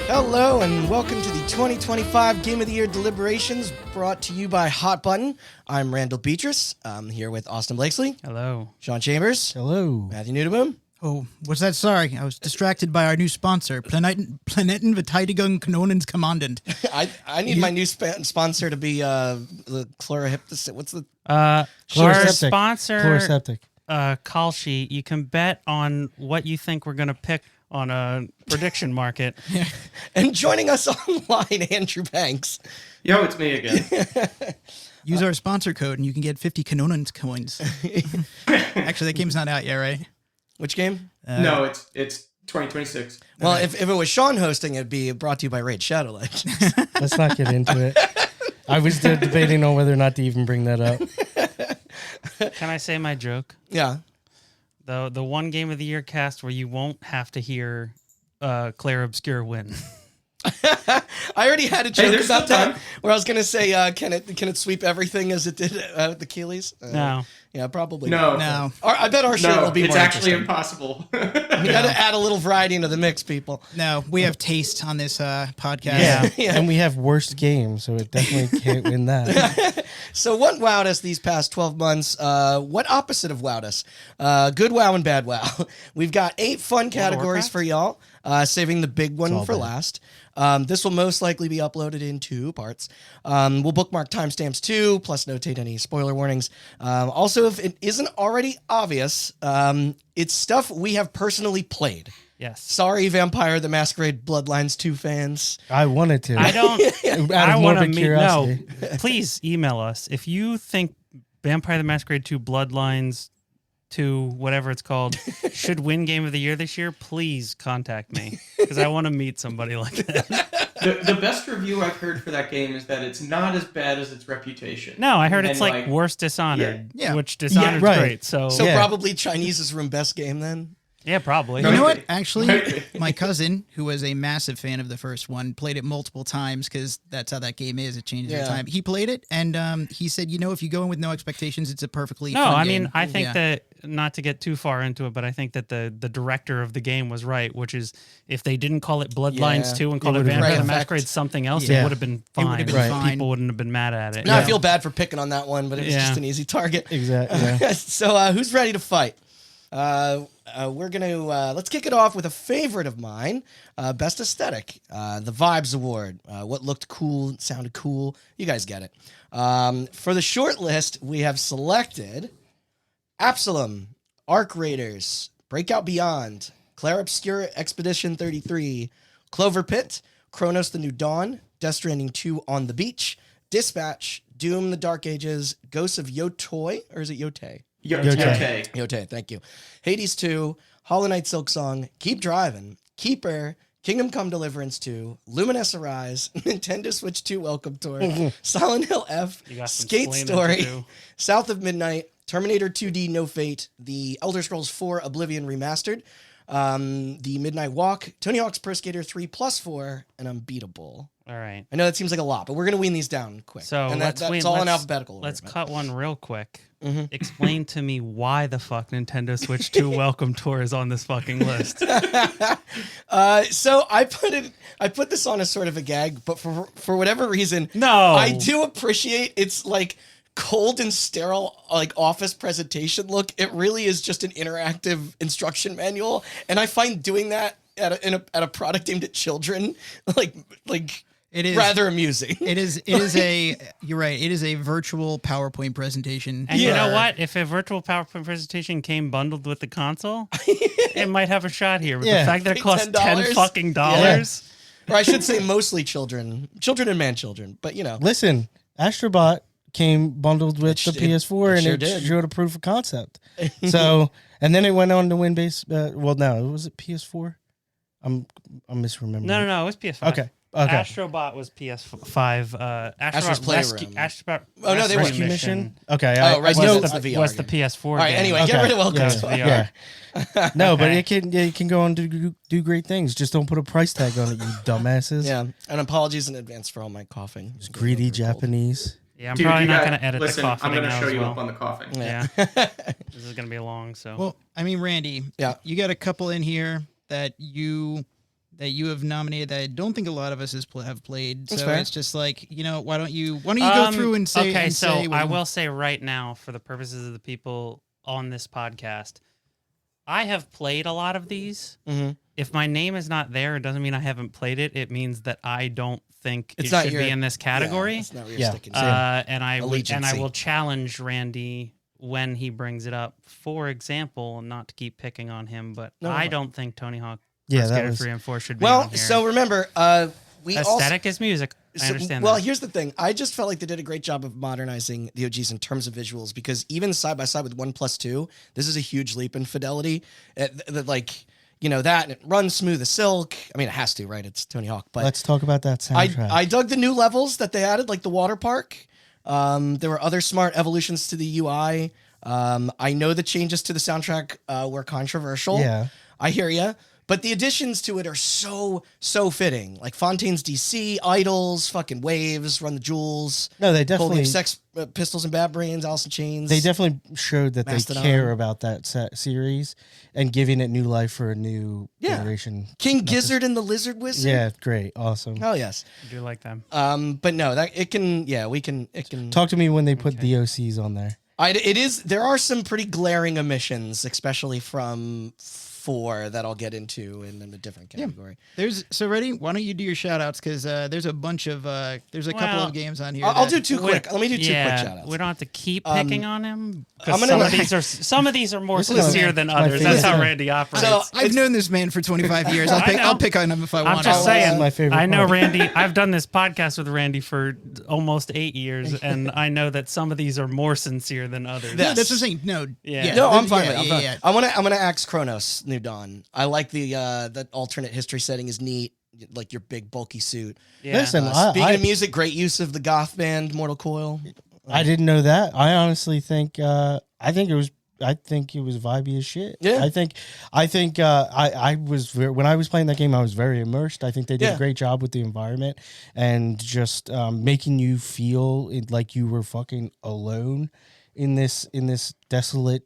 Hello and welcome to the 2025 Game of the Year Deliberations, brought to you by Hot Button. I'm Randall Beatrice. I'm here with Austin Blakesley. Hello. Sean Chambers. Hello. Matthew Nudeboom. Oh, what's that? Sorry, I was distracted by our new sponsor, Planeten Verteidigung Kanonens Kommandant. I need my new sponsor to be the chlorohyptis. What's the Our sponsor, Chloroseptic. Call Sheet. You can bet on what you think we're going to pick on a prediction market. And joining us online, Andrew Banks. Yo, it's me again. Use our sponsor code and you can get 50 Kanonens coins. Actually, that game's not out yet, right? Which game? No, it's 2026. Well, if it was Sean hosting, it'd be brought to you by Raid Shadow Legends. Let's not get into it. I was debating on whether or not to even bring that up. Can I say my joke? Yeah. The one Game of the Year cast where you won't have to hear Claire Obscure win. I already had a joke there's about still that, time. where I was going to say, can it sweep everything as it did with the Keeleys? No. Yeah, probably. No. I bet our show will be it's more actually interesting. impossible. We got to add a little variety into the mix, people. No, we have taste on this podcast. Yeah. Yeah. And we have worst games, so it definitely can't win that. So what wowed us these past 12 months? What opposite of wowed us? Good wow and bad wow. We've got 8 fun categories for y'all, saving the big one for last. This will most likely be uploaded in 2 parts. We'll bookmark timestamps too, plus notate any spoiler warnings. Also, if it isn't already obvious, it's stuff we have personally played. Yes. Sorry, Vampire the Masquerade Bloodlines 2 fans. I wanted to. I don't. Out I of want to morbid meet. curiosity. No, please email us if you think Vampire the Masquerade 2 Bloodlines 2, whatever it's called, should win Game of the Year this year. Please contact me because I want to meet somebody like that. The best review I've heard for that game is that it's not as bad as its reputation. No, I heard And it's like worst Dishonored, Yeah. which Dishonored's right. great. So Yeah. Probably Chinese's room best game then. yeah, probably. You know what? Maybe. Actually, Maybe. my cousin, who was a massive fan of the first one, played it multiple times because that's how that game is. It changes every time. He played it, and he said, if you go in with no expectations, it's a perfectly No, fun I game. mean, I think Yeah. that, not to get too far into it, but I think that the director of the game was right, which is if they didn't call it Bloodlines Yeah. 2 and called it would've Vampire been the right. Masquerade something else, Yeah. it would have been fine. would've been Right. fine. People wouldn't have been mad at it. No, I feel bad for picking on that one, but it was Yeah. just an easy target. Exactly. Yeah. So who's ready to fight? We're gonna let's kick it off with a favorite of mine, best aesthetic, the Vibes Award. What looked cool, sounded cool. You guys get it. For the short list, we have selected Absalom, Arc Raiders, Breakout Beyond, Claire Obscure Expedition 33, Clover Pit, Chronos the New Dawn, Death Stranding 2 On the Beach, Dispatch, Doom the Dark Ages, Ghosts of Yotoi, or is it Yotei? Okay. Yotei, thank you. Hades 2, Hollow Knight Silk Song, Keep Driving, Keeper, Kingdom Come Deliverance 2, Luminous Arise, Nintendo Switch 2 Welcome Tour, Silent Hill F, You got some Skate explaining to Story, do. South of Midnight, Terminator 2D No Fate, The Elder Scrolls 4 Oblivion Remastered, The Midnight Walk, Tony Hawk's Pro Skater 3 plus 4, and Unbeatable. All right. I know that seems like a lot, but we're going to wean these down quick. So and let's that's win. all in Let's- alphabetical order. Let's cut one real quick. Mm-hmm. Explain to me why the fuck Nintendo Switch 2 Welcome Tour is on this fucking list. So I put this on as sort of a gag, but for whatever reason, No. I do appreciate its like cold and sterile like office presentation look. It really is just an interactive instruction manual, and I find doing that at a product aimed at children like It is rather amusing. It is a. You're right. It is a virtual PowerPoint presentation. And you know Yeah. what? If a virtual PowerPoint presentation came bundled with the console, it might have a shot here. But Yeah. the fact that it Pay costs $10 $10 fucking dollars. Or I should say mostly children and man-children, but you know. Listen, Astrobot came bundled with the It PS4 and sure it did. showed a proof of concept. So, and then it went on to win base. Well, no, was it PS4? I'm misremembering. No, it was PS5. Okay. Okay. Astrobot was PS5. Astro's Astrobot Playroom. Astrobot Oh, no, they weren't. Rescue Mission. Okay. Oh, Rescue know- Mission's the VR was the game. PS4 All right, game. anyway, get Okay. rid of Welcome Yeah. to VR. Yeah. No, but Okay. it can go on to do great things. Just don't put a price tag on it, you dumbasses. Yeah, and apologies in advance for all my coughing. It's greedy Japanese. Yeah, I'm Dude, probably you not got- going to edit listen, the coughing I'm going to now show as you well. up on the coughing. Yeah. This is going to be long, so. Well, I mean, Randy, Yeah. you got a couple in here that you that you have nominated that I don't think a lot of us have played. That's so fair. it's just like, why don't you go through and say? Okay, and so say I will say right now, for the purposes of the people on this podcast, I have played a lot of these. Mm-hmm. If my name is not there, it doesn't mean I haven't played it. It means that I don't think It's it not should your- be in this category. Yeah, that's not where you're Yeah. sticking. And I Allegiancy. will challenge Randy when he brings it up. For example, not to keep picking on him, but No, I no. don't think Tony Hawk Yeah, Pro that Skater was 3 and 4 should be Well, on here. so remember, we also Aesthetic is music. I understand well, that. here's the thing. I just felt like they did a great job of modernizing the OGs in terms of visuals, because even side by side with 1+2, this is a huge leap in fidelity. That and it runs smooth as silk. I mean, it has to, right? It's Tony Hawk. But Let's talk about that soundtrack. I dug the new levels that they added, like the water park. There were other smart evolutions to the UI. I know the changes to the soundtrack were controversial. Yeah. I hear you. But the additions to it are so fitting. Like Fontaine's DC, Idols, fucking Waves, Run the Jewels, No, they Cold definitely Wave Sex Pistols and Bad Brains, Alice in Chains. they definitely showed that Mastodon. they care about that series and giving it new life for a new Yeah. generation. King Gizzard and the Lizard Wizard. Yeah, great, awesome. Hell yes. I do like them. But no, that it can. Yeah, we can. It can. Talk to me when they put the OCs on there. It is. There are some pretty glaring omissions, especially from 4 that I'll get into in a different category. Ready? Why don't you do your shout outs? Because there's a bunch of there's a couple Well, of games on here. I'll that- do 2 quick. Let me do 2 quick Yeah, shout outs. we don't have to keep picking on him. I'm 'Cause gonna- some of these are more This is sincere my- than my others. That's how favorite. Randy operates. So I've known this man for 25 years. I know. I'll pick on him if I I'm want. just to. saying. This is my favorite I know part. Randy. I've done this podcast with Randy for almost 8 years, and I know that some of these are more sincere than others. Yeah. That's what I'm saying. No, Yeah. No, I'm fine yeah, with it. I'm yeah, fine. yeah. I'm gonna axe Kronos New Dawn. I like the alternate history setting is neat. Like your big bulky suit. Yeah. Listen, Speaking of music, great use of the goth band Mortal Coil. I didn't know that. I honestly think I think it was vibey as shit. Yeah. I think I was when I was playing that game, I was very immersed. I think they did Yeah. a great job with the environment and just making you feel like you were fucking alone in this desolate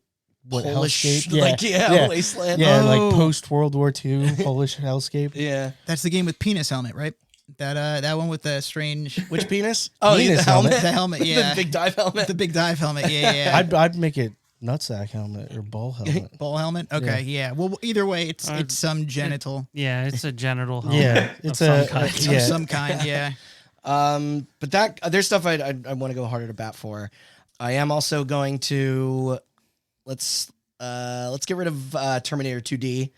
Polish, hellscape. wasteland. Yeah, Oh. like post World War II Polish hellscape. Yeah. That's the game with penis helmet, right? That one with the strange Which penis? Oh, Penis the helmet. the helmet, yeah. The big dive helmet. the big dive helmet. Yeah. I'd make it nutsack helmet or ball helmet. Ball helmet. Okay, yeah. Well, either way, it's some genital Yeah, it's a genital helmet. Yeah, of it's some a kind. of yeah. some kind. Yeah. But that there's stuff I want to go harder to bat for. I am also going to let's get rid of Terminator 2D.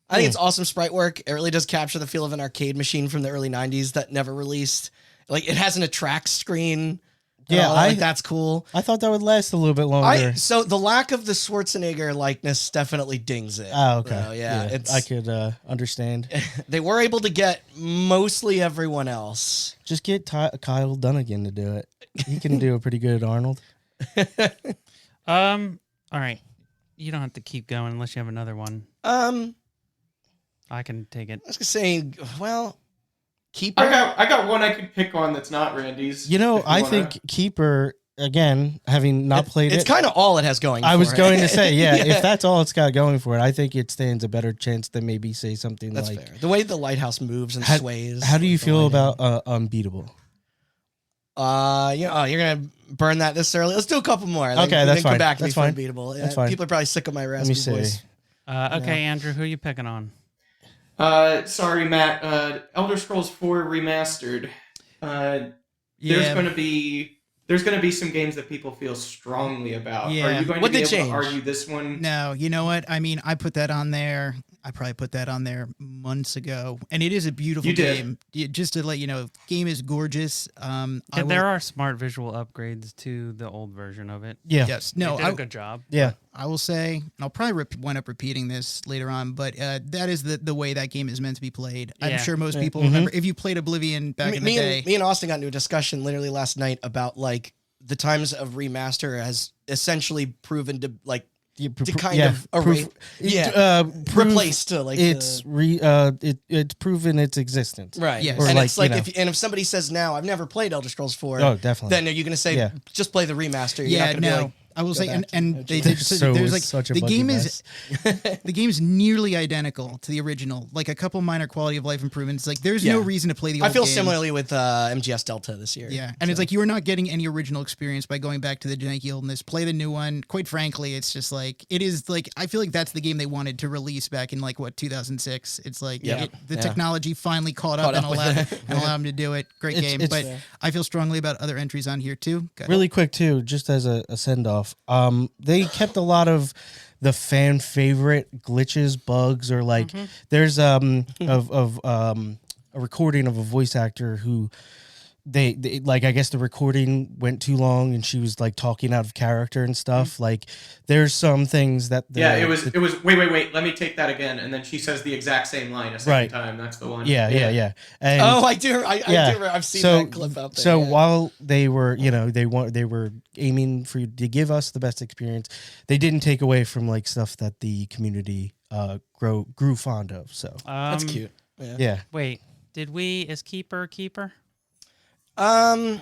I think it's awesome sprite work. It really does capture the feel of an arcade machine from the early 90s that never released. Like it has an attract screen. Yeah, like that's cool. I thought that would last a little bit longer. So the lack of the Schwarzenegger likeness definitely dings it. Oh, okay. So, yeah, it's I could understand. they were able to get mostly everyone else. Just get Kyle Dunnigan to do it. He can do a pretty good Arnold. All right. You don't have to keep going unless you have another one. I can take it. I was gonna say, well, Keeper. I got one I could pick on that's not Randy's. You know, if I wanna. think Keeper, again, having not played It's it. kind of all it has going. I for was it. going to say, yeah, if that's all it's got going for it, I think it stands a better chance than maybe say something That's like. fair. The way the lighthouse moves and How- sways. How do you like the feel lighting. about Unbeatable? You're gonna burn that this early. Let's do a couple more. Okay, then that's come fine. back to That's me for fine. Unbeatable. That's fine. People are probably sick of my raspy Let me see. voice. Okay, Andrew, who are you picking on? Sorry, Matt. Elder Scrolls 4 remastered. There's going to be some games that people feel strongly about. Yeah. Are you going What'd to be they able change? to argue this one? No, you know what? I mean, I put that on there. I probably put that on there months ago, and it is a beautiful You did. game. Just to let you know, game is gorgeous. There are smart visual upgrades to the old version of it. Yeah. Yes. They No, did a good job. Yeah. I will say, and I'll probably wind up repeating this later on, but that is the way that game is meant to be played. I'm Yeah. sure most people remember. If you played Oblivion back in the day, Me and Austin got into a discussion literally last night about like the times of remaster has essentially proven to like to kind of proof, replace to like it's it's proven its existence. right. Yes. And Or it's like, like you know. if somebody says now I've never played Elder Scrolls 4, Oh, definitely. then are you going to say Yeah. just play the remaster? You're Yeah, not gonna no. be like, I will go say, back to and the they original. did. So There's it's like such a the buggy game mess. the game's nearly identical to the original. Like a couple minor quality of life improvements. Like there's no Yeah. reason to play the I old feel game. similarly with MGS Delta this year. Yeah, and it's like you are not getting any original experience by going back to the janky oldness. Play the new one. Quite frankly, it's just like it is. Like I feel like that's the game they wanted to release back in like what 2006. It's like Yeah. the Yeah. technology finally caught Caught up, up with and it. allowed them to do it. Great game, It's but fair. I feel strongly about other entries on here too. Go ahead. Really quick too, just as a send off. They kept a lot of the fan favorite glitches, bugs, or like there's a recording of a voice actor who they like, I guess the recording went too long and she was like talking out of character and stuff. Like there's some things that It was wait, let me take that again. And then she says the exact same line a second Right. time. That's the one. yeah. And I do. I yeah. do. I've seen So- that clip out there. So yeah. while they were, they were aiming for you to give us the best experience, they didn't take away from like stuff that the community grew fond of. So That's cute. Yeah. yeah, Wait, is Keeper a keeper? No,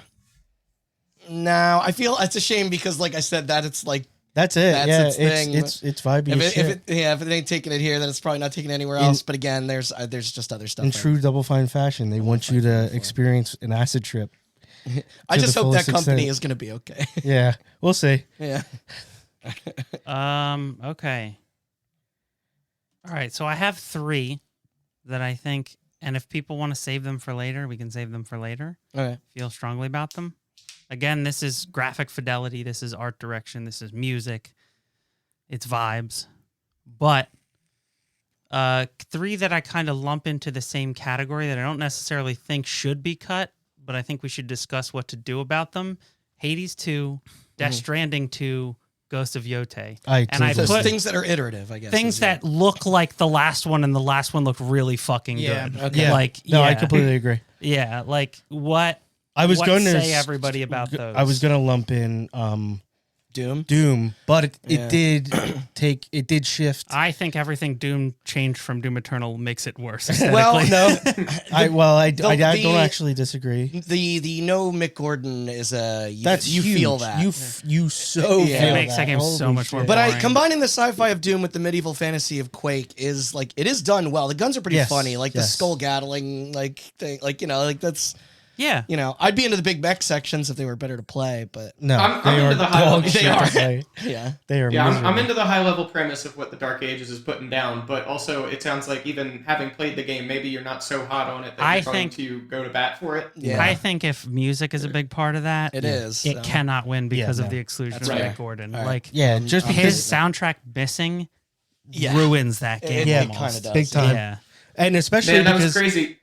I feel it's a shame because, like I said, that it's like that's it. That's yeah, its thing. it's vibey as shit. if it ain't taking it here, then it's probably not taking it anywhere else. But again, there's just other stuff. In true Double Fine fashion, they want you to experience an acid trip. I to just the hope that fullest company extent. is going to be okay. Yeah, we'll see. Yeah. Okay. All right, so I have 3 that I think, and if people want to save them for later, we can save them for later. Okay. Feel strongly about them. Again, this is graphic fidelity, this is art direction, this is music, it's vibes. But 3 that I kind of lump into the same category that I don't necessarily think should be cut, but I think we should discuss what to do about them. Hades 2, Death Stranding 2, Ghost of Yote. I Those put things that are iterative, I guess. things that look like the last one, and the last one looked really fucking Yeah. good. Okay. Yeah. Like, No, I yeah. completely agree. Yeah, like what I was what going to say everybody about those. I was going to lump in Doom. but it Yeah. did shift. I think everything Doom changed from Doom Eternal makes it worse. Well, aesthetically. no. I the- don't the- actually disagree. The no Mick Gordon is That's you huge. feel that. You so Yeah. feel It makes that game so Holy much more shit. But boring. combining the sci-fi of Doom with the medieval fantasy of Quake is like it is done well. The guns are pretty Yes, funny, like the yes. skull gatling, like thing, like like that's yeah. I'd be into the big mech sections if they were better to play, but No, I'm they into are the high dog level. shit They to are. play. yeah, They are Yeah, I'm miserable. into the high level premise of what the Dark Ages is putting down, but also it sounds like even having played the game, maybe you're not so hot on it that I you're going think- to go to bat for it. yeah. I think if music is a big part of that, It is. it so. cannot win because Yeah, of no. the exclusion That's of right. Mick Gordon. All right. Like Yeah, just his because, soundtrack missing Yeah. ruins that game. Yeah, it almost. kind of does. big time. Yeah. and especially Man, that because was crazy.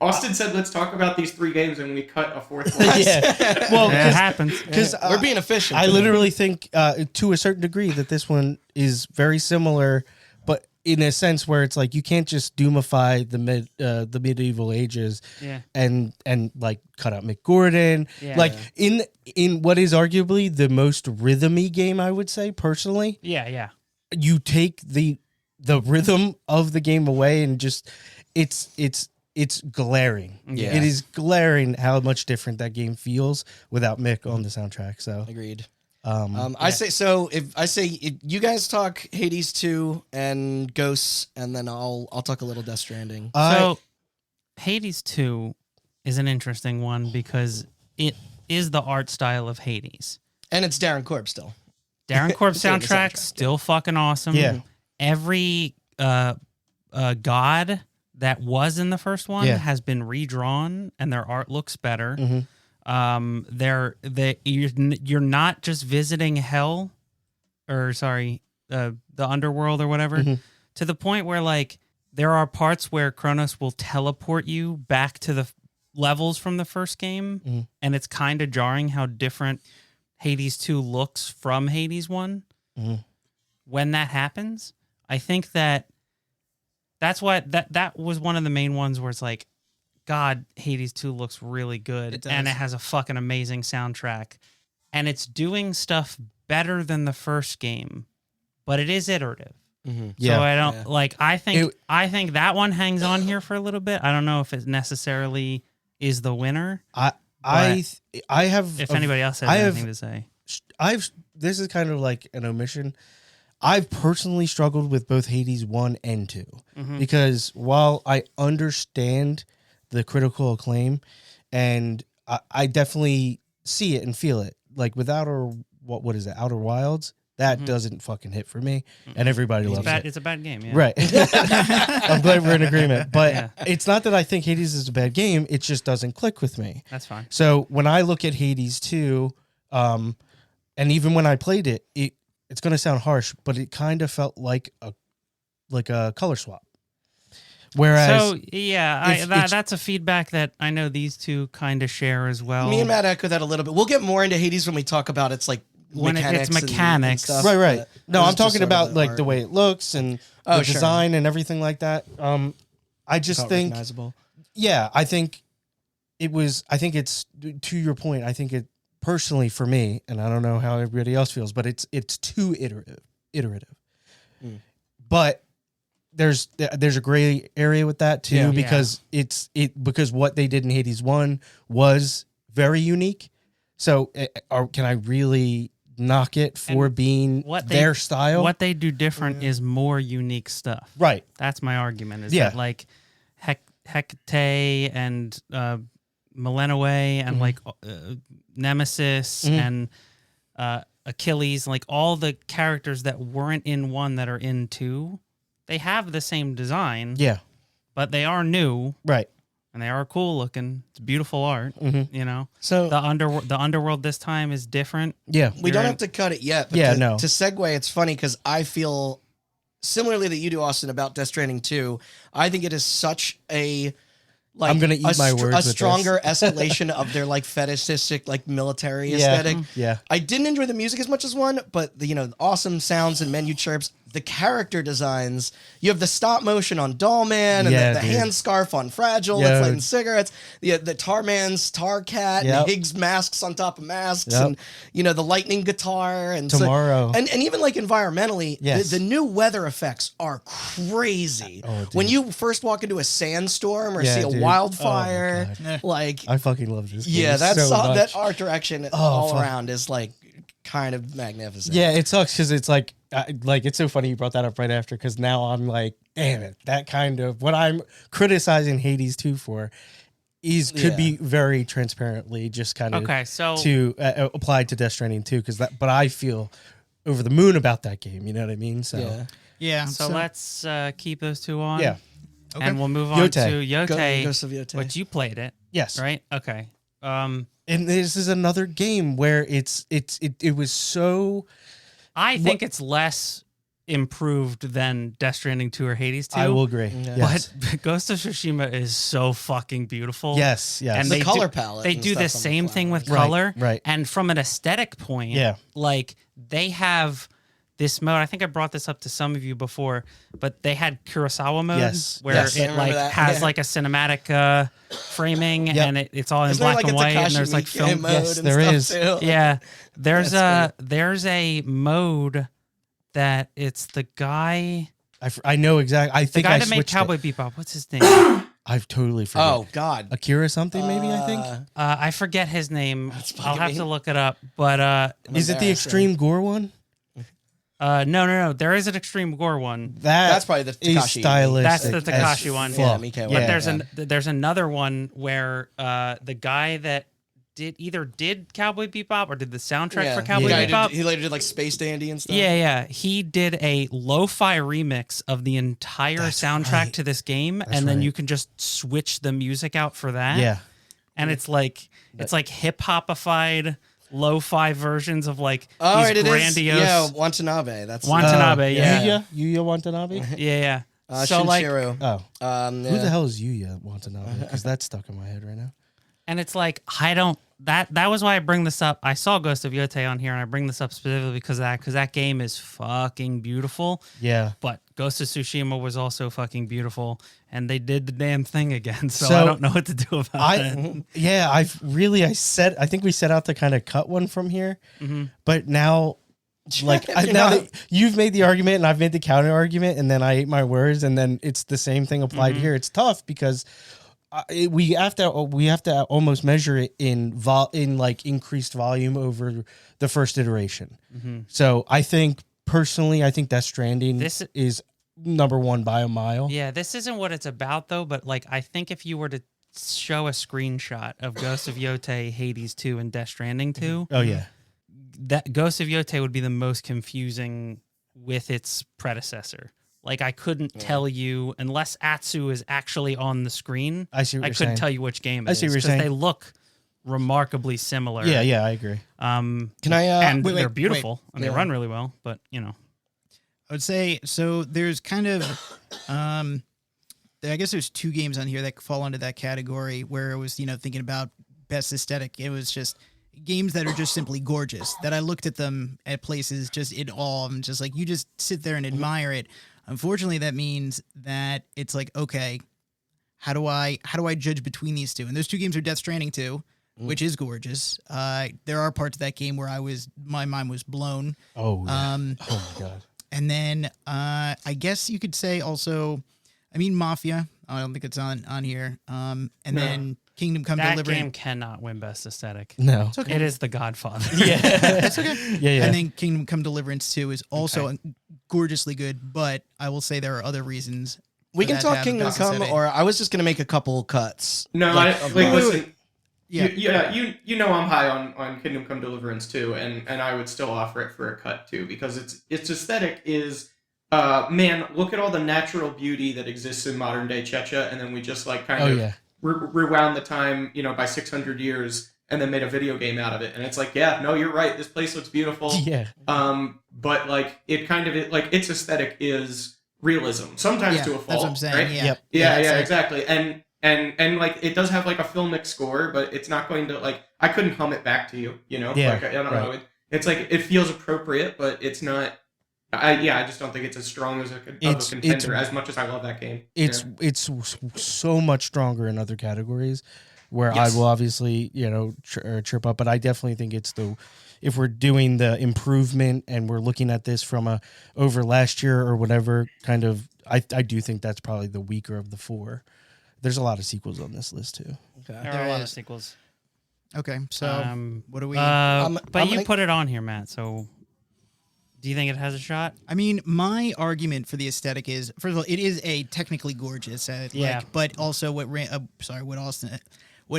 Austin said, "Let's talk about these 3 games," and we cut a 4th one. yeah, well, It happens. because We're being efficient. I today. literally think to a certain degree that this one is very similar, but in a sense where it's like you can't just doomify the medieval ages Yeah. and like cut out Mick Gordon. Yeah. Like in what is arguably the most rhythmy game, I would say personally, Yeah. you take the rhythm of the game away and just it's glaring. Yeah. It is glaring how much different that game feels without Mick on the soundtrack. So Agreed. yeah. I say so. If you guys talk Hades 2 and Ghosts, and then I'll talk a little Death Stranding. So Hades 2 is an interesting one because it is the art style of Hades. And it's Darren Korb still. Darren Korb Doing the soundtrack, soundtrack, still fucking awesome. Yeah. Every god that was in the first one Yeah. has been redrawn and their art looks better. Mhm. You're not just visiting hell, or sorry, the underworld or whatever, Mhm. to the point where like there are parts where Kronos will teleport you back to the levels from the first game, Mhm. and it's kind of jarring how different Hades 2 looks from Hades 1. Mhm. When that happens, I think that's why that was one of the main ones where it's like, God, Hades 2 looks really good. It does. And it has a fucking amazing soundtrack. And it's doing stuff better than the first game, but it is iterative. Yeah. So I don't Yeah. like I think that one hangs on here for a little bit. I don't know if it necessarily is the winner. I have If anybody else has I have- anything to say. I've this is kind of like an omission. I've personally struggled with both Hades 1 and 2 because while I understand the critical acclaim and I definitely see it and feel it, like with what is it, Outer Wilds, that doesn't fucking hit for me, and everybody loves it. It's a bad game, yeah. Right. I'm glad we're in agreement. But it's not that I think Hades is a bad game. It just doesn't click with me. That's fine. So when I look at Hades 2, and even when I played it, it's going to sound harsh, but it kind of felt like a color swap. Whereas, that's a feedback that I know these two kind of share as well. Me and Matt echo that a little bit. We'll get more into Hades when we talk about its like when mechanics. It's mechanics. And stuff, right. No, I'm talking about like art. the way it looks and the design and everything like that. I just think, I think it's, to your point, I think it personally for me, and I don't know how everybody else feels, but it's too iterative. But there's a gray area with that too, because because what they did in Hades 1 was very unique. So can I really knock it for being their style? What they do different is more unique stuff. Right. That's my argument. Is that like Hecate and Melanoe and like Nemesis and Achilles, like all the characters that weren't in 1 that are in 2, they have the same design. Yeah. But they are new. Right. And they are cool looking. It's beautiful art, you know. So the underworld this time is different. Yeah. We don't have to cut it yet. But to segue, it's funny because I feel similarly that you do, Austin, about Death Stranding 2. I think it is such a like I'm gonna eat my words a with stronger escalation of their like fetishistic like military aesthetic. Yeah. I didn't enjoy the music as much as 1, but the awesome sounds and menu chirps. The character designs, you have the stop motion on Dollman and the hand scarf on Fragile that's lighting cigarettes, the Tarman's Tar Cat and Higgs masks on top of masks and the lightning guitar and Tomorrow. So, and even like environmentally, the new weather effects are crazy. When you first walk into a sandstorm or see a wildfire, like I fucking love this game. Yeah, that's so much. that art direction all around is like kind of magnificent. Yeah, it sucks because it's like it's so funny you brought that up right after, because now I'm like, damn it, that kind of what I'm criticizing Hades 2 for could be very transparently just kind of to applied to Death Stranding 2 but I feel over the moon about that game. You know what I mean? So So let's keep those two on. Yeah, and we'll move on to Yote, Ghost of Yote. which you played it. Yes. Right. Okay. And this is another game where it was so. I think it's less improved than Death Stranding 2 or Hades 2. I will agree. Yeah. Yes. But Ghost of Tsushima is so fucking beautiful. Yes. And the color palette. They and do stuff the on same thing with flowers. color. Right. And from an aesthetic point, like they have this mode. I think I brought this up to some of you before, but they had Kurosawa mode where it like has like a cinematic framing and it's all in Isn't black there, like, and a white Takashi and there's like Miike film. mode Yes, and there stuff is. too. Yeah. There's That's a mode that it's the guy I know exactly. I the think guy I that made switched Cowboy it. Bebop. What's his name? I've totally forgot. Oh God, Akira something maybe. I think. I forget his name. I'll have me. to look it up. But Is it the Extreme Gore one? no. There is an Extreme Gore one. That's probably the is Takashi. That's stylistic. the Takashi one. Yeah, fuck. Miike one. But there's another one where the guy that did Cowboy Bebop or did the soundtrack for Cowboy Bebop. He later did like Space Dandy and stuff. Yeah. He did a lo-fi remix of the entire soundtrack to this game, and then you can just switch the music out for that. Yeah. And it's like hip-hopified lo-fi versions of like Oh, these right, it is. grandiose. Yeah, Watanabe. That's Watanabe, yeah. Yuya Watanabe. Yeah. So like, Shinichiro. Who the hell is Yuya Watanabe? Because that's stuck in my head right now. and it's like that was why I bring this up. I saw Ghost of Yote on here, and I bring this up specifically because that game is fucking beautiful. Yeah. But Ghost of Tsushima was also fucking beautiful, and they did the damn thing again. So I don't know what to do about that. Yeah, I think we set out to kind of cut one from here, but now, like now that you've made the argument and I've made the counter argument, and then I ate my words, and then it's the same thing applied here. It's tough because we have to almost measure it in like increased volume over the first iteration. Mm-hmm. So I think personally, Death Stranding is number one by a mile. Yeah, this isn't what it's about though, but like I think if you were to show a screenshot of Ghost of Yotei, Hades 2, and Death Stranding 2, Oh yeah, that Ghost of Yotei would be the most confusing with its predecessor. Like I couldn't tell you unless Atsu is actually on the screen. I see what you're couldn't saying. tell you which game it I see is what you're because saying. they look remarkably similar. Yeah, I agree. Can I? And wait, they're beautiful and they Yeah. run really well. But you know, I would say so. There's kind of, I guess there's 2 games on here that fall into that category where it was, thinking about best aesthetic. It was just games that are just simply gorgeous. That I looked at them at places just in awe. I'm just like, you just sit there and admire it. Unfortunately, that means that it's like, okay, how do I judge between these two? And those 2 games are Death Stranding 2, which is gorgeous. There are parts of that game where my mind was blown. Oh, yeah. Oh my god. And then I guess you could say also, Mafia. I don't think it's on here. And then Kingdom Come that Deliverance. game cannot win best aesthetic. No. It's okay. It is The Godfather. Yeah. That's okay. Yeah. And then Kingdom Come Deliverance 2 is also gorgeously good, but I will say there are other reasons. We for can that to talk have Kingdom best Come, aesthetic. or I was just gonna make a couple cuts. No, Like, listen. Yeah. You know I'm high on Kingdom Come Deliverance too, and I would still offer it for a cut too because its aesthetic is man, look at all the natural beauty that exists in modern day Checha, and then we just like kind of rewound the time, by 600 years, and then made a video game out of it, and it's like, yeah, no, you're right, this place looks beautiful. Yeah. But like its aesthetic is realism, sometimes to a fault. That's what I'm saying. Right? Yeah. Yep. Yeah, exactly. And like it does have like a filmic score, but it's not going to like I couldn't hum it back to you, Yeah, like I don't know. It's like it feels appropriate, but it's not. I just don't think it's as strong as a contender. As much as I love that game, It's so much stronger in other categories where Yes. I will obviously chirp up, but I definitely think it's if we're doing the improvement and we're looking at this from a over last year or whatever kind of, I do think that's probably the weaker of the 4. There's a lot of sequels on this list too. Okay. There are a lot of sequels. Okay, so what do we? But I'm you gonna- put it on here, Matt. So, do you think it has a shot? My argument for the aesthetic is, first of all, it is a technically gorgeous, but also what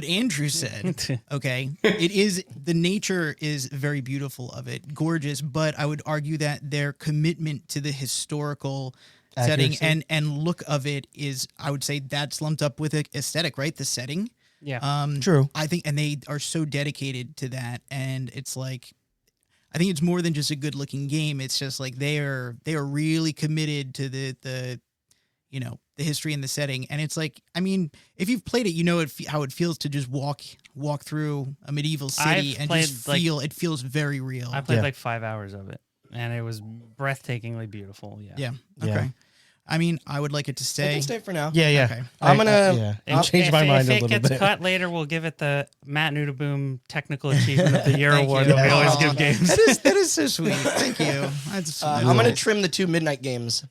Andrew said. Okay, it is the nature is very beautiful of it, gorgeous, but I would argue that their commitment to the historical setting and look of it is, I would say, that's lumped up with aesthetic, right? The setting. Yeah. True. I think, and they are so dedicated to that, and it's like, I think it's more than just a good looking game. It's just like they are really committed to the history and the setting. And it's like, if you've played it, you know how it feels to just walk through a medieval city I've and played, just feel it feels very real. I played like 5 hours of it, and it was breathtakingly beautiful. Yeah. Yeah. Okay. Yeah. I would like it to It stay. can stay for now. Yeah. Okay. I'm gonna- I'll change my mind a If little it gets bit. cut later, we'll give it the Matt Nudaboom Technical Achievement of the Year Thank award you. that we always Aw, give games. That is so sweet. Thank you. That's I'm gonna trim the 2 Midnight games.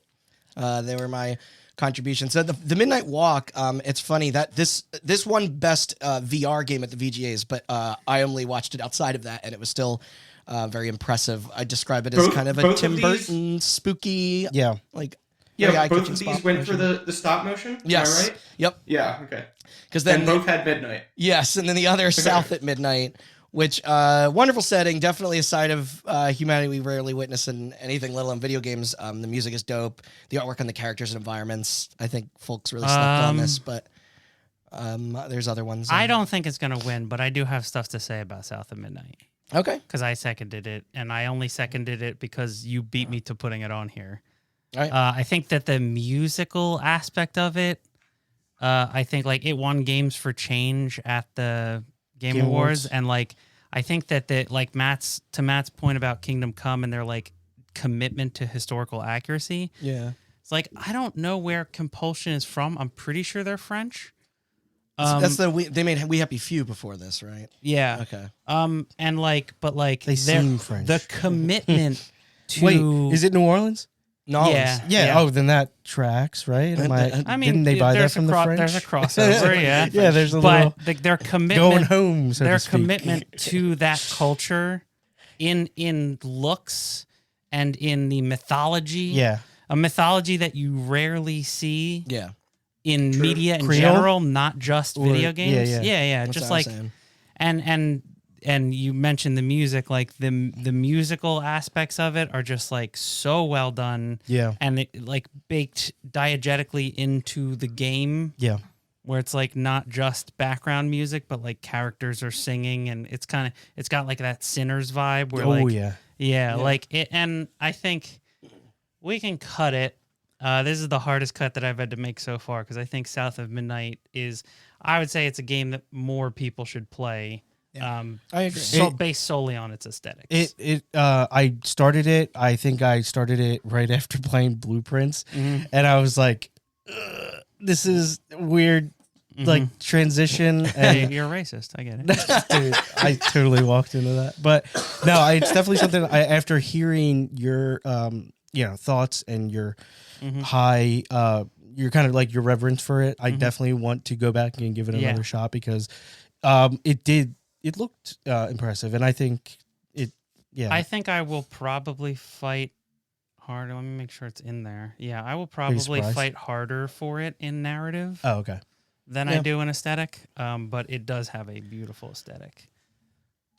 They were my contribution. So the Midnight Walk. It's funny that this won best VR game at the VGAs, but I only watched it outside of that, and it was still very impressive. I describe it as kind of a both Tim of these- Burton spooky. Yeah. Like yeah. Both kitchen of these stop went motion. for the stop motion. Am Yes. I right? Yep. Yeah. Okay. Because Then then both had midnight. yes, and then the other South at Midnight, which wonderful setting, definitely a side of humanity we rarely witness in anything, let alone video games. The music is dope, the artwork on the characters and environments. I think folks really slept on this, but there's other ones. I don't think it's going to win, but I do have stuff to say about South of Midnight Okay. because I seconded it, and I only seconded it because you beat me to putting it on here. All right. I think that the musical aspect of it, I think like it won Games for Change at the Game Game Awards, Awards. and like I think that like Matt's point about Kingdom Come and their like commitment to historical accuracy. Yeah. It's like I don't know where Compulsion is from. I'm pretty sure they're French. That's they made We Happy Few before this, right? Yeah. Okay. And like, but like They their- seem French. The commitment to Wait, is it New Orleans? Knowledge. Yeah. Oh, then that tracks, right? I mean, didn't they buy that there's from the French? There's a crossover, yeah. Yeah, there's a little But their commitment, going home, so their to speak. commitment to that culture, in looks and in the mythology. Yeah. A mythology that you rarely see. Yeah. In media in Creole? general, not just Or- video games. yeah. Yeah. That's Just what I like was saying. and you mentioned the music, like the musical aspects of it are just like so well done. Yeah. And it like baked diegetically into the game. Yeah. Where it's like not just background music, but like characters are singing, and it's got like that Sinners vibe where Yeah. like it. And I think we can cut it. This is the hardest cut that I've had to make so far, because I think South of Midnight is, I would say it's a game that more people should play. Yeah. I agree. Based solely on its aesthetics. I started it. I think I started it right after playing Blueprints, and I was like, "This is weird, like transition." Hey, And you're a racist. I get it. dude, I totally walked into that, but no, it's definitely something. After hearing your, thoughts and your high, your kind of like your reverence for it, I definitely want to go back and give it another shot, because it looked impressive, and I think it. Yeah, I think I will probably fight harder. Let me make sure it's in there. Yeah, I will probably surprised? fight harder for it in narrative Oh, okay. than I do in aesthetic. But it does have a beautiful aesthetic.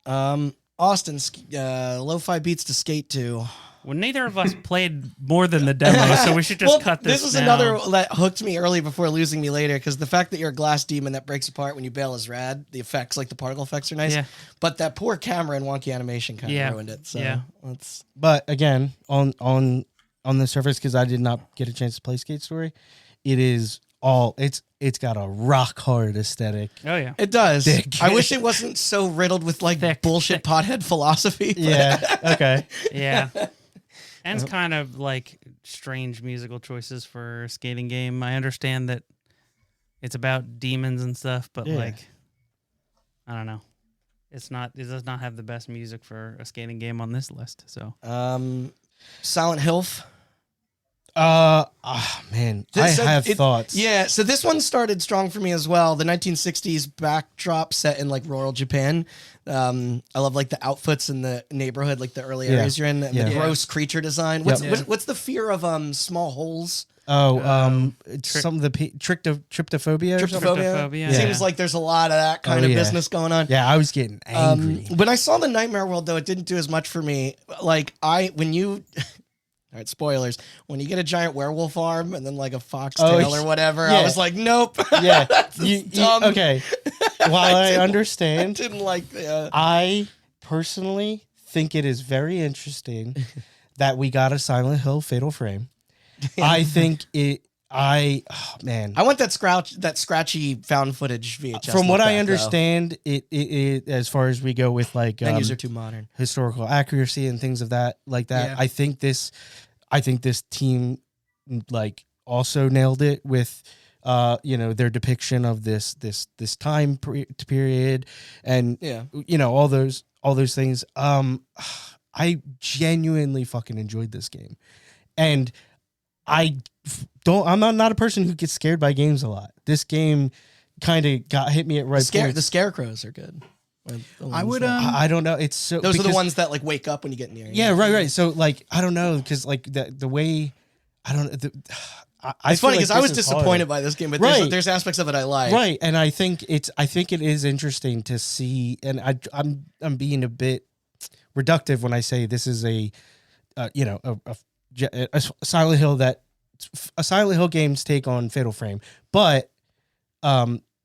Austin, lo-fi beats to skate to. Well, neither of us played more than the demo, so we should just cut this. This was now. another that hooked me early before losing me later, because the fact that you're a glass demon that breaks apart when you bail is rad. The effects, like the particle effects, are nice. Yeah. But that poor camera and wonky animation kind of ruined it. So let's. But again, on the surface, because I did not get a chance to play Skate Story, it is all it's got a rock hard aesthetic. Oh yeah, It does. Dick. I wish it wasn't so riddled with like bullshit pothead philosophy. Yeah. Okay. yeah. And it's kind of like strange musical choices for a skating game. I understand that it's about demons and stuff, but like, I don't know. It does not have the best music for a skating game on this list. So, Silent Hill. Man, I have thoughts. Yeah, so this one started strong for me as well. The 1960s backdrop set in like rural Japan. I love like the outfits in the neighborhood, like the early areas you're in, and the gross creature design. What's the fear of small holes? Oh, some of the tryptophobia. Tryptophobia. Yeah. Seems like there's a lot of that kind of business going on. Yeah, I was getting angry. When I saw the Nightmare World, though, it didn't do as much for me. Like when you. All right, spoilers. When you get a giant werewolf arm and then like a foxtail or whatever, I was like, nope. Yeah, dumb. okay. While I understand, didn't like. I personally think it is very interesting that we got a Silent Hill Fatal Frame. I think it. I want that scratchy found footage VHS. From what I back, understand, it as far as we go with like menus are too modern, historical accuracy and things of that like that. Yeah. I think this team like also nailed it with their depiction of this time period and all those things. I genuinely fucking enjoyed this game, and I'm not a person who gets scared by games a lot. This game kind of hit me at right points. The scarecrows are good. I would. I don't know. It's so those are the ones that like wake up when you get near. Yeah, right. So like I don't know, because like the way I don't. It's funny because I was disappointed by this game, but there's aspects of it I like. Right, and I think it is interesting to see, and I'm being a bit reductive when I say this is a Silent Hill game's take on Fatal Frame, but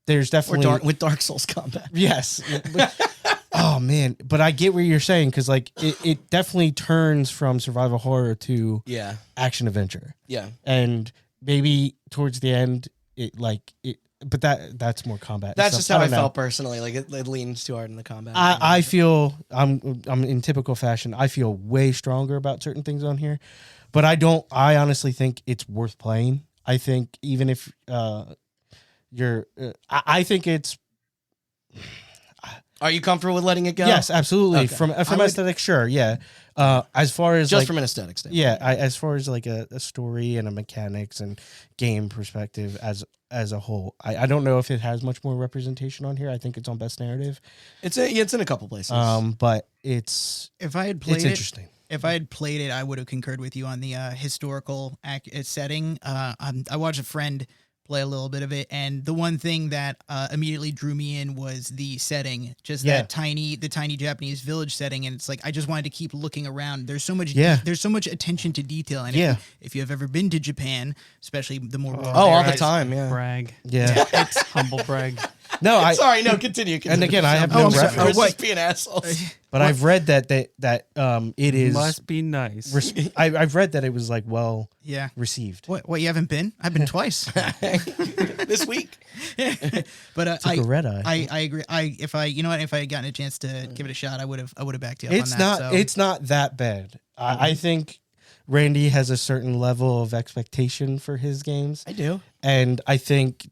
there's definitely with Dark Souls combat. Yes. Oh man, but I get what you're saying, because like it definitely turns from survival horror to action adventure. Yeah, and maybe towards the end but that's more combat. That's just how I felt personally. Like it leans too hard in the combat. I feel I'm in typical fashion. I feel way stronger about certain things on here, but I honestly think it's worth playing. I think even if I think it's. Are you comfortable with letting it go? Yes, absolutely. Okay. From I would- aesthetic, sure, yeah. As far as Just like, from an aesthetic standpoint. yeah, as far as like a story and a mechanics and game perspective as a whole, I don't know if it has much more representation on here. I think it's on best narrative. It's in a couple places. But it's If I had played it, interesting. if I had played it, I would have concurred with you on the historical setting. I watched a friend play a little bit of it, and the one thing that immediately drew me in was the setting, just Yeah. the tiny Japanese village setting, and it's like I just wanted to keep looking around. There's so much, Yeah. there's so much attention to detail, and Yeah. if you have ever been to Japan, especially the more rural all the areas, time, yeah. Brag. Yeah. It's humble brag. No, Sorry, no, continue. And again, I have Oh, no I'm sorry. reference, We're just being assholes. but I've read that it is. Must be nice. I've read that it was like well Yeah. received. What you haven't been? I've been twice. This week. But Took a red eye. I agree. If I had gotten a chance to give it a shot, I would have backed you up It's on that. not. so. It's not that bad. I think Randy has a certain level of expectation for his games, I do. and I think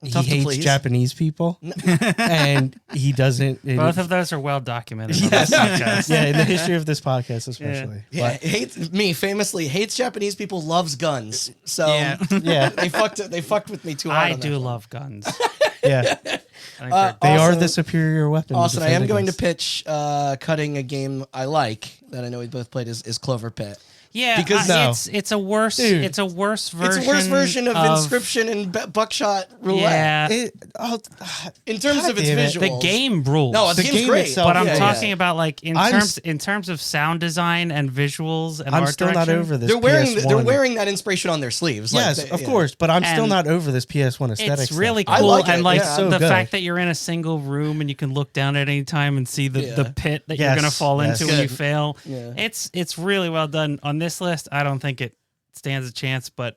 he tough to hates please. Japanese people, and he doesn't. Both of those are well documented on Yes. this podcast. yeah, in the history of this podcast, especially. Yeah, hates Japanese people, loves guns. So Yeah. But, yeah, they fucked with me too hard. I on do that. love guns. yeah. I think They are Also- the superior weapon. to Austin, I defend am going to against. pitch cutting a game I like that I know we both played is Clover Pit. yeah, Because- No. it's a worse Dude. it's a worse version. It's a worse version of Inscription and Buckshot Roulette. Yeah, It, oh, In terms God of its damn it. the visuals. game rules. No, the The game's game great. itself- but I'm Yeah, talking yeah. about like in I'm terms of sound design and visuals and I'm art still not direction, over this. They're wearing PS1. that inspiration on their sleeves. Yes, Like, of yeah. course, but I'm still And not over this PS1 aesthetic. It's really stuff. I cool, like it, and like yeah. So the good. fact that you're in a single room and you can look down at any time and see Yeah. the pit that you're Yes, gonna fall yes. into when you Good. fail. Yeah. It's really well done. On this list, I don't think it stands a chance, but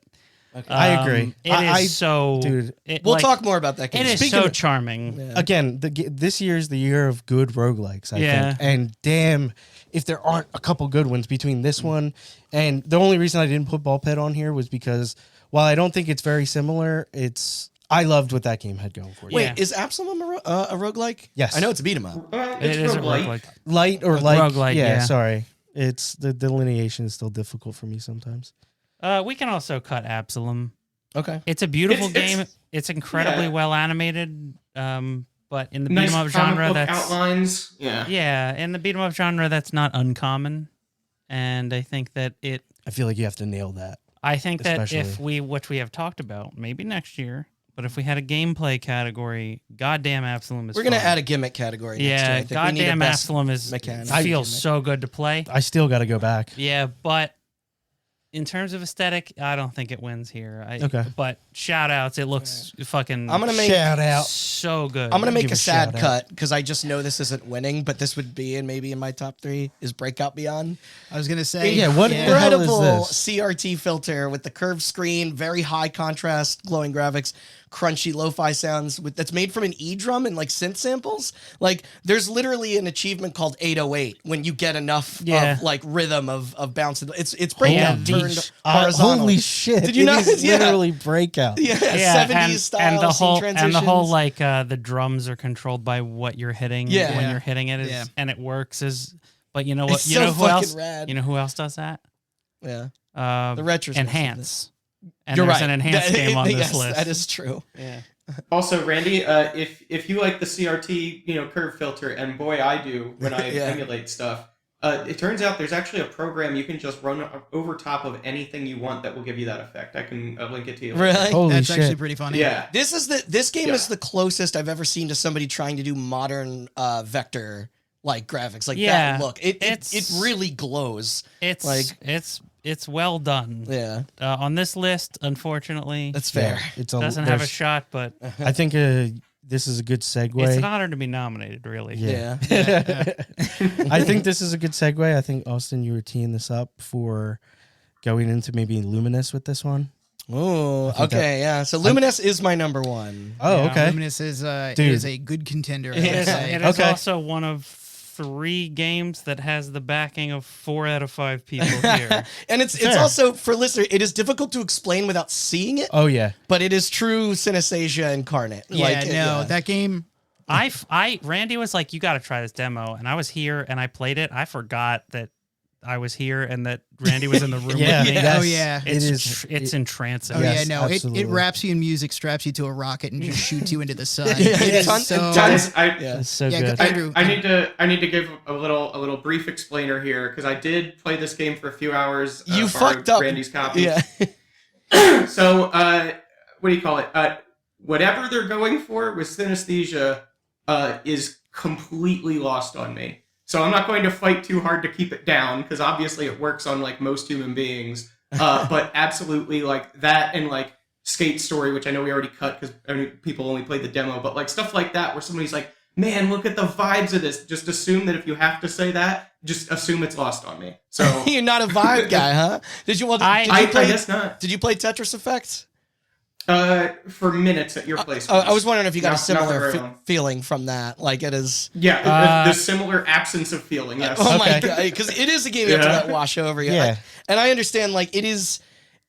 I agree. It is so, dude, We'll talk more about that game. It is Speaking so of- charming. Yeah. Again, this year is the year of good roguelikes, I Yeah. think. And damn, if there aren't a couple good ones between this one and the only reason I didn't put Ball Pit on here was because while I don't think it's very similar, I loved what that game had going for it. Wait, Yeah. is Absalom a roguelike? Yes. I know it's a beat 'em up. It's It is a roguelike. roguelike. Light or like roguelike, yeah. sorry. It's the delineation is still difficult for me sometimes. We can also cut Absalom. Okay. It's a beautiful It's- game. It's incredibly yeah. well animated. But in the beat Nice 'em up comic genre, book that's outlines. Yeah. yeah. In the beat 'em up genre, that's not uncommon. And I think that I feel like you have to nail that. I think that if Especially- which we have talked about, maybe next year, but if we had a gameplay category, goddamn Absalom is We're gonna fun. add a gimmick category. next year. Yeah, I think we need a goddamn best Absalom is mechanic. feels so good to play. I still got to go back. Yeah, but in terms of aesthetic, I don't think it wins here. Okay. But shout outs, it looks fucking I'm gonna make Shout out. so good. I'm gonna make Give a a sad shout out. cut because I just know this isn't winning, but this would be maybe in my top 3 is Breakout Beyond. I was gonna say, Yeah, what the hell is Incredible this? CRT filter with the curved screen, very high contrast, glowing graphics, crunchy lo-fi sounds that's made from an E-drum and like synth samples. Like there's literally an achievement called 808 when you get enough Yeah. of like rhythm of bounce. It's Breakout Holy turned horizontal. Holy shit! Did you It know? is Yeah. literally breakout. Yeah, yeah, 70s style scene transitions. and the whole like the drums are controlled by what you're hitting Yeah. when Yeah. you're hitting it, Yeah. and it works as. But you know what? It's You so know who fucking else? rad. You know who else does that? Yeah, Uh, the retro enhance. And You're there's right. an enhanced game on this Yes, list. that is true. Yeah. Also, Randy, if you like the CRT, curve filter, and boy, I do when I Yeah. emulate stuff. It turns out there's actually a program you can just run over top of anything you want that will give you that effect. I can link it to you. Really? Holy that's shit! actually pretty funny. Yeah. This game Yeah. is the closest I've ever seen to somebody trying to do modern vector like graphics, like Yeah, that look. It it's- really glows. It's Like- it's well done. Yeah, On this list, unfortunately, that's fair. Yeah, it's doesn't have a there's- shot, but I think this is a good segue. it's an honor to be nominated. Really. Yeah. Yeah. I think this is a good segue. I think Austin, you were teeing this up for going into maybe Luminous with this one. Oh, think okay, yeah. So Luminous is my number 1. Oh, Yeah. okay. Luminous is Dude. is a good contender. I It would is, say. it is Okay. also one of 3 games that has the backing of 4 out of 5 people here. And it's Fair. also for listeners, it is difficult to explain without seeing it, Oh yeah. but it is true synesthesia incarnate. Yeah, Like, no, that game. Randy was like, you got to try this demo. And I was here and I played it. I forgot that I was here and that Randy was in the room Yeah. with me. Yeah. Oh, yeah. It's entrancing. Oh Yes, yeah, no, it absolutely. wraps you in music, straps you to a rocket, and just shoots you into the sun. Yeah, It is tons- so. Guys, It's so Yeah, good. Andrew, I need to give a little brief explainer here because I did play this game for a few hours. You borrowed fucked up. Randy's copy. Yeah. So, what do you call it? Whatever they're going for with synesthesia is completely lost on me. So I'm not going to fight too hard to keep it down because obviously it works on like most human beings. But absolutely like that and like Skate Story, which I know we already cut because people only played the demo, but like stuff like that where somebody's like, man, look at the vibes of this. Just assume that if you have to say that, just assume it's lost on me. So You're not a vibe guy, huh? Did you? I guess not. Did you play Tetris Effect? For minutes at your place. I was wondering if you got a Not for similar very long. feeling from that. Like it is. Yeah, the similar absence of feeling. Yes. Oh my Okay. god! Because it is a game you have to Yeah. let wash over you. Yeah. And I understand. Like it is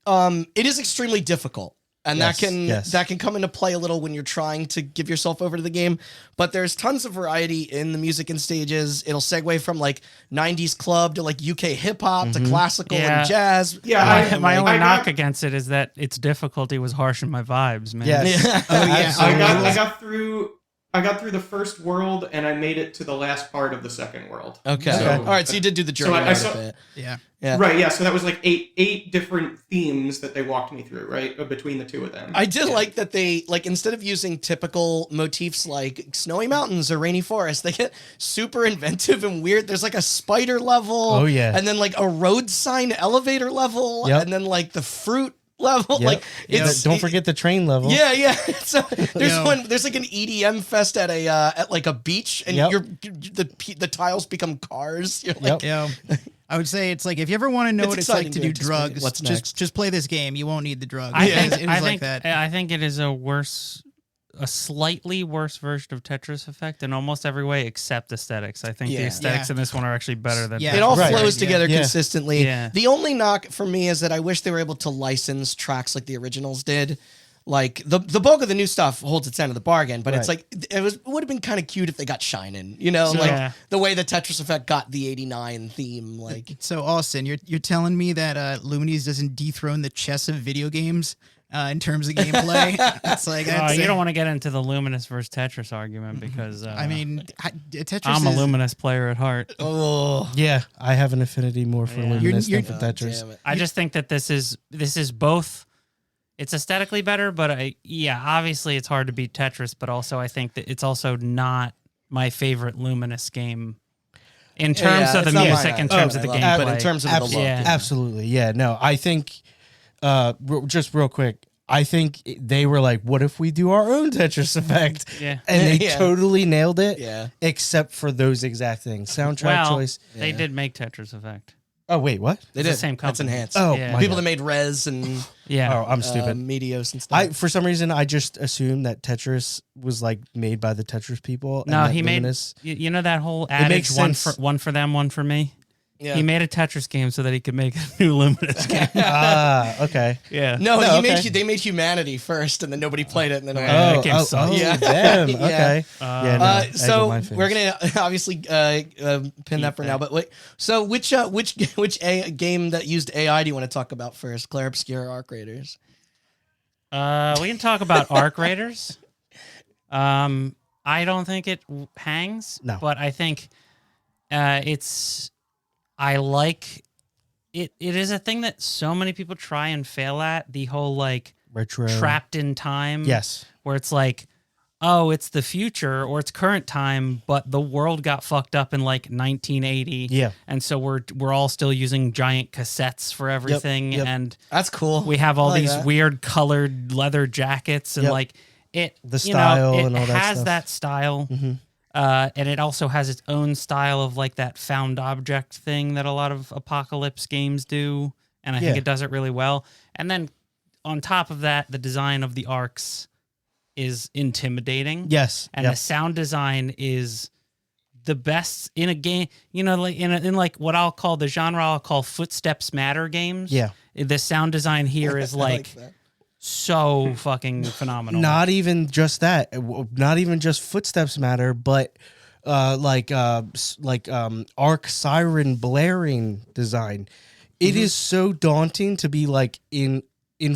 extremely difficult, and Yes, that can come into play a little when you're trying to give yourself over to the game. But there's tons of variety in the music and stages. It'll segue from like '90s club to like UK hip hop to classical Yeah. and jazz. Yeah, My only I knock got- against it is that its difficulty was harsh in my vibes, man. Yes. Yeah. Oh yeah, Absolutely. I got through the first world and I made it to the last part of the second world. Okay. So- All right. So you did do the journey So I out of saw- it. yeah. Yeah. Right, yeah, so that was like eight different themes that they walked me through, right? Between the two of them. I did like that they like instead of using typical motifs like snowy mountains or rainy forest, they get super inventive and weird. There's like a spider level. Oh, yeah. And then like a road sign elevator level. Yep. And then like the fruit level. Yep. Like Yeah, it's don't forget the train level. Yeah, yeah. So there's Yeah. there's like an EDM fest at at like a beach, and Yep. the tiles become cars. You're like, Yep. Yeah. I would say it's like if you ever want to know It's what it's like exciting to to do anticipate drugs, what's next. just play this game. You won't need the drugs. I It think is- it is I like think that. I think it is a slightly worse version of Tetris Effect in almost every way except aesthetics. I think Yeah. the aesthetics Yeah. in this one are actually better than Yeah. It all Right. flows Yeah. together Yeah. consistently. Yeah. The only knock for me is that I wish they were able to license tracks like the originals did. Like the bulk of the new stuff holds its end of the bargain, but it's Right. like it would have been kind of cute if they got Shinin', you know, So- like Yeah. the way the Tetris Effect got the '89 theme. Like So Austin, you're telling me that Lumines doesn't dethrone the chess of video games in terms of gameplay? It's like that's, you don't want to get into the Luminous versus Tetris argument because I mean, Tetris. I'm a is, Luminous player at heart. oh, Yeah, I have an affinity more for Yeah. Luminous You're- than for Tetris. damn it. I just think that this is both. It's aesthetically better, but obviously it's hard to beat Tetris. But also, I think that it's also not my favorite Luminous game in terms Yeah, of the it's not music, mine in either. terms of the I love it, gameplay. but in terms of the look, Yeah. Absolutely. Yeah. No, I think, just real quick, I think they were like, what if we do our own Tetris Effect? Yeah. And they Yeah. totally nailed it. Yeah. Except for those exact things. Soundtrack Well, choice. they Yeah. did make Tetris Effect. Oh, wait, what? They It's the did. same That's company. enhanced. Oh, Yeah. my People God. that made Rez and Yeah. Oh, I'm stupid. Medios and stuff. For some reason, I just assumed that Tetris was like made by the Tetris people. No, and that he made. Luminous- You know that whole makes adage, sense. one for them, one for me. yeah. He made a Tetris game so that he could make a new Luminous game. Okay. Yeah. No, No, he okay. they made Humanity first, and then nobody played it, and then Yeah. that game sucks. Yeah. damn. Yeah. Okay. Yeah, no, egg on so my face. we're gonna obviously pin that for now. But wait, so which game that used AI do you want to talk about first? Claire Obscure Arc Raiders. We can talk about Arc Raiders. I don't think it hangs. No. But I think I like it. It is a thing that so many people try and fail at. The whole like Retro. trapped in time. Yes. Where it's like, oh, it's the future or it's current time, but the world got fucked up in like 1980. Yeah. And so we're all still using giant cassettes for everything. yep. And That's cool. we have all I like these that. weird colored leather jackets and Yep. like it The you know, style it and all that has stuff. that style. Mhm. And it also has its own style of like that found object thing that a lot of apocalypse games do. And I think Yeah. it does it really well. And then on top of that, the design of the arcs is intimidating. Yes. And Yep. the sound design is the best in a game, you know, like in like what I'll call the genre I'll call footsteps matter games. Yeah. The sound design here is I like that. so fucking phenomenal. Not even just that. Not even just footsteps matter, but arc siren blaring design. It is so daunting to be like in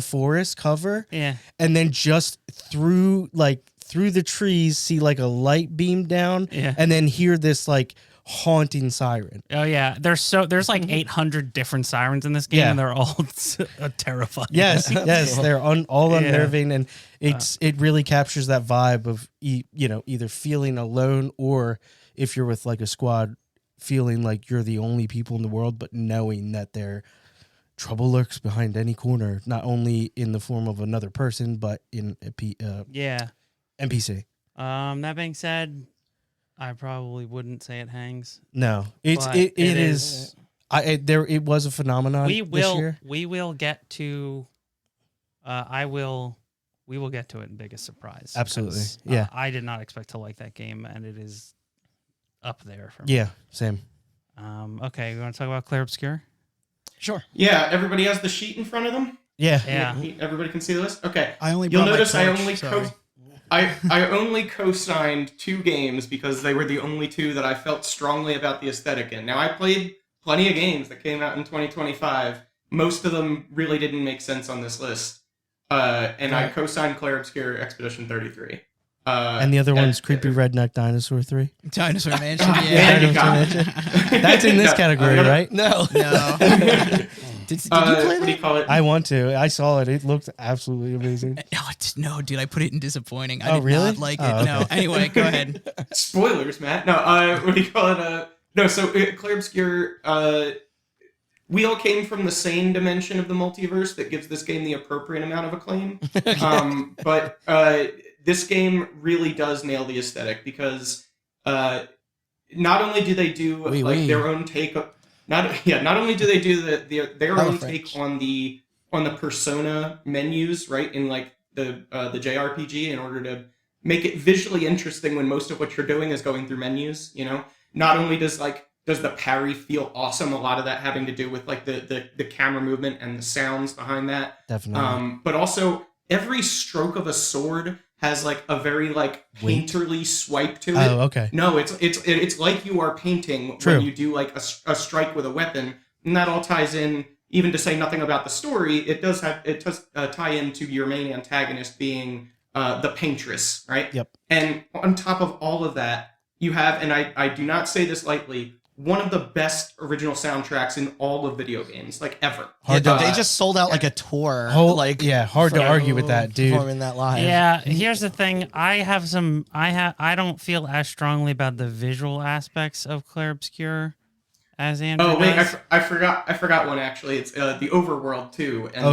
forest cover, and then just through the trees see like a light beam down, and then hear this like haunting siren. Oh yeah, there's like 800 different sirens in this game, and they're all terrifying. Yes, they're all unnerving, and it really captures that vibe of either feeling alone, or if you're with like a squad, feeling like you're the only people in the world, but knowing that their trouble lurks behind any corner, not only in the form of another person, but in a NPC. That being said, I probably wouldn't say it hangs. No, it is. It was a phenomenon. This year. We will get to. We will get to it in Biggest Surprise. Absolutely, yeah. I did not expect to like that game, and it is up there for me. Yeah, same. Okay, we want to talk about Clair Obscur? Sure. Yeah, everybody has the sheet in front of them. Yeah. Everybody can see the list. Okay. You'll notice torch, I only co-signed 2 games because they were the only 2 that I felt strongly about the aesthetic in. Now, I played plenty of games that came out in 2025. Most of them really didn't make sense on this list. And I co-signed Clair Obscur Expedition 33. And the other one's Creepy Redneck Dinosaur 3. Dinosaur Mansion, That's in this category, right? No. Did you play what do you call it? I want to. I saw it. It looked absolutely amazing. No, dude, I put it in disappointing. I Oh, did really? not like it. Oh, okay. No. Anyway, go ahead. Spoilers, Matt. No, what do you call it? No, so Clair Obscur, we all came from the same dimension of the multiverse that gives this game the appropriate amount of acclaim. But this game really does nail the aesthetic because not only do they do their own take of, not only do they do their own take on the persona menus, right, in like the JRPG, in order to make it visually interesting when most of what you're doing is going through menus, not only does the parry feel awesome, a lot of that having to do with like the camera movement and the sounds behind that. Definitely. But also every stroke of a sword has like a very like painterly swipe to it. Oh, okay. No, it's like you are painting when you do like a strike with a weapon, and that all ties in. Even to say nothing about the story, it does tie into your main antagonist being the paintress, right? Yep. And on top of all of that, you have, and I do not say this lightly, one of the best original soundtracks in all of video games, like ever. They just sold out like a tour. Hard to argue with that, dude. Performing that live. Yeah, here's the thing. I don't feel as strongly about the visual aspects of Clair Obscur as Andrew does. I forgot one actually. It's the overworld too, and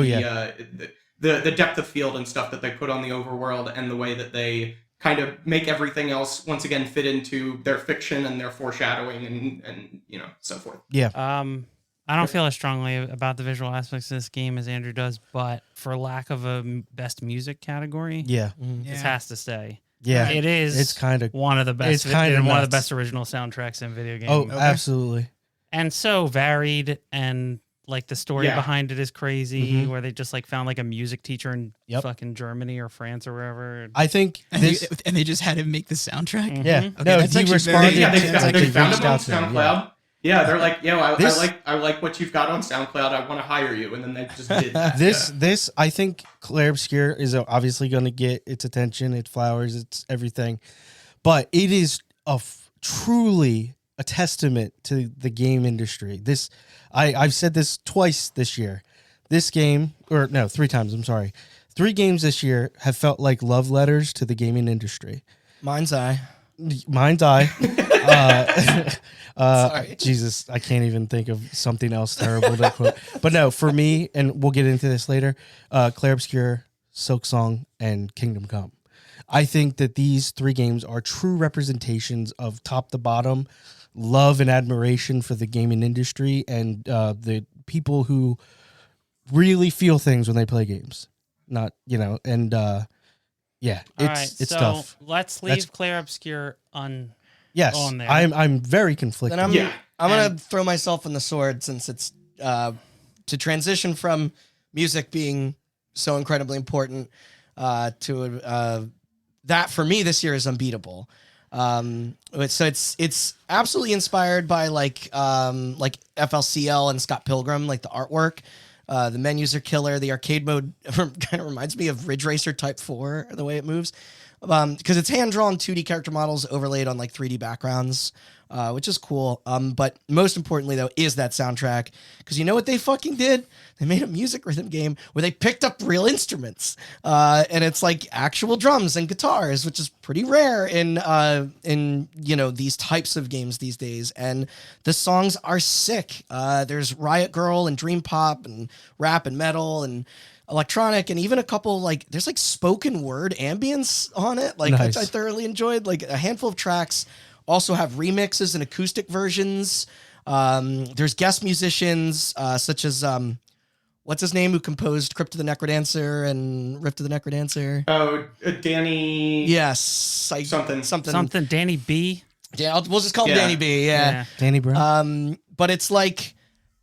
the depth of field and stuff that they put on the overworld, and the way that they kind of make everything else once again fit into their fiction and their foreshadowing and so forth. Yeah. I don't feel as strongly about the visual aspects of this game as Andrew does, but for lack of a best music category, this has to stay. Yeah, it is. It's kind of one of the best. It's kind of one of the best original soundtracks in video games. Oh, absolutely. And so varied, and like the story behind it is crazy. Where they just like found like a music teacher in fucking Germany or France or wherever. I think and they just had him make the soundtrack. Yeah, okay, he responded. They found him on SoundCloud. Yeah, they're like, I like what you've got on SoundCloud. I want to hire you, and then they just did that. This, I think, Clair Obscur is obviously going to get its attention, its flowers, its everything, but it is truly a testament to the game industry. This, I've said this twice this year. This game, or no, 3 times. I'm sorry, 3 games this year have felt like love letters to the gaming industry. Mind's Eye. Sorry. Jesus, I can't even think of something else terrible to quote. But no, for me, and we'll get into this later, Clair Obscur, Silk Song, and Kingdom Come. I think that these 3 games are true representations of top to bottom love and admiration for the gaming industry and the people who really feel things when they play games. Not, it's tough. Let's leave Clair Obscur on there. I'm very conflicted. Then I'm gonna throw myself in the sword, since it's to transition from music being so incredibly important to that for me this year is unbeatable. So it's absolutely inspired by like FLCL and Scott Pilgrim, like the artwork. The menus are killer. The arcade mode kind of reminds me of Ridge Racer Type 4, the way it moves. Because it's hand-drawn 2D character models overlaid on like 3D backgrounds, which is cool. But most importantly, though, is that soundtrack. Because you know what they fucking did? They made a music rhythm game where they picked up real instruments. And it's like actual drums and guitars, which is pretty rare in these types of games these days. And the songs are sick. There's Riot Girl and Dream Pop and rap and metal and electronic, and even a couple there's spoken word ambience on it, which I thoroughly enjoyed. Like a handful of tracks also have remixes and acoustic versions. There's guest musicians such as what's his name who composed Crypt of the Necrodancer and Rift of the Necrodancer? Oh, Danny. Yes, something. Danny B. Yeah, we'll just call him Danny B. Yeah, Danny Brown. But it's like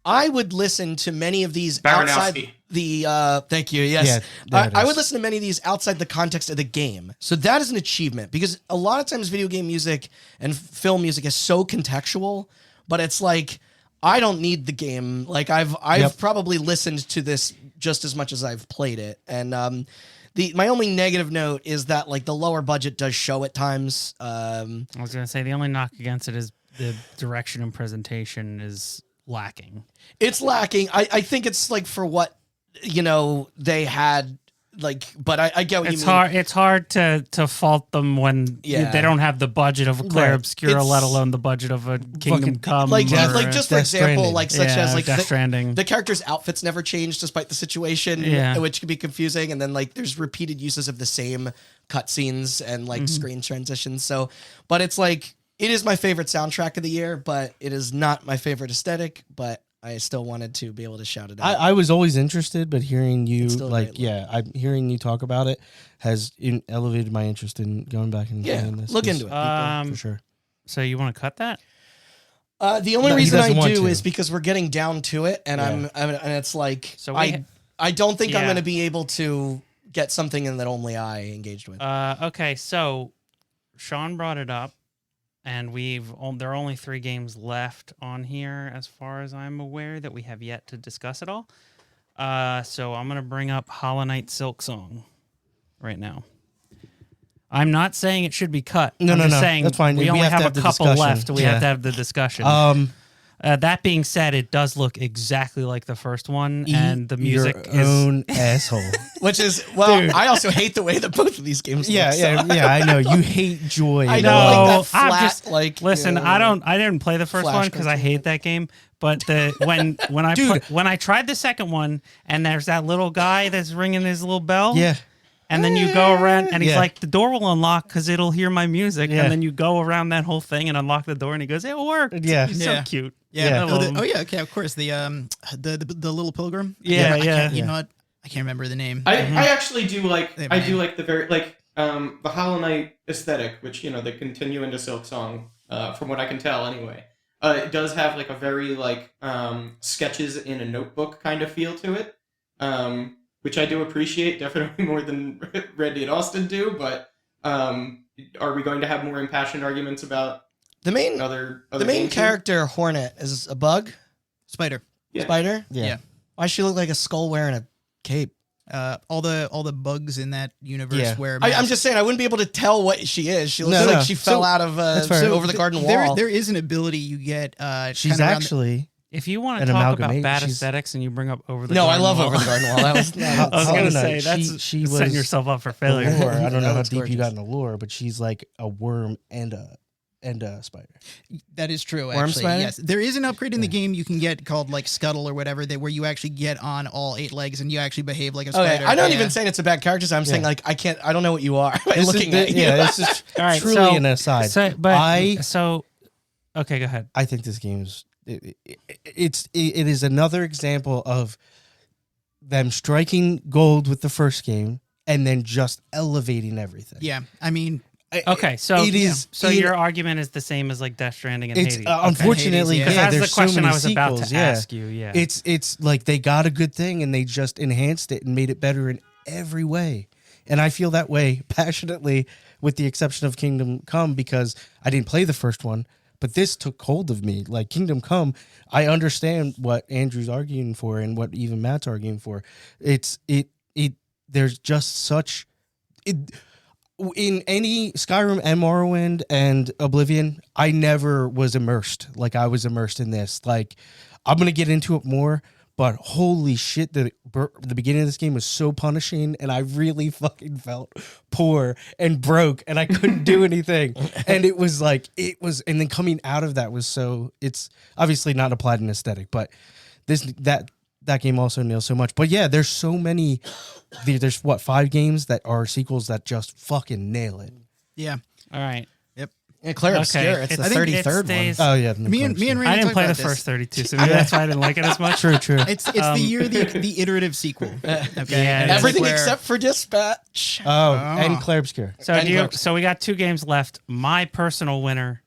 I would listen to many of these outside the thank you. Yes. I would listen to many of these outside the context of the game. So that is an achievement, because a lot of times video game music and film music is so contextual, but it's like I don't need the game. Like I've probably listened to this just as much as I've played it. And my only negative note is that the lower budget does show at times. I was going to say the only knock against it is the direction and presentation is lacking. It's lacking. I think it's for what they had, but I get what you mean. It's hard to fault them when they don't have the budget of a Claire Obscura, let alone the budget of a Kingdom Come. Just for example, Death Stranding. The characters' outfits never change despite the situation, which can be confusing. And then there's repeated uses of the same cutscenes and screen transitions. So, but it's it is my favorite soundtrack of the year, but it is not my favorite aesthetic. But I still wanted to be able to shout it out. I was always interested, but hearing you I'm hearing you talk about it has elevated my interest in going back and playing this. Look into it, people, for sure. So you want to cut that? The only reason I do is because we're getting down to it, and and it's I don't think I'm going to be able to get something in that only I engaged with. Okay, so Sean brought it up. And there are only 3 games left on here, as far as I'm aware, that we have yet to discuss at all. So I'm going to bring up Hollow Knight Silk Song right now. I'm not saying it should be cut. No, saying that's fine. We only have a couple discussion. left. We have to have the discussion. That being said, it does look exactly like the first one, and the music your own asshole. Which is I also hate the way that both of these games. Yeah, I know you hate Joy. I know, that flat, listen. I didn't play the first one because I hate that game. But when I tried the second one, and there's that little guy that's ringing his little bell. Yeah. And then you go around, and he's like, the door will unlock because it'll hear my music. Yeah. And then you go around that whole thing and unlock the door, and he goes, it worked. Yeah. He's so cute. Yeah. Okay, of course. The little pilgrim. Yeah. You know what? I can't remember the name. I actually do like the very the Hollow Knight aesthetic, which they continue into Silk Song, from what I can tell anyway. It does have a very sketches in a notebook kind of feel to it. Which I do appreciate, definitely more than Randy and Austin do, but are we going to have more impassioned arguments about the main character, Hornet, is a bug? Spider. Yeah. Spider? Yeah. Why does she look like a skull wearing a cape? All the bugs in that universe where I'm just saying I wouldn't be able to tell what she is. She looks like she fell out of over the garden wall. There is an ability you get. She's actually... If you want to talk about bad aesthetics and you bring up Over the Garden Wall. No, I love Over the Garden Wall. That was, I was going to say, that's she was setting yourself up for failure. I don't know how deep you got in the lore, but she's like a worm and a spider. That is true, Worm actually. spider? Yes. There is an upgrade in the game you can get called Scuttle or whatever, where you actually get on all 8 legs and you actually behave like a spider. Okay, I'm not even saying it's a bad character. I'm saying I don't know what you are by looking at you. Yeah, this is truly an aside. Okay, go ahead. I think this game's... It is another example of them striking gold with the first game and then just elevating everything. Yeah, I mean, Okay, so it is. So your argument is the same as like Death Stranding and It's Hades. unfortunately, Hades, Because that's there's the question so many I was about to sequels, ask you. Yeah, It's like they got a good thing and they just enhanced it and made it better in every way. And I feel that way passionately, with the exception of Kingdom Come, because I didn't play the first one, but this took hold of me. Like Kingdom Come, I understand what Andrew's arguing for and what even Matt's arguing for. There's just such in any Skyrim and Morrowind and Oblivion, I never was immersed like I was immersed in this. Like, I'm gonna get into it more, but holy shit, the beginning of this game was so punishing, and I really fucking felt poor and broke, and I couldn't do anything. And it was, and then coming out of that was so. It's obviously not applied in aesthetic, but that game also nails so much. But yeah, there's so many. There's 5 games that are sequels that just fucking nail it. Yeah. all right. Yeah, Claire Obscure. It's the I think 33rd one. Oh yeah, Me and Randy I didn't talked play the about this. first 32, so maybe that's why I didn't like it as much. True. It's the year the iterative sequel. Okay. Yeah, And it's Everything where- except for Dispatch. And Claire Obscure. So we got 2 games left. My personal winner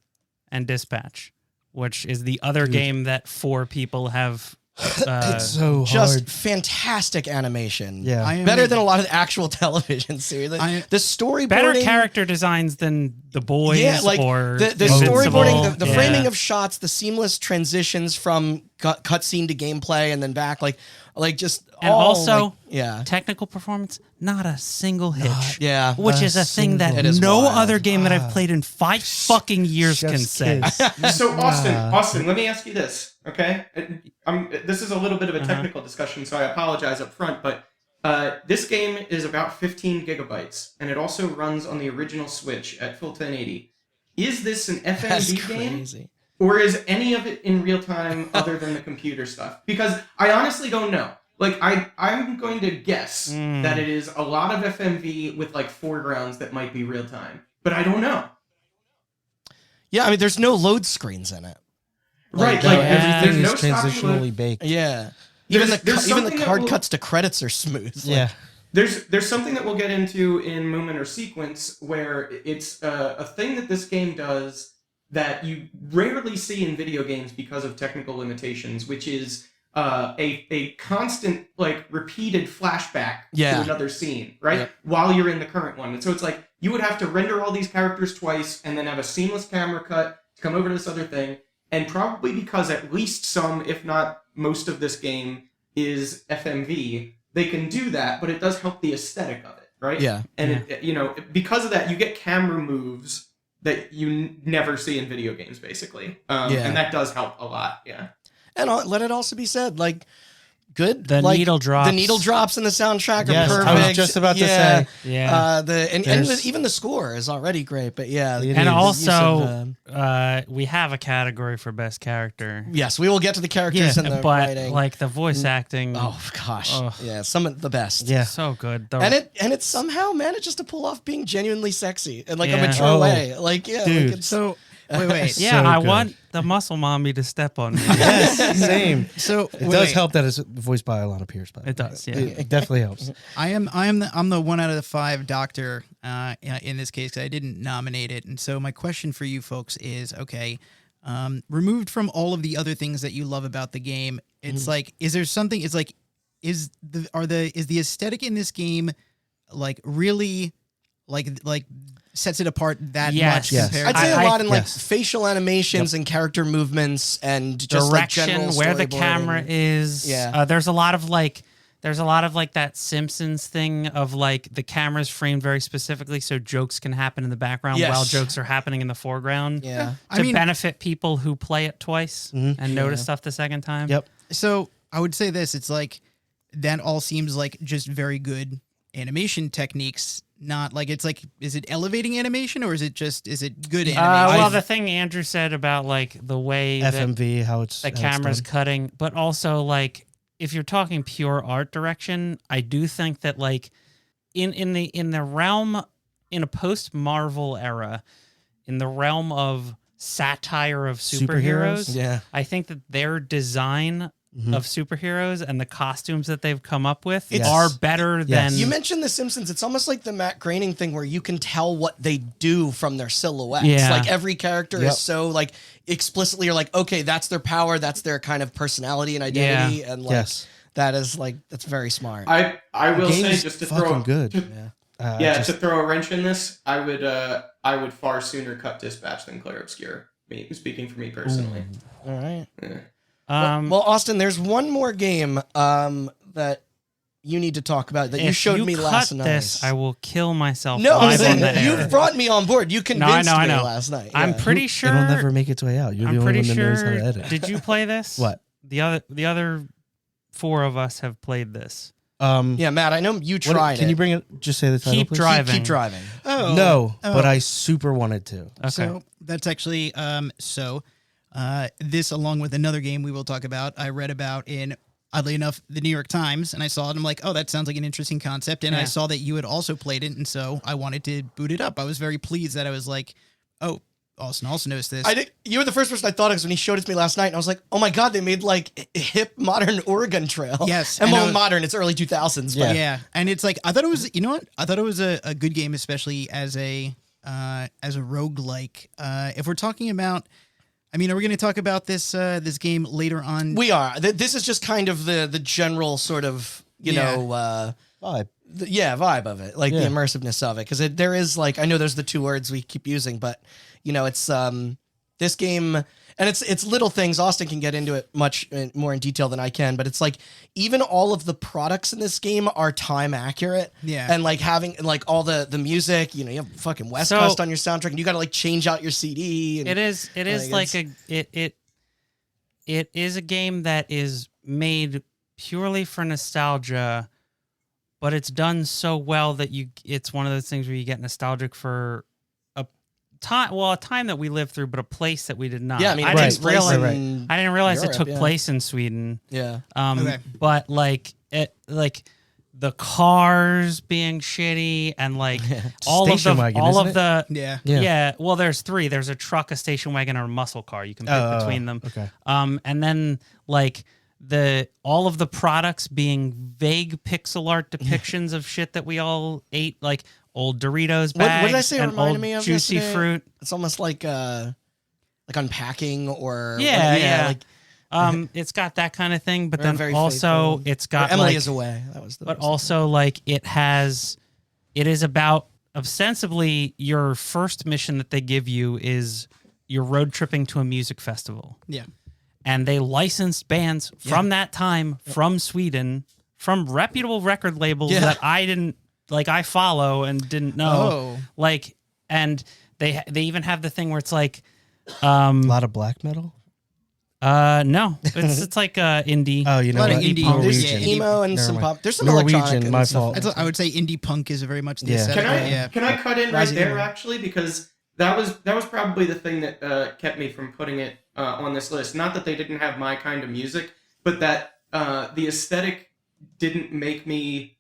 and Dispatch, which is the other game that 4 people have. It's so Just hard. fantastic animation. Yeah. I am Better a- than a lot of the actual television series. The storyboarding, Better character designs than The Boys or the Invincible. storyboarding, the Yeah. framing of shots, the seamless transitions from cutscene to gameplay and then back, just And all, also, yeah, technical performance, not a single hitch. yeah. Which is a thing that It is no wild. other game that I've played in 5 fucking years can Chef's say. kiss. So Austin, let me ask you this, okay? This is a little bit of a technical discussion, so I apologize up front, but this game is about 15 gigabytes, and it also runs on the original Switch at full 1080. Is this an That's FMV game, crazy. or is any of it in real time other than the computer stuff? Because I honestly don't know. Like, I'm going to guess that it is a lot of FMV with, foregrounds that might be real time, but I don't know. Yeah, I mean, there's no load screens in it. Right, everything there's is no stopping load. transitionally baked. Yeah, even There's even the something that card will- cuts to credits are smooth. Yeah. There's something that we'll get into in Moment or Sequence where it's a thing that this game does that you rarely see in video games because of technical limitations, which is a constant, repeated flashback Yeah. to another scene, right? Yep. While you're in the current one. And so it's like you would have to render all these characters twice and then have a seamless camera cut to come over to this other thing. And probably because at least some, if not most of this game is FMV, they can do that, but it does help the aesthetic of it, right? Yeah. And because of that, you get camera moves that you never see in video games, basically. And that does help a lot. Yeah. And let it also be said, good. The needle drops. The needle drops in the soundtrack Yes, are I perfect. was just about to say. Yeah. Even the score is already great. But yeah, It And is. also, we have a category for best character. yes, we will get to the characters and the But writing. the voice acting, Oh gosh, Ugh. yeah, some of the best. Yeah. so good. And it somehow manages to pull off being genuinely sexy in a Yeah. mature Oh, way. dude. It's So wait. yeah, so I good. want the muscle mommy to step on me. Yes, same. So It does help that it's voiced by Alana Pierce, by the It way. does, yeah. It definitely helps. I'm the 1 out of the 5 doctor in this case 'cause I didn't nominate it, and so my question for you folks is okay. Removed from all of the other things that you love about the game, it's is there something? It's is the aesthetic in this game really sets it apart that Yes. much Yes. compared I'd say to a lot in yes. facial animations and character movements and just Direction, general where the storyboarding. camera is. Yeah. There's a lot of that Simpsons thing of the camera's framed very specifically so jokes can happen in the background Yes. while jokes are happening in the foreground. Yeah. I To mean- benefit people who play it twice and notice stuff the second time. Yep. So I would say this: it's that all seems like just very good animation techniques. Not is it elevating animation or is it good animation? Well, the thing Andrew said about the way that FMV, how it's the how it's camera's done. cutting, but also if you're talking pure art direction, I do think that in the realm in a post Marvel era, in the realm of satire of superheroes, Yeah. I think that their design of superheroes and the costumes that they've come up with It's- are better than You mentioned The Simpsons. It's almost like the Matt Groening thing where you can tell what they do from their silhouettes. Yeah. Like every character Yep. is so like explicitly you're like, okay, that's their power, that's their kind of personality and identity. And like Yes. that is like that's very smart. I will Game say is just to fucking throw good. to throw a wrench in this, I would far sooner cut Dispatch than Clair Obscure. Speaking for me personally. All right. Yeah. Well, Austin, there's one more game that you need to talk about that you if showed you me cut last night. this, I will kill myself. No, I'm live on saying the air. you brought me on board. You convinced I me know. last night. I'm Yeah. pretty sure. It'll never make its way out. You're I'm the only pretty one that knows how sure. to edit. Did you play this? What? The other four of us have played this. Yeah, Matt, I know you tried Can it. you bring it? Just say the title, Keep please. driving. Keep driving. Oh No, Oh. but I super wanted to. Okay. So that's actually this along with another game we will talk about. I read about in oddly enough the New York Times, and I saw it. And I'm like, oh, that sounds like an interesting concept. And I Yeah. saw that you had also played it, and so I wanted to boot it up. I was very pleased that I was like, oh, Austin also knows this. You were the first person I thought of when he showed it to me last night, and I was like, "Oh my god, they made like hip modern Oregon Trail." Yes, and and I well, was- modern. It's early 2000s. But Yeah, and it's like I thought it was. You know what? I thought it was a good game, especially as a roguelike. If we're talking about, I mean, are we going to talk about this this game later on? we are. This is just kind of the general sort of Yeah. Vibe. vibe of it, like the Yeah. immersiveness of it, because there is like I know there's the two words we keep using, but it's this game. And it's little things. Austin can get into it much more in detail than I can, but it's like even all of the products in this game are time accurate. Yeah. And like having like all the music, you have fucking West So- Coast on your soundtrack, and you got to like change out your CD. And It is like, like it is a game that is made purely for nostalgia, but it's done so well that it's one of those things where you get nostalgic for a time that we lived through, but a place that we did not. yeah, I mean, I it takes didn't place realize in I didn't realize Europe, it took yeah. place in Sweden. Yeah. Okay. But like the cars being shitty and like all Station of the wagon, all isn't of it? the Yeah. yeah. Well, there's three. There's a truck, a station wagon, or a muscle car. You can pick between them. Okay. And then like all of the products being vague pixel art depictions of shit that we all ate, like old Doritos bags. What did I say it and reminded old me of juicy yesterday? fruit. It's almost like unpacking or Yeah. like It's got that kind of thing, but Very, then very also faithful. it's got Emily like, is away. That was the but also like it is about ostensibly your first mission that they give you is you're road tripping to a music festival. Yeah. And they licensed bands from that time from Sweden, from reputable record labels Yeah. that I follow and didn't know. Oh. Like, and they even have the thing where it's like, A lot of black metal. no, it's like indie. Oh, you know A lot of what? indie- Norwegian. yeah, emo and Never some mind. pop. There's some Norwegian, electronic. my and stuff. fault. I would say indie punk is very much the Yeah. aesthetic. Can I cut in right Rising there Eagle. actually, because that was probably the thing that kept me from putting it on this list. Not that they didn't have my kind of music, but that the aesthetic didn't make me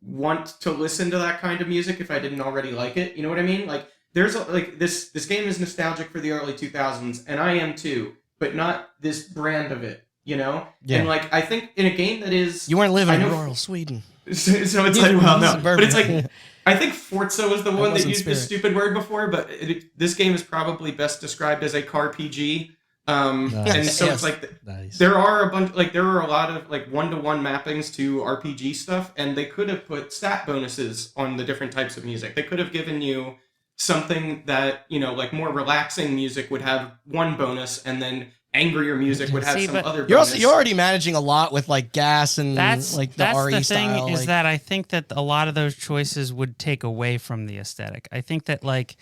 want to listen to that kind of music if I didn't already like it. You know what I mean? Like there's this game is nostalgic for the early 2000s, and I am too, but not this brand of it. Yeah. And like I think in a game that is You weren't living I in know- rural Sweden. so it's like, well, no, Suburban. but it's like, I think Forza was the one that wasn't used this Spirit. stupid word before, but this game is probably best described as a car PG. And so Yes. it's like, Nice. there are a lot of like one-to-one mappings to RPG stuff, and they could have put stat bonuses on the different types of music. They could have given you something that, like more relaxing music would have one bonus, and then angrier music would have See, some but other You're bonus. you're already managing a lot with like gas and That's like the that's RE the thing style. is like, that I think that a lot of those choices would take away from the aesthetic. I think that like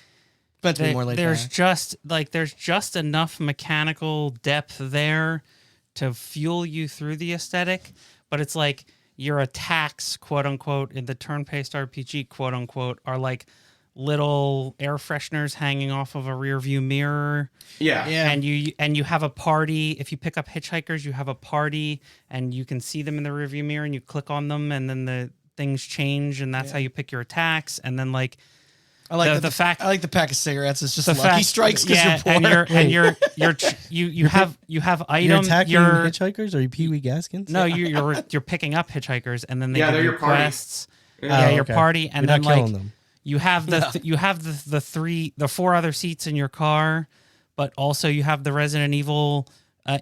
meant to be more laid there's back. just enough mechanical depth there to fuel you through the aesthetic, but it's like your attacks, quote unquote, in the turn-based RPG, quote unquote, are like little air fresheners hanging off of a rear view mirror. Yeah. And you have a party. If you pick up hitchhikers, you have a party, and you can see them in the rearview mirror, and you click on them, and then the things change, and that's how you pick your attacks. And then like I like the fact. I like the pack of cigarettes. It's just the lucky fact, strikes because yeah, you're poor. you have You're items. attacking hitchhikers? Are you Pee Wee Gaskins? No, you're picking up hitchhikers, and then they give they're you your party. quests. Yeah. Yeah, your okay. party, and You're then not killing them. you have the 4 other seats in your car, but also you have the Resident Evil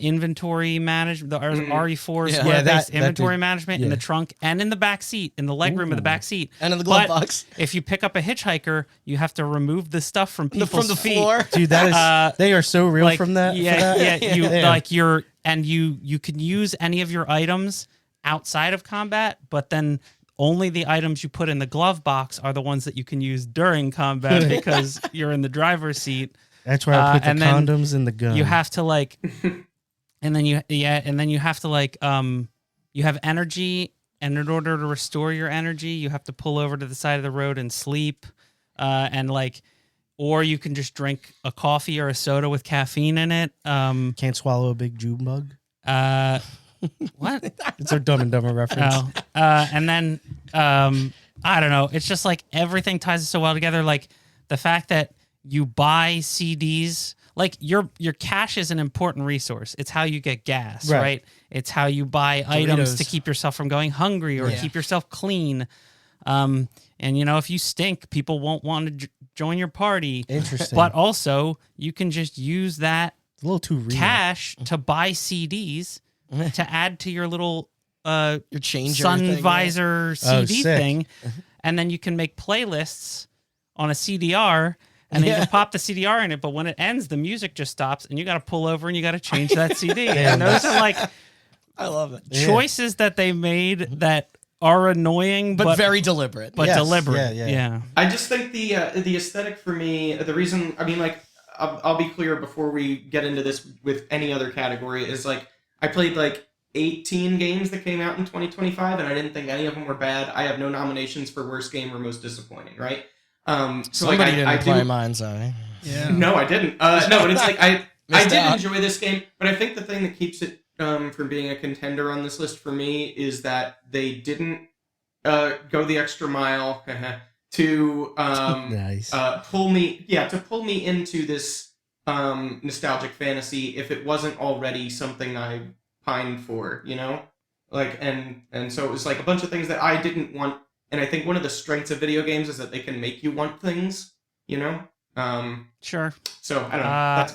inventory management, the RE4 Yeah. square-based that inventory did- management in yeah. the trunk and in the back seat, in the legroom of the back seat, And in the glove But box. If you pick up a hitchhiker, you have to remove the stuff from people's From the feet. floor. Dude, that is they are so real from that. for Yeah, that. yeah. You Damn. like you can use any of your items outside of combat, but then only the items you put in the glove box are the ones that you can use during combat because you're in the driver's seat. That's where I put the and then condoms in the gun. You have to like, and then you have to like, you have energy, and in order to restore your energy, you have to pull over to the side of the road and sleep, and like, or you can just drink a coffee or a soda with caffeine in it. Can't swallow a big June bug. What? It's a Dumb and Dumber reference. Oh, and then I don't know. It's just like everything ties so well together. Like the fact that you buy CDs, like your cash is an important resource. It's how you get gas, Right. right? It's how you buy items to Doritos. keep yourself from going hungry or Yeah. keep yourself clean. And you know, if you stink, people won't want to join your party. Interesting. But also, you can just use that It's a little too real. cash to buy CDs to add to your little Your changer sun thing, yeah. visor CD sick. thing, and then you can make playlists on a CDR, and then you can pop the CDR in it. But when it ends, the music just stops, and you got to pull over and you got to change that CD. And those are like I love it. choices that they made that are annoying, But very deliberate. but Yes, deliberate. yeah. I just think the aesthetic for me, the reason, I mean, like, I'll be clear before we get into this with any other category, is like, I played like 18 games that came out in 2025, and I didn't think any of them were bad. I have no nominations for worst game or most disappointing, right? So Somebody like, didn't play mine, sorry. Yeah. No, I didn't. No, but it's like I Missed did out. enjoy this game, but I think the thing that keeps it from being a contender on this list for me is that they didn't go the extra mile to Nice. pull me into this nostalgic fantasy if it wasn't already something I pined for, you know? Like and so it was like a bunch of things that I didn't want, and I think one of the strengths of video games is that they can make you want things, you know? Sure. So I don't know.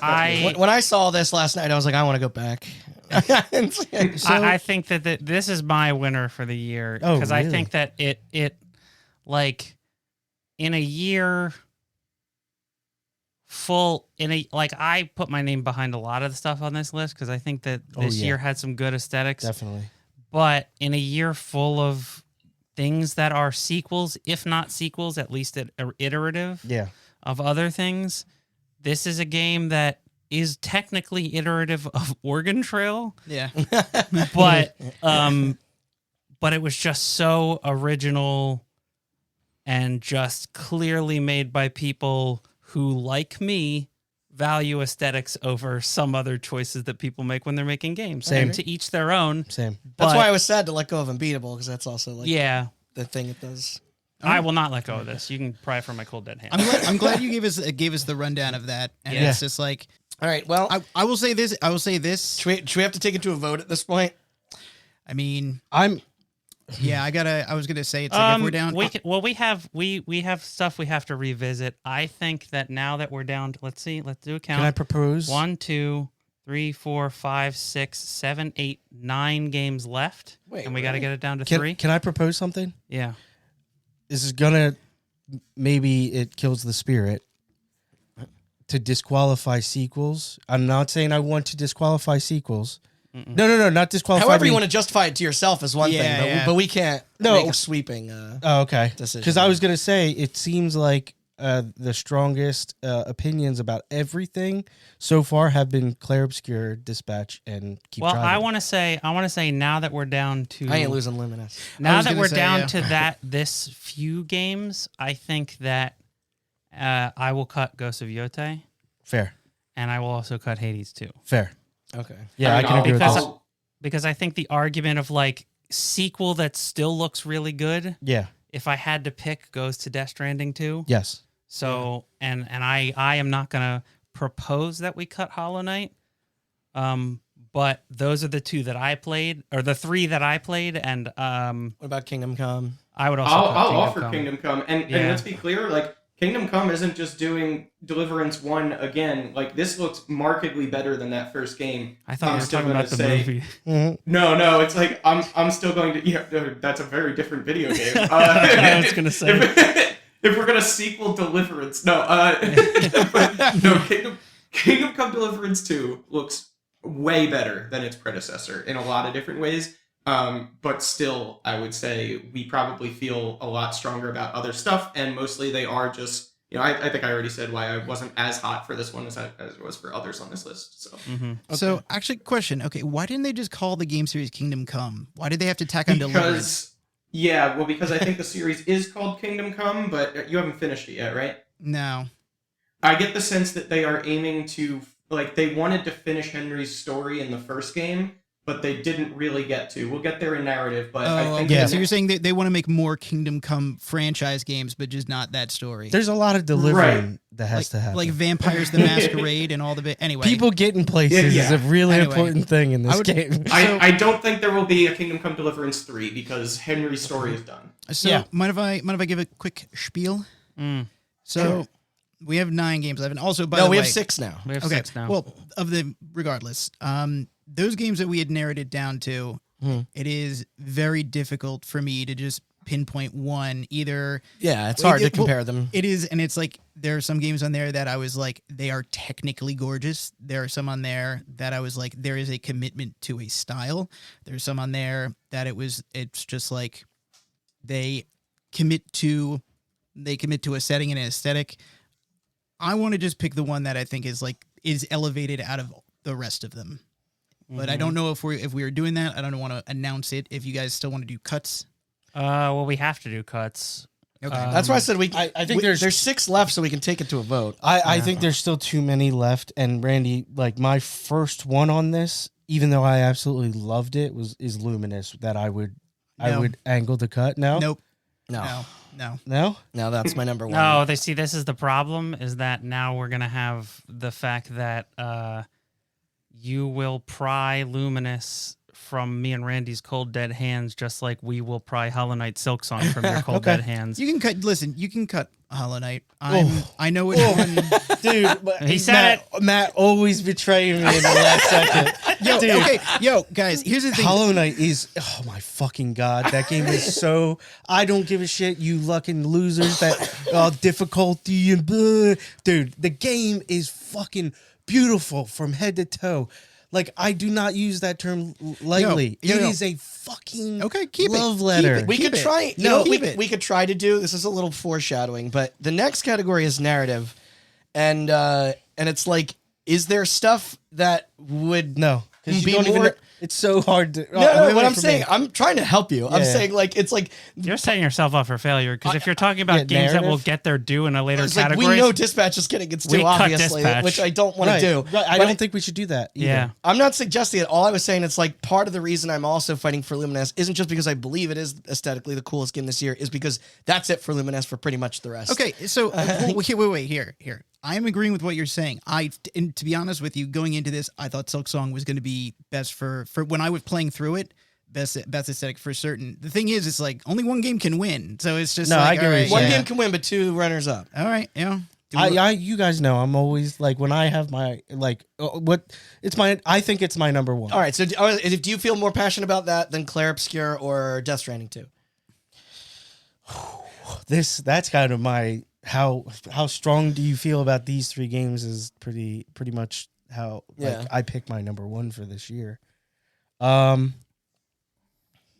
That's me. When I saw this last night, I was like, I want to go back. I think that this is my winner for the year Oh, because I really? think that it like in a year full I put my name behind a lot of the stuff on this list because I think that this yeah. year had some good aesthetics. Definitely. But in a year full of things that are sequels, if not sequels, at least iterative Yeah. of other things, this is a game that is technically iterative of Oregon Trail, Yeah. but it was just so original and just clearly made by people who, like me, value aesthetics over some other choices that people make when they're making games. Same. And to each their own. Same. That's but- why I was sad to let go of Unbeatable, because that's also like Yeah, the thing it does. I will not let go of this. You can pry it from my cold dead hand. I'm glad you gave us the rundown of that. And Yeah. it's just like All right, well, I will say this. should we have to take it to a vote at this point? I mean, I'm yeah, I was gonna say it's like if we're down. We have stuff we have to revisit. I think that now that we're down, let's do a count. Can I propose? 1, 2, 3, 4, 5, 6, 7, 8, 9 games left, Wait, and we got to really? get it down to 3. Can I propose something? Yeah. This is gonna maybe it kills the spirit to disqualify sequels. I'm not saying I want to disqualify sequels. No, not disqualify. However, you me. want to justify it to yourself is one Yeah, thing, but, yeah. but we can't No. make a sweeping. Oh, okay. Decision. Because I was gonna say it seems like the strongest opinions about everything so far have been Claire Obscure, Dispatch, and Keep Well, Driving. I want to say now that we're down to I ain't losing Luminous. now was that gonna we're say, down yeah. to this few games, I think that I will cut Ghost of Yote, Fair. and I will also cut Hades too. Fair. Okay. Yeah, I, mean, can agree with because- this. Because I think the argument of like sequel that still looks really good, Yeah. if I had to pick, goes to Death Stranding 2. Yes. So and I am not gonna propose that we cut Hollow Knight. But those are the two that I played, or the three that I played, and What about Kingdom Come? I would also. I'll offer Kingdom Come, and Yeah. let's be clear, like Kingdom Come isn't just doing Deliverance 1 again. Like this looks markedly better than that first game. I thought I'm you were still talking gonna about the say- movie. No, it's like I'm still going to. Yeah, that's a very different video game. I was gonna say. If we're gonna sequel Deliverance, no, Kingdom Come Deliverance 2 looks way better than its predecessor in a lot of different ways. But still, I would say we probably feel a lot stronger about other stuff, and mostly they are just, I think I already said why I wasn't as hot for this one as it was for others on this list. So, Okay. So actually, question. Okay, why didn't they just call the game series Kingdom Come? Why did they have to tack on Deliverance? Because I think the series is called Kingdom Come, but you haven't finished it yet, right? No. I get the sense that they are aiming to, they wanted to finish Henry's story in the first game, but they didn't really get to. We'll get there in narrative, but I think... So you're saying they want to make more Kingdom Come franchise games, but just not that story. There's a lot of delivering that has to happen. Like Vampires the Masquerade and all the bit. Anyway. People getting places is a really important thing in this game. I don't think there will be a Kingdom Come Deliverance 3 because Henry's story is done. So mind if I give a quick spiel? So we have 9 games left, and also by the way, we have 6 now. We have 6 now. Well, regardless, those games that we had narrowed it down to, it is very difficult for me to just pinpoint one either. Yeah, it's hard to compare them. It is, and it's like there are some games on there that I was like, they are technically gorgeous. There are some on there that I was like, there is a commitment to a style. There's some on there that it's just like they commit to a setting and an aesthetic. I want to just pick the one that I think is elevated out of the rest of them. But I don't know if we are doing that. I don't want to announce it. If you guys still want to do cuts. Well, we have to do cuts. Okay. That's why I said I think there's 6 left, so we can take it to a vote. I think there's still too many left. And Randy, like my first one on this, even though I absolutely loved it, is Luminous. That I would angle the cut. No, Nope. No, No. that's my number 1. No, this is the problem, is that now we're going to have the fact that you will pry Luminous from me and Randy's cold dead hands, just like we will pry Hollow Knight Silk Song from your cold dead hands. You can cut. Listen, you can cut Hollow Knight. I know which one. dude. But He said Matt always betraying me in the last second. Yo, guys. Here's the thing. Hollow Knight is, oh my fucking god, that game is so. I don't give a shit, you fucking losers. That difficulty and dude, the game is fucking beautiful from head to toe. Like, I do not use that term lightly. It is a fucking love letter. We could try. We could try to do. This is a little foreshadowing, but the next category is narrative, and it's like, is there stuff that would because be you don't more? even. It's so hard to. No, what I'm saying, I'm trying to help you. I'm saying it's like you're setting yourself up for failure, because if you're talking about games that will get their due in a later category, we know Dispatch is getting its due, obviously, which I don't want to do. Right, I don't think we should do that either. Yeah. I'm not suggesting it. All I was saying, it's like part of the reason I'm also fighting for Luminous isn't just because I believe it is aesthetically the coolest game this year, is because that's it for Luminous for pretty much the rest. Okay, so wait, here. I'm agreeing with what you're saying. And to be honest with you, going into this, I thought Silk Song was going to be best for when I was playing through it. Best aesthetic for certain. The thing is, it's like only one game can win, so it's just I agree. One game can win, but 2 runners up. All right, you guys know I'm always like, when I have my I think it's my number 1. All right, so do you feel more passionate about that than Claire Obscure or Death Stranding 2? That's kind of my how strong do you feel about these 3 games is pretty much how I pick my number 1 for this year. I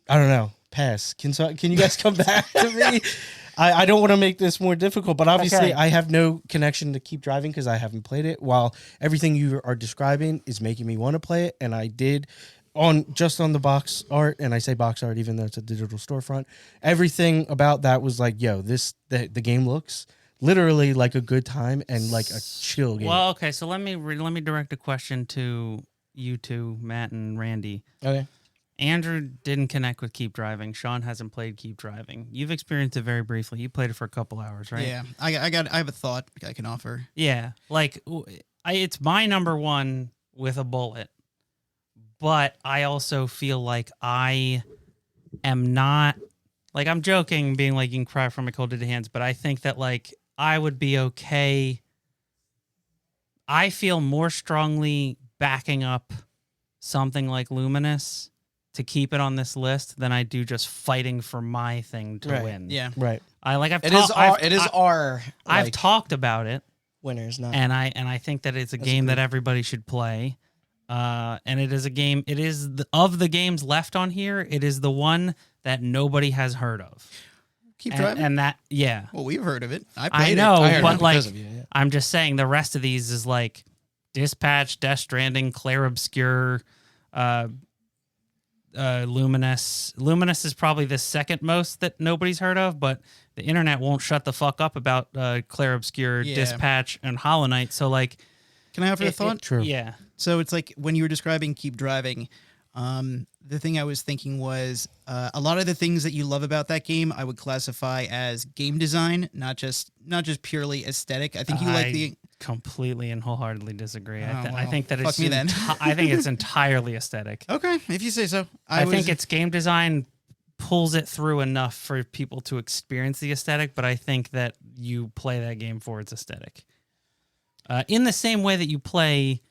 don't know. Pass. Can you guys come back to me? I don't want to make this more difficult, but obviously I have no connection to Keep Driving because I haven't played it, while everything you are describing is making me want to play it, and I did on the box art, and I say box art even though it's a digital storefront. Everything about that was like, yo, the game looks literally like a good time and like a chill game. Well, okay, so let me direct a question to you two, Matt and Randy. Okay. Andrew didn't connect with Keep Driving. Sean hasn't played Keep Driving. You've experienced it very briefly. You played it for a couple hours, right? Yeah, I have a thought I can offer. Yeah, like it's my number one with a bullet, but I also feel like I am not, like, I'm joking, being like, you can cry from a cold dead hands, but I think that, like, I would be okay. I feel more strongly backing up something like Luminous to keep it on this list than I do just fighting for my thing to win. Yeah, Right. I've talked about it, winners, not and I think that it's a game that everybody should play. And it is a game. It is of the games left on here. It is the one that nobody has heard of. Keep Driving. And that, yeah. Well, we've heard of it. I know, I heard but it like, because of you, yeah. I'm just saying the rest of these is like Dispatch, Death Stranding, Clair Obscur, Luminous. Luminous is probably the second most that nobody's heard of, but the internet won't shut the fuck up about Clair Obscur, Dispatch, and Hollow Knight. So like, can I offer a thought? True. Yeah. So it's like when you were describing Keep Driving, the thing I was thinking was a lot of the things that you love about that game I would classify as game design, not just purely aesthetic. I think you like the completely and wholeheartedly disagree. I well, think that fuck it's me then. I think it's entirely aesthetic. Okay, if you say so. I think it's game design pulls it through enough for people to experience the aesthetic, but I think that you play that game for its aesthetic. In the same way that you play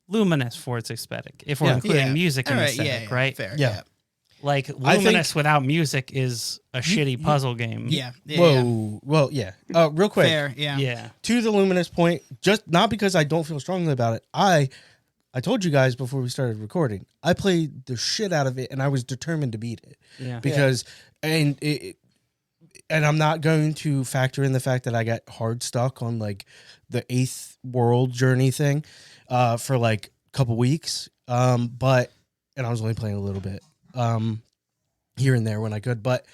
Luminous for its aesthetic, if we're including music in the aesthetic, right? Fair, Yeah. Like, Luminous without music is a shitty puzzle game. Yeah. Whoa. Well, yeah. Real quick. Fair, yeah. Yeah. To the Luminous point, just not because I don't feel strongly about it. I told you guys before we started recording, I played the shit out of it and I was determined to beat it. Yeah. Because and I'm not going to factor in the fact that I got hard stuck on like the 8th world journey thing for like a couple weeks. But I was only playing a little bit here and there when I could. But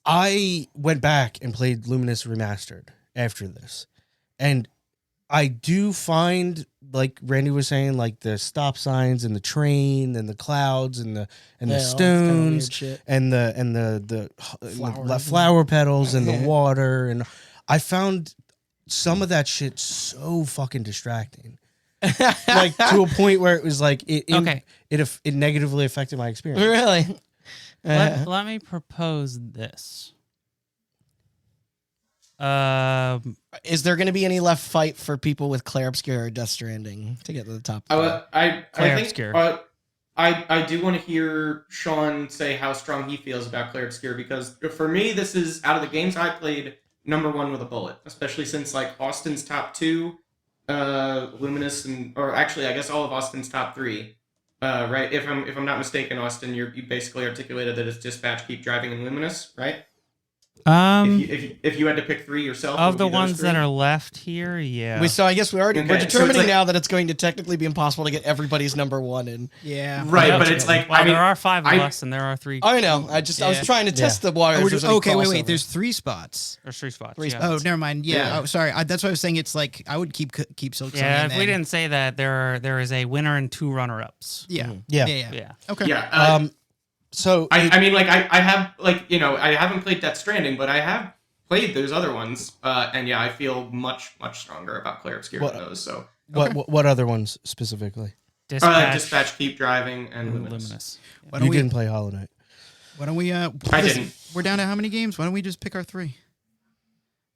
I went back and played Luminous Remastered after this. And I do find, like Randy was saying, like the stop signs and the train and the clouds and the stones and the flower petals and the water, and I found some of that shit so fucking distracting, like to a point where it was like it negatively affected my experience. Really? Let me propose this. Is there going to be any left fight for people with Clair Obscur or Death Stranding to get to the top? I Clair think Obscur. I do want to hear Sean say how strong he feels about Clair Obscur, because for me, this is, out of the games I played, number one with a bullet, especially since like Austin's top 2, Luminous, or actually I guess all of Austin's top 3, right? If I'm not mistaken, Austin, you basically articulated that it's Dispatch, Keep Driving, and Luminous, right? If you had to pick 3 yourself, of the ones that are left here, yeah. So I guess we're Okay, determining now that it's going to technically be impossible to get everybody's number 1 in. Yeah. Right, but it's like, well, there are 5 of us, and there are 3. I know. I was trying to test the waters. Okay, wait. There's 3 spots. There's 3 spots. Three yeah. spots. Oh, never mind. Yeah. Oh, sorry. That's what I was saying. It's like I would keep Silk Song. Yeah, in if we then. didn't say that, there is a winner and 2 runner-ups. Yeah. Yeah. Yeah. Okay. Yeah. So I mean, like I have, like, I haven't played Death Stranding, but I have played those other ones, and yeah, I feel much stronger about Clair Obscur than those. So what other ones specifically? Dispatch, Keep Driving, and Luminous. You didn't play Hollow Knight. Why don't we? I didn't. We're down to how many games? Why don't we just pick our 3?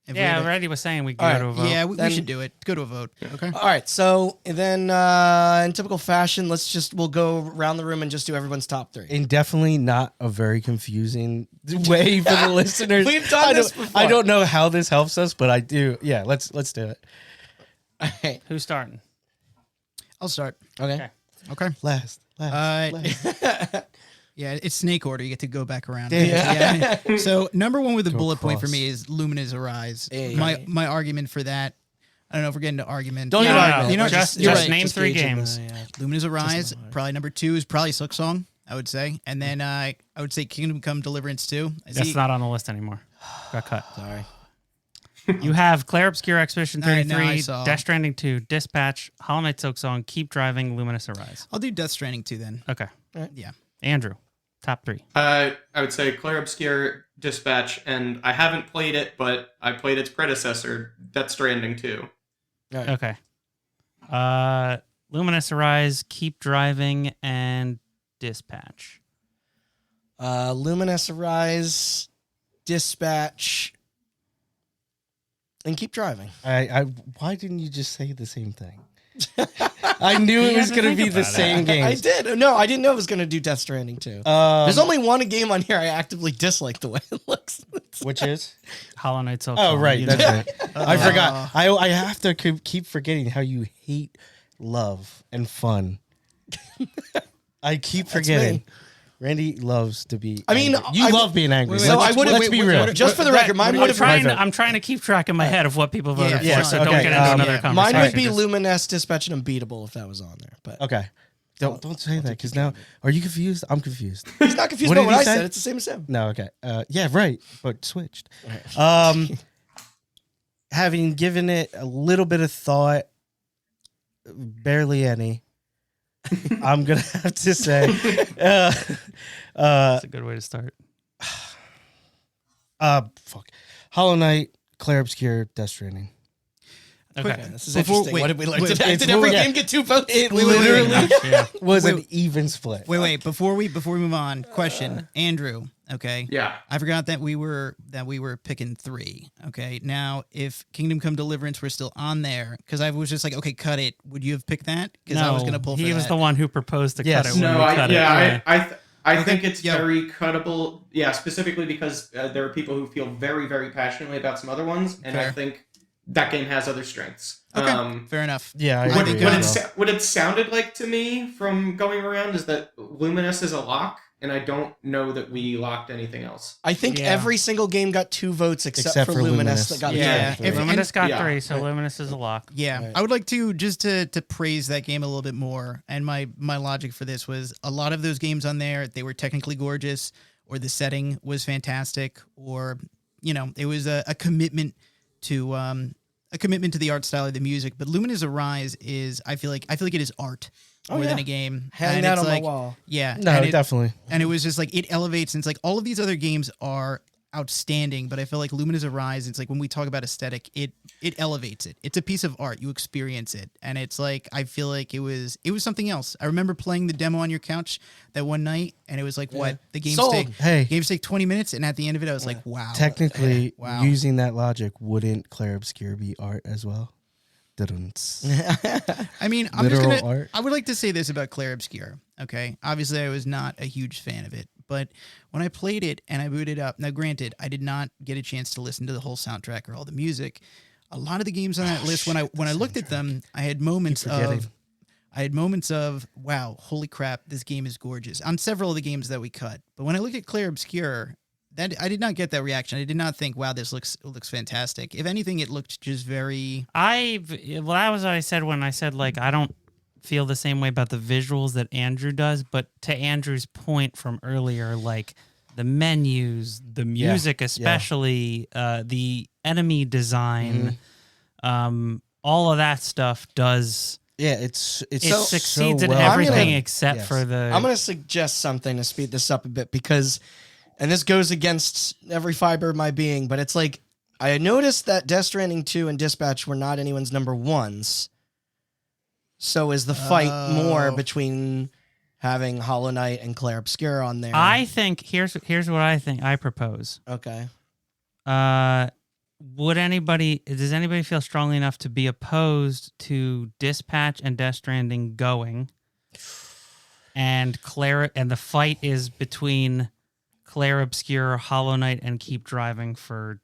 Yeah, Randy was saying we could go to a vote. Yeah, we should do it. Go to a vote. Okay. All right. So then, in typical fashion, we'll go around the room and just do everyone's top 3. And definitely not a very confusing way for the listeners. We've done this before. I don't know how this helps us, but I do. Yeah, let's do it. All right. Who's starting? I'll start. Okay. Okay. Last. Yeah, it's snake order. You get to go back around. Damn. Yeah. So number 1 with a Go bullet point for across. me is Luminous Arise. Hey. My argument for that. I don't know if we're getting into argument. Don't even argue. You know, Just you're right. name 3 gauging games. Luminous Arise. Probably number 2 is probably Silk Song, I would say, and then I would say Kingdom Come Deliverance 2. That's not on the list anymore. Got cut. Sorry. You have Clair Obscur Expedition I know, 33, I saw. Death Stranding 2, Dispatch, Hollow Knight Silk Song, Keep Driving, Luminous Arise. I'll do Death Stranding 2 then. Okay. Yeah. Andrew. top 3. I would say Clair Obscur, Dispatch, and I haven't played it, but I played its predecessor, Death Stranding 2. Right. Okay. Luminous Arise, Keep Driving, and Dispatch. Luminous Arise, Dispatch, and Keep Driving. Why didn't you just say the same thing? I knew it was going to be the same game. I did. No, I didn't know it was going to do Death Stranding too. There's only one game on here I actively dislike the way it looks. Which is? Hollow Knight Soul. Oh, right. You That's know. right. I forgot. I have to keep forgetting how you hate love and fun. I keep forgetting. me. Randy loves to be. I mean, angry. You love being angry. So I would Let's be real. Just for the record, mine would have I'm trying to keep track in my head of what people voted Yeah, for, so okay, don't get into another conversation. Mine would be Just- Luminous, Dispatch, and Unbeatable if that was on there. But Okay. Don't say that because now are you confused? I'm confused. he's not confused What about did what he I say? said. It's the same as him. No, okay. Yeah, right. But switched. Having given it a little bit of thought, barely any, I'm gonna have to say, That's a good way to start. fuck, Hollow Knight, Clair Obscur, Death Stranding. Okay. This is Before- interesting. wait, what did we learn wait, today? it's Did every more- game get 2 votes? It literally Yeah. was an Wait. even split. Wait. Before we move on, question, Andrew. Okay. Yeah. I forgot that we were picking 3. Okay. Now, if Kingdom Come Deliverance were still on there, because I was just like, okay, cut it. Would you have picked that? Because I was gonna pull. He for was that. the one who proposed to Yes. cut it. When No, we cut it. I Okay, think it's yeah. very cuttable. Yeah, specifically because there are people who feel very, very passionately about some other ones, and I Fair. think that game has other strengths. Okay. Fair enough. Yeah, I What, agree what, as it, well. what it sounded like to me from going around is that Luminous is a lock, and I don't know that we locked anything else. I think Yeah. every single game got 2 votes except for for Luminous Luminous. that got Yeah. 3. If- Luminous got yeah. 3, so Luminous is a lock. Yeah, Right. I would like to just to praise that game a little bit more. And my logic for this was a lot of those games on there, they were technically gorgeous, or the setting was fantastic, or it was a commitment to the art style of the music. But Luminous Arise is I feel like it is art Oh, more than yeah. a game. Hang And that it's on like, my wall. Yeah, No, and definitely. and it was just like it elevates, and it's like all of these other games are outstanding, but I feel like Luminous Arise, it's like when we talk about aesthetic, it elevates it. It's a piece of art. You experience it, and it's like I feel like it was something else. I remember playing the demo on your couch that one night, and it was like what the games Sold. take. Hey. Games take 20 minutes, and at the end of it, I was like, wow. Technically, Wow. using that logic, wouldn't Clair Obscur be art as well? Didn't. I mean, I'm just Literal gonna. art. I would like to say this about Clair Obscur. Okay, obviously, I was not a huge fan of it, but when I played it and I booted up, now granted, I did not get a chance to listen to the whole soundtrack or all the music. A lot of the games on that list, when I looked at them, I had moments of wow, holy crap, this game is gorgeous on several of the games that we cut. But when I looked at Clair Obscur, that I did not get that reaction. I did not think, wow, this looks fantastic. If anything, it looked just very. That was what I said when I said, like, I don't feel the same way about the visuals that Andrew does, but to Andrew's point from earlier, like the menus, the music, especially the enemy design, all of that stuff does. Yeah, it Succeeds so in well everything done. except Yes. for the. I'm going to suggest something to speed this up a bit because, and this goes against every fiber of my being, but it's like I had noticed that Death Stranding 2 and Dispatch were not anyone's number ones. So is the fight more between having Hollow Knight and Clair Obscur on there? I think here's what I think. I propose. Okay. Does anybody feel strongly enough to be opposed to Dispatch and Death Stranding going? And the fight is between Clair Obscur, Hollow Knight, and Keep Driving for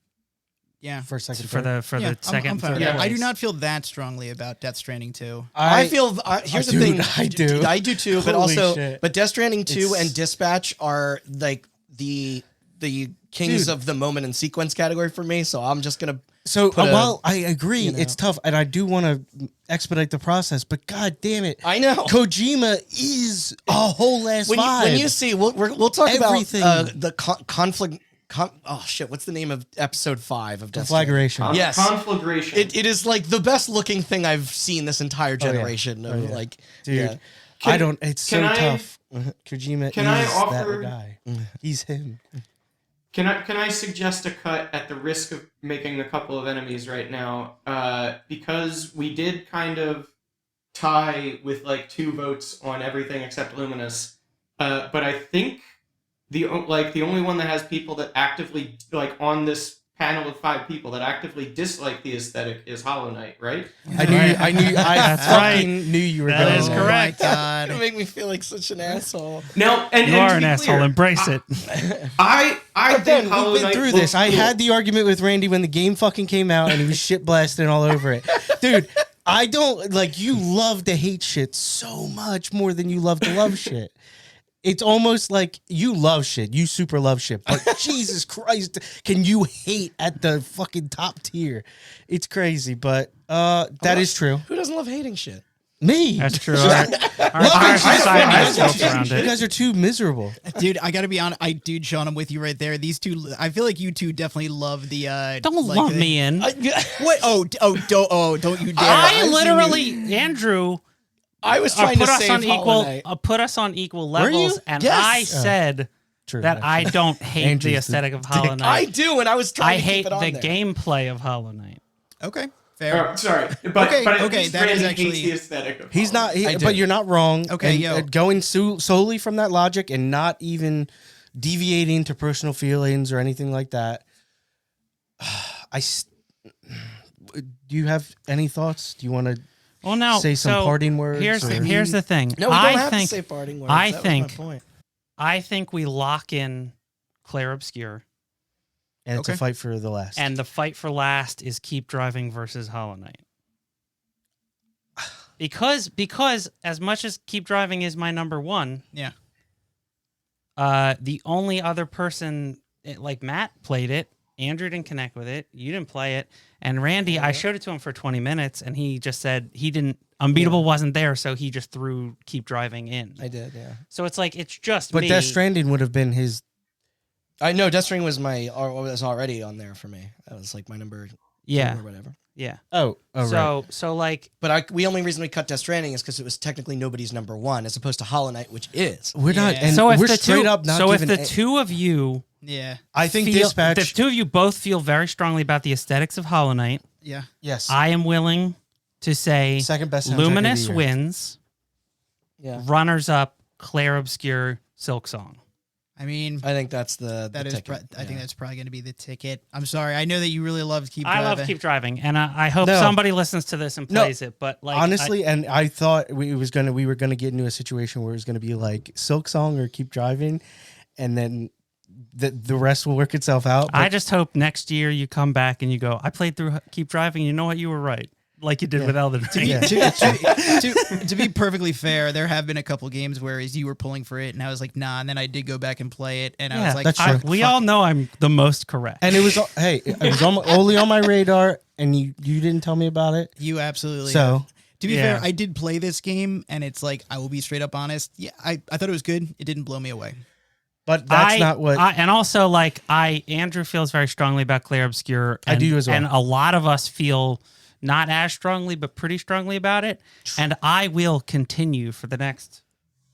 Yeah. For a second. the Yeah, second I'm and fine. third Yeah, I do place. not feel that strongly about Death Stranding 2. I feel here's the thing. I do. I do too, but Holy also shit. but Death Stranding 2 It's- and Dispatch are like the kings Dude. of the moment and sequence category for me, so I'm just going to So put a- while I agree, you know. it's tough, and I do want to expedite the process, but god damn it, I know. Kojima is a whole ass vibe. When you see, we'll talk Everything. about the conflict. Oh shit! What's the name of episode 5 of Death Stranding? Conflagration. Yes. Conflagration. It is like the best looking thing I've seen this entire generation. Oh, Of yeah. like, Dude. yeah. I don't. It's so can I- tough. Kojima can is I offer- that guy. He's him. Can I suggest a cut at the risk of making a couple of enemies right now? Because we did kind of tie with like 2 votes on everything except Luminous. But I think the only one that has people that actively like on this panel of 5 people that actively dislike the aesthetic is Hollow Knight, right? I That's fucking knew you were That going is there. correct. Oh my God. You make me feel like such an asshole. Now, and You and are to an be asshole. clear, Embrace it. I But then think Hollow we've been Knight through looks this. I cool. had the argument with Randy when the game fucking came out, and he was shit blasting all over it, dude. I don't like you love to hate shit so much more than you love to love shit. It's almost like you love shit. You super love shit. But Jesus Christ, can you hate at the fucking top tier? It's crazy, but that is true. Who doesn't love hating shit? Me. That's true. Our entire society is built around You it. guys are too miserable. Dude, I gotta be honest. Dude, Sean, I'm with you right there. These two, I feel like you two definitely love the. Don't like lump the- me in. What? Don't you dare! I see literally, Andrew, I was trying to put us save on Hollow equal, Knight. put us on equal you? levels, and Yes. I said True. that I don't hate Andrew's the the aesthetic of Hollow I Knight. do, and I was trying I to hate keep it on the there. gameplay of Hollow Knight. Okay, fair. Sorry, but Okay, but at okay, least that is Randy actually- hates the aesthetic of He's Hollow not, Knight. but you're not wrong. Okay, and, yo. going solely from that logic and not even deviating to personal feelings or anything like that. Do you have any thoughts? Do you want to Well, now say some so parting words? Here's or- here's the thing. No, we don't I have think to say parting words. I That was think- my point. I think we lock in Claire Obscure, and it's a Okay. fight for the last. and the fight for last is Keep Driving versus Hollow Knight. Because as much as Keep Driving is my number 1, Yeah. the only other person like Matt played it, Andrew didn't connect with it, you didn't play it, and Randy, I showed it to him for 20 minutes, and he just said he didn't. Unbeatable wasn't there, so he just threw Keep Driving in. I did, yeah. So it's like it's just but me. Death Stranding would have been his. I know Death Stranding was already on there for me. That was like my number 2 Yeah, or whatever. yeah. Oh, right. So like But the only reason we cut Death Stranding is because it was technically nobody's number 1, as opposed to Hollow Knight, which is. We're not. Yeah. And so if we're the straight two, up not so if giving the a- two of you Yeah. I think feel, Dispatch. the two of you both feel very strongly about the aesthetics of Hollow Knight, Yeah. yes. I am willing to say Second best soundtrack of the Luminous year. wins, Yeah. runners up Claire Obscure, Silk Song. I mean, I think that's the that is. ticket. I think that's probably going to be the ticket. I'm sorry. I know that you really love Keep I Driving. love Keep Driving, and I hope No. somebody listens to this and No. plays it. But like Honestly, and I thought we were gonna get into a situation where it was gonna be like Silk Song or Keep Driving, and then the rest will work itself out. I but- just hope next year you come back and you go, I played through Keep Driving. You know what? You were right, like you did with Elden Ring. Yeah. to be perfectly fair, there have been a couple games where you were pulling for it, and I was like, nah. And then I did go back and play it, and I was like, that's fuck, true. We fuck. all know I'm the most correct. and it was hey, it was only on my radar, and you didn't tell me about it. You absolutely. So have. To be Yeah. fair, I did play this game, and it's like I will be straight up honest. Yeah, I thought it was good. It didn't blow me away. but that's not what and also like Andrew feels very strongly about Claire Obscure. I And, do as well. And a lot of us feel not as strongly, but pretty strongly about it. And I will continue for the next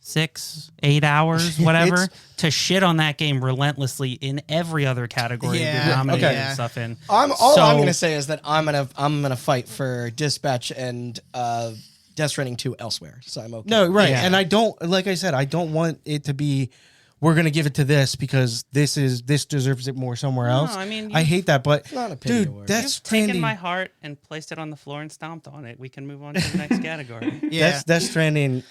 6-8 hours, whatever, It's- to shit on that game relentlessly in every other category Yeah, we've nominated okay. and stuff in. I'm So- gonna say is that I'm gonna fight for Dispatch and Death Stranding 2 elsewhere. So I'm okay. No, right. Yeah. And I don't, like I said, I don't want it to be, we're going to give it to this because this deserves it more somewhere else. I mean, I hate that, but not a pity dude, award. Death You've Stranding, taken my heart and placed it on the floor and stomped on it. We can move on to the next category. Yeah, Death Stranding,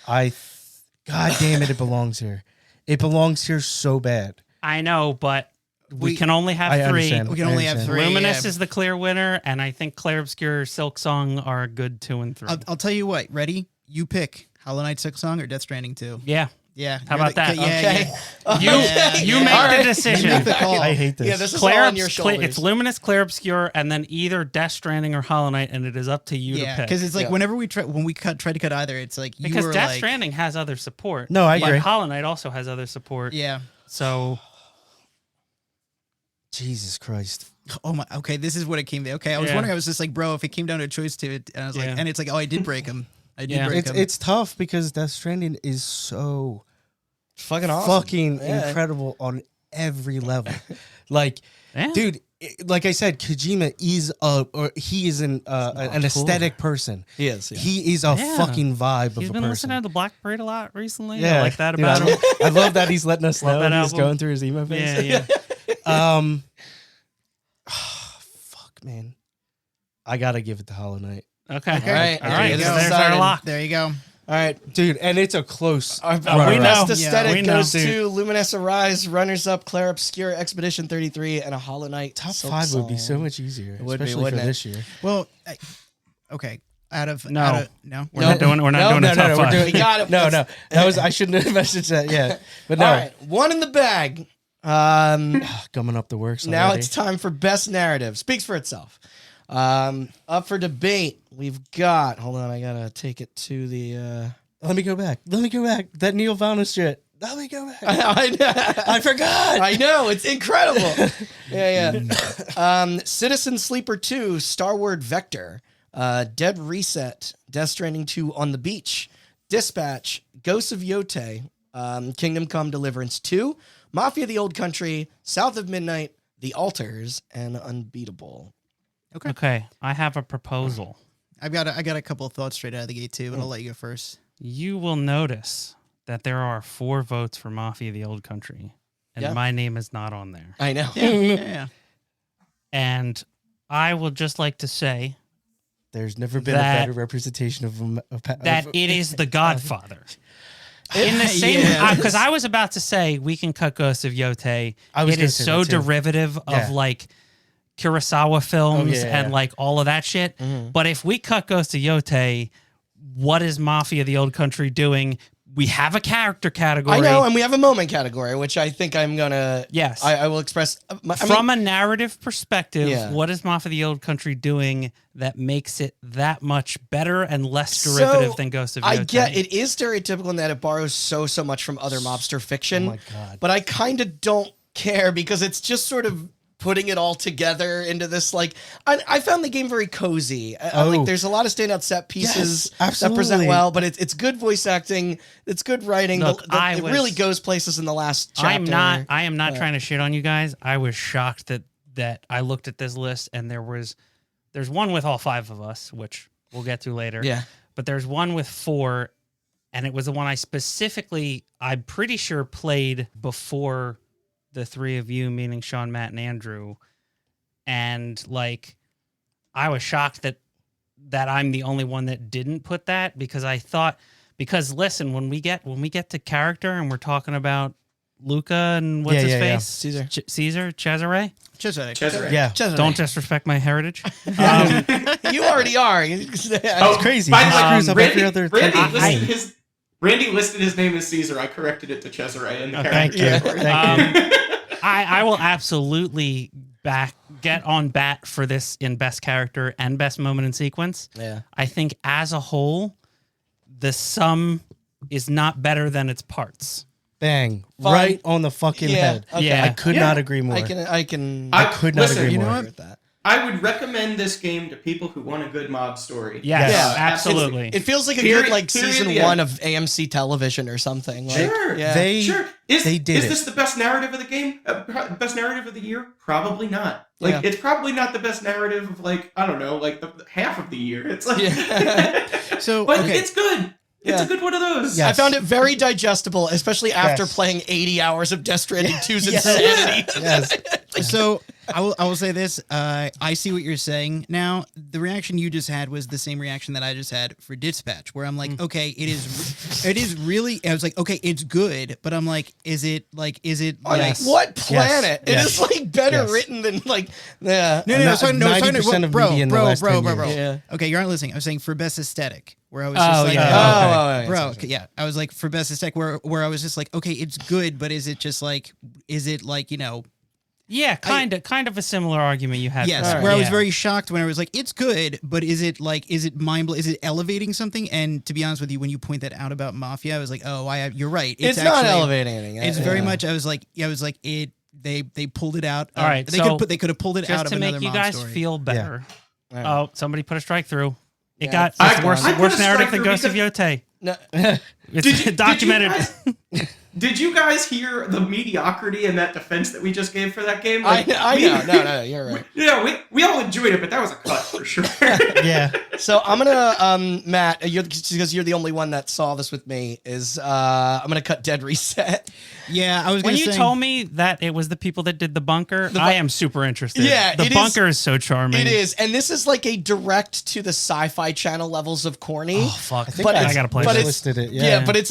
God damn it, it belongs here. It belongs here so bad. I know, but we We- can only have I 3. understand. we can only have understand. 3. Luminous yeah. is the clear winner, and I think Claire Obscure, Silk Song are a good 2 and 3. I'll tell you what. Ready? You pick Hollow Knight Silk Song or Death Stranding 2. Yeah. Yeah. How you're about that? Yeah, Okay. yeah. You Yeah, you yeah. make All the right. You decision. make the call. I hate this. Yeah, this is Claire, all on your shoulders. it's Luminous, Claire Obscure, and then either Death Stranding or Hollow Knight, and it is up to you Yeah, to pick. because it's like Yeah. whenever we try to cut either, it's like you Because were Death like, Stranding has other support. No, I but agree. Hollow Knight also has other support. yeah. So Jesus Christ. Oh my. Okay, this is what it came to. Okay, I was Yeah. wondering. I was just like, bro, if it came down to a choice to it, and I was like, Yeah. and it's like, oh, I did break him. I did break them. It's tough because Death Stranding is so fucking awesome. fucking incredible on every level. Like, dude, like I said, Kojima is he is an aesthetic person. He is. Yeah. He is a fucking vibe of a person. He's been listening to the Black Parade a lot recently. Yeah, I like that about him. I love that he's letting us know that he's album. going through his emo phase. Yeah. Fuck, man. I gotta give it to Hollow Knight. Okay. All right. All right. It is There's decided. our lock. There you go. All right. Dude, and it's a close. Our we know. best aesthetic We know. goes to Luminous Arise, Runners Up, Claire Obscure, Expedition 33, and a Hollow Knight. Top Silk 5 would be Song. so much easier, would be, especially wouldn't for it? this year. Well, okay. No. We're not No. doing. We're not doing a top we're five. doing. We got it. No, that was. I shouldn't have messaged that yet. But no, All right. One in the bag. gumming up the works. Now already. it's time for best narrative. Speaks for itself. Up for debate, we've got. Hold on, I gotta take it to the. Let me go back. That Neil Valna shit. Let me go back. I forgot. I know, it's incredible. yeah. Citizen Sleeper 2, Star Wars Vector, Dead Reset, Death Stranding 2 On the Beach, Dispatch, Ghosts of Yote, Kingdom Come Deliverance 2, Mafia the Old Country, South of Midnight, The Altars, and Unbeatable. Okay. I have a proposal. I got a couple of thoughts straight out of the gate too, but I'll let you go first. You will notice that there are 4 votes for Mafia the Old Country, and Yeah. my name is not on there. I know. Yeah. And I will just like to say There's never been That- a better representation that it is The Godfather. In the same, Yeah. because I was about to say we can cut Ghosts of Yote. I was It gonna is say so that too. derivative Yeah. of like Kurosawa films yeah, and yeah. like all of that shit. But if we cut Ghosts of Yote, what is Mafia the Old Country doing? We have a character category. I know, and we have a moment category, which I think I'm gonna. Yes. I will express. From a narrative perspective, Yeah. what is Mafia the Old Country doing that makes it that much better and less derivative than Ghost of Yote? I get it is stereotypical in that it borrows so much from other mobster fiction. Oh my God. But I kind of don't care because it's just sort of putting it all together into this like I found the game very cozy. Like there's a lot of standout set pieces Yes, that present absolutely. well, but it's good voice acting, it's good writing. Look, It really goes places in the last chapter. I am not trying to shit on you guys. I was shocked that I looked at this list and there's one with all 5 of us, which we'll get to later. Yeah. But there's one with 4, and it was the one I'm pretty sure played before the 3 of you, meaning Sean, Matt, and Andrew. And like, I was shocked that I'm the only one that didn't put that because listen, when we get to character and we're talking about Luca and what's his face? Caesar. Cesare? Cesare. Yeah. Don't disrespect my heritage. You already are. Oh, crazy. By He the way, screws up every Randy, other Randy listed his name as Caesar. I corrected it to Cesare in the Thank character you. category. Thank you. I will absolutely get on bat for this in best character and best moment in sequence. Yeah. I think as a whole, the sum is not better than its parts. Bang. Fine. Right on the fucking Yeah, head. okay. Yeah. I could not agree more. I could could not listen, agree you know more. what? with that. I would recommend this game to people who want a good mob story. Yes, Yeah, absolutely. It feels like a Period- good like period, season yeah. 1 of AMC television or something. Like, Sure. Yeah. Sure. They did Is it. this the best narrative of the game? Best narrative of the year? Probably not. Like, Yeah. it's probably not the best narrative of, like, I don't know, like, the half of the year. It's like... Yeah. So, but okay. it's good. It's Yeah. a good one of those. Yeah. I found it very digestible, especially after Yes. playing 80 hours of Death Stranding 2's Yes. insanity. Yes. So I will say this. I see what you're saying now. The reaction you just had was the same reaction that I just had for Dispatch, where I'm like, okay, it is really. I was like, okay, it's good, but I'm like, is it like On what planet? It Yes. is like better Yes. written than like yeah. No, I was talking, 90% of media in the last 10 bro. years. Yeah. Okay, you aren't listening. I was saying for best aesthetic, where I was Oh, just like, yeah. Oh, bro, okay. yeah. I was like for best aesthetic, where I was just like, okay, it's good, but is it like you know? Yeah, kind of a similar argument you had. Yes, for where I was yeah. very shocked when I was like, it's good, but is it mind-blowing? Is it elevating something? And to be honest with you, when you point that out about Mafia, I was like, oh, you're right. It's not actually- elevating anything. It's very much. I was like, they pulled it out. All right, they so could have pulled it out just of to another make you mob guys story. feel better. Yeah. Oh, somebody put a strike through. It Yeah, got it's worse I put a narrative than striker Ghost of because- Yotei. No, It's documented. Did you guys hear the mediocrity in that defense that we just gave for that game? I know. No, you're right. We all enjoyed it, but that was a cut for sure. Yeah. So I'm gonna, Matt, because you're the only one that saw this with me. I'm gonna cut Dead Reset. Yeah, I was When going to you say. told me that it was the people that did the bunker, I am super interested. Yeah, the it bunker is so charming. It is, and this is like a direct to the Sci-Fi Channel levels of corny. Oh fuck! But I gotta play but this. it's, listed it. yeah, but it's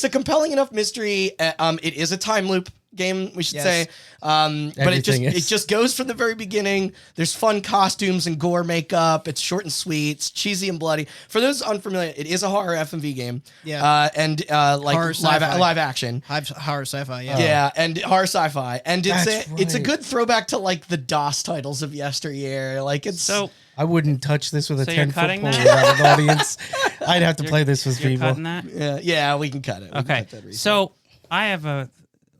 a compelling enough mystery. It is a time loop game, we should Yes. say. But Everything it is. just goes from the very beginning. There's fun costumes and gore makeup. It's short and sweet. It's cheesy and bloody. For those unfamiliar, it is a horror FMV game. Yeah. And like Horror sci-fi. live action. Horror sci-fi, yeah. Yeah, and horror sci-fi, and That's it's a right. good throwback to like the DOS titles of yesteryear. Like it's So I wouldn't touch this with a So you're 10-foot cutting pole that? without an audience. I'd have to play this with you're people. cutting that. yeah, we can cut it. We can Okay, cut that reset. so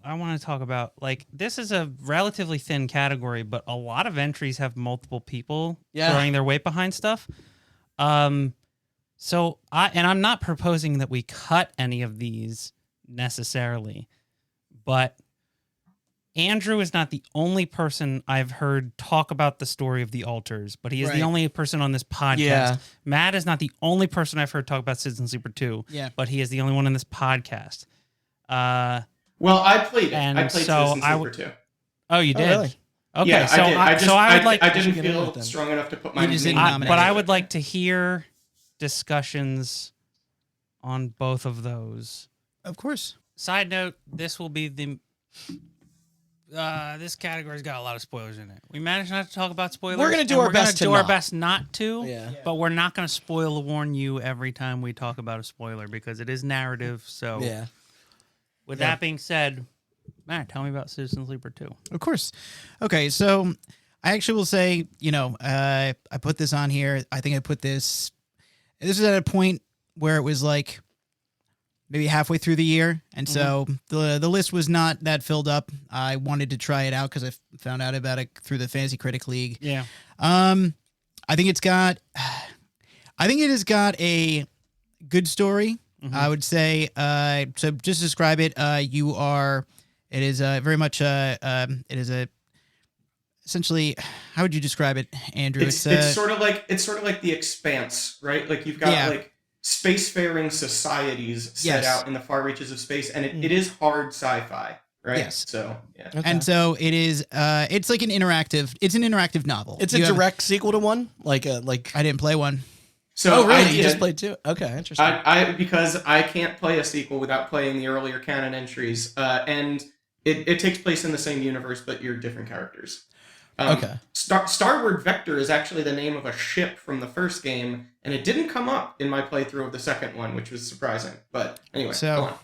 I want to talk about, like, this is a relatively thin category, but a lot of entries have multiple people throwing their weight behind stuff. So I'm not proposing that we cut any of these necessarily, but Andrew is not the only person I've heard talk about the story of the altars, but he is the Right. only person on this podcast. Yeah. Matt is not the only person I've heard talk about Citizen Sleeper 2, Yeah. but he is the only one in this podcast. Well, I played it. And I played so Citizen I Sleeper would- too. Oh, you did? really? Okay, Yeah, so I did. I would like I should didn't get into it feel then. strong enough to put my You just name didn't on nominate. but I it. would like to hear discussions on both of those. Of course. Side note, this will be the this category's got a lot of spoilers in it. We managed not to talk about spoilers. We're gonna do and our we're gonna best to do our not. best not to. Yeah. But we're not going to spoil warn you every time we talk about a spoiler because it is narrative. So Yeah. with that being said, Matt, tell me about Citizen Sleeper 2. Of course. Okay, so I actually will say, I put this on here. I think I put this. This is at a point where it was like maybe halfway through the year, and so the list was not that filled up. I wanted to try it out because I found out about it through the Fantasy Critic League. Yeah. I think it has got a good story. I would say. So just to describe it, it is very much it is a essentially. How would you describe it, Andrew? It's sort of like The Expanse, right? Like you've got like spacefaring societies set out in the far reaches of space, and it is hard sci-fi, right? Yes. So yeah. Okay. And so it is. It's like an interactive novel. It's a direct sequel to one, I I didn't play one. So really? I You did. just played two? Okay, interesting. Because I can't play a sequel without playing the earlier canon entries, and it takes place in the same universe, but you're different characters. Okay. Starward Vector is actually the name of a ship from the first game, and it didn't come up in my playthrough of the second one, which was surprising. But anyway, go on.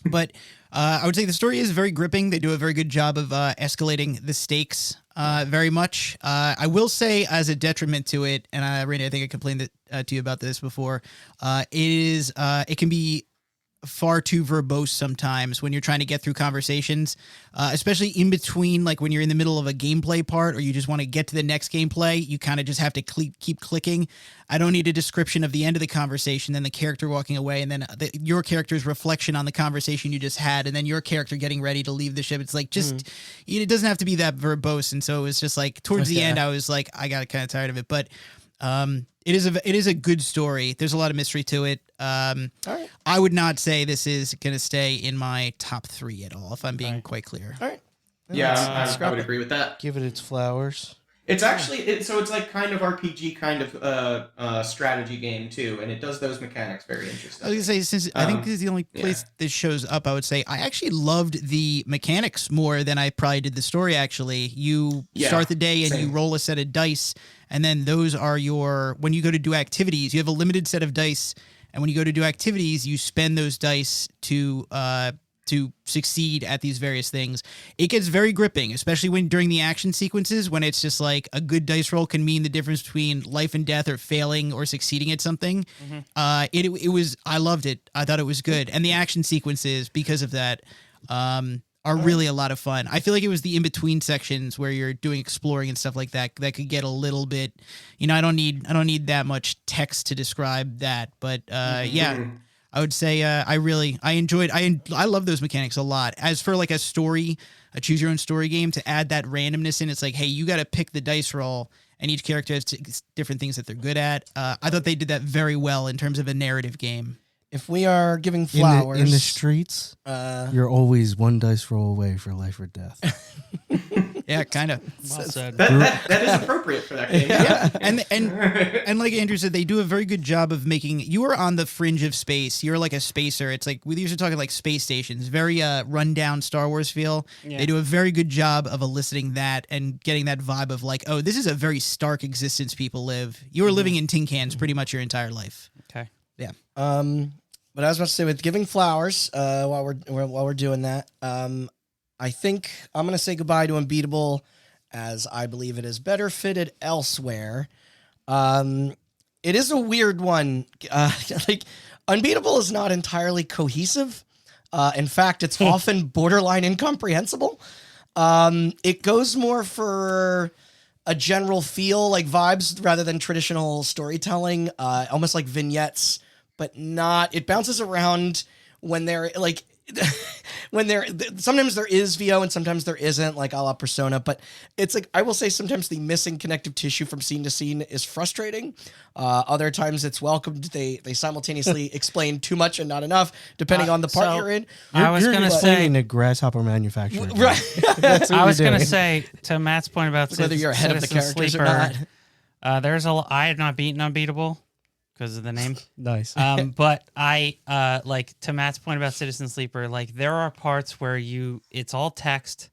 But I would say the story is very gripping. They do a very good job of escalating the stakes very much. I will say, as a detriment to it, and Randy, I think I complained to you about this before. It can be far too verbose sometimes when you're trying to get through conversations, especially in between, like when you're in the middle of a gameplay part or you just want to get to the next gameplay, you kind of just have to keep clicking. I don't need a description of the end of the conversation, then the character walking away, and then your character's reflection on the conversation you just had, and then your character getting ready to leave the ship. It's like it doesn't have to be that verbose, and so it was just like towards the end, I was like, I got kind of tired of it, but it is a good story. There's a lot of mystery to it. All right. I would not say this is going to stay in my top 3 at all, if I'm being quite clear. All right. Yeah, I would agree with that. Give it its flowers. It's actually it's like kind of RPG kind of strategy game too, and it does those mechanics very interesting. I was going to say, since I think this is the only place this shows up, I would say I actually loved the mechanics more than I probably did the story, actually. You start the day and you roll a set of dice, and then those are when you go to do activities, you have a limited set of dice, and when you go to do activities, you spend those dice to succeed at these various things. It gets very gripping, especially during the action sequences, when it's just like a good dice roll can mean the difference between life and death or failing or succeeding at something. I loved it. I thought it was good. And the action sequences, because of that, are really a lot of fun. I feel like it was the in-between sections where you're doing exploring and stuff like that that could get a little bit, I don't need that much text to describe that, but yeah, I would say I enjoyed I love those mechanics a lot. As for like a choose your own story game, to add that randomness in, it's like, hey, you got to pick the dice roll, and each character has different things that they're good at. I thought they did that very well in terms of a narrative game. If we are giving flowers in the streets, you're always one dice roll away for life or death. Yeah, kind of. Well said. That is appropriate for that game. Yeah, and like Andrew said, they do a very good job of making you are on the fringe of space. You're like a spacer. It's like these are talking like space stations, very rundown Star Wars feel. Yeah. They do a very good job of eliciting that and getting that vibe of like, oh, this is a very stark existence people live. You are living in tin cans pretty much your entire life. Okay. Yeah. But I was about to say, with giving flowers, while we're doing that, I think I'm gonna say goodbye to Unbeatable, as I believe it is better fitted elsewhere. It is a weird one. Like, Unbeatable is not entirely cohesive. In fact, it's often borderline incomprehensible. It goes more for a general feel, like vibes, rather than traditional storytelling, almost like vignettes, but not. It bounces around when they're like. Sometimes there is VO and sometimes there isn't, like a la Persona, but it's like, I will say sometimes the missing connective tissue from scene to scene is frustrating. Other times it's welcomed. They simultaneously explain too much and not enough, depending on the part you're in. I was going to say in a grasshopper manufacturer. Right. I was going to say, to Matt's point about Whether you're ahead of the Citizen characters Sleeper, or not. I have not beaten Unbeatable because of the name. Nice. But I like, to Matt's point about Citizen Sleeper, like there are parts where it's all text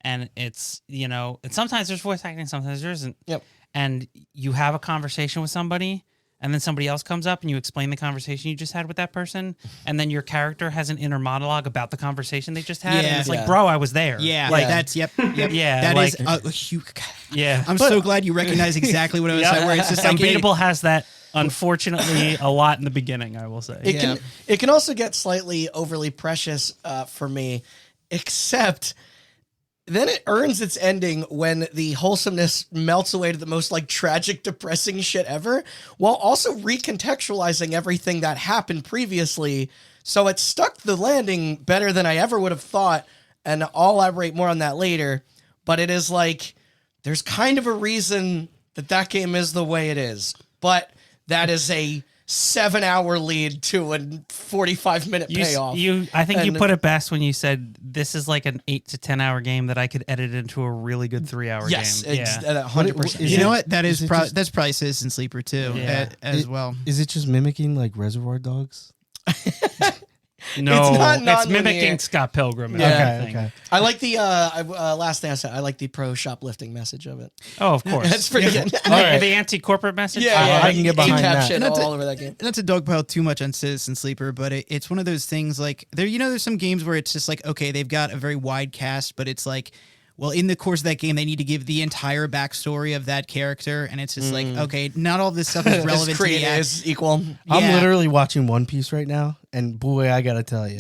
and it's, and sometimes there's voice acting, sometimes there isn't. Yep. And you have a conversation with somebody and then somebody else comes up and you explain the conversation you just had with that person, and then your character has an inner monologue about the conversation they just had, and it's like, bro, I was there. Yeah, like that's yep. Yeah, that like, is a huge. yeah. I'm so glad you recognize exactly what I was saying. Where it's just like, Unbeatable has that, unfortunately, a lot in the beginning, I will say. It can also get slightly overly precious for me, except then it earns its ending when the wholesomeness melts away to the most like tragic, depressing shit ever, while also recontextualizing everything that happened previously. So it stuck the landing better than I ever would have thought, and I'll elaborate more on that later. But it is like, there's kind of a reason that game is the way it is, but that is a 7-hour lead to a 45-minute payoff. I think you put it best when you said this is like an 8 to 10 hour game that I could edit into a really good 3-hour yes, game. Yes, 100%. You know what? That's probably Citizen Sleeper too, as well. Is it just mimicking like Reservoir Dogs? No, it's it's mimicking Scott Pilgrim. Okay. I like the last thing I said. I like the pro shoplifting message of it. Oh, of course. That's pretty good. The anti-corporate message? Yeah, I can get behind that. Shit all over that game. Not to dogpile too much on Citizen Sleeper, but it's one of those things like there's some games where it's just like, okay, they've got a very wide cast, but it's like, well, in the course of that game, they need to give the entire backstory of that character, and it's just like, okay, not all this stuff is relevant to the is equal. I'm literally watching One Piece right now, and boy, I gotta tell you,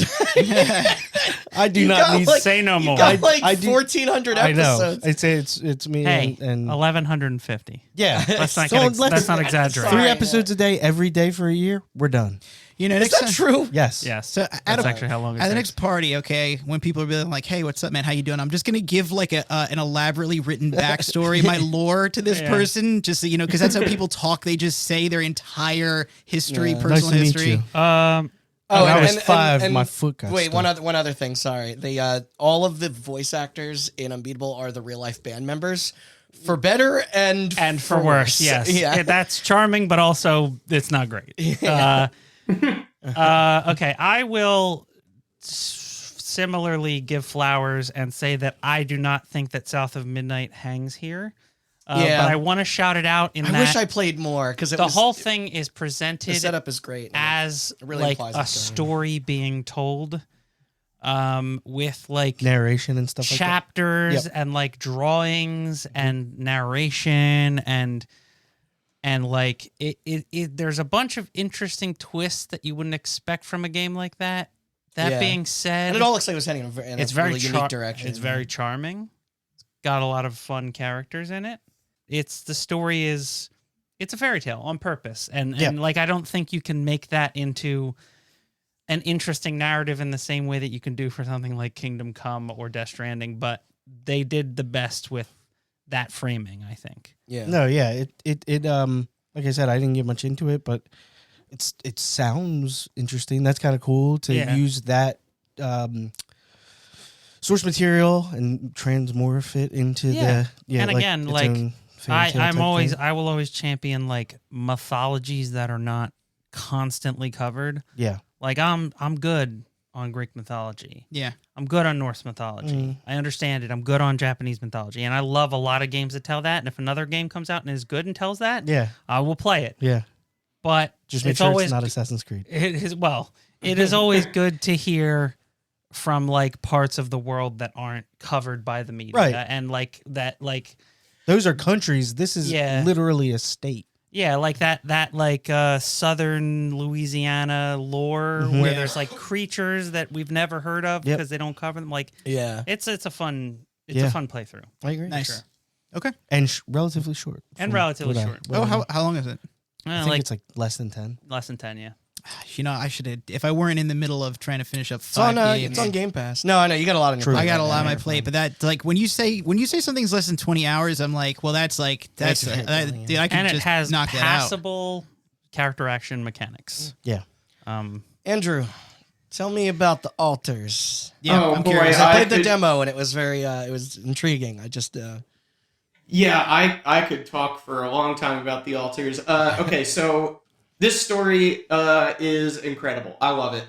I do not need. Say no more. You got like 1,400 episodes. I know. It's me. Hey, and 1,150. yeah, Let's not exaggerate. 3 episodes a day, every day for a year. We're done. Is that true? Yes. Yes. So that's actually how long it at takes. the next party, okay, when people are really like, "Hey, what's up, man? How you doing?" I'm just gonna give like an elaborately written backstory, my lore to this person, just so you know, because that's how people talk. They just say their entire history, personal nice to history. meet you. Um, When I was 5, my foot got Wait, stuck. one other thing. Sorry, all of the voice actors in Unbeatable are the real life band members, for better and for worse. Yes. Yeah. That's charming, but also it's not great. Okay, I will similarly give flowers and say that I do not think that South of Midnight hangs here. But I want to shout it out in I that wish I played more because the whole thing is presented. The setup is great as really like implies a it's story being told, with like narration and stuff like that. chapters and like drawings and narration and like it there's a bunch of interesting twists that you wouldn't expect from a game like that, That being said, and it all looks like it was heading in a it's very really unique direction. It's very charming. It's got a lot of fun characters in it. The story is, it's a fairy tale on purpose, and like I don't think you can make that into an interesting narrative in the same way that you can do for something like Kingdom Come or Death Stranding, but they did the best with that framing, I think. Yeah. No, yeah. It like I said, I didn't get much into it, but it sounds interesting. That's kind of cool to use that source material and transmorph it into the and like again, its like own fairy tale type thing. I will always champion like mythologies that are not constantly covered. Yeah. Like I'm good on Greek mythology. Yeah. I'm good on Norse mythology. I understand it. I'm good on Japanese mythology. And I love a lot of games that tell that. And if another game comes out and is good and tells that, I will play it. Yeah. But just make sure it's not Assassin's Creed. It is always good to hear from like parts of the world that aren't covered by the media. Right. And like that, like those are countries. This is literally a state. Yeah, like that like southern Louisiana lore where there's like creatures that we've never heard of because they don't cover them. Like, it's a fun playthrough. I agree. Nice. Sure. Okay. And relatively short. And relatively short. How long is it? I think it's like less than 10. Less than 10, yeah. You know, I should have, if I weren't in the middle of trying to finish up games. It's on Game Pass. No, I know you got a lot on your plate. I got a lot on my plate, but that like when you say something's less than 20 hours, I'm like, well, I can and just it has knock that out. passable character action mechanics. Yeah. Andrew, tell me about the altars. Yeah, I'm curious. I played the demo and it was very it was intriguing. I just I could talk for a long time about the altars. Okay, so this story is incredible. I love it.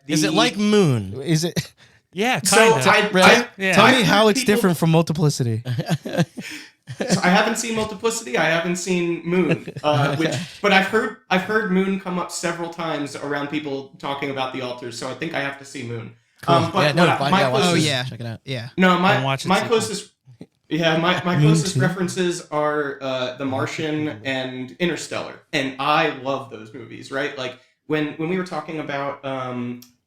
Is it like Moon? Is it? Yeah, so kind of. Tell me how it's different from Multiplicity. So I haven't seen Multiplicity. I haven't seen Moon, but I've heard Moon come up several times around people talking about the altars. So I think I have to see Moon. Cool. But check it out. Yeah. No, my closest. Yeah, my closest references are The Martian and Interstellar, and I love those movies. Right, like when we were talking about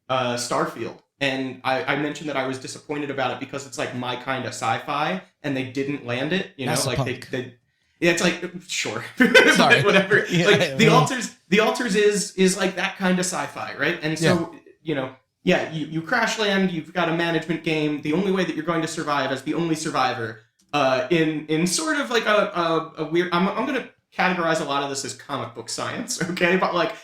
Starfield, and I mentioned that I was disappointed about it because it's like my kind of sci-fi, and they didn't land it. You know, like they it's like sure, sorry, whatever. Like the altars is like that kind of sci-fi, right? And so you know. Yeah, you crash land, you've got a management game. The only way that you're going to survive as the only survivor, in sort of like a weird... I'm going to categorize a lot of this as comic book science, okay? But like,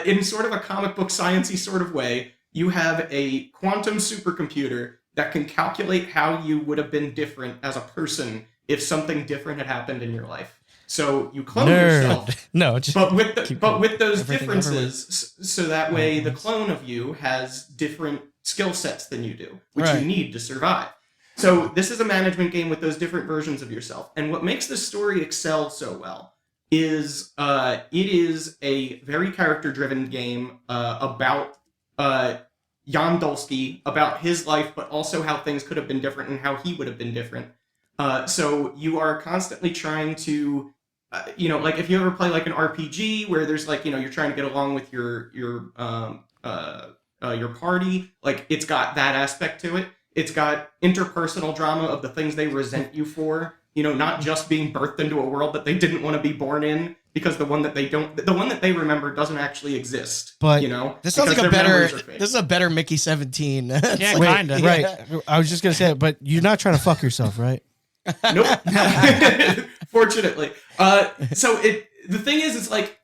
in sort of a comic book science-y sort of way, you have a quantum supercomputer that can calculate how you would have been different as a person if something different had happened in your life. So you clone yourself, but with those differences, so that way the clone of you has different skill sets than you do, which you need to survive. So this is a management game with those different versions of yourself. And what makes this story excel so well is it is a very character-driven game about Jan Dolsky, about his life, but also how things could have been different and how he would have been different. So you are constantly trying to... like if you ever play like an RPG where there's like, you're trying to get along with your party, like it's got that aspect to it. It's got interpersonal drama of the things they resent you for, not just being birthed into a world that they didn't want to be born in because the one that they remember doesn't actually exist. But this sounds like this is a better Mickey 17. Yeah, kind of. Right. I was just going to say it, but you're not trying to fuck yourself, right? Nope. Fortunately. So the thing is, it's like,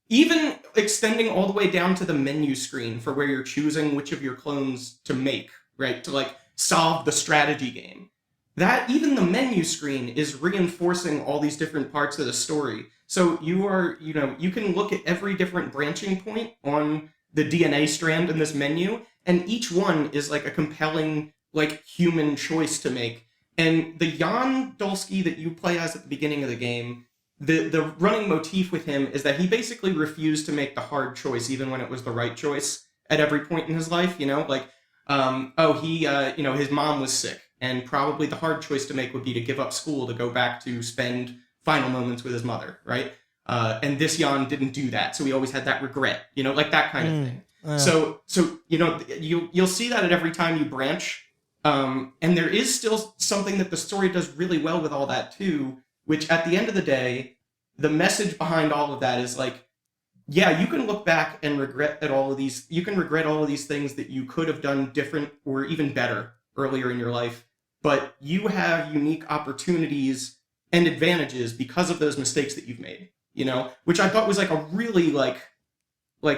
even extending all the way down to the menu screen for where you're choosing which of your clones to make, right? To like solve the strategy game. That even the menu screen is reinforcing all these different parts of the story. So you are, you can look at every different branching point on the DNA strand in this menu, and each one is like a compelling, like, human choice to make. And the Jan Dolsky that you play as at the beginning of the game, the running motif with him is that he basically refused to make the hard choice, even when it was the right choice at every point in his life. Like, his mom was sick, and probably the hard choice to make would be to give up school to go back to spend final moments with his mother, right? And this Jan didn't do that, so he always had that regret, like that kind of thing. So you'll see that at every time you branch. And there is still something that the story does really well with all that too, which at the end of the day, the message behind all of that is like, yeah, you can look back and regret all of these things that you could have done different or even better earlier in your life, but you have unique opportunities and advantages because of those mistakes that you've made, which I thought was like a really like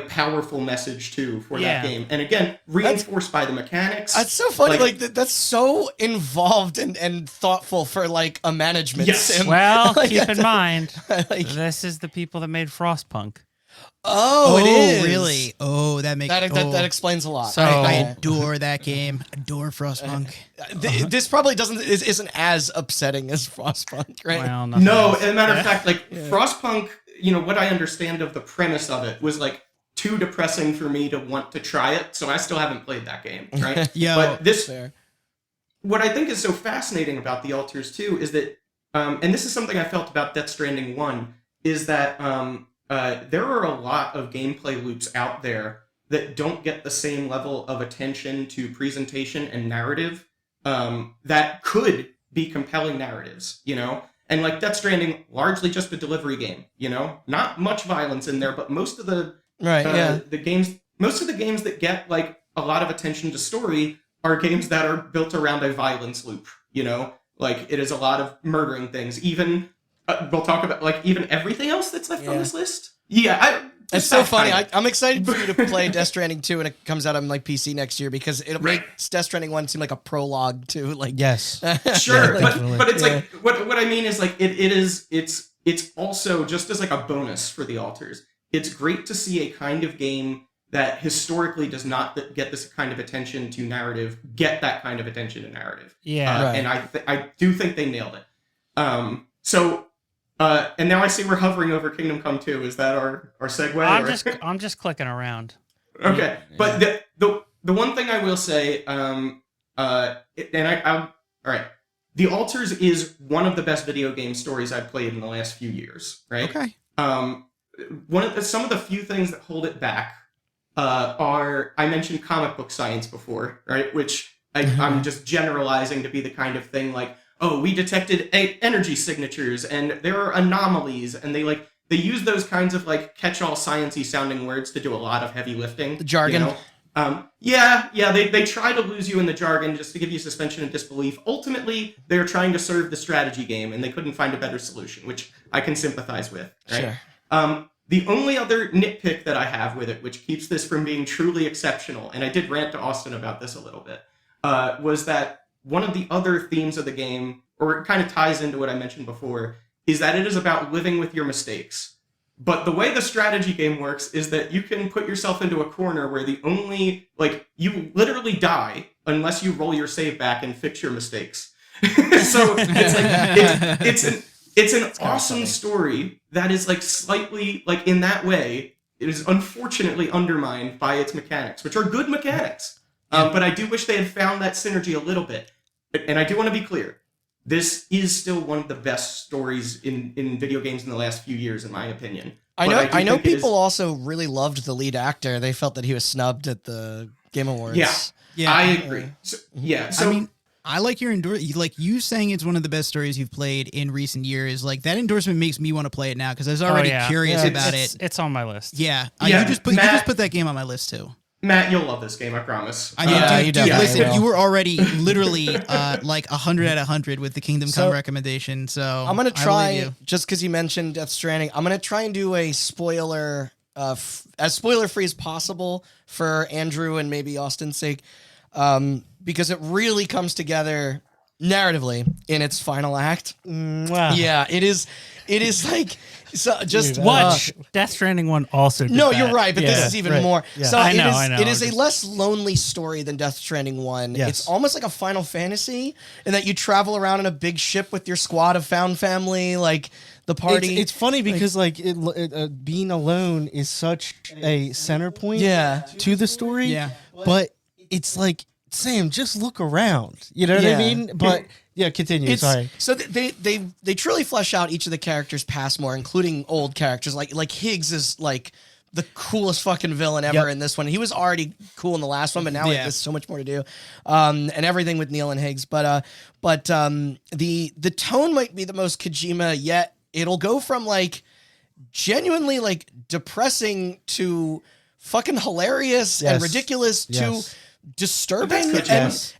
powerful message too for that game. And again, reinforced by the mechanics. That's so funny. That's so involved and thoughtful for like a management sim. Well, keep in mind, this is the people that made Frostpunk. Oh, it is really? Oh, that makes that explains a lot. So I adore that game. Adore Frostpunk. This probably isn't as upsetting as Frostpunk, right? Well, no, as a matter of fact, like Frostpunk, what I understand of the premise of it was like too depressing for me to want to try it, so I still haven't played that game, right? But what I think is so fascinating about the Altars too is that, and this is something I felt about Death Stranding 1, is that there are a lot of gameplay loops out there that don't get the same level of attention to presentation and narrative that could be compelling narratives, And like Death Stranding, largely just a delivery game, Not much violence in there, but most of the most of the games that get like a lot of attention to story are games that are built around a violence loop, Like it is a lot of murdering things. Even we'll talk about like even everything else that's left on this list. It's so funny. I'm excited for you to play Death Stranding 2 when it comes out on like PC next year because it'll make Death Stranding 1 seem like a prologue to like sure, but it's like what I mean is like it's also just as like a bonus for the Altars. It's great to see a kind of game that historically does not get this kind of attention to narrative get that kind of attention to narrative. And I do think they nailed it. And now I see we're hovering over Kingdom Come 2. Is that our segue? I'm just clicking around. Okay, but the one thing I will say, all right, The Altars is one of the best video game stories I've played in the last few years. Right? Okay. Some of the few things that hold it back are, I mentioned comic book science before, right? Which I'm just generalizing to be the kind of thing like, oh, we detected energy signatures and there are anomalies, and they use those kinds of like catch-all sciencey sounding words to do a lot of heavy lifting. The jargon. They try to lose you in the jargon just to give you suspension of disbelief. Ultimately, they're trying to serve the strategy game, and they couldn't find a better solution, which I can sympathize with. Right? Sure. The only other nitpick that I have with it, which keeps this from being truly exceptional, and I did rant to Austin about this a little bit, was that one of the other themes of the game, or it kind of ties into what I mentioned before, is that it is about living with your mistakes. But the way the strategy game works is that you can put yourself into a corner where you literally die unless you roll your save back and fix your mistakes. So it's an awesome story that is like slightly like in that way. It is unfortunately undermined by its mechanics, which are good mechanics. But I do wish they had found that synergy a little bit. And I do want to be clear. This is still one of the best stories in video games in the last few years, in my opinion. I know people also really loved the lead actor. They felt that he was snubbed at the Game Awards. Yeah, I agree. So, I mean, I like your endorsement. Like you saying it's one of the best stories you've played in recent years. Like that endorsement makes me want to play it now because I was already curious about it. It's on my list. Yeah. You just put that game on my list too. Matt, you'll love this game, I promise. Listen, you were already literally like 100 out of 100 with the Kingdom Come recommendation. So I'm gonna try, just because you mentioned Death Stranding, I'm gonna try and do a spoiler, as spoiler free as possible for Andrew and maybe Austin's sake, because it really comes together narratively in its final act. Wow. Yeah, it is like. So just watch Death Stranding 1 also did No, that. you're right, but this is even more. Yeah. So I know. It is a less lonely story than Death Stranding 1. Yes. It's almost like a Final Fantasy in that you travel around in a big ship with your squad of found family, like the party. It's funny because being alone is such a center point to the story. Yeah. But it's like, Sam, just look around. You know what I mean? But continue. Sorry. So they truly flesh out each of the characters' past more, including old characters. Like Higgs is like the coolest fucking villain ever in this one. He was already cool in the last one, but now there's so much more to do, and everything with Neil and Higgs. But the tone might be the most Kojima yet. It'll go from like genuinely like depressing to fucking hilarious and ridiculous to disturbing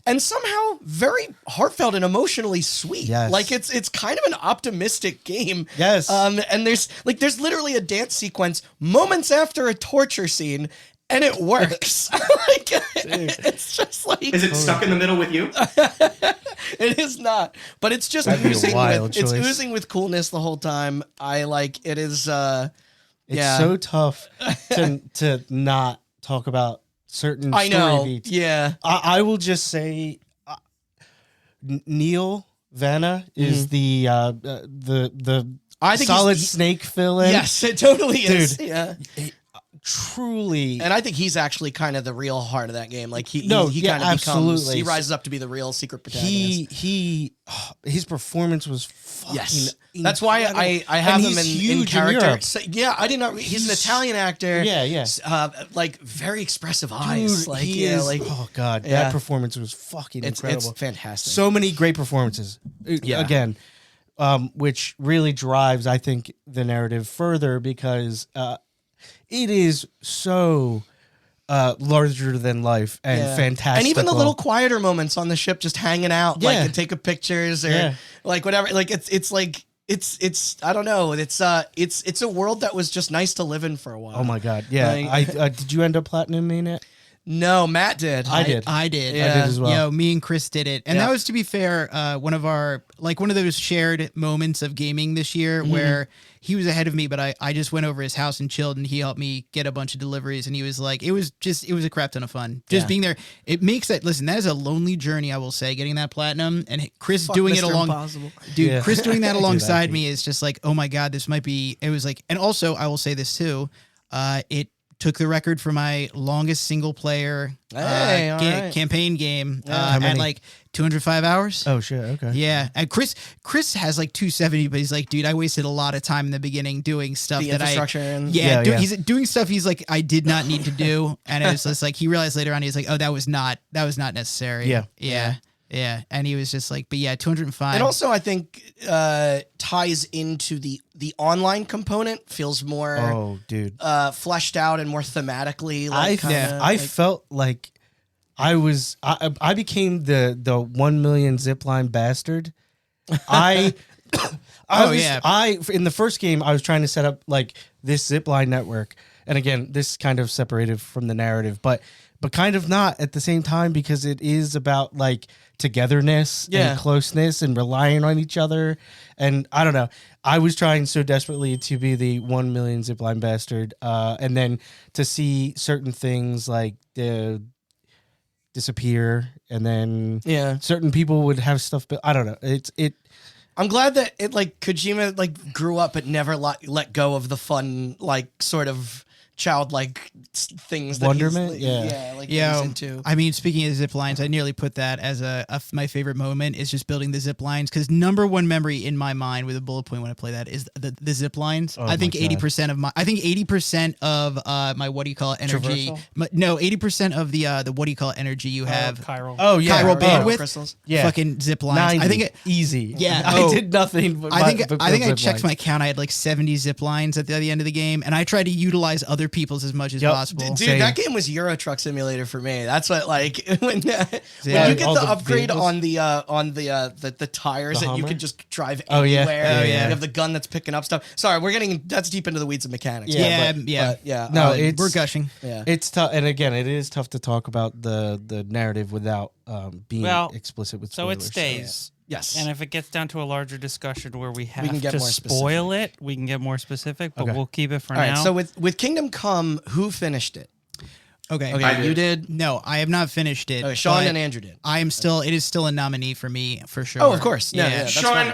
and somehow very heartfelt and emotionally sweet. Like it's kind of an optimistic game. And there's literally a dance sequence moments after a torture scene, and it works. Like, it's just like, is it stuck in the middle with you? It is not, but it's just oozing with coolness the whole time. I like it is. It's so tough to not talk about certain story beats. Yeah. I will just say Neil Vanna is the I think Solid Snake villain. Yes, it totally is. Dude, yeah. Truly. And I think he's actually kind of the real heart of that game. Like he kind of becomes, he rises up to be the real secret protagonist. His performance was fucking incredible. That's why I have him in character. In so, I did not. He's an Italian actor. Like very expressive eyes. Dude, oh god, that performance was fucking incredible. It's fantastic. So many great performances. Again, which really drives, I think, the narrative further because it is so larger than life and fantastic. And even the little quieter moments on the ship, just hanging out, like and taking pictures or like whatever. Like it's like it's I don't know. It's a world that was just nice to live in for a while. Oh my god, yeah. Like, did you end up platinuming it? No, Matt did. I did. I did as well. You know, me and Chris did it. And that was, to be fair, one of those shared moments of gaming this year where he was ahead of me, but I just went over his house and chilled, and he helped me get a bunch of deliveries. And he was like, it was a crap ton of fun. Just being there. It makes that, listen, that is a lonely journey, I will say, getting that platinum. And Chris doing it Chris doing that alongside me is just like, oh my God, this might be, it was like, and also I will say this too, it took the record for my longest single player campaign game at like 205 hours. Oh shit, okay. Yeah, and Chris has like 270, but he's like, dude, I wasted a lot of time in the beginning doing stuff he's doing stuff he's like, I did not need to do, and it was just like he realized later on, he's like, oh, that was not necessary. Yeah, and he was just like, but yeah, 205. And also, I think ties into the online component, feels more fleshed out and more thematically. Like, I felt like I became the 1 million zipline bastard. In the first game, I was trying to set up like this zipline network, and again, this kind of separated from the narrative, but kind of not at the same time, because it is about like togetherness and closeness and relying on each other. And I don't know, I was trying so desperately to be the 1 million zipline bastard, and then to see certain things like disappear, and then certain people would have stuff, but I don't know. I'm glad that it like Kojima like grew up but never let go of the fun, like sort of childlike things that wonderment. He's into. I mean, speaking of zip lines, I nearly put that as my favorite moment is just building the zip lines, because number one memory in my mind with a bullet point when I play that is the zip lines. I think 80% of my what do you call it, energy. 80% of the what do you call it, energy you have. Chiral. Chiral bandwidth. Crystals. Fucking zip lines. 90. I think easy. Yeah. I did nothing. But I think I checked my count. I had like 70 zip lines at the end of the game, and I tried to utilize other people's as much as possible. Dude, that game was Euro Truck Simulator for me. That's what when you get the upgrade on the tires that you can just drive anywhere. You have the gun that's picking up stuff. Sorry, that's deep into the weeds of mechanics. No, we're gushing. Yeah, it's tough, and again, it is tough to talk about the narrative without being explicit with spoilers. So it stays. Yes. And if it gets down to a larger discussion where we have can get to more spoil it, we can get more specific, but we'll keep it for now. All right, so with Kingdom Come, who finished it? Okay, you did? No, I have not finished it. Okay, Sean and Andrew did. It is still a nominee for me, for sure. Oh, of course. Yeah, that's Sean,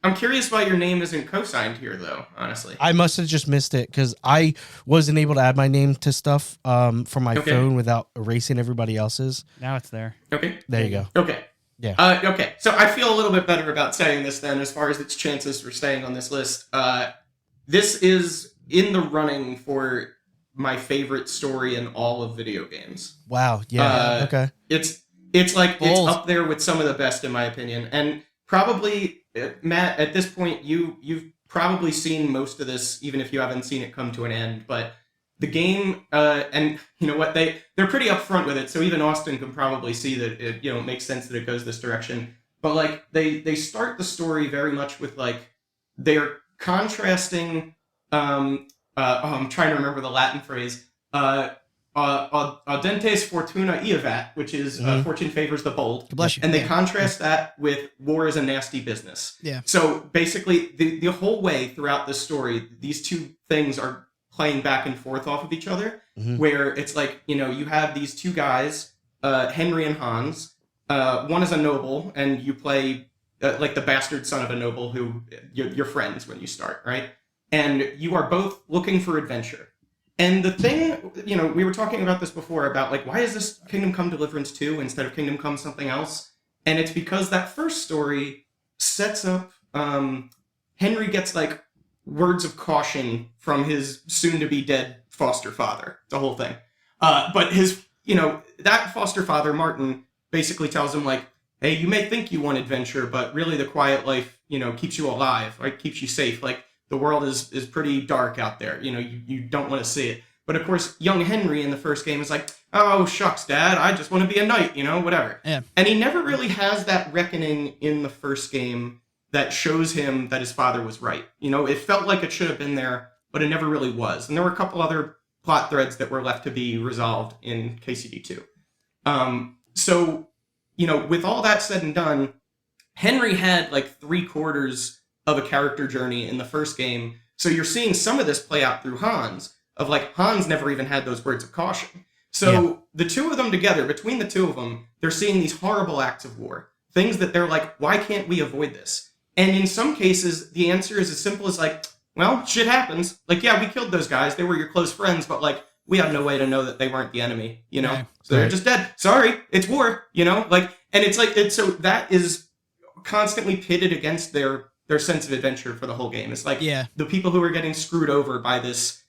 I'm curious why your name isn't co-signed here, though, honestly. I must have just missed it, because I wasn't able to add my name to stuff from my phone without erasing everybody else's. Now it's there. Okay. There you go. Okay. Yeah. Okay, so I feel a little bit better about saying this then, as far as its chances for staying on this list. This is in the running for my favorite story in all of video games. Wow. Yeah. Okay. It's like Bold. it's up there with some of the best in my opinion, and probably Matt, at this point you've probably seen most of this, even if you haven't seen it come to an end. But the game, and you know what, they're pretty upfront with it, so even Austin can probably see that it makes sense that it goes this direction. But like they start the story very much with like they're contrasting. I'm trying to remember the Latin phrase. Audentes fortuna iavat, which is fortune favors the bold. Bless you. And they contrast that with war is a nasty business. Yeah. So basically, the whole way throughout this story, these two things are playing back and forth off of each other, where it's like, you have these two guys, Henry and Hans. One is a noble, and you play like the bastard son of a noble who you're friends when you start, right? And you are both looking for adventure. And the thing, we were talking about this before about like, why is this Kingdom Come Deliverance 2 instead of Kingdom Come something else? And it's because that first story sets up, Henry gets like words of caution from his soon-to-be dead foster father, the whole thing. But his, that foster father, Martin, basically tells him like, hey, you may think you want adventure, but really the quiet life, keeps you alive, right? Keeps you safe. Like, the world is pretty dark out there. You don't want to see it. But of course, young Henry in the first game is like, oh, shucks, Dad, I just want to be a knight, whatever. Yeah. And he never really has that reckoning in the first game that shows him that his father was right. It felt like it should have been there, but it never really was. And there were a couple other plot threads that were left to be resolved in KCD2. So, with all that said and done, Henry had like 3/4 of a character journey in the first game. So you're seeing some of this play out through Hans, of like, Hans never even had those words of caution. So the two of them together, between the two of them, they're seeing these horrible acts of war. Things that they're like, why can't we avoid this? And in some cases, the answer is as simple as like, well, shit happens. Like, yeah, we killed those guys. They were your close friends, but like, we had no way to know that they weren't the enemy, Right. So they're just dead. Sorry, it's war, like, and it's like, so that is constantly pitted against their sense of adventure for the whole game. It's like the people who are getting screwed over by this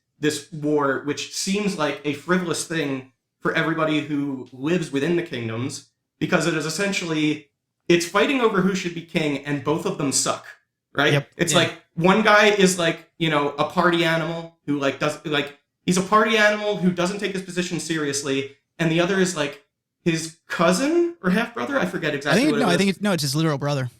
war, which seems like a frivolous thing for everybody who lives within the kingdoms, because it is essentially, it's fighting over who should be king, and both of them suck, right? Yep. It's like, one guy is like, a party animal who like does like, he's a party animal who doesn't take his position seriously, and the other is like his cousin or half brother. I forget exactly. I think it's his literal brother.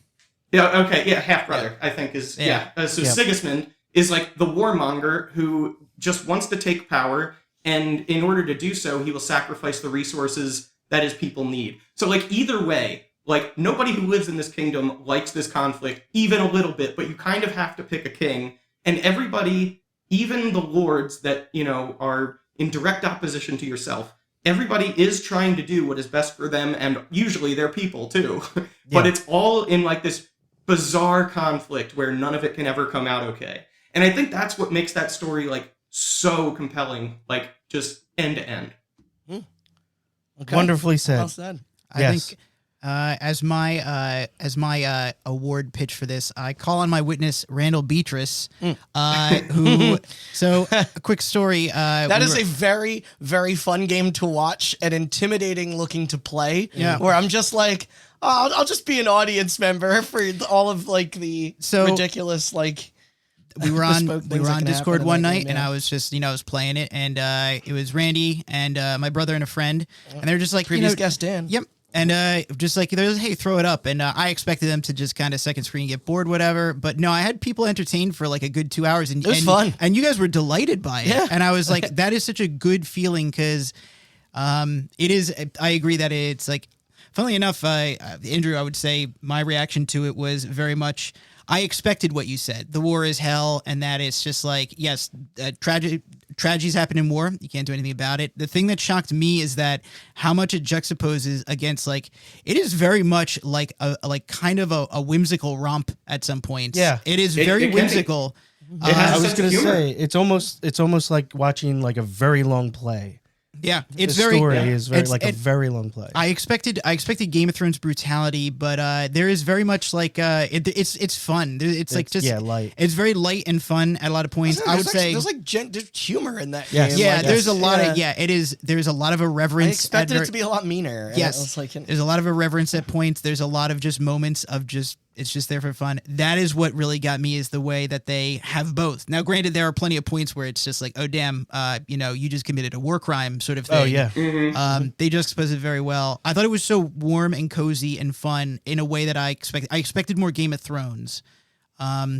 Yeah. Okay. Yeah. Half brother. I think is so Sigismund is like the warmonger who just wants to take power, and in order to do so, he will sacrifice the resources that his people need. So like either way, like nobody who lives in this kingdom likes this conflict even a little bit, but you kind of have to pick a king, and everybody, even the lords that are in direct opposition to yourself, everybody is trying to do what is best for them, and usually their people too. But it's all in like this bizarre conflict where none of it can ever come out okay. And I think that's what makes that story like so compelling, like just end to end. Okay. Wonderfully said. Well said. I think as my award pitch for this, I call on my witness Randall Beatrice, who. So a quick story. That is a very, very fun game to watch and intimidating looking to play. Yeah. Where I'm just like, oh, I'll just be an audience member for all of like the ridiculous like. We were on Discord one night, game, and I was just I was playing it, and it was Randy and my brother and a friend, and they're just like previous guest Dan. Yep. And just like they're like, hey, throw it up, and I expected them to just kind of second screen get bored, whatever. But no, I had people entertained for like a good 2 hours, and it was fun, and you guys were delighted by it. Yeah. And I was like, that is such a good feeling because it is. I agree that it's like, funnily enough, Andrew, I would say my reaction to it was very much. I expected what you said. The war is hell, and that it's just like, yes, tragedies happen in war. You can't do anything about it. The thing that shocked me is that how much it juxtaposes against like it is very much like a kind of a whimsical romp at some point. Yeah, it is very whimsical. It has I a was sense gonna of humor. say it's almost like watching like a very long play. Yeah, it's the very. story is very it's- like a it- very long play. I expected Game of Thrones brutality, but there is very much like it's fun. It's like just light. It's very light and fun at a lot of points. I would say there's like there's humor in that Yes. game. yeah, like, there's a it's- lot of it is. There's a lot of I irreverence. expected at it to be a lot meaner. And Yes. it was like, There's a lot of irreverence at points. There's a lot of just moments of just it's just there for fun. That is what really got me is the way that they have both. Now, granted, there are plenty of points where it's just like, oh damn, you just committed a war crime sort of thing. Oh yeah. They juxtaposed it very well. I thought it was so warm and cozy and fun in a way that I expected more Game of Thrones. But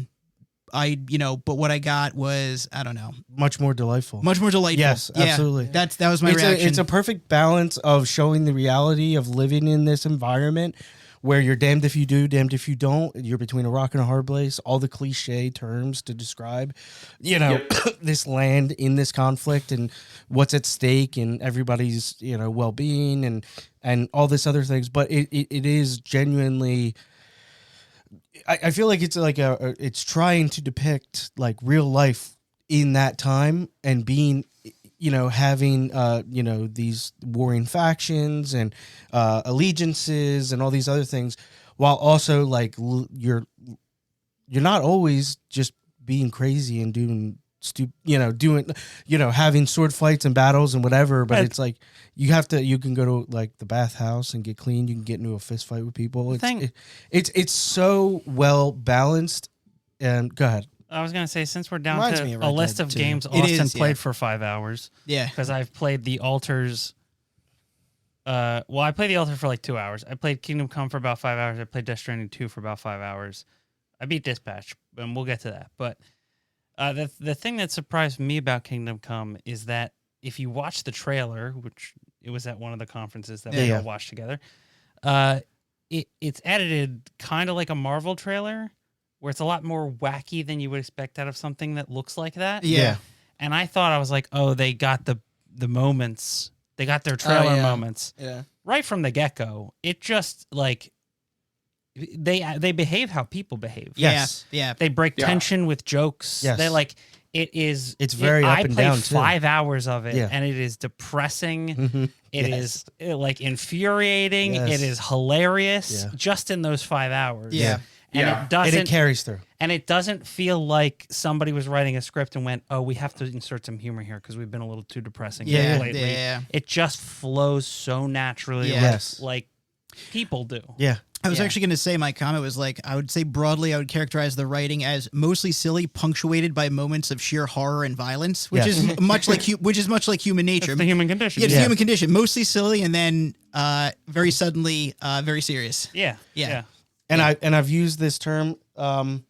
what I got was I don't know, Much more delightful. much more delightful. Yes, Yeah, absolutely. that was my reaction. It's a perfect balance of showing the reality of living in this environment where you're damned if you do, damned if you don't. You're between a rock and a hard place. All the cliche terms to describe, this land in this conflict and what's at stake and everybody's well-being and all this other things. But it is genuinely. I feel like it's like it's trying to depict like real life in that time and being, having, these warring factions and allegiances and all these other things, while also like you're not always just being crazy and doing having sword fights and battles and whatever, but it's like you can go to like the bathhouse and get clean. You can get into a fist fight with people. It's so well balanced. And go ahead. I was gonna say, since we're down Reminds me to of a Red list Dead of 2. games It Austin is, played yeah. for 5 hours, yeah. because I've played the Altars. I played the Altar for like 2 hours. I played Kingdom Come for about 5 hours. I played Death Stranding 2 for about 5 hours. I beat Dispatch, and we'll get to that. But the thing that surprised me about Kingdom Come is that if you watch the trailer, which it was at one of the conferences that we all watched together, it's edited kind of like a Marvel trailer, where it's a lot more wacky than you would expect out of something that looks like that. Yeah. And I thought, I was like, oh, they got the moments. They got their trailer moments Yeah. right from the get-go. It just like they behave how people behave. Yes. Yeah. They break tension with jokes. Yes. They like it's very up and down, too. I played 5 hours of it, Yeah. and it is depressing. Mm-hmm. It is like infuriating. Yes. It is hilarious Yeah. just in those 5 hours. Yeah. And Yeah. it And doesn't it carries through. and it doesn't feel like somebody was writing a script and went, "Oh, we have to insert some humor here because we've been a little too depressing Yeah. lately." Yeah. It just flows so naturally, Yeah. Yes. like people do. Yeah. I was Yeah. actually going to say my comment was like I would say broadly I would characterize the writing as mostly silly, punctuated by moments of sheer horror and violence, which Yes. is much like human nature. It's the human condition. Yeah, it's Yeah. human condition. Mostly silly, and then very suddenly very serious. Yeah. Yeah. And I've used this term a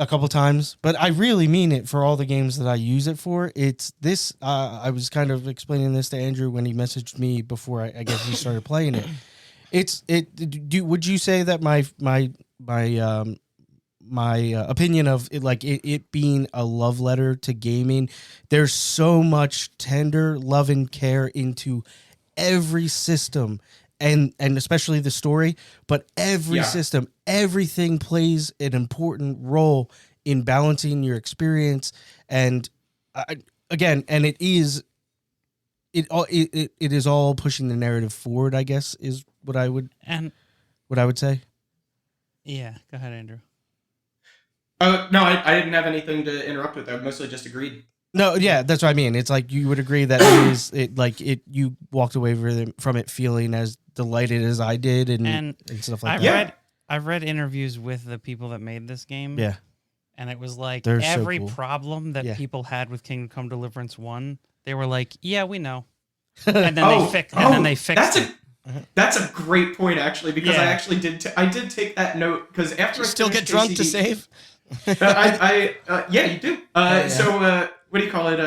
couple times, but I really mean it for all the games that I use it for. It's this. I was kind of explaining this to Andrew when he messaged me before I guess he started playing it. Would you say that my opinion of it, like it being a love letter to gaming? There's so much tender love and care into every system. And especially the story, but every system, everything plays an important role in balancing your experience. And it is all pushing the narrative forward, I guess, is what I would say. Yeah. Go ahead, Andrew. No, I didn't have anything to interrupt with. I mostly just agreed. No, yeah, that's what I mean. It's like you would agree that you walked away from it feeling as delighted as I did and stuff like that. I've read interviews with the people that made this game. Yeah. And it was like They're so every cool. problem that Yeah. people had with Kingdom Come Deliverance 1, they were like, yeah, we know. And then they fixed it. That's a great point, actually, because I Yeah. actually did take that note, because after You I still get finished drunk to KCD save? yeah, you do. Yeah. So, what do you call it?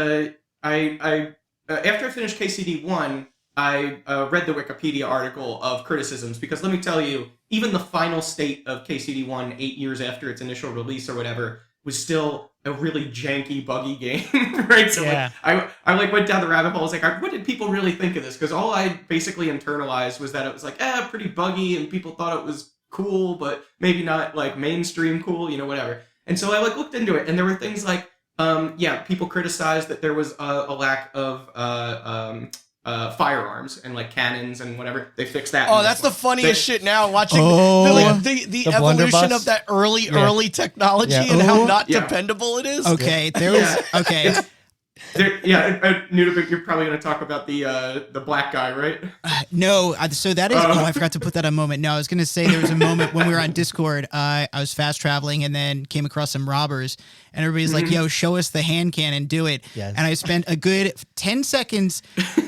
After I finished KCD 1, I read the Wikipedia article of criticisms, because let me tell you, even the final state of KCD 1, 8 years after its initial release or whatever, was still a really janky, buggy game, right? So Yeah. I went down the rabbit hole. I was like, what did people really think of this? Because all I basically internalized was that it was like, pretty buggy, and people thought it was cool, but maybe not like mainstream cool, whatever. And so I looked into it, and there were things like, people criticized that there was a lack of firearms and like cannons and whatever. They fixed that. Oh, that's the funniest shit now. Watching the evolution blunderbuss? of that early technology and how not dependable it is. Okay, there was okay. Nudibik, you're probably going to talk about the black guy, right? No, so that is. I forgot to put that a moment. No, I was going to say there was a moment when we were on Discord. I was fast traveling and then came across some robbers, and everybody's like, "Yo, show us the hand cannon, do it." Yes. And I spent a good 10 seconds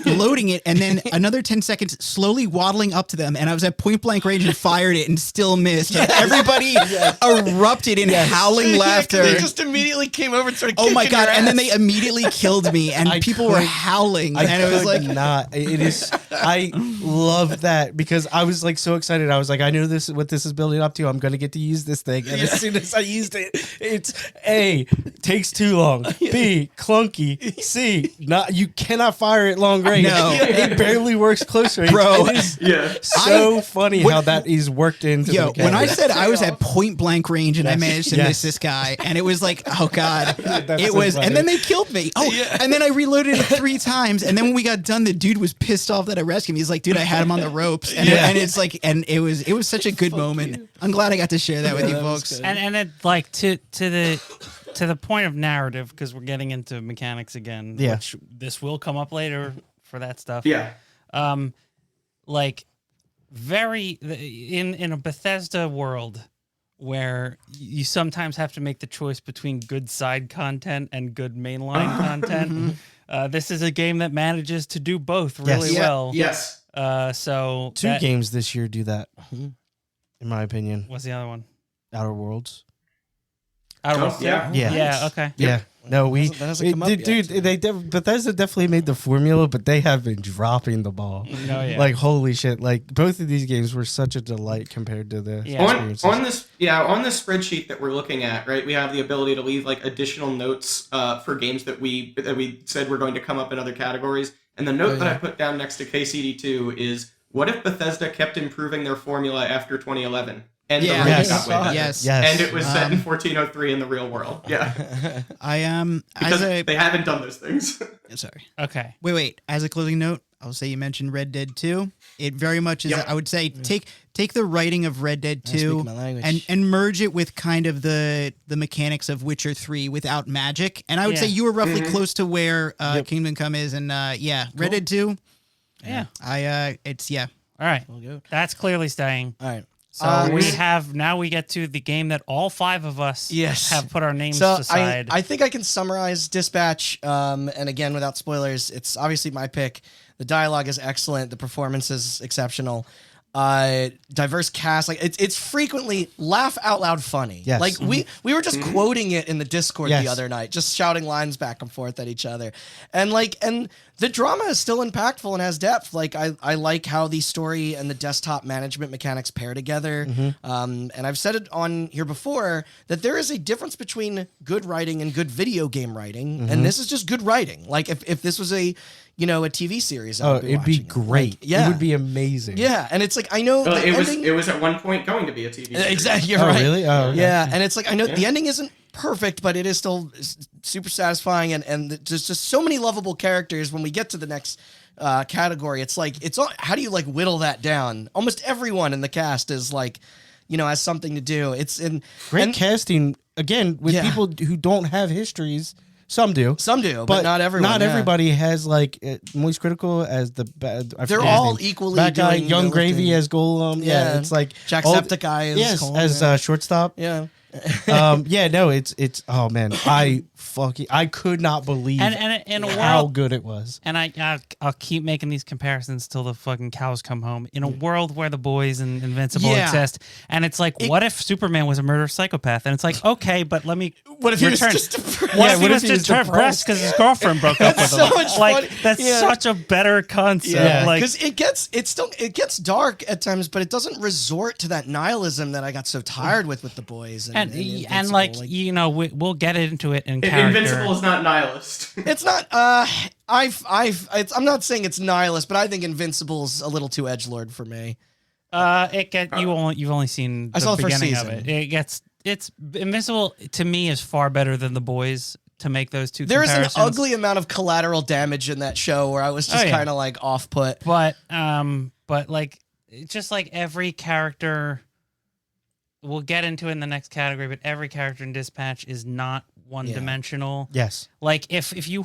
loading it, and then another 10 seconds slowly waddling up to them, and I was at point blank range and fired it and still missed. And everybody erupted in howling laughter. They just immediately came over and started. Oh my kicking god! your And then ass. they immediately killed me, and people were howling, and it was like, not. It is. I love that because I was like so excited. I was like, I know what this is building up to. I'm gonna get to use this thing, and as soon as I used it, it's A, takes too long. B, clunky. C, you cannot fire it long range. No. It barely works close range. Bro. It is Yeah. so funny how that is worked into. yo, the when I mechanics. said I was at point blank range and I managed to Yes. miss this guy, and it was like, oh god, That's it so was, funny. and then they killed me. Oh, and then I reloaded it 3 times, and then when we got done, the dude was pissed off that I rescued him. He's like, dude, I had him on the ropes, and, and it's like, and it was such a good moment. I'm glad I got to share that with you folks. And it like to the point of narrative, because we're getting into mechanics again. Yeah. Which this will come up later for that stuff. Yeah. Like in a Bethesda world where you sometimes have to make the choice between good side content and good mainline content. This is a game that manages to do both really well. Yes. So 2 games this year do that, in my opinion. What's the other one? Outer Worlds. Outer Worlds. Yeah. Yeah. Yeah. Okay. Yeah. No, That hasn't come up yet, dude, Bethesda definitely made the formula, but they have been dropping the ball. Oh, yeah. Like holy shit! Like both of these games were such a delight compared to the Yeah. experiences. On this spreadsheet that we're looking at, right, we have the ability to leave like additional notes for games that we said were going to come up in other categories. And the note that I put down next to KCD2 is, what if Bethesda kept improving their formula after 2011? And the rating got way better. Yes. And it was set in 1403 in the real world. Yeah. Because they haven't done those things. Sorry. Okay. Wait. As a closing note, I'll say you mentioned Red Dead 2. It very much is. I would say take the writing of Red Dead 2 my language. and merge it with kind of the mechanics of Witcher 3 without magic. And I would say you were roughly close to where Kingdom Come is. And Red Dead 2. Yeah. All right. Go. That's clearly staying. All right. So we get to the game that all 5 of us have put our names aside. I think I can summarize Dispatch, and again, without spoilers, it's obviously my pick. The dialogue is excellent. The performance is exceptional. Diverse cast, like it's frequently laugh out loud funny. Yes. Like we were just quoting it in the Discord Yes. the other night, just shouting lines back and forth at each other, and the drama is still impactful and has depth. Like I like how the story and the desktop management mechanics pair together. And I've said it on here before that there is a difference between good writing and good video game writing, and this is just good writing. Like if this was a TV series, I would be it'd be watching it. great. Like, yeah, It would be amazing. Yeah, and it's like I know Well, the ending. it was at one point going to be a TV series. Exactly, you're Oh, right. really? Oh, okay. Yeah, and it's like I know the ending isn't perfect, but it is still super satisfying, and there's just so many lovable characters. When we get to the next category, it's like how do you like whittle that down? Almost everyone in the cast is like, has something to do. It's in Great casting again with people who don't have histories. Some do, but not everyone. Not yeah. everybody has like Moist Critical as the bad. They're all equally bad guy. doing Young the Gravy lifting. as Golem. Yeah, it's like Jacksepticeye as Cole, as shortstop. Yeah. No, it's oh man, I could not believe and in a how world, good it was. and I'll keep making these comparisons till the fucking cows come home. In a world where The Boys and Invincible exist, and it's like, what if Superman was a murderous psychopath? And it's like, okay, but let me. What if he was return. just depressed? What if he was depressed because his girlfriend broke up with him? so much like funny. that's Yeah. such a better concept. Yeah. Like, Because it gets dark at times, but it doesn't resort to that nihilism that I got so tired with The Boys and Invincible. like we'll get into it in character. Invincible is not nihilist. It's not. I'm not saying it's nihilist, but I think Invincible's a little too edgelord for me. You've only seen I saw the first beginning of season. it. It's Invincible to me is far better than The Boys to make those two There's an comparisons. ugly amount of collateral damage in that show where I was just kind of like off put. But like it's just like every character we'll get into in the next category, but every character in Dispatch is not one dimensional. Yes. Like if you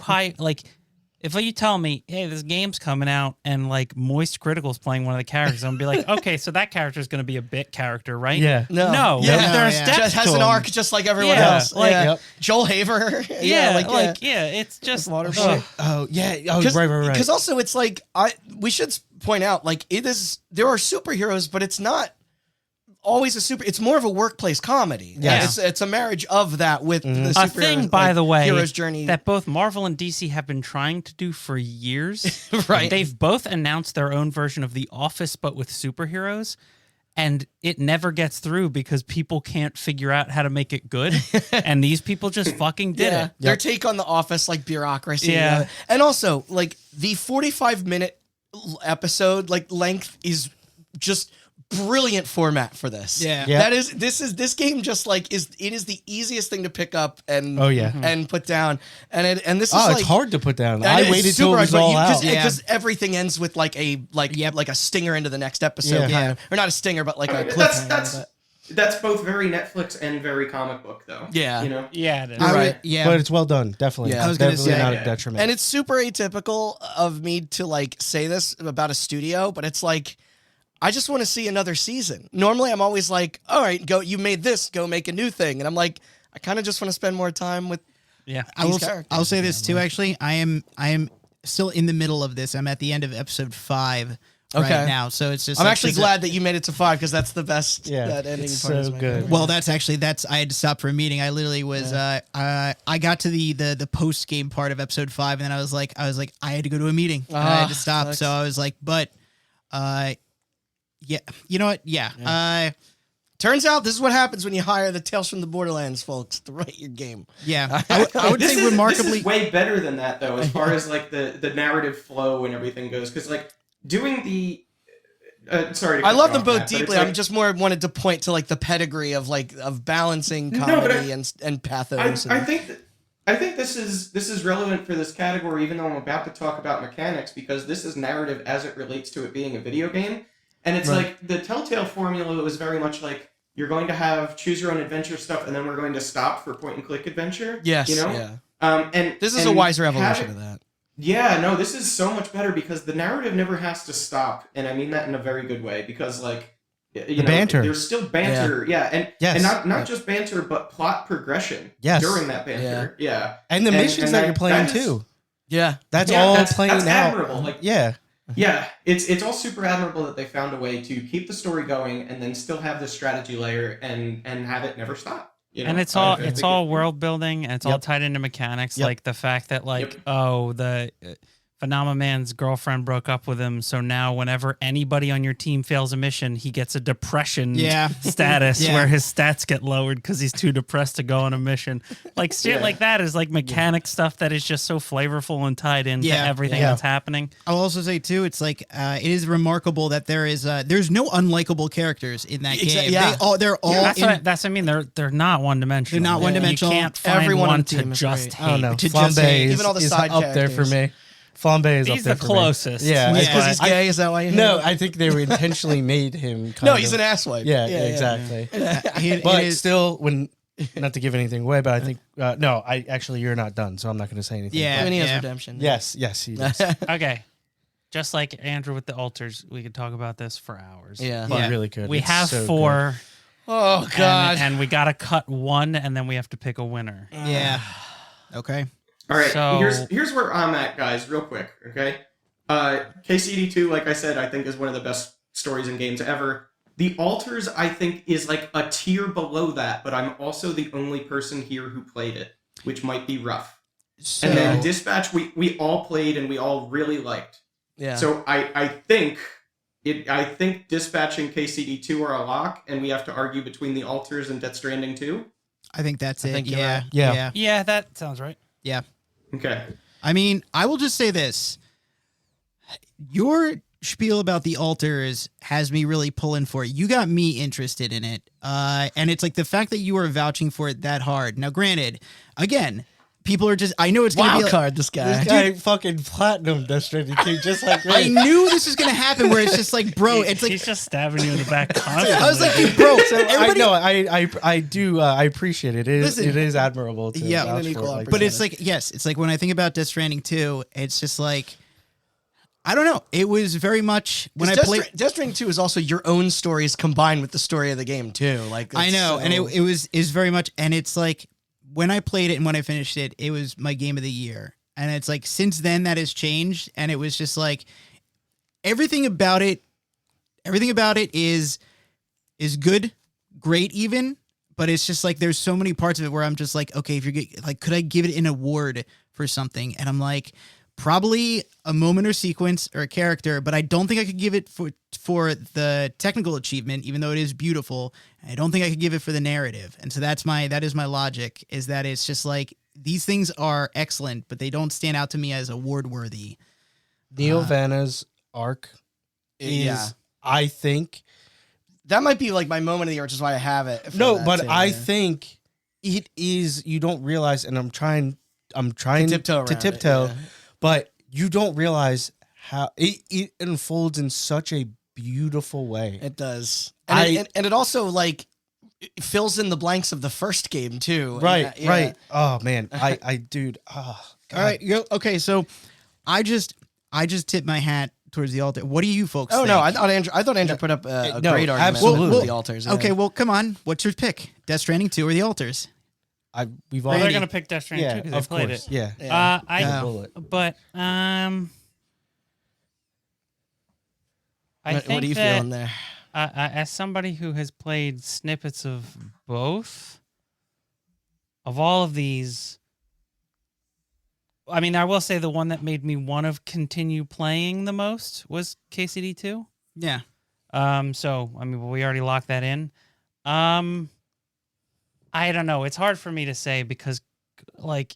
if you tell me, hey, this game's coming out and like Moist Critical's playing one of the characters, I'm gonna be like, okay, so that character is gonna be a bit character, right? Yeah. No. Yeah. There's Yeah. depth Just has to an him. arc just like everyone Yeah, else. like- yeah. Yep. Joel Haver. It's just water ugh. shit. Oh yeah. Oh right. Because also it's like we should point out like there are superheroes, but it's not always it's more of a workplace comedy. Yeah. It's a marriage of that with the A superhero, thing, by the way, hero's journey. that both Marvel and DC have been trying to do for years. Right. They've both announced their own version of The Office, but with superheroes. And it never gets through because people can't figure out how to make it good. And these people just fucking did it. Their take on the Office, like bureaucracy. Yeah. And also, like, the 45-minute episode, like, length is just brilliant format for this. Yeah. Yeah. This game just like is the easiest thing to pick up and Mm-hmm. and put down. And this is Oh, like it's hard to put down. and I it's waited till super it was hard, but all you out. because everything ends with like a stinger into the next episode, Yeah. kind of, or not a stinger, but like a That's cliffhanger. that's both very Netflix and very comic book, though. Yeah. You know. Yeah, it is. Right. Yeah. But it's well done, definitely. Yeah. I was gonna Definitely say- not Yeah. a detriment. And it's super atypical of me to like say this about a studio, but it's like I just want to see another season. Normally, I'm always like, "All right, go. You made this. Go make a new thing." And I'm like, I kind of just want to spend more time with. Yeah. these characters. I'll say this too. Actually, I am still in the middle of this. I'm at the end of episode 5 Okay. right now. So it's just. I'm like, actually this- glad that you made it to 5 because that's the best. Yeah, that ending it's part is so my good. favorite. Well, that's I had to stop for a meeting. I literally was I got to the post game part of episode 5, and then I was like I had to go to a meeting. And I had to stop. sucks. So I was like, but yeah, you know what? Yeah. Turns out this is what happens when you hire the Tales from the Borderlands folks to write your game. Yeah. I would This say is remarkably. way better than that, though, as far as like the narrative flow and everything goes. Because like doing the sorry, to I cut love you them off, both Matt, but deeply. it's I'm like- just more wanted to point to like the pedigree of balancing No, but comedy and pathos. I think this is relevant for this category, even though I'm about to talk about mechanics, because this is narrative as it relates to it being a video game, and it's Right. like the Telltale formula was very much like you're going to have choose your own adventure stuff, and then we're going to stop for point and click adventure. Yes, you know. yeah. And This is a and wiser evolution having- of that. Yeah, no, this is so much better because the narrative never has to stop, and I mean that in a very good way. Because like, you know, banter. there's still banter, and Yes. and not just banter, but plot progression Yes. during that banter, yeah. And the And- missions and that that- you're playing that is- too. Yeah. That's Yeah, all that's playing out. admirable. Like, Yeah. yeah, it's all super admirable that they found a way to keep the story going and then still have the strategy layer and have it never stop. You know? And it's I all think world building, and it's all Yep. tied into mechanics, Yep. like the fact that like Yep. the Phenomena Man's girlfriend broke up with him, so now whenever anybody on your team fails a mission, he gets a depression Yeah. status Yeah. where his stats get lowered because he's too depressed to go on a mission. Like shit like that is like mechanic stuff that is just so flavorful and tied into Yeah. everything Yeah. that's happening. I'll also say too, it's like it is remarkable that there's no unlikable characters in that game. yeah. They're all That's in, what I mean. They're not one dimensional. They're not one-dimensional. You can't find Everyone on one the to team is just great. hate. I don't know. To just Flambe say, is, even all the is side up there for characters. me. Flambe is up He's there the for closest. Me. Yeah, Because it's- he's gay, is that why you hate No, him? I think they were intentionally made him. Kind No, of, he's an asswipe. Yeah, exactly. it But is- still, when not to give anything away, but I think no, I actually you're not done, so I'm not going to say anything. Yeah. I mean, he has Yeah. redemption. Yes, he does. Okay. Just like Andrew with the altars, we could talk about this for hours. Yeah. But Yeah. really good. We It's have so 4, Oh God. and we got to cut 1, and then we have to pick a winner. yeah. Okay. All right, So- here's where I'm at, guys, real quick, okay? KCD2, like I said, I think is one of the best stories in games ever. The Altars, I think, is like a tier below that, but I'm also the only person here who played it, which might be rough. So, And then Dispatch, we all played and we all really liked. Yeah. So I think Dispatch and KCD2 are a lock, and we have to argue between the Altars and Death Stranding 2. I think that's I it. think you're Yeah. right. Yeah. Yeah. Yeah, that sounds right. Yeah. Okay. I mean, I will just say this. Your spiel about the altars has me really pulling for it. You got me interested in it. And it's like the fact that you are vouching for it that hard. Now, granted, again, people are just. I know it's gonna Wild be. Like, card, this guy. This guy fucking platinum Death Stranding 2, just like I me. knew this was gonna happen. Where it's just like, bro, it's like He's just stabbing you in the back constantly. I was like, dude, bro. I Everybody, know. I do. I appreciate it. Listen, It is admirable. To yeah, vouch an equal for it like but that. it's like, yes, it's like when I think about Death Stranding 2, it's just like, I don't know. It was very much when I played. Death Stranding 2 is also your own stories combined with the story of the game too. Like I it's know, so- and it was very much, and it's like when I played it and when I finished it, it was my game of the year, and it's like since then that has changed, and it was just like everything about it is good, great even, but it's just like there's so many parts of it where I'm just like, okay, if you're like, could I give it an award for something? And I'm like, probably a moment or sequence or a character, but I don't think I could give it for the technical achievement, even though it is beautiful. I don't think I could give it for the narrative. And so that is my logic, is that it's just like these things are excellent, but they don't stand out to me as award worthy. Neil Vanna's arc is, Yeah. I think. that might be like my moment of the year, which is why I have it. for No, that but too, I yeah. think it is. You don't realize, and I'm trying to tiptoe around it, yeah. but you don't realize how it unfolds in such a beautiful way. It does, and it also like it fills in the blanks of the first game too. Right, And, yeah. right. Oh man, dude. Oh, God. All right. Okay. So I just tipped my hat towards the altar. What do you folks Oh think? no, I thought Andrew put up a No, great argument absolutely. with the altars. Yeah. Okay, well, come on. What's your pick? Death Stranding 2 or the altars? We've Well, all they're gonna pick Death Stranding yeah, 2 because of they played course, it. yeah. Yeah. I Bullet. but I think what are you that feeling there? as somebody who has played snippets of both, of all of these, I mean, I will say the one that made me want to continue playing the most was KCD 2. Yeah. So I mean, we already locked that in. I don't know. It's hard for me to say because, like,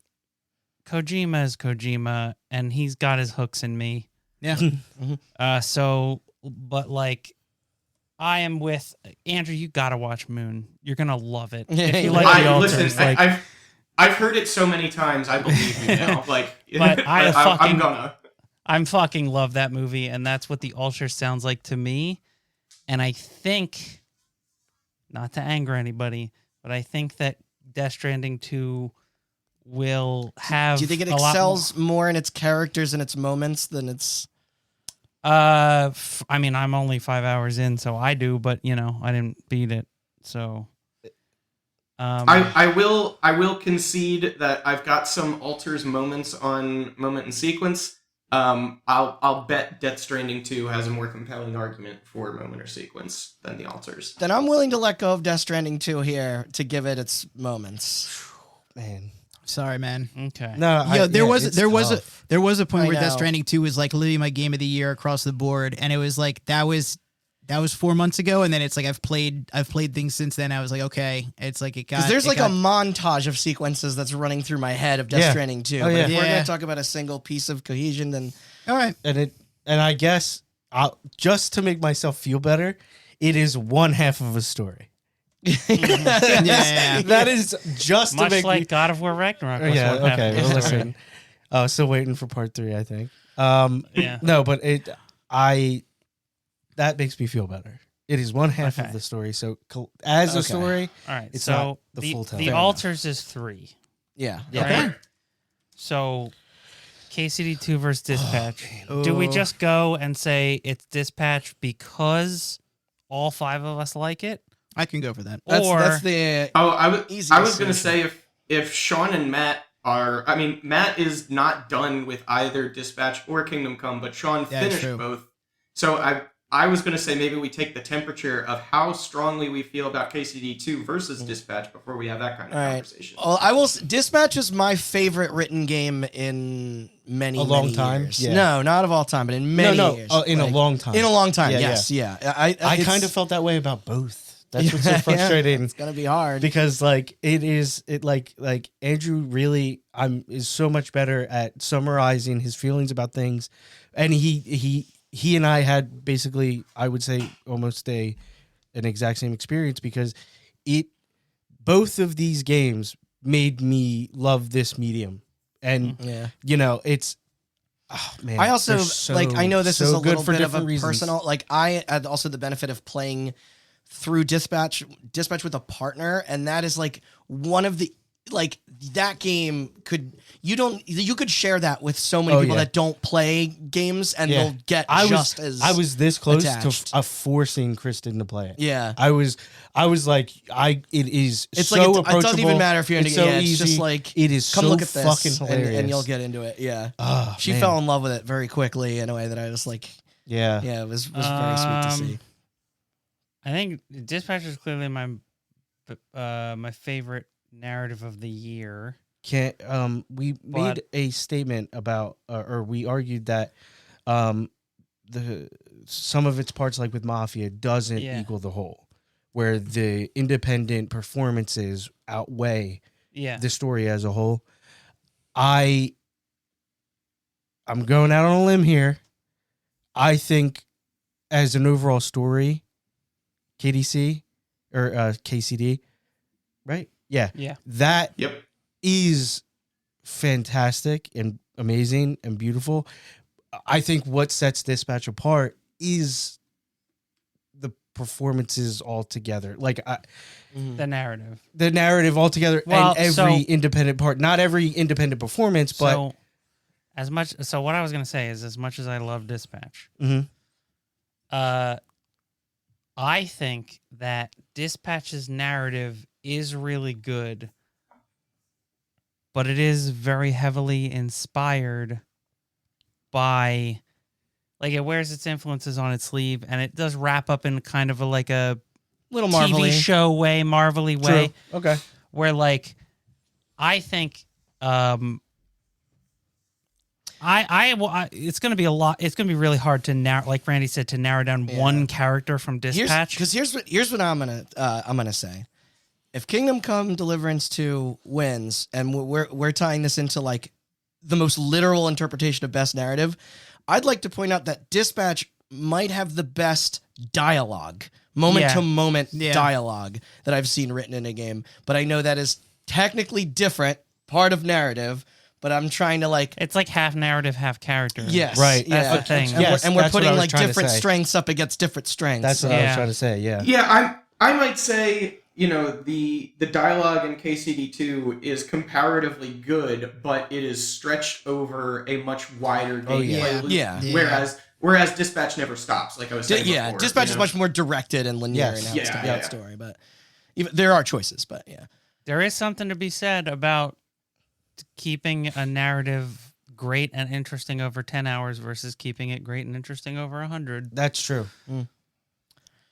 Kojima is Kojima, and he's got his hooks in me. Yeah. But like, I am with Andrew. You gotta watch Moon. You're gonna love it. Yeah, If you yeah. like the altars, Listen, like, I've heard it so many times. I believe you now. Like, But I'm gonna. I'm fucking love that movie, and that's what the altar sounds like to me. And I think, not to anger anybody, but I think that Death Stranding 2 will have. Do you think it a lot excels more in its characters and its moments than its? I mean, I'm only 5 hours in, so I do, but you know, I didn't beat it, so. I will concede that I've got some altars moments on moment and sequence. I'll bet Death Stranding 2 has a more compelling argument for moment or sequence than the altars. Then I'm willing to let go of Death Stranding 2 here to give it its moments. Man. Sorry, man. Okay. No, There was it's tough. a point I where Death know. Stranding 2 was like literally my game of the year across the board, and it was like that was 4 months ago, and then it's like I've played things since then. I was like, okay, it's like it got. Because there's it like got, a montage of sequences that's running through my head of Death Yeah. Stranding 2. Oh, But yeah. if we're Yeah. going to talk about a single piece of cohesion, then all right. And I guess just to make myself feel better, it is one half of a story. Yeah. That is just Much to make like me. God of War Ragnarok. Was Yeah. what Okay. happened. Well, listen. Still waiting for part 3. I think. Yeah. No, but that makes me feel better. It is one half Okay. of the story. So as a Okay. story, All right. It's so not the full tell. the Fair altars is 3. yeah. Right? So KCD 2 versus Dispatch. Oh. Do we just go and say it's Dispatch because all 5 of us like it? I can go for that. That's the Oh, I was Easiest gonna solution. say if Sean and Matt are, I mean, Matt is not done with either Dispatch or Kingdom Come, but Sean Yeah, finished true. both. So I was gonna say maybe we take the temperature of how strongly we feel about KCD 2 versus Dispatch before we have that kind of All right. conversation. Well, Dispatch is my favorite written game in many A long many time? years. Yeah. No, not of all time, but in many years. in a Like, long time. In a long time, Yeah, yes, yeah. I it's- kind of felt that way about both. That's what's so Yeah, frustrating. It's gonna be hard. Because like like Andrew really is so much better at summarizing his feelings about things, and he and I had basically, I would say, almost an exact same experience, because both of these games made me love this medium. And it's man. I also I know this is a little bit of a reasons. personal. Like I had also the benefit of playing through Dispatch with a partner, and that is like one of the that game you could share that with so many people that don't play games, and they'll get I was this close attached. to forcing Kristen to play it. Yeah. I was like it's It's so like approachable. it doesn't even matter if you're into it's so It's easy. just like it is come so look at this fucking hilarious, and you'll get into it. Yeah. Oh, She man. fell in love with it very quickly in a way that I was like, Yeah. it was very sweet to see. I think Dispatch is clearly my favorite narrative of the year. We made a statement about, or we argued that some of its parts, like with Mafia, doesn't equal the whole, where the independent performances outweigh the story as a whole. I'm going out on a limb here. I think as an overall story, KDC or KCD, right? Yeah. That is fantastic and amazing and beautiful. I think what sets Dispatch apart is the performances altogether. Like the narrative altogether, and every independent part. Not every independent performance, but so what I was gonna say is, as much as I love Dispatch, I think that Dispatch's narrative is really good, but it is very heavily inspired by, like, it wears its influences on its sleeve, and it does wrap up in kind of a little TV show way, Marvel-y way. True. Okay. Where, like, I think it's going to be a lot. It's going to be really hard to narrow, like Randy said, to narrow down one character from Dispatch. Here's what I'm gonna say. If Kingdom Come Deliverance 2 wins, and we're tying this into like the most literal interpretation of best narrative, I'd like to point out that Dispatch might have the best dialogue, moment to moment dialogue that I've seen written in a game. But I know that is technically different, part of narrative. But I'm trying to it's like half narrative, half character. Yes. Right. That's the thing. And we're putting like different strengths up against different strengths. That's what I was trying to say. Yeah. Yeah. I might say, the dialogue in KCD2 is comparatively good, but it is stretched over a much wider gameplay loop. Whereas Dispatch never stops, like I was saying before. Dispatch is much more directed and linear in how it's telling that story. But there are choices, but there is something to be said about keeping a narrative great and interesting over 10 hours versus keeping it great and interesting over 100. That's true.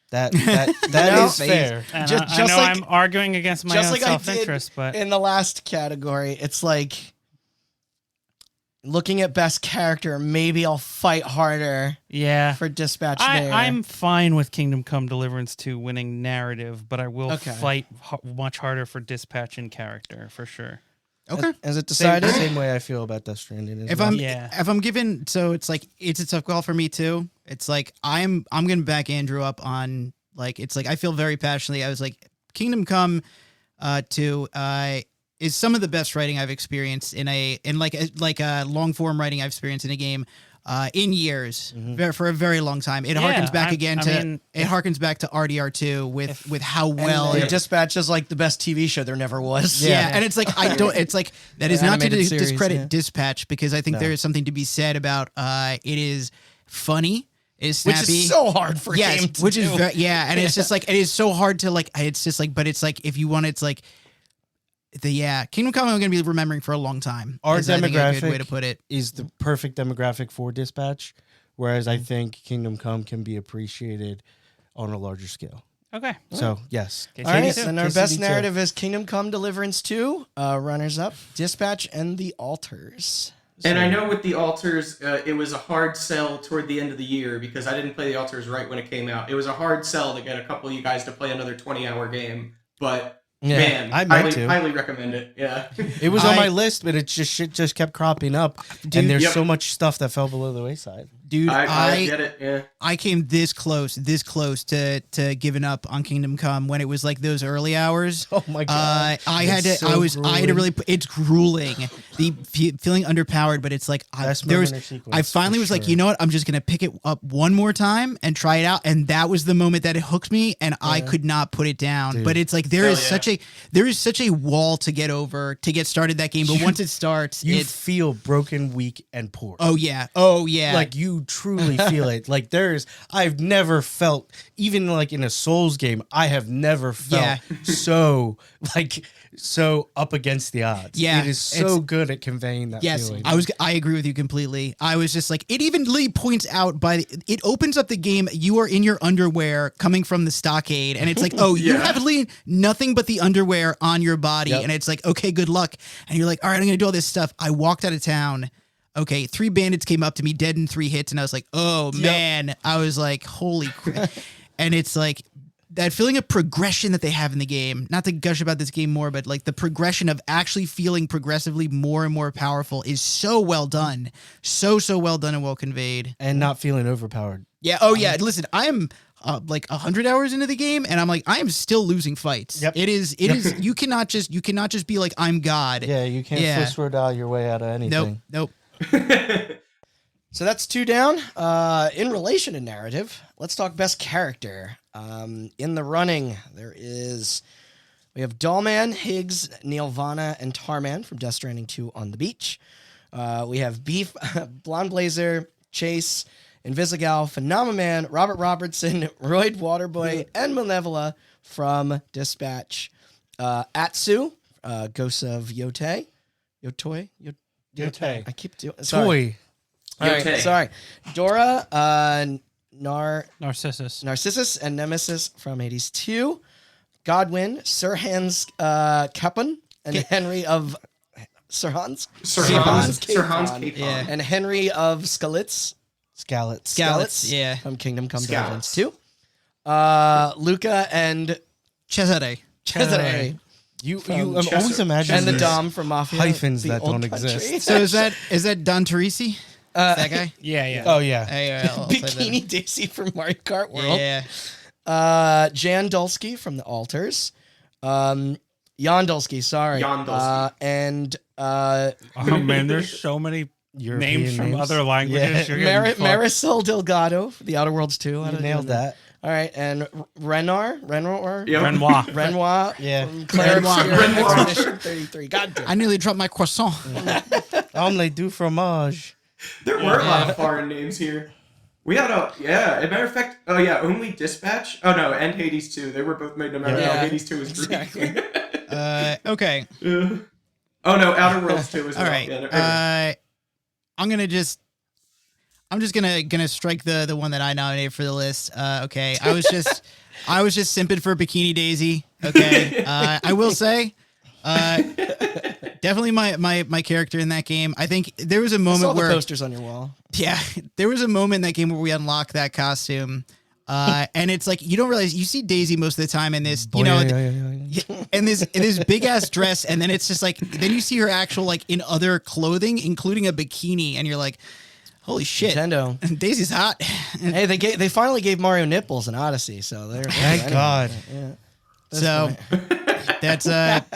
That is fair. And I know I'm arguing against my own self-interest, but in the last category, it's like looking at best character. Maybe I'll fight harder. For Dispatch. I'm fine with Kingdom Come Deliverance 2 winning narrative, but I will fight much harder for Dispatch in character for sure. Okay. Is it decided? Same way I feel about Death Stranding. If I'm given, so it's like it's a tough call for me too. It's like I'm gonna back Andrew up on, like, it's like I feel very passionately. I was like, Kingdom Come 2 is some of the best writing I've experienced in a long form writing I've experienced in a game in years, for a very long time. It harkens back it harkens back to RDR2 with how well Dispatch is like the best TV show there never was. Yeah, and it's like it's like that is not to discredit Dispatch, because I think there is something to be said about it is funny. Is snappy, which is so hard for a game to do. Is and it's just like it is so hard to it's just like, but it's like if you want, it's like Kingdom Come I'm going to be remembering for a long time. Our demographic, I think, a good way to put it, is the perfect demographic for Dispatch, whereas I think Kingdom Come can be appreciated on a larger scale. Okay. So yes. All right. And our best narrative is Kingdom Come Deliverance 2. Runners up, Dispatch and The Alters. And I know with The Alters, it was a hard sell toward the end of the year, because I didn't play The Alters right when it came out. It was a hard sell to get a couple of you guys to play another 20-hour game, but man, I highly recommend it. Yeah, it was on my list, but it just kept cropping up, and there's so much stuff that fell below the wayside. Dude, I get it. Yeah. I came this close to giving up on Kingdom Come when it was like those early hours. Oh my God. I had to really. It's grueling. The feeling underpowered, but it's like I finally was like, you know what? I'm just gonna pick it up one more time and try it out, and that was the moment that it hooked me, and I could not put it down. Dude. But it's like there is such a wall to get over to get started that game. But once it starts, you feel broken, weak, and poor. Oh yeah. Like you truly feel it. Like I've never felt, even like in a Souls game, I have never felt so up against the odds. Yeah, it is so good at conveying that feeling. I agree with you completely. I was just like, it even points out it opens up the game. You are in your underwear coming from the stockade, and it's like, oh, you have nothing but the underwear on your body, and it's like, okay, good luck. And you're like, all right, I'm gonna do all this stuff. I walked out of town. Okay, 3 bandits came up to me, dead in 3 hits, and I was like, oh, man. I was like, holy crap. And it's like that feeling of progression that they have in the game, not to gush about this game more, but like the progression of actually feeling progressively more and more powerful is so well done. So well done and well conveyed. And not feeling overpowered. Yeah, oh yeah, listen, I am like 100 hours into the game, and I'm like, I am still losing fights. Yep. It is, you cannot just be like, I'm God. Yeah, you can't Swiss road out your way out of anything. Nope. So that's 2 down. In relation to narrative, let's talk best character. In the running, we have Dollman, Higgs, Nirvana, and Tarman from Death Stranding 2 on the beach. We have Beef, Blonde Blazer, Chase, Invisigal, Phenomenon, Robert Robertson, Royd Waterboy, and Malevola from Dispatch. Atsu, Ghost of Yotei. Yotei. I keep doing. Sorry. All right, sorry. Dora, Narcissus, and Nemesis from Hades 2. Godwin, Sir Hans Capon, and Henry of Sir Hans Capon. Yeah. And Henry of Skalitz. Skalitz, yeah. From Kingdom Come Deliverance 2. Luca and Cesare. I'm always imagining and the Dom from Mafia hyphens that Old don't Country. exist. So is that Don Teresi? That guy? Yeah. Oh yeah. I'll say that. Bikini Daisy from Mario Kart World. Yeah. Jan Dulski from The Altars. Jan Dulski, sorry. Jan Dulski. And Oh man, there's so many European names from other languages. You're getting fucked. Marisol Delgado for The Outer Worlds 2. You nailed that. All right, and Renoir. Renoir. Yeah. From Claire Renoir. Expedition 33. God damn. I nearly dropped my croissant. Omelette du fromage. There were a lot of foreign names here. We had as a matter of fact, only Dispatch. Oh no, and Hades 2. They were both made in America. Yeah. No, Hades 2 was Greek. Exactly. Okay. Oh no, Outer Worlds 2 as well. All right. Yeah, I'm just gonna strike the one that I nominated for the list. Okay. I was just simping for Bikini Daisy. Okay. I will say, definitely my character in that game. I think there was a I saw moment the where posters on your wall. yeah, there was a moment in that game where we unlocked that costume. And it's like you don't realize you see Daisy most of the time in this, and this big ass dress, and then it's just like then you see her actual like in other clothing, including a bikini, and you're like, holy shit, Nintendo. Daisy's hot. Hey, they finally gave Mario nipples in Odyssey, so they're Thank God. Yeah. So that's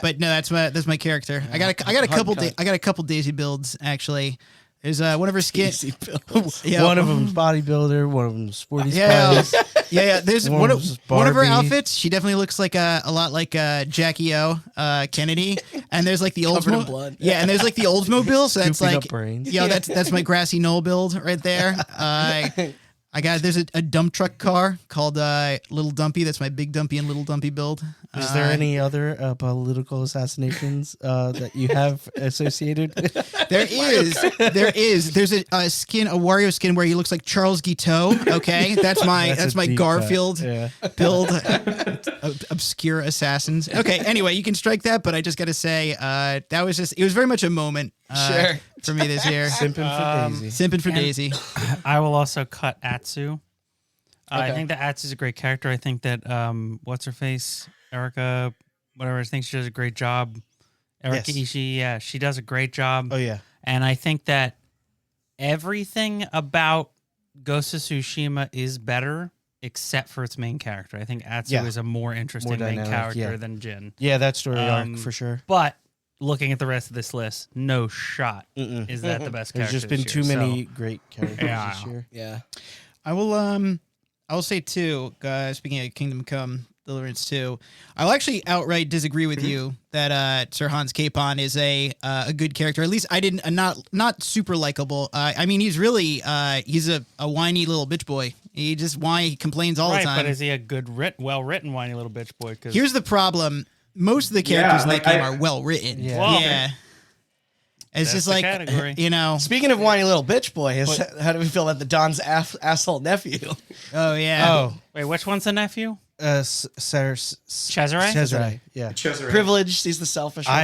but no, that's my character. I got a couple Daisy builds actually. There's one of her skin. Easy pills. Yeah. One of them's bodybuilder, one of them's sporty Yeah, spice. yeah. There's One one of them's of her Barbie. outfits. She definitely looks like a lot like Jackie O, Kennedy. And there's like the Covered in Oldsmobile. blood. Yeah, and there's like the Oldsmobile. So that's Scooping like, up brains. that's my grassy knoll build right there. There's a dump truck car called Little Dumpy. That's my Big Dumpy and Little Dumpy build. Is there any other political assassinations that you have associated? There is. There's a skin, a Wario skin where he looks like Charles Guiteau. Okay, that's my That's a my deep Garfield cut. Yeah. build. Obscure assassins. Okay, anyway, you can strike that, but I just got to say that was it was very much a moment Sure. for me this year. Simping for Daisy. Simping for Daisy. I will also cut Atsu. I Okay. think that Atsu's a great character. I think that what's her face, Erica, whatever. I think she does a great job. Erica Yes. Ishii, yeah, she does a great job. Oh yeah. And I think that everything about Ghost of Tsushima is better, except for its main character. I think Atsu Yeah. is a more interesting main dynamic, character yeah. than Jin. Yeah, that story arc for sure. But looking at the rest of this list, no shot Mm-mm. is that the best There's character. just been this too year. many So, great characters Yeah. this year. Yeah. I will say too, speaking of Kingdom Come Deliverance 2, I'll actually outright disagree with you that Sir Hans Capon is a good character. At least I didn't not super likable. I mean, he's really he's a whiny little bitch boy. He complains all right, the time. but is he a good, well-written, whiny little bitch boy? 'Cause Here's the problem: most of the characters in that game are well written. Yeah. Well, yeah. It's That's just the like category. Speaking of whiny little bitch boy, how do we feel about the Don's asshole nephew? oh yeah. Oh, wait, which one's the nephew? Cesare. Cesare? Yeah. Cesare. Privileged. He's the selfish one.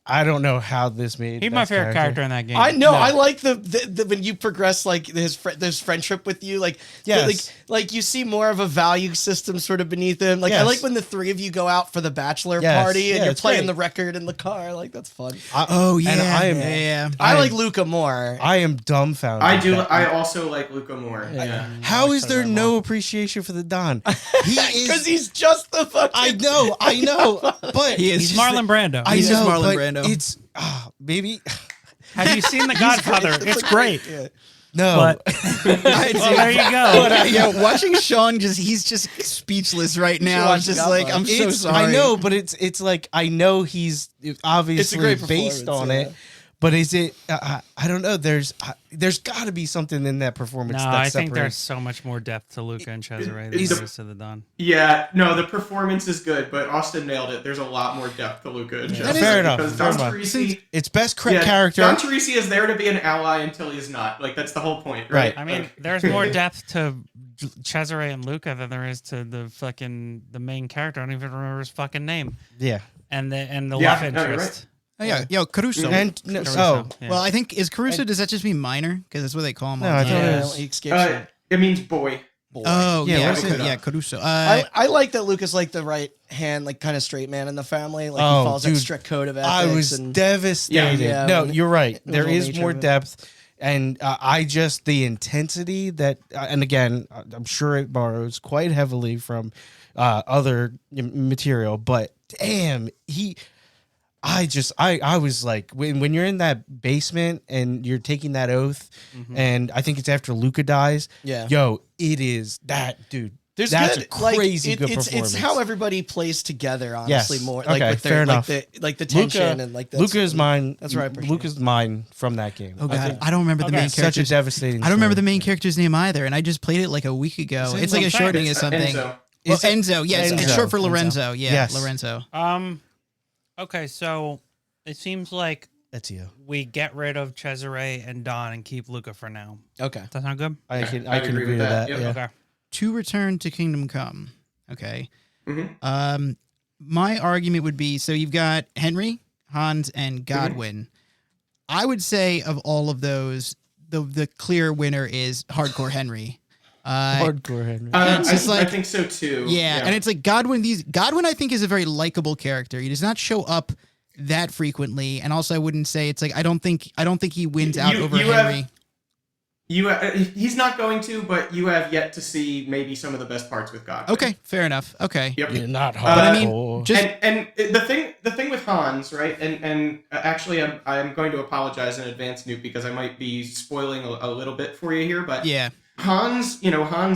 I don't know how this made. He's my best favorite character in that game. I know. No. I like the when you progress like his friendship with you, like Yes. like you see more of a value system sort of beneath him. Like I Yes. like when the three of you go out for the bachelor Yes. party and Yeah, you're it's playing great. the record in the car. Like that's fun. Oh yeah. And I am- yeah. I like Luca more. I am dumbfounded. I do. that- I also like Luca more. Yeah. How is there no appreciation for the Don? He Because is. he's just the fucking. I know, but He is He's just Marlon Brando. I He's just know, Marlon but Brando. It's maybe Have you seen The Godfather? It's great. Yeah. no. But well, there you go. But yeah, watching Sean he's just speechless right now. watch It's just The like Godfather. I'm so It's- sorry. I know, but it's like I know he's obviously great based on performance, it. But is it? I don't know. There's got to be something in that performance. No, that I think separates- there's so much more depth to Luca and Cesare than He's there a- is to the Don. Yeah, no, the performance is good, but Austin nailed it. There's a lot more depth to Luca and Cesare. Fair enough, Because fair Don enough. Teresi, It's best yeah, character. Don Teresi is there to be an ally until he's not. Like that's the whole point, right? Right. I mean, Like- there's more depth to Cesare and Luca than there is to the main character. I don't even remember his fucking name. Yeah. And the Yeah, love no, you're interest. Oh yeah, yo Caruso. And no, Caruso, yeah. Well, I think is Caruso. Does that just mean minor? Because that's what they call him. No, all I the thought time. it Yeah, was- he escapes him. it means boy. Boy. Oh Yeah, yeah, what's it? yeah, Caruso. I like that Luca's like the right hand, like kind of straight man in the family. Like Oh, he follows that dude, strict code of ethics. I was and devastated. Yeah, no, when- you're right. the There whole is nature more of it. depth, and I just the intensity that, and again, I'm sure it borrows quite heavily from other material. But damn, I was like, when you're in that basement and you're taking that oath, and I think it's after Luca dies. Yeah. Yo, it is that dude. There's That's good, a crazy like, good it's performance. how everybody plays together, honestly. Yes. More like Okay, with their, fair enough. like the tension and like Luca is mine. That's what I appreciate. Luca's mine from that game. Oh I god, think I don't remember the Okay. main such a character's. devastating. I don't remember the story. main character's name either, and I just played it like a week ago. Is it It's like a Enzo? shortening of It's something. Enzo. Well, Is it- Enzo, yes, it's Enzo. short for Enzo. Lorenzo. Yeah, Yes. Lorenzo. Okay, so it seems like That's you. we get rid of Cesare and Don and keep Luca for now. Okay. Does that sound good? I Yeah, can I I can agree agree with with that. that. Yep. Yeah. Okay. To return to Kingdom Come. Okay. Mm-hmm. My argument would be, so you've got Henry, Hans, and Godwin. I would say of all of those, the clear winner is Hardcore Henry. Hardcore Henry. It's just I like- think so too. Yeah, and it's like Godwin. Godwin, I think, is a very likable character. He does not show up that frequently, and also I wouldn't say it's like I don't think he wins out over Henry. He's not going to, but you have yet to see maybe some of the best parts with God. Okay, fair enough. Okay. Yep. You're not But I mean, hardcore. just and the thing with Hans, right? And actually, I'm going to apologize in advance, Newt, because I might be spoiling a little bit for you here. But yeah. Hans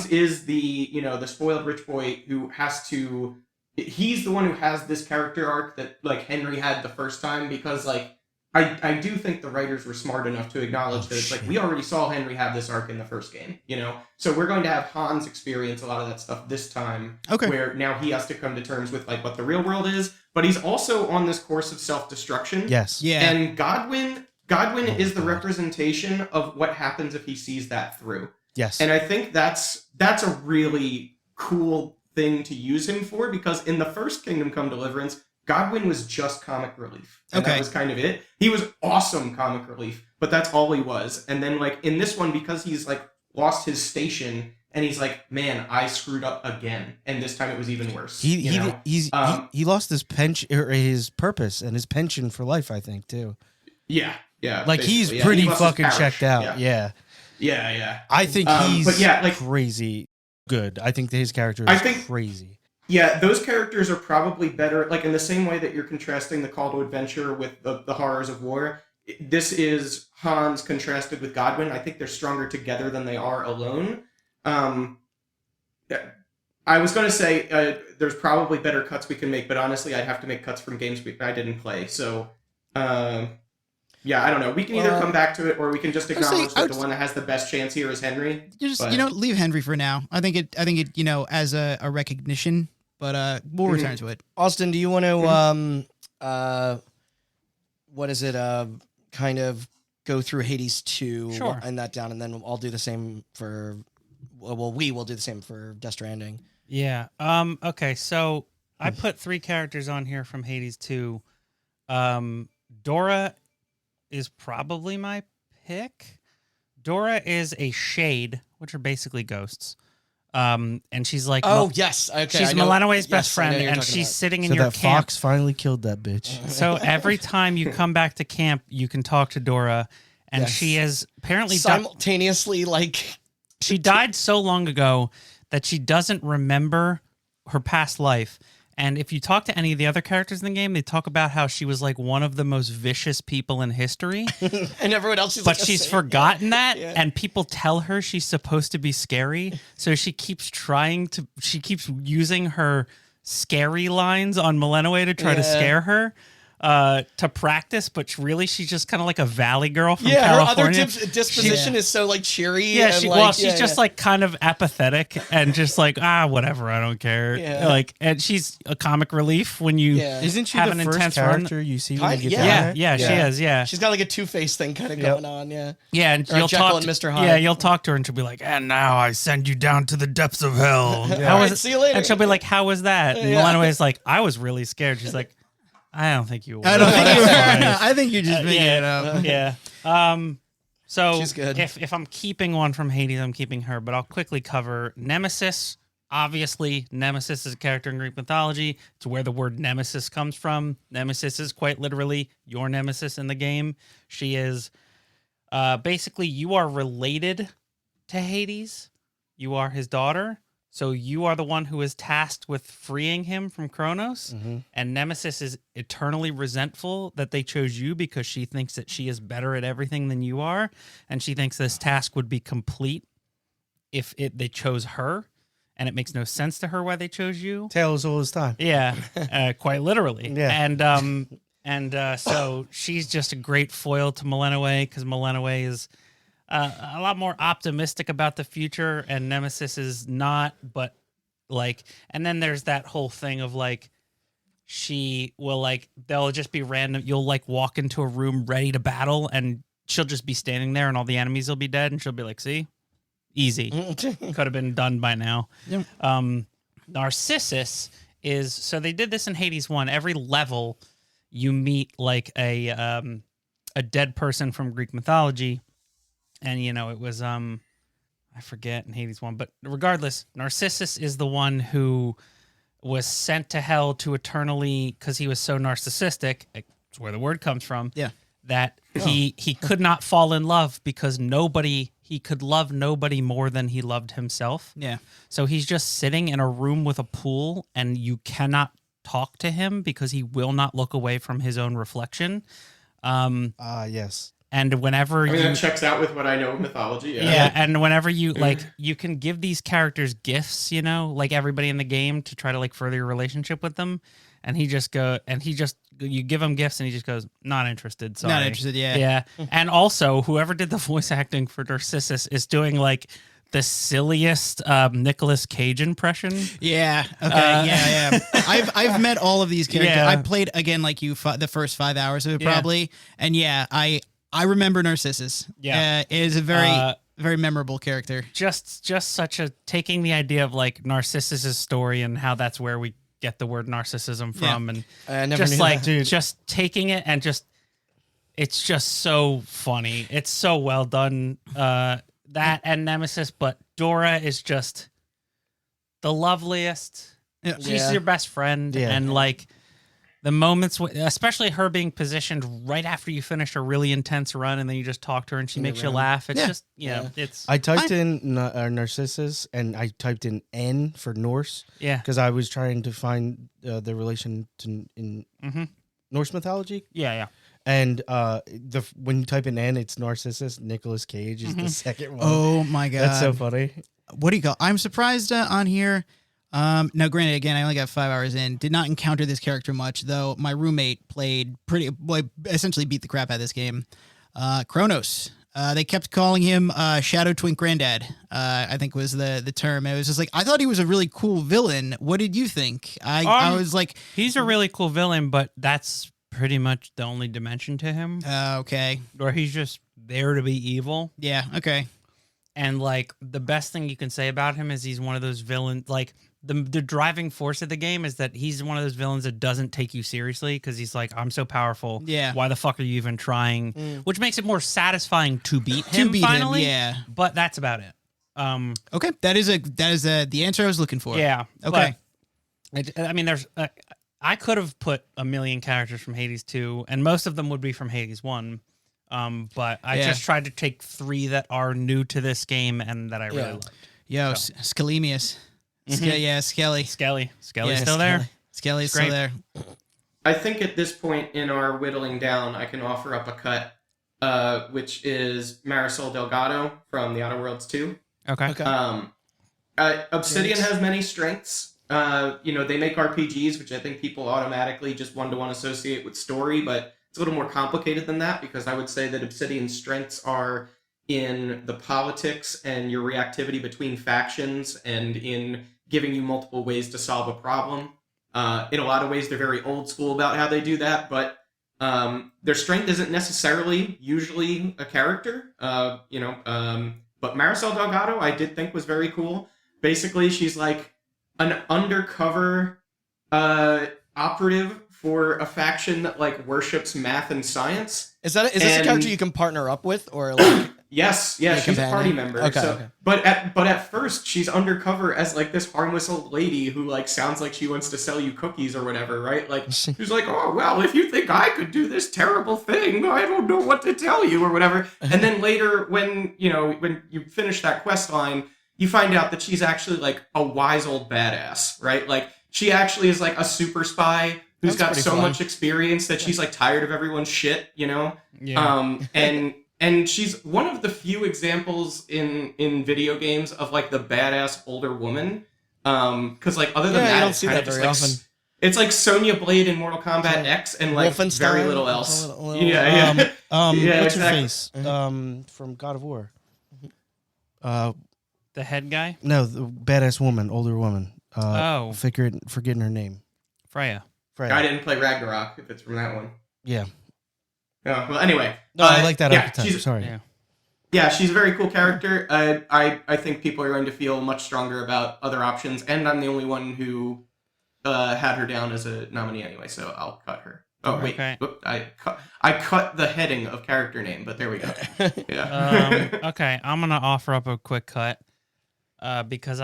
is the spoiled rich boy who has to. He's the one who has this character arc that like Henry had the first time, because like I do think the writers were smart enough to acknowledge that it's like we already saw Henry have this arc in the first game, so we're going to have Hans experience a lot of that stuff this time. Okay. Where now he has to come to terms with like what the real world is, but he's also on this course of self-destruction. Yes. Yeah. And Godwin is the representation of what happens if he sees that through. Yes. And I think that's a really cool thing to use him for, because in the first Kingdom Come Deliverance, Godwin was just comic relief. And Okay. that was kind of it. He was awesome comic relief, but that's all he was. And then like in this one, because he's like lost his station and he's like, man, I screwed up again. And this time it was even worse. He lost his pension or his purpose and his pension for life, I think, too. Yeah. Like he's basically. Yeah, pretty he lost his fucking parish. checked out. Yeah. Yeah. I think he's but yeah, like crazy good. I think that his character is crazy. Yeah, those characters are probably better, like in the same way that you're contrasting the call to adventure with the horrors of war. This is Hans contrasted with Godwin. I think they're stronger together than they are alone. I was going to say there's probably better cuts we can make, but honestly, I'd have to make cuts from games I didn't play. So, yeah, I don't know. We can either come back to it, or we can just acknowledge that the one that has the best chance here is Henry. You just leave Henry for now. I think it as a recognition, but we'll return to it. Austin, do you want to what is it? Kind of go through Hades 2 Sure. and that down, and then I'll do the same for. Well, we will do the same for Death Stranding. Yeah. Okay. So I put 3 characters on here from Hades 2. Dora is probably my pick. Dora is a shade, which are basically ghosts. And she's like, yes, okay. She's Milanoe's best friend, and she's sitting in your that camp. fox finally killed that bitch. So every time you come back to camp, you can talk to Dora, and she is apparently simultaneously she died so long ago that she doesn't remember her past life. And if you talk to any of the other characters in the game, they talk about how she was like one of the most vicious people in history. And everyone else is but she's forgotten that, Yeah. and people tell her she's supposed to be scary. So she keeps using her scary lines on Milanoe to try to scare her. To practice, but really she's just kind of like a valley girl from California. Her other disposition is so cheery. Yeah, and she's just like kind of apathetic and just like whatever, I don't care. Yeah. Like, and she's a comic relief when you Isn't she have the an first intense character you see when you get Yeah. down there? Yeah, she is. Yeah, She's got like a Two-Face thing kind of going on. Yeah. yeah, and Or you'll Jekyll talk and to Mr. Hyde. Yeah, you'll talk to her and she'll be like, "And now I send you down to the depths of hell." All right, see you later. And she'll be like, "How was that?" And Milanoe's like, "I was really scared." She's like, "I don't think you were." I don't think you I think you're just making it up. Yeah. So She's good. if I'm keeping one from Hades, I'm keeping her, but I'll quickly cover Nemesis. Obviously, Nemesis is a character in Greek mythology. It's where the word nemesis comes from. Nemesis is quite literally your nemesis in the game. She is basically, you are related to Hades. You are his daughter. So you are the one who is tasked with freeing him from Kronos. And Nemesis is eternally resentful that they chose you because she thinks that she is better at everything than you are. And she thinks this task would be complete if they chose her. And it makes no sense to her why they chose you. Tales all his time. Yeah, quite literally. Yeah. And so she's just a great foil to Milanoe because Milanoe is a lot more optimistic about the future, and Nemesis is not. But and then there's that whole thing of she will they'll just be random. You'll walk into a room ready to battle, and she'll just be standing there, and all the enemies will be dead, and she'll be like, "See, easy, could have been done by now." Yep. Narcissus is so they did this in Hades 1. Every level, you meet a dead person from Greek mythology. And, it was, I forget in Hades 1, but regardless, Narcissus is the one who was sent to hell to eternally, because he was so narcissistic, it's where the word comes from, that he could not fall in love because he could love nobody more than he loved himself. Yeah. So he's just sitting in a room with a pool, and you cannot talk to him because he will not look away from his own reflection. Yes. And whenever that checks out with what I know of mythology. Yeah, and whenever you you can give these characters gifts, like everybody in the game, to try to further your relationship with them. And you give him gifts, and he just goes, "Not interested." Sorry. Not interested. Yeah. Yeah. And also, whoever did the voice acting for Narcissus is doing the silliest Nicolas Cage impression. Yeah. Okay. Yeah. I've met all of these characters. Yeah. I played again the first 5 hours of it probably, and I remember Narcissus. Yeah. It is a very memorable character. Just such a taking the idea of Narcissus's story and how that's where we get the word narcissism from, and I never just knew that. Dude. just taking it and it's just so funny. It's so well done. That and Nemesis, but Dora is just the loveliest. Yeah. She's your best friend, and the moments, especially her being positioned right after you finish a really intense run, and then you just talk to her and she makes you laugh. It's just, it's. I typed in Narcissus and I typed in N for Norse. Yeah. Because I was trying to find the relation to in Norse mythology. Yeah. And when you type in N, it's Narcissus. Nicolas Cage is the second one. Oh my god, that's so funny. What do you call? I'm surprised on here. Now, granted, again, I only got 5 hours in. Did not encounter this character much, though. My roommate essentially beat the crap out of this game. Kronos. They kept calling him Shadow Twink Granddad. I think was the term. It was just like I thought he was a really cool villain. What did you think? I was like, he's a really cool villain, but that's pretty much the only dimension to him. Okay. Or he's just there to be evil. Yeah. Okay. And like the best thing you can say about him is he's one of those villains. Like the driving force of the game is that he's one of those villains that doesn't take you seriously because he's like, I'm so powerful. Yeah. Why the fuck are you even trying? Which makes it more satisfying to beat him. Finally. Yeah. But that's about it. Okay. That is the answer I was looking for. Yeah. Okay. I mean, I could have put a million characters from Hades 2, and most of them would be from Hades 1. But I just tried to take 3 that are new to this game and that I really liked. Yo, So. Scalemius. Skelly. Skelly's Yeah, still there. Skelly's Great. still there. I think at this point in our whittling down, I can offer up a cut, which is Marisol Delgado from The Outer Worlds 2. Okay. Obsidian has many strengths. They make RPGs, which I think people automatically just one-to-one associate with story, but it's a little more complicated than that because I would say that Obsidian's strengths are in the politics and your reactivity between factions and in giving you multiple ways to solve a problem. In a lot of ways, they're very old school about how they do that, but their strength isn't necessarily usually a character. But Marisol Delgado, I did think was very cool. Basically, she's like an undercover operative for a faction that like worships math and science. Is this a character you can partner up with, or like? Yes, she's a party member. Okay. But at first she's undercover as like this harmless old lady who like sounds like she wants to sell you cookies or whatever, right? Like she's like, oh well, if you think I could do this terrible thing, I don't know what to tell you or whatever. And then later, when you finish that quest line, you find out that she's actually like a wise old badass, right? Like she actually is like a super spy who's got so much experience that she's like tired of everyone's shit, Yeah. And she's one of the few examples in video games of like the badass older woman. Because like other than that, you don't it's see kind that of just very like often. It's like Sonya Blade in Mortal Kombat X and like Wolfenstein, very little else. Yeah. What's exactly. her face? From God of War. The head guy? No, the badass woman, older woman. Forgetting her name. Freya. I didn't play Ragnarok, if it's from that one. Yeah. Oh, well, anyway. No, I like that archetype. Sorry. Yeah, she's a very cool character. I think people are going to feel much stronger about other options, and I'm the only one who had her down as a nominee anyway, so I'll cut her. Oh, wait. Okay. Whoop, I cut the heading of character name, but there we go. Yeah. Okay, I'm going to offer up a quick cut because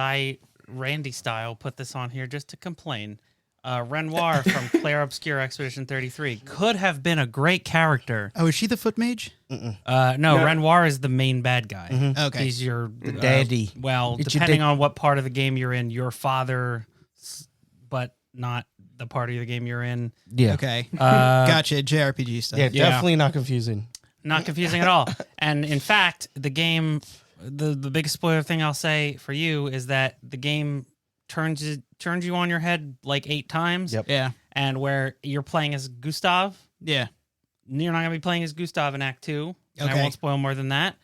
Randy style, put this on here just to complain. Renoir from Claire Obscure Expedition 33 could have been a great character. Oh, is she the foot mage? No, Renoir is the main bad guy. Mm-hmm. Okay. He's your daddy. It's depending on what part of the game you're in, your father, but not the part of the game you're in. Yeah. Okay. Gotcha. JRPG stuff. Yeah, definitely not confusing. Not confusing at all. And in fact, the game, the biggest spoiler thing I'll say for you is that the game turns you on your head like 8 times. Yep. Yeah. And where you're playing as Gustav, Yeah. you're not going to be playing as Gustav in Act 2. And I Okay. won't spoil more than that.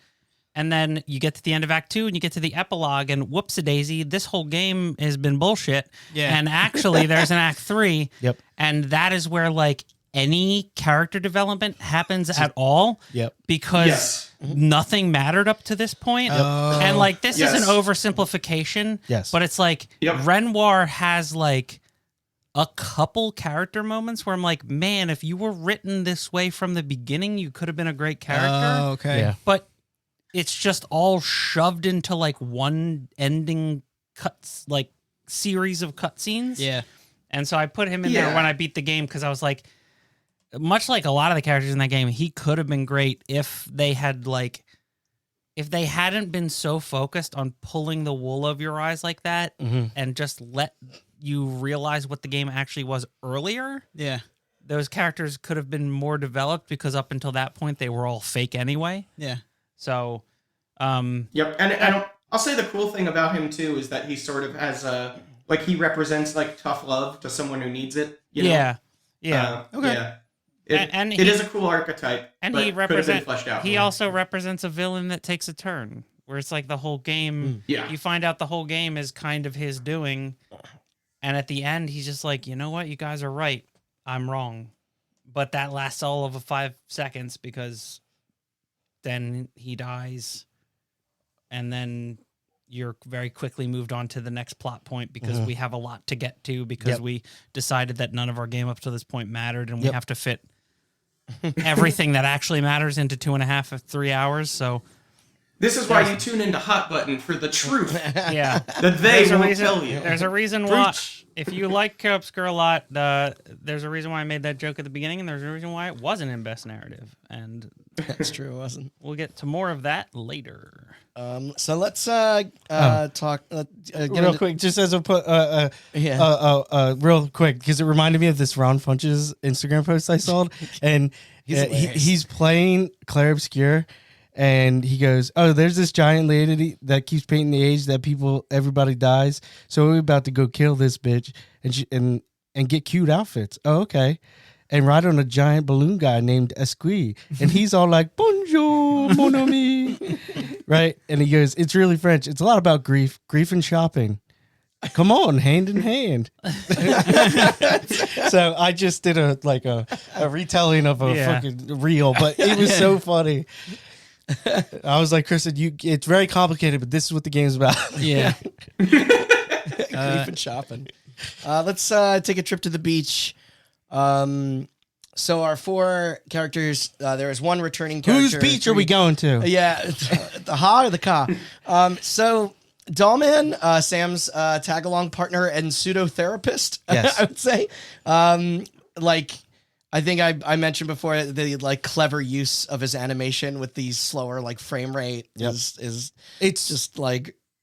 And then you get to the end of Act 2 and you get to the epilogue and whoopsie-daisy, this whole game has been bullshit. Yeah. And actually there's an Act 3. Yep. And that is where like any character development happens at all. Yep. Because nothing mattered up to this point. Oh. And like this is Yes. an oversimplification. Yes. But it's like Renoir has like a couple character moments where I'm like, man, if you were written this way from the beginning, you could have been a great character. Oh, okay. Yeah. But it's just all shoved into like one ending cuts, like series of cutscenes. Yeah. And so I put him in there when I beat the game because I was like, much like a lot of the characters in that game, he could have been great if they had if they hadn't been so focused on pulling the wool over your eyes like that and just let you realize what the game actually was earlier. Yeah. Those characters could have been more developed because up until that point they were all fake anyway. Yeah. So, Yep, and I'll say the cool thing about him too is that he sort of has he represents like tough love to someone who needs it. You know? yeah. Okay. Yeah. And it is a cool archetype, and but he could have been represents. fleshed out He more. also represents a villain that takes a turn, where it's like the whole game. Yeah. You find out the whole game is kind of his doing, and at the end, he's just like, you know what, you guys are right, I'm wrong, but that lasts all of 5 seconds because then he dies, and then you're very quickly moved on to the next plot point because we have a lot to get to because we decided that none of our game up to this point mattered, and we have to fit everything that actually matters into 2.5 or 3 hours. So This is why you tune into Hot Button for the truth yeah, that they won't tell you. there's a reason why. If you like Co-Obscure a lot, there's a reason why I made that joke at the beginning, and there's a reason why it wasn't in Best Narrative, and That's true. It wasn't. we'll get to more of that later. So let's talk. Get Real into, quick, just as a real quick, because it reminded me of this Ron Funches Instagram post I saw, and he's playing Claire Obscure, and he goes, "Oh, there's this giant lady that keeps painting the age that everybody dies. So we're about to go kill this bitch and get cute outfits. Oh, okay." And ride on a giant balloon guy named Esqui. And he's all like, "Bonjour, mon ami." Right? And he goes, "It's really French. It's a lot about grief and shopping. Come on, hand in hand." So I just did a retelling of a fucking reel, but it was so funny. I was like, "Kristen, it's very complicated, but this is what the game's about." Yeah. grief and shopping. Let's take a trip to the beach. So our 4 characters, there is one returning character. Whose beach are we going to? Yeah, the ha or the ka. So Dollman, Sam's tag-along partner and pseudo-therapist, Yes. I would say. I think I mentioned before the clever use of his animation with these slower frame rate is It's just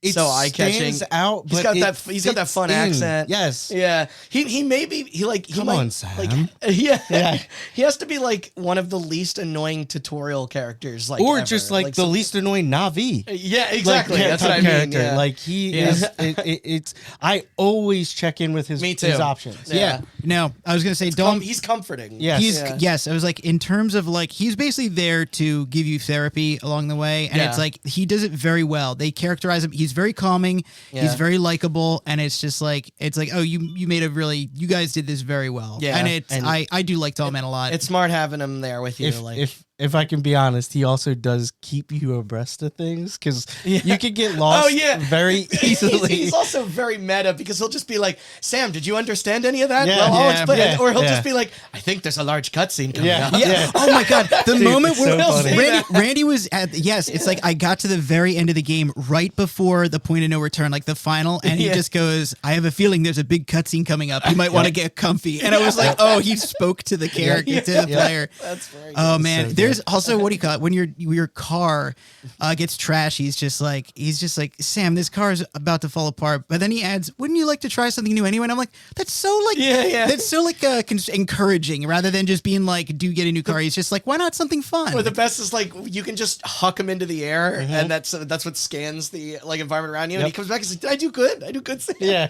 it so eye-catching. stands out, He's but got that fun accent. Yes. Yeah. He Come on, Sam. Yeah. He has to be one of the least annoying tutorial characters or ever. just the least annoying Navi. Yeah, exactly. That's what I character. mean. Yeah. He is. It's. I always check in with his options. Yeah. No, I was gonna say he's comforting. Yes. Yes, I was in terms of he's basically there to give you therapy along the way, and it's he does it very well. They characterize him. He's very calming. Yeah. He's very likable, and it's just oh, you made you guys did this very well. Yeah. And I do like Tallman a lot. It's smart having him there with you. If I can be honest, he also does keep you abreast of things because you could get lost very easily. He's also very meta because he'll just be like, "Sam, did you understand any of that?" Yeah. Well, I'll explain. Yeah. Or he'll just be like, "I think there's a large cutscene coming up." Yeah. Oh my god. The moment it's so where funny. Randy was at it's I got to the very end of the game right before the point of no return, the final, and he just goes, "I have a feeling there's a big cutscene coming up. You might want to get comfy." And I was like, "Oh, he spoke to the character, to the player." That's very good. Oh man, So there's also what do you call it when your car gets trashed? He's just like Sam, this car is about to fall apart. But then he adds, "Wouldn't you like to try something new anyway?" And I'm like, that's so that's so encouraging rather than just being do get a new car. He's just why not something fun? Or the best is you can just huck him into the air, and that's what scans the environment around you, and he comes back and says, "I do good, Sam." Yeah.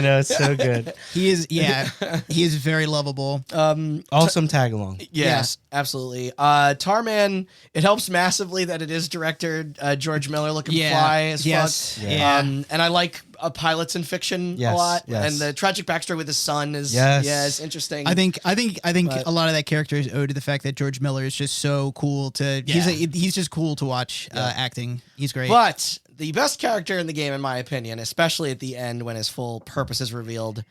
No, it's so good. He is he is very lovable. Awesome tag along. Yes, absolutely. Tarman, it helps massively that it is director George Miller looking fly as fuck. Yeah. And I like pilots in fiction a lot. Yes. And the tragic backstory with his son is is interesting. I think a lot of that character is owed to the fact that George Miller is just so cool to. He's just cool to watch acting. He's great. But the best character in the game, in my opinion, especially at the end when his full purpose is revealed,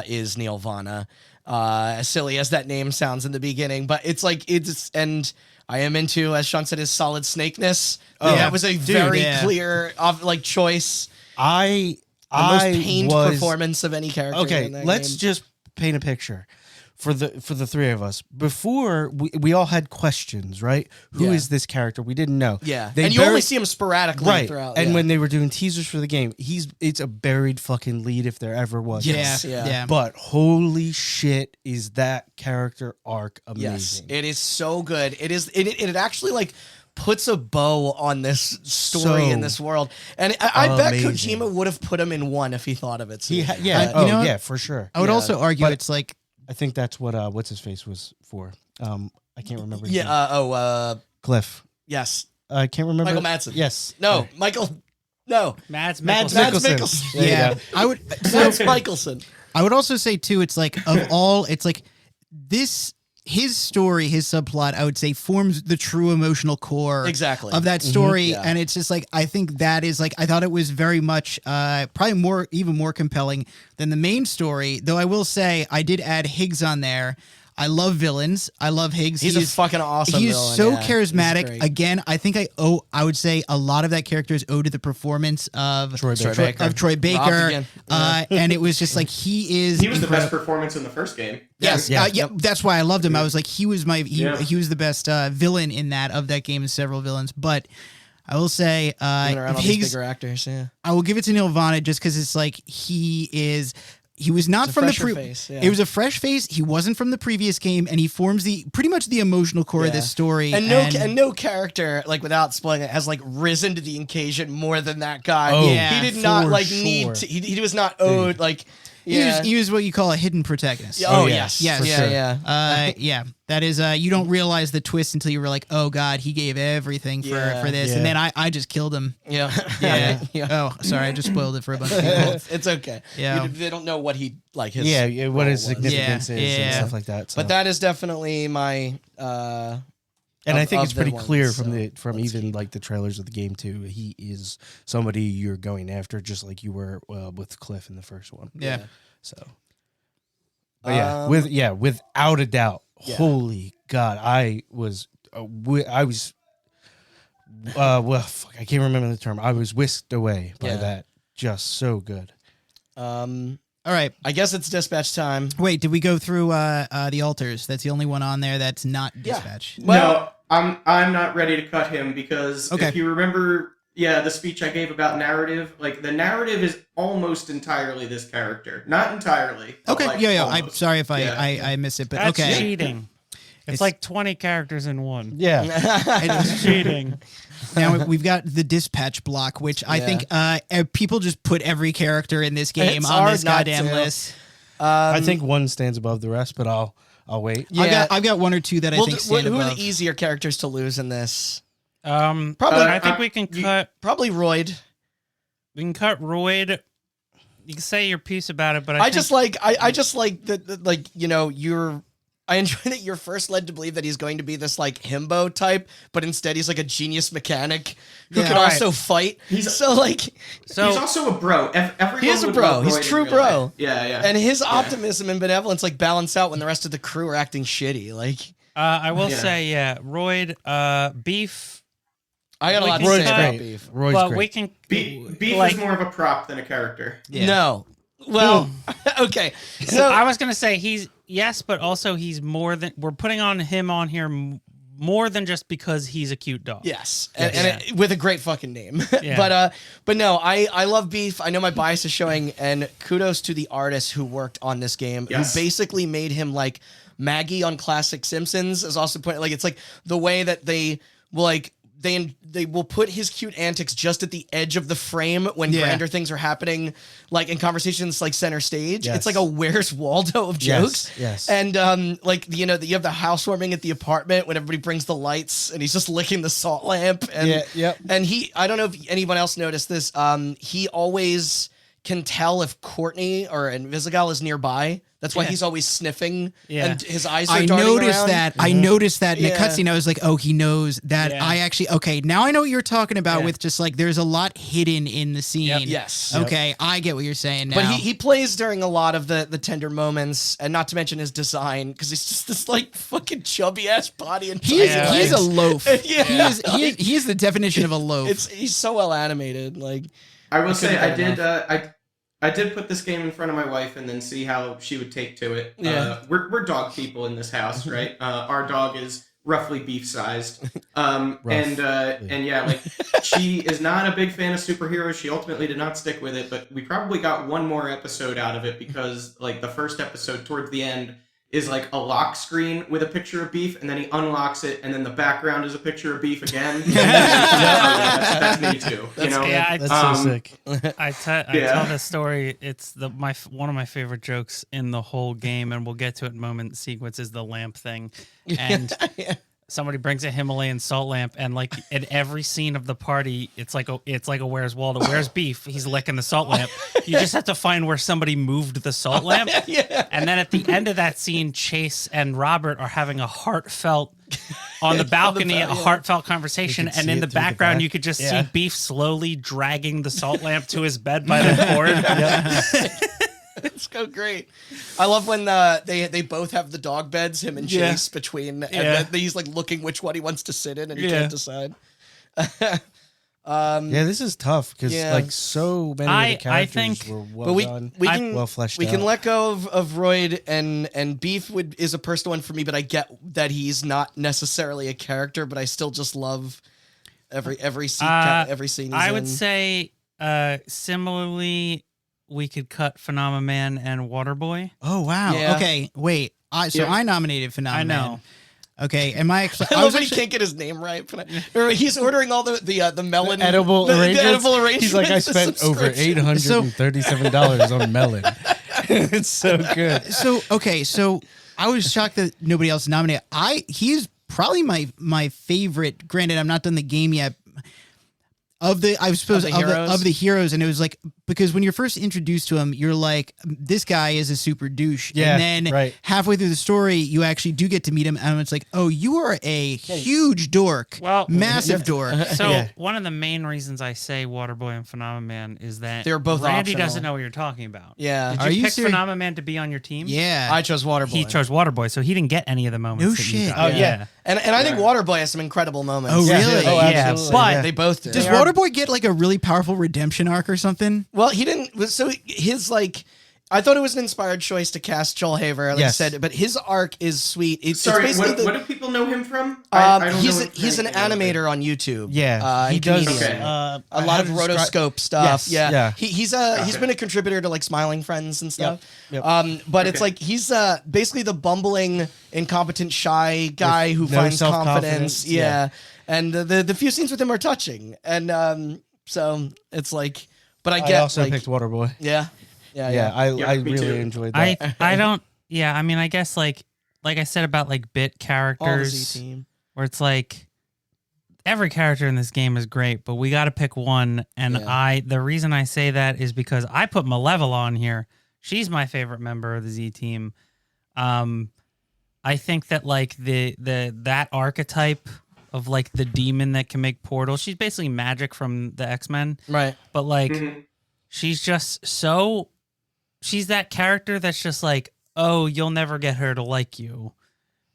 is Neil Vana. As silly as that name sounds in the beginning, but it's and I am into, as Sean said, his solid snakeness. That was a very clear choice. I The most pained performance of any character. Okay, in that let's game. just paint a picture for the three of us. Before we all had questions, right? Who is this character? We didn't know. Yeah, and you only see him sporadically right throughout. And yeah. when they were doing teasers for the game, it's a buried fucking lead if there ever was. Yes, Yeah, yeah. yeah. But holy shit, is that character arc Yes, amazing? it is so good. It is. It actually like puts a bow on this story in this world, and I bet Amazing. Kojima would have put him in one if he thought of it. He sooner. you know what? yeah, for sure. I would Yeah, also argue but- it's like I think that's what what's his face was for. I can't remember. His name. Yeah. Cliff. Yes. I can't remember. Michael Madsen. Yes. No. Michael. No. Mads Mads Mikkelsen. Mikkelsen. There There you yeah. go. I would Mads Mikkelsen. I would also say too, it's like of all, it's like his story, his subplot, I would say forms the true emotional core Exactly. of that story. Yeah. And it's just like, I think that is like, I thought it was very much, probably even more compelling than the main story. Though I will say I did add Higgs on there. I love villains. I love Higgs. He's a fucking awesome He's villain, so yeah. He's charismatic. great. Again, I think I would say a lot of that character is owed to the performance of Troy Baker. Of Troy Robbed Baker. again. And it was just like he He was the best incredible. performance in the first game. Yes, Yeah. yeah, that's why I loved him. I was like, he was he was the best villain in that game, and several villains. But I will say, Moving around all these Higgs, bigger actors. Yeah. I will give it to Neil Vaughn just because it's like he was not It's a from the fresher face, yeah. It was a fresh face. He wasn't from the previous game, and he forms pretty much the emotional core of this story. And no character, like without spoiling it, has like risen to the occasion more than that guy. Oh, yeah, he did not for like sure. need to. He was not owed like. Yeah. he was what you call a hidden protagonist. Oh, Oh, yes. yes, for yeah, sure. yeah. Yeah, that is. You don't realize the twist until you were like, "Oh God, he gave everything for Yeah. this," Yeah. and then I just killed him. Yeah. Yeah. yeah. Oh, sorry, I just spoiled it for a bunch of people. It's okay. Yeah. They don't know what he like his Yeah, what role his was. significance is and Yeah. stuff like that. So. But that is definitely my and I think of it's the pretty ones, clear so from let's even like the trailers of the game too. He is somebody you're going after, just like you were with Cliff in the first one. Yeah. So, but yeah, without a doubt, Yeah. holy God, I was, well, fuck, I can't remember the term. I was whisked away by Yeah. that. Just so good. All right. I guess it's dispatch time. Wait, did we go through the altars? That's the only one on there that's not Yeah. dispatch. Well- No, I'm not ready to cut him because Okay. if you remember, the speech I gave about narrative, like the narrative is almost entirely this character. Not entirely. but, Okay. like, Yeah. I'm almost. sorry if Yeah. I missed it, but That's okay. cheating. It's like 20 characters in one. Yeah. It's cheating. Now we've got the dispatch block, which I think people just put every character in this game It's on hard this not goddamn to. list. I think one stands above the rest, but I'll wait. Yeah. I've got one or two that I think stand who are above. the easier characters to lose in this? Probably. Probably- I think we can cut. Probably Royd. We can cut Royd. You can say your piece about it, but I just like that like I enjoy that you're first led to believe that he's going to be this like himbo type, but instead he's like a genius mechanic who Yeah. can also fight. He's So also a bro. Everyone he is a would bro. love He's Royd in true real bro. life. Yeah. and his optimism and benevolence like balance out when the rest of the crew are acting shitty. Like I will Yeah. say, Royd, Beef. I got a We lot to can say cut- about great. Beef. Roy's Well, great. we can. Beef like, is more of a prop than a character. Yeah. No. Well, okay. So I was gonna say he's yes, but also he's more than we're putting on him on here more than just because he's a cute dog. yes, and with a great fucking name. Yeah. but no, I love Beef. I know my bias is showing, and kudos to the artist who worked on this game, Yes. who basically made him like Maggie on classic Simpsons. Is also point like it's like the way that they will like. They will put his cute antics just at the edge of the frame when Yeah. grander things are happening, like in conversations like center stage. Yes. It's like a Where's Waldo of Yes, jokes. yes. And like you have the housewarming at the apartment when everybody brings the lights and he's just licking the salt lamp. And Yeah, yep. and I don't know if anyone else noticed this. He always can tell if Courtney or Invisigal is nearby. That's why Yeah. he's always sniffing. Yeah. And his eyes are I darting noticed around. that. I noticed that in the Yeah. cutscene. I was like, oh, he knows that. Yeah. I actually, okay, now I know what you're talking about Yeah. with just like there's a lot hidden in the scene. Yep. Yes. Okay, I get what you're saying now. But he plays during a lot of the tender moments, and not to mention his design, because he's just this like fucking chubby ass body and He is, Yeah. he is a loaf. Yeah. He is the definition of a loaf. He's so well animated. Like I will I say couldn't I get did. enough. I did put this game in front of my wife and then see how she would take to it. Yeah. We're dog people in this house, right? Our dog is roughly beef sized. And yeah, like she is not a big fan of superheroes. She ultimately did not stick with it, but we probably got one more episode out of it because like the first episode towards the end is like a lock screen with a picture of beef, and then he unlocks it, and then the background is a picture of beef again. That's me too. That's so sick. I tell the story. It's one of my favorite jokes in the whole game, and we'll get to it in a moment. Sequence is the lamp thing, and somebody brings a Himalayan salt lamp, and like in every scene of the party, it's like a Where's Waldo? Where's beef? He's licking the salt lamp. You just have to find where somebody moved the salt lamp, and then at the end of that scene, Chase and Robert are having a heartfelt on the balcony, a heartfelt conversation, and in the background, you could just see Beef slowly dragging the salt lamp to his bed by the cord. It's so great. I love when they both have the dog beds, him and Chase, between, and then he's like looking which one he wants to sit in, and he can't decide. This is tough because like so many of the characters were well done, well fleshed out. We can let go of Royd, and Beef is a personal one for me, but I get that he's not necessarily a character, but I still just love every scene. Every scene. I would say similarly. We could cut Phenomenon and Waterboy. Oh wow! Yeah. Okay, wait. I nominated Phenomenon. I know. Okay, and my I love when he can't get his name right. He's ordering all the melon edible arrangements. The edible arrangements. He's like, I spent over $837 on melon. It's so good. So I was shocked that nobody else nominated. He's probably my favorite. Granted, I'm not done the game yet. Of the heroes, and it was like, because when you're first introduced to him, you're like, this guy is a super douche, and then halfway through the story, you actually do get to meet him, and it's like, oh, you are a huge dork, massive dork. So one of the main reasons I say Waterboy and Phenomenon is that they're both Randy optional. doesn't know what you're talking about. Yeah, did you pick Phenomenon to be on your team? Yeah, I chose Waterboy. He chose Waterboy, so he didn't get any of the moments. No that shit. You got. Oh yeah. And I think Waterboy has some incredible moments. Oh really? Oh, yeah, but they both do. Does Waterboy get like a really powerful redemption arc or something? Well, he didn't. So his like, I thought it was an inspired choice to cast Joel Haver, like I said, but his arc is sweet. Sorry, what do people know him from? He's an animator on YouTube. Yeah, he does a lot of rotoscope stuff. He's been a contributor to like Smiling Friends and stuff. But it's like he's basically the bumbling, incompetent, shy guy who finds confidence. Yeah, and the few scenes with him are touching, and so it's like. But I also picked Waterboy. Yeah. I really enjoyed that. I don't. Yeah, I mean, I guess like I said about like bit characters, where it's like every character in this game is great, but we got to pick one. And the reason I say that is because I put Malevola on here. She's my favorite member of the Z team. I think that like that archetype of like the demon that can make portals. She's basically Magic from the X-Men. Right. But like she's just she's that character that's just like, oh, you'll never get her to like you.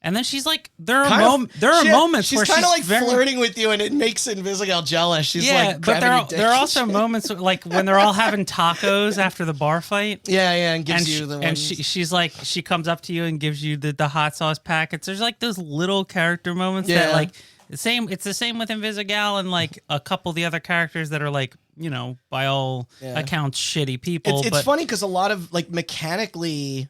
And then she's like, there are moments where she's kind of like flirting with you, and it makes Invisigal jealous. She's like, but there are also moments like when they're all having tacos after the bar fight. And gives you the ones. And she's like, she comes up to you and gives you the hot sauce packets. There's like those little character moments that like. It's the same with Invisigal and like a couple of the other characters that are like, you know, by all accounts, shitty people. It's funny because a lot of like mechanically,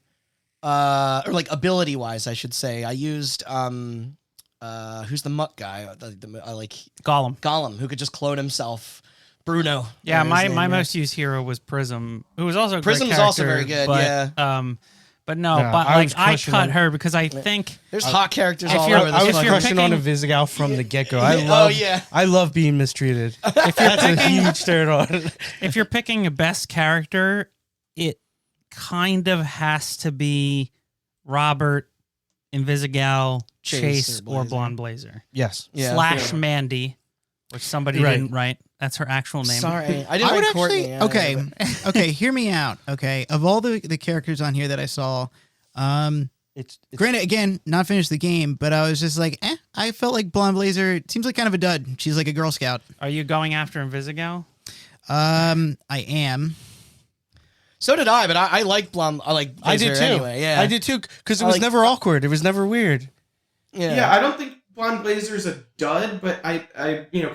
or like ability wise, I should say, I used who's the mutt guy? I like Gollum, who could just clone himself. Bruno. Yeah, my most used hero was Prism, who was also a Prism's great character, also very good. But I cut her because I think there's hot characters all over this. I was crushing on Invisigal from the get-go. I love being mistreated. If you're That's a huge turn on. If you're picking a best character, it kind of has to be Robert, Invisigal, Chase, or Blonde Blazer. Yes. / Mandy, which somebody didn't write. That's her actual name. Sorry, I didn't write Courtney. Okay, hear me out. Okay, of all the characters on here that I saw, it's granted, again, not finished the game, but I was just like, I felt like Blonde Blazer seems like kind of a dud. She's like a Girl Scout. Are you going after Invisigal? I am. So did I, but I like Blum. I like I did Blazer too. anyway. Yeah, I did too, because it was like- never awkward. It was never weird. Yeah, I don't think Blonde Blazer's a dud, but I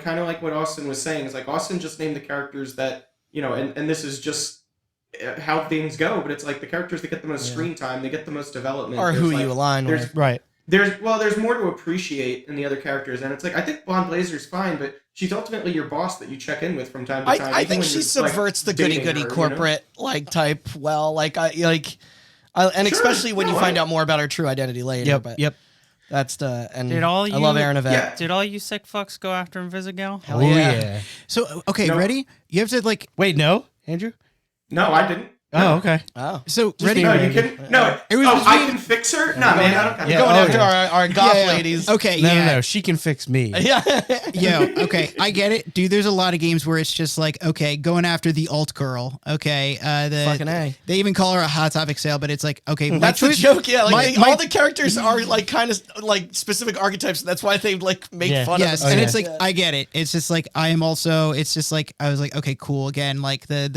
kind of like what Austin was saying. Is like Austin just named the characters that, and this is just how things go, but it's like the characters that get the most screen time, they get the most development. Or who There's, you align with. Right. There's more to appreciate in the other characters, and it's like I think Blonde Blazer's fine, but she's ultimately your boss that you check in with from time to time. I even think when she you're, subverts the dating goody-goody her, corporate type well. And Sure. especially when you find out more about her true identity later. Yep. But Yep. that's the and Did all I you- love Aaron Yvette. Yeah. Did all you sick fucks go after Invisigal? Hell Oh yeah. yeah. So okay, No. ready? You have to like. Wait, no, Andrew. No, I didn't. Oh, okay. Oh. So ready? No, you can. No, It was I between- can fix her. No, man, I don't. Yeah. Going Oh, after yeah. our goth Yeah. ladies. Okay, No, yeah. no, she can fix me. Yeah. Yeah, okay, I get it, dude. There's a lot of games where it's just like, okay, going after the alt girl. Okay, Fucking A. they even call her a hot topic sale, but it's like, okay, my That's the choice- joke, yeah. Like my- all the characters are like kind of like specific archetypes. That's why they like make Yeah. fun Yes, of and it. it's like I get it. It's just like I am also. It's just like I was like, okay, cool. Again, like the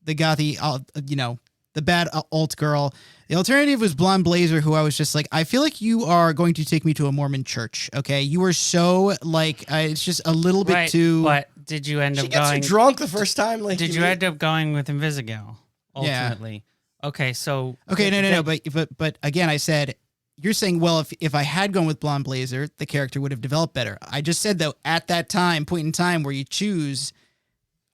gothy, the bad alt girl. The alternative was Blonde Blazer, who I was just like, I feel like you are going to take me to a Mormon church. Okay, you are so like, it's just a little bit Right, too. but did you end she up gets going? you drunk the first time. Like Did you end up going with Invisigal? Yeah. Ultimately, okay. So Okay, no. But again, I said you're saying, well, if I had gone with Blonde Blazer, the character would have developed better. I just said though, at that point in time where you choose,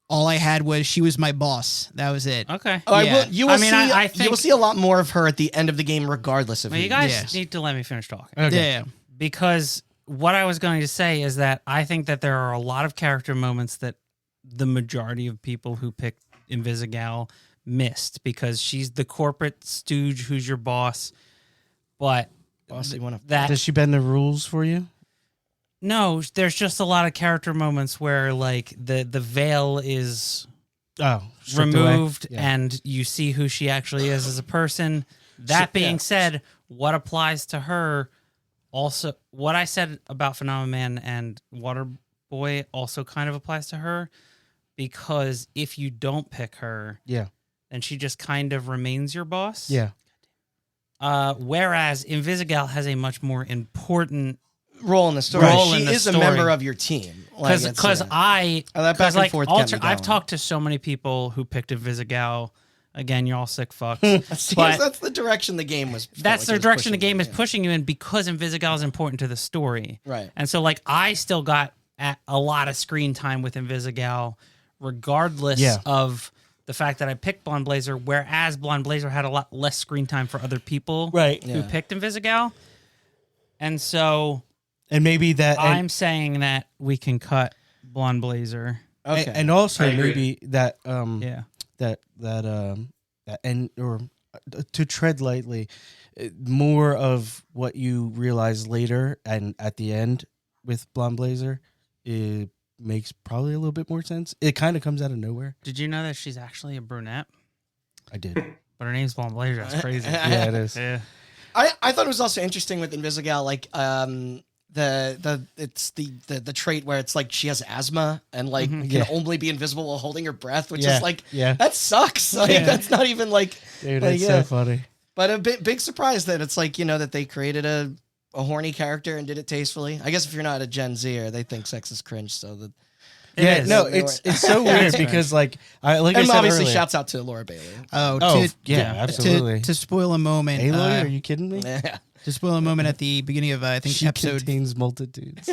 all I had was she was my boss. That was it. Okay. Oh, Yeah. you will I mean, see. I you think- will see a lot more of her at the end of the game, regardless of Well, who you guys Yes. need to let me finish talking. Okay. Yeah. Because what I was going to say is that I think that there are a lot of character moments that the majority of people who picked Invisigal missed because she's the corporate stooge who's your boss. But Boss, you want to that Does she bend the rules for you? no, there's just a lot of character moments where like the veil is Oh, stripped away? removed Yeah. and you see who she actually is as a person. That being said, what applies to her also, what I said about Phenomenon and Waterboy also kind of applies to her because if you don't pick her, Yeah. then she just kind of remains your boss. Yeah. Whereas Invisigal has a much more important role in the story. Role She in the is a story. member of your team. Like, it's, because that because back and like forth alter, kept me I've going. talked to so many people who picked Invisigal. Again, you're all sick fucks. But that's the direction the game was. felt That's like the it was direction the pushing game me, is pushing you in because Invisigal is important to the story. Right. And so, like, I still got a lot of screen time with Invisigal, regardless Yeah. of the fact that I picked Blonde Blazer, whereas Blonde Blazer had a lot less screen time for other people Right. who Yeah. picked Invisigal. And so And maybe that. I'm saying that we can cut Blonde Blazer. Okay. And also I agree. maybe that Yeah. and or to tread lightly, more of what you realize later and at the end with Blonde Blazer, it makes probably a little bit more sense. It kind of comes out of nowhere. Did you know that she's actually a brunette? I did. But her name's Blonde Blazer. That's crazy. Yeah, it is. Yeah. I thought it was also interesting with Invisigal, like the trait where it's like she has asthma and like can Yeah. only be invisible while holding her breath, which Yeah, is like yeah. that sucks. Like Yeah. that's not even like Dude, like, it's yeah. so funny. But a big surprise that it's like, that they created a horny character and did it tastefully. I guess if you're not a Gen Zer, they think sex is cringe, so that Yeah, is. no, They it's so weird because like I and said obviously earlier, shouts out to Laura Bailey. Oh, yeah, absolutely. To spoil a moment, Aloy, are you kidding me? Yeah. to spoil a moment at the beginning of I think She episode contains multitudes.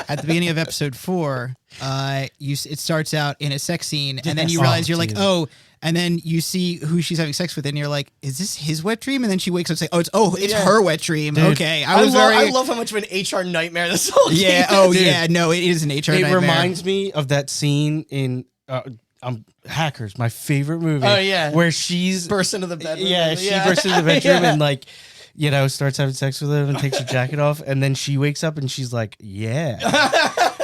at the beginning of episode 4, it starts out in a sex scene, and then you Yes. realize Oh, you're like, Jesus. oh, and then you see who she's having sex with, and you're like, is this his wet dream? And then she wakes up and say, it's Yeah. her wet dream. Dude. Okay, I very love how much of an HR nightmare this whole yeah. game Oh is. yeah, no, it is an HR It nightmare. reminds me of that scene in Hackers, my favorite movie. Oh, yeah. where she's burst into the bedroom. yeah, she bursts into the bedroom Yeah. and like starts having sex with him and takes her jacket off, and then she wakes up and she's like, yeah,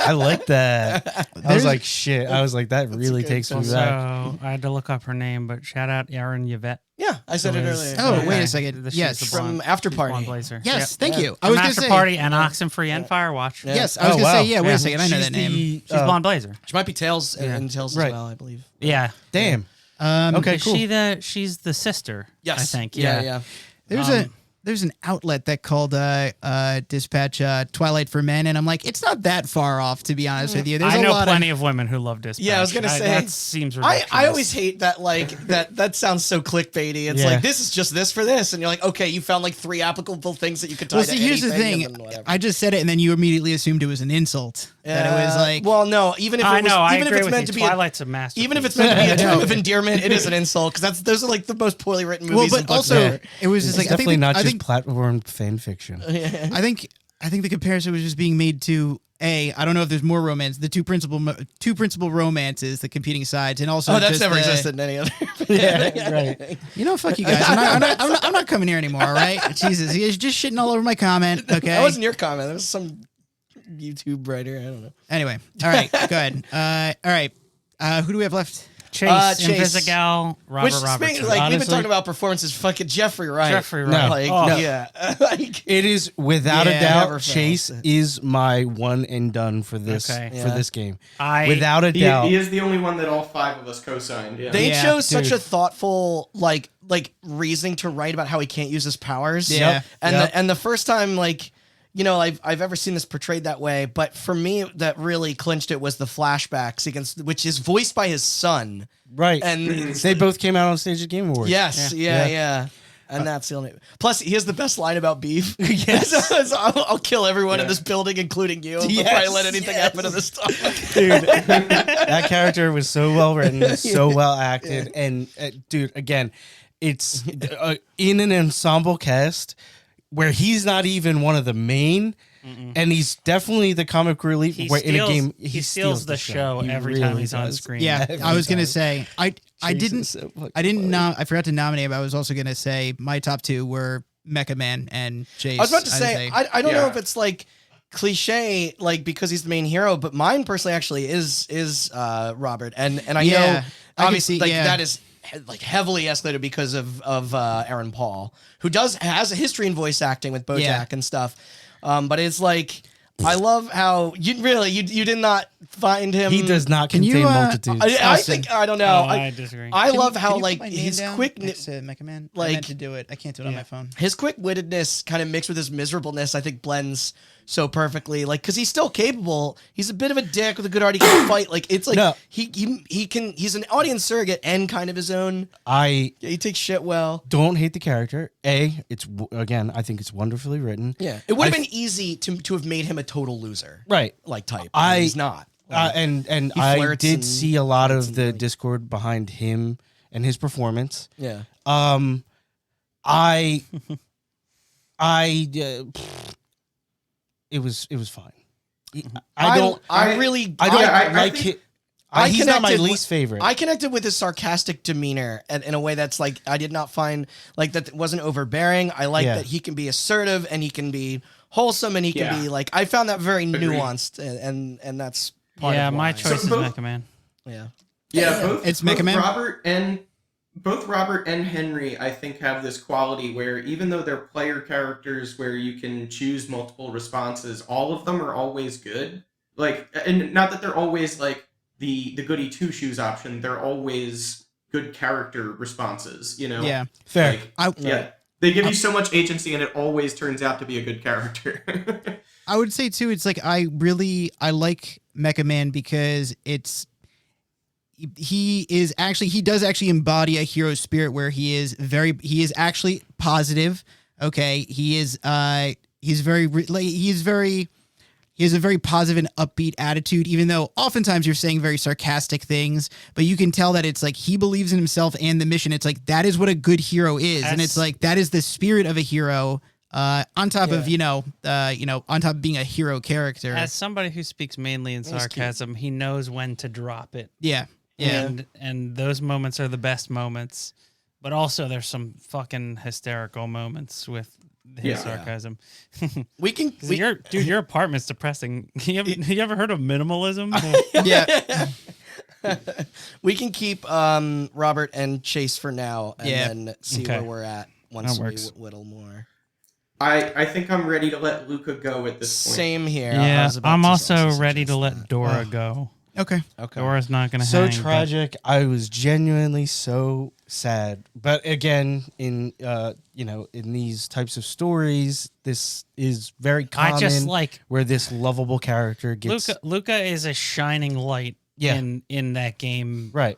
I like that. I was like, shit. I was like, that really good takes me song. back. So I had to look up her name, but shout out Aaron Yvette. Yeah, I said it who is- earlier. Oh, okay. wait a second. She's Yes. the From blonde- After she's Blonde Party. Blazer. Yes, Yep. thank Yeah. you. I was From gonna After say. Party and Oxenfree and Firewatch. Yeah. Yes, I was Oh, gonna wow. say. Yeah, wait Yeah. a second. I know She's that name. the, She's Blonde Blazer. She might be Tails in Tails Right. as well, I believe. Yeah. Damn. Okay, Is cool. she's the sister? Yes. I think. Yeah. There's an outlet that called Dispatch Twilight for Men, and I'm like, it's not that far off, to be honest with you. There's I a know lot plenty of women who love Dispatch. Yeah, I was gonna say that seems I ridiculous. always hate that that sounds so clickbaity. It's Yeah. like this is just this for this, and you're like, okay, you found like 3 applicable things that you could tie Well, to see, here's the anything, thing. and then whatever. I just said it, and then you immediately assumed it was an insult. That it was like, well, no, even if it I was, know. I even if agree it's with meant you. to be, Twilight's a masterpiece. even if it's meant to be a term of endearment, it is an insult because those are like the most poorly written movies. well, and but books also ever. it was It's just like definitely not I just think platform fan fiction. I think the comparison was just being made to I don't know if there's more romance. The two principal romances, the competing sides, and also that's just never the- existed in any other. Yeah, right. You know, fuck you guys. I'm not coming here anymore. All right, Jesus, you guys just shitting all over my comment. Okay, That wasn't your comment. That was some YouTube writer. I don't know. Anyway, all right, go ahead. All right, who do we have left? Chase, Chase. Invisigal, Robert Which, Robertson. speaking, like we've been Honestly- talking about performances, fucking Jeffrey Wright. Jeffrey Wright. No. Like, Oh. yeah, like, It is without Yeah, a doubt. never Chase fails. is my one and done for this Okay. for Yeah. this game. I Without a doubt. He is the only one that all 5 of us co-signed. Yeah. they Yeah, chose such dude. a thoughtful like reasoning to write about how he can't use his powers. Yeah. and Yep. the first time I've ever seen this portrayed that way, but for me that really clinched it was the flashback sequence, which is voiced by his son. Right. And They both came out on stage at Game Awards. yes, Yeah. yeah. And that's the only. Plus, he has the best line about beef. Yes, I'll kill everyone in this building, including you. Yes, Before I let anything happen to this dog. Dude, that character was so well written, so well acted, and dude, again, it's in an ensemble cast where he's not even one of the main, and he's definitely the comic relief. he where steals, in a game, he steals the show He every time really he's on does. screen. Yeah, Every I was gonna time. say I Chase didn't is so fucking I didn't funny. know I forgot to nominate, but I was also gonna say my top 2 were Mecha Man and Chase. I was about to say, I don't know Yeah. if it's like cliche, like because he's the main hero, but mine personally actually is Robert, and I Yeah, know I can obviously see- like yeah. that is like heavily escalated because of Aaron Paul, who has a history in voice acting with BoJack Yeah. and stuff, but it's like. I love how you did not find him. He does not Can you, contain uh, multitudes. I think I don't know. Oh, I disagree. I love how like his quick Mecha Man. I like- meant to do it. I can't do it on my phone. his quick-wittedness kind of mixed with his miserableness, I think blends so perfectly. Like, because he's still capable. He's a bit of a dick with a good art. He can fight. Like, it's like No. he can. He's an audience surrogate and kind of his own. I He takes shit well. don't hate the character. It's again, I think it's wonderfully written. Yeah, it would have I- been easy to have made him a total loser, Right. like type. I- he's not. Like, And He I flirts did and see a lot flirts of the and- discord behind him and his performance. yeah. I it was fine. I don't I really. I don't I like think- it. He's not my connected least favorite. I connected with his sarcastic demeanor and in a way that's like I did not find like that wasn't overbearing. I like Yeah. that he can be assertive and he can be wholesome and he can Yeah. be like I found that very Agreed. nuanced and that's part yeah, of my why. choice is both- Mecha Man. Yeah. Yeah, both, It's both Mecha Man? Both Robert and Henry, I think, have this quality where even though they're player characters where you can choose multiple responses, all of them are always good. Like, and not that they're always like the goody two shoes option. They're always good character responses. You know? Yeah. Fair. Like, I yeah. They give you so much agency, and it always turns out to be a good character. I would say too, it's like I like Mecha Man because he does actually embody a hero spirit where he is actually positive. Okay, he has a very positive and upbeat attitude, even though oftentimes you're saying very sarcastic things, but you can tell that it's like he believes in himself and the mission. It's like that is what a good hero is, and it's like that is the spirit of a hero. On top of on top of being a hero character. As somebody who speaks mainly in sarcasm, he knows when to drop it. Yeah. And those moments are the best moments. But also there's some fucking hysterical moments with his sarcasm. We can Your apartment's depressing. You ever heard of minimalism? Yeah. we can keep Robert and Chase for now and then see Okay. where we're at once That we works. whittle more. I think I'm ready to let Luca go at this point. Same here. I Yeah, was about I'm to also ready suggest to let that. Dora go. Okay. Dora's not going to So hang. tragic. I was genuinely so sad. But again, in in these types of stories, this is very common. I just like where this lovable character gets Luca is a shining light in that game. right.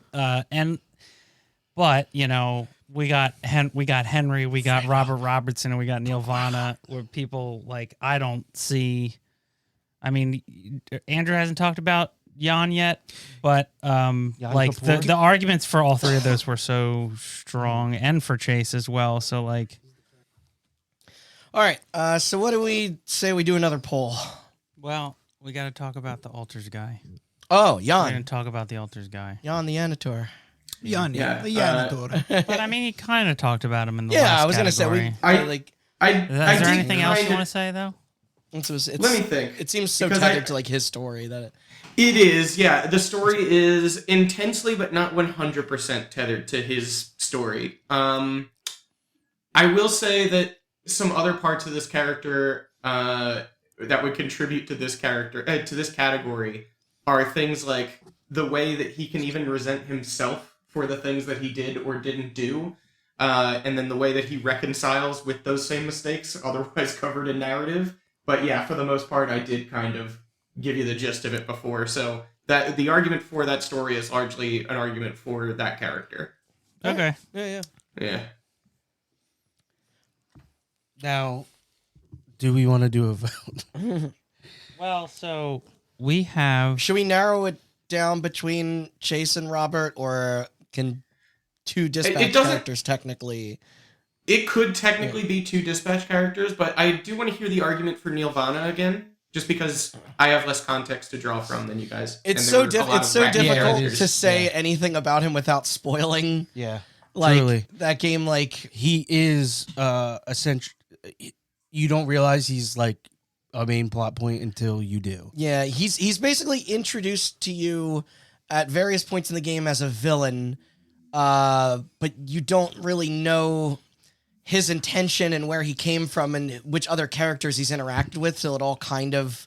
But we got Henry, we got Robert Robertson, and we got Neil Vana, where people like I don't see. I mean, Andrew hasn't talked about Jan yet, but like the arguments for all three of those were so strong, and for Chase as well. So like, all right. So what do we say we do another poll? well, we got to talk about the altars guy. Oh, We're Jan. going to talk about the altars guy. Jan the Anator. Jan, Yeah, the Janitor. But I mean, he kind of talked about him in the Yeah, last I was going to say, category. we Is there anything else you want to say though? It's, Let me think. It seems so Because tethered to like his story that It is, yeah. The story is intensely, but not 100% tethered to his story. I will say that some other parts of this character that would contribute to this character to this category are things like the way that he can even resent himself for the things that he did or didn't do, and then the way that he reconciles with those same mistakes, otherwise covered in narrative. But yeah, for the most part, I did kind of give you the gist of it before. So that the argument for that story is largely an argument for that character. Okay. Yeah. Now, do we want to do a vote? Well, so we have. should we narrow it down between Chase and Robert, or can two dispatch doesn't- characters technically? It could technically be two dispatch characters, but I do want to hear the argument for Neil Vana again, just because I have less context to draw from than you guys. It's And so there were a lot of wacky difficult characters. to say anything about him without spoiling. Yeah. Like Truly. that game, like He is essentially. You don't realize he's like a main plot point until you do. yeah, he's basically introduced to you at various points in the game as a villain, but you don't really know his intention and where he came from and which other characters he's interacted with till it all kind of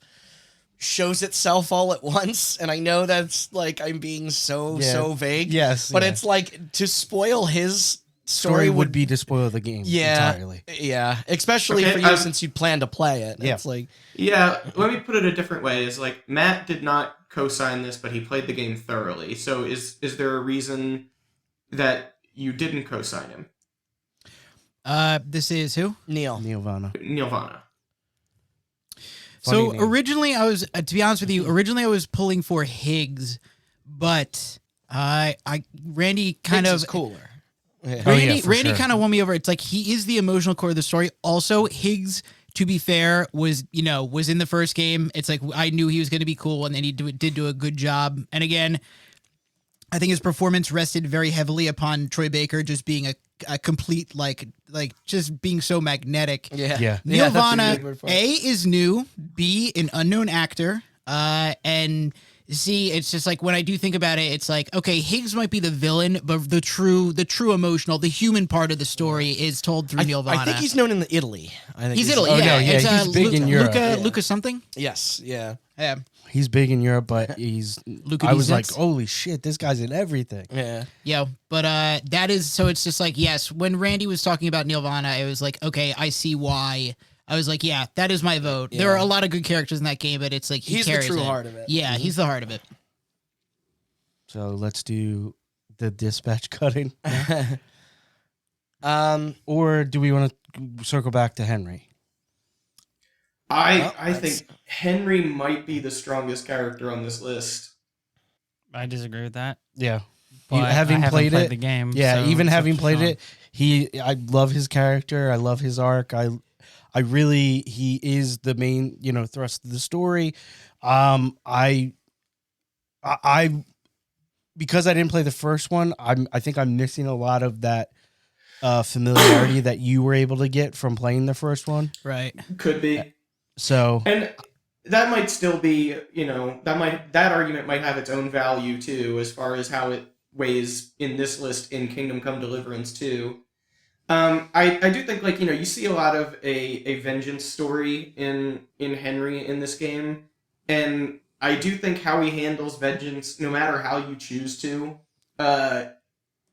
shows itself all at once. And I know that's like I'm being so vague. Yes, But yeah. it's like to spoil his story Would be to spoil the game entirely. Yeah. Especially Okay, for you since you plan to play it. Yeah. It's like Yeah, let me put it a different way. Is like Matt did not co-sign this, but he played the game thoroughly. So is there a reason that you didn't co-sign him, This is who? Neil. Neil Vana. Neil Vana? So Funny name. originally I was, to be honest with you, I was pulling for Higgs, but Randy kind Higgs of is cooler. Yeah. Oh, yeah, Randy for sure. kind of won me over. It's like he is the emotional core of the story. Also, Higgs, to be fair, was in the first game. It's like I knew he was going to be cool, and then he did do a good job. And again, I think his performance rested very heavily upon Troy Baker just being a complete like just being so magnetic. Yeah. Yeah. Neil that's a Vana, good word for it. A, is new, B, an unknown actor, and C, it's just like when I do think about it, it's like, okay, Higgs might be the villain, but the true emotional, the human part of the story is told through Neil Vana. I think he's known in the Italy. I think He's Italy, oh, yeah. no, yeah, It's, he's big in Europe. Luca something? Yes, yeah. Yeah. He's big in Europe, but he's. Luca I was like, Dizets? holy shit, this guy's in everything. Yeah. Yeah, but that is, so it's just like, yes, when Randy was talking about Neil Vana, it was like, okay, I see why. I was like, yeah, that is my vote. There Yeah. are a lot of good characters in that game, but it's like He's the carries true it. heart of it. Yeah, he's the heart of it. So let's do the dispatch cutting. Or do we want to circle back to Henry? I think Henry might be the strongest character on this list. I disagree with that. Yeah. But I having haven't played played it, the game. Yeah, so even it's up having to played Sean. it, I love his character. I love his arc. I really, he is the main, thrust of the story. I because I didn't play the first one, I think I'm missing a lot of that familiarity that you were able to get from playing the first one. Right. Could be. So And that might still be, that argument might have its own value too, as far as how it weighs in this list in Kingdom Come Deliverance 2. I do think, you see a lot of a vengeance story in Henry in this game, and I do think how he handles vengeance, no matter how you choose to,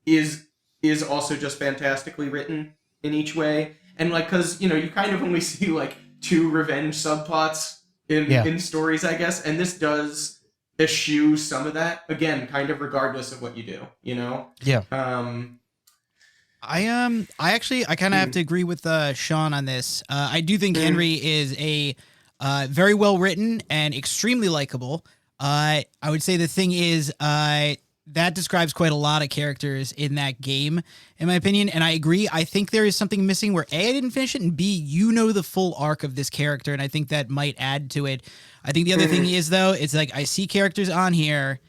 is also just fantastically written in each way. And like, because you kind of only see like 2 revenge subplots in stories, I guess, and this does eschew some of that again, kind of regardless of what you do. Yeah. I kind of have to agree with Sean on this. I do think Henry is a very well written and extremely likable. I would say the thing is that describes quite a lot of characters in that game, in my opinion. And I agree. I think there is something missing where A, I didn't finish it, and B, the full arc of this character, and I think that might add to it. I think the other thing is, though, it's like I see characters on here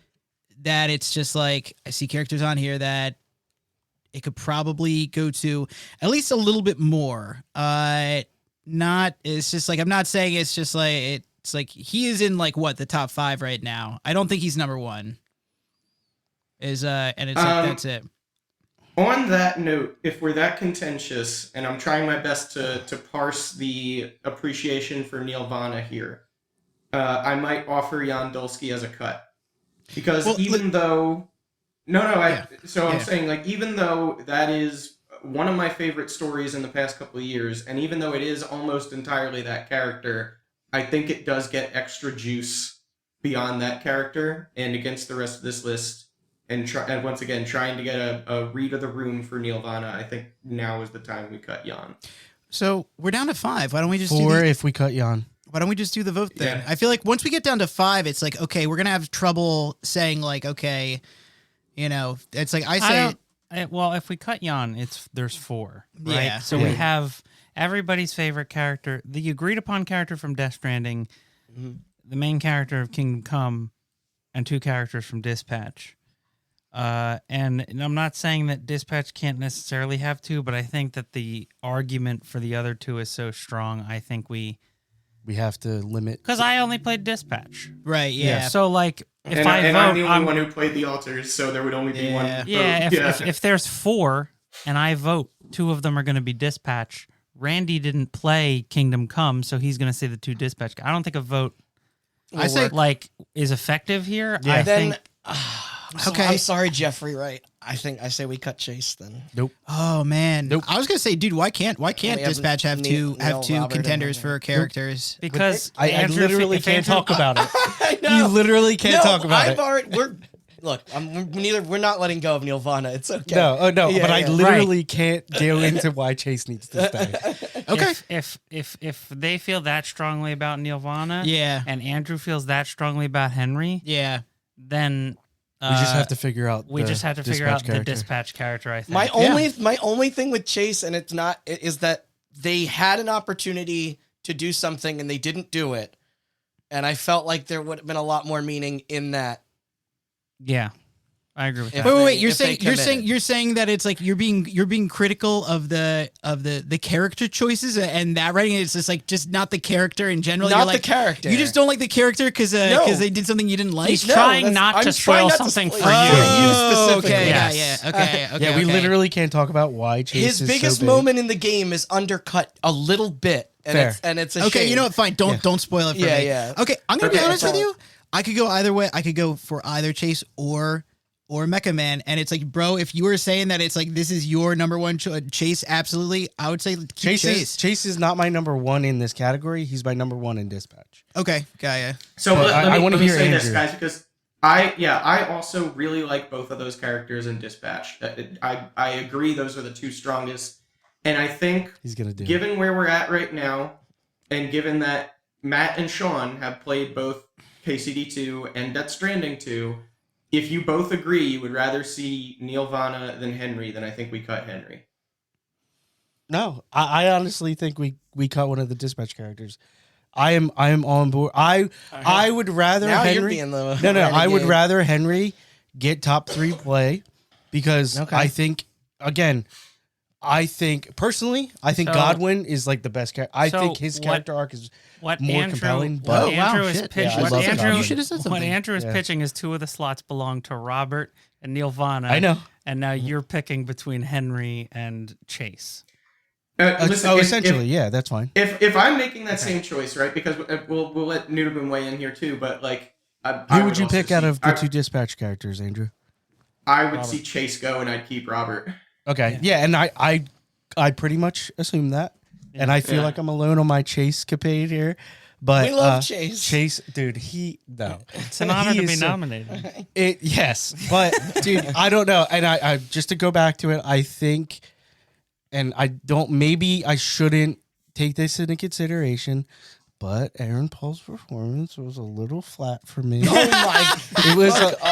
that it's just like I see characters on here that it could probably go to at least a little bit more. It's just like I'm not saying it's just like it's like he is in like the top 5 right now. I don't think he's number 1. And it's like that's it. On that note, if we're that contentious, and I'm trying my best to parse the appreciation for Neil Vana here, I might offer Jan Dulski as a cut. Because I'm saying, like, even though that is one of my favorite stories in the past couple of years, and even though it is almost entirely that character, I think it does get extra juice beyond that character and against the rest of this list. And once again, trying to get a read of the room for Neil Vana, I think now is the time we cut Jan. So we're down to 5. Why don't we just 4 if we cut Jan? Why don't we just do the vote then? Yeah. I feel like once we get down to 5, it's like, okay, we're going to have trouble saying like, okay, it's like I say. Well, if we cut Jan, there's 4, right? Yeah. So we have everybody's favorite character, the agreed upon character from Death Stranding, the main character of Kingdom Come, and 2 characters from Dispatch. And I'm not saying that Dispatch can't necessarily have 2, but I think that the argument for the other 2 is so strong. I think we have to limit, because I only played Dispatch, right? Yeah. So like, if I'm vote, the only one who played the altars, so there would only be one. Vote. If there's 4 and I vote, 2 of them are going to be Dispatch. Randy didn't play Kingdom Come, so he's going to say the 2 Dispatch. I don't think a vote is effective here. Yeah. I think. I'm sorry, Jeffrey. Right? I say we cut Chase then. Nope. Oh man. Nope. I was gonna say, dude, why can't Dispatch have two Robert contenders and for characters? Because I Andrew, literally if can't Andrew- talk about it. I know. You literally can't talk about it. We're not letting go of Neil Vana. It's okay. No, Yeah, but I yeah. literally can't go into why Chase needs to stay. Okay. If they feel that strongly about Neil Vana, Yeah. and Andrew feels that strongly about Henry, Yeah. then We just have to figure out. the character. Dispatch character. I think My only thing with Chase, and it's not, is that they had an opportunity to do something and they didn't do it, and I felt like there would have been a lot more meaning in that. Yeah, I agree with If that. Wait. You're if they saying that it's like you're being critical of the character choices and that writing. It's just not the character in general. Not You're the like, character. You just don't like the character because No. they did something you didn't like. He's No, trying that's- not I'm to trying spoil not to something spoil for it. you. You specifically. Okay. Yes. Yeah. Okay. Yeah, we okay. literally can't talk about why Chase His is biggest so big. moment in the game is undercut a little bit, and Fair. it's a Okay, shame. you know what? Fine. Don't spoil it for Yeah, me. yeah. Okay, I'm gonna be Okay, honest with it's you. I could go either way. I could go for either Chase or Mecha Man, and it's like, bro, if you were saying that it's like this is your number one Chase, absolutely, I would say keep Chase. Chase is not my number 1 in this category. He's my number 1 in Dispatch. Okay, Gaia. So But let I me wanna say hear this, Andrew. guys, because I also really like both of those characters in Dispatch. I agree those are the 2 strongest, and I think He's gonna do. given where we're at right now, and given that Matt and Sean have played both KCD2 and Death Stranding 2, if you both agree you would rather see Neil Vana than Henry, then I think we cut Henry. No, I honestly think we cut one of the Dispatch characters. I am on board. I would rather Now you're Henry. being the No, I would renegade. rather Henry get top 3 play because Okay. I think personally, So- Godwin is like the best character. I So think his what- character arc is What more Andrew, compelling, what but- Oh, wow, Andrew is shit. pitching, Yeah, I what love Andrew, Godwin. You should have said what something. Andrew is Yeah. pitching is 2 of the slots belong to Robert and Neil Vana. I know. And now you're picking between Henry and Chase. Listen, if- essentially, yeah, that's fine. If I'm making that same choice, right? Because we'll let Nudabin weigh in here too, but like Who would you also pick out see- of the two dispatch characters, Andrew? I would see Chase go, and I'd keep Robert. Okay, yeah, and I pretty much assume that, and I feel Yeah. like I'm alone on my Chase capade here. But We love Chase. Chase, dude, no. It's an honor He to is be so- nominated. Yes, but dude, I don't know. And I just to go back to it, I think, and I don't. Maybe I shouldn't take this into consideration, but Aaron Paul's performance was a little flat for me. Oh my!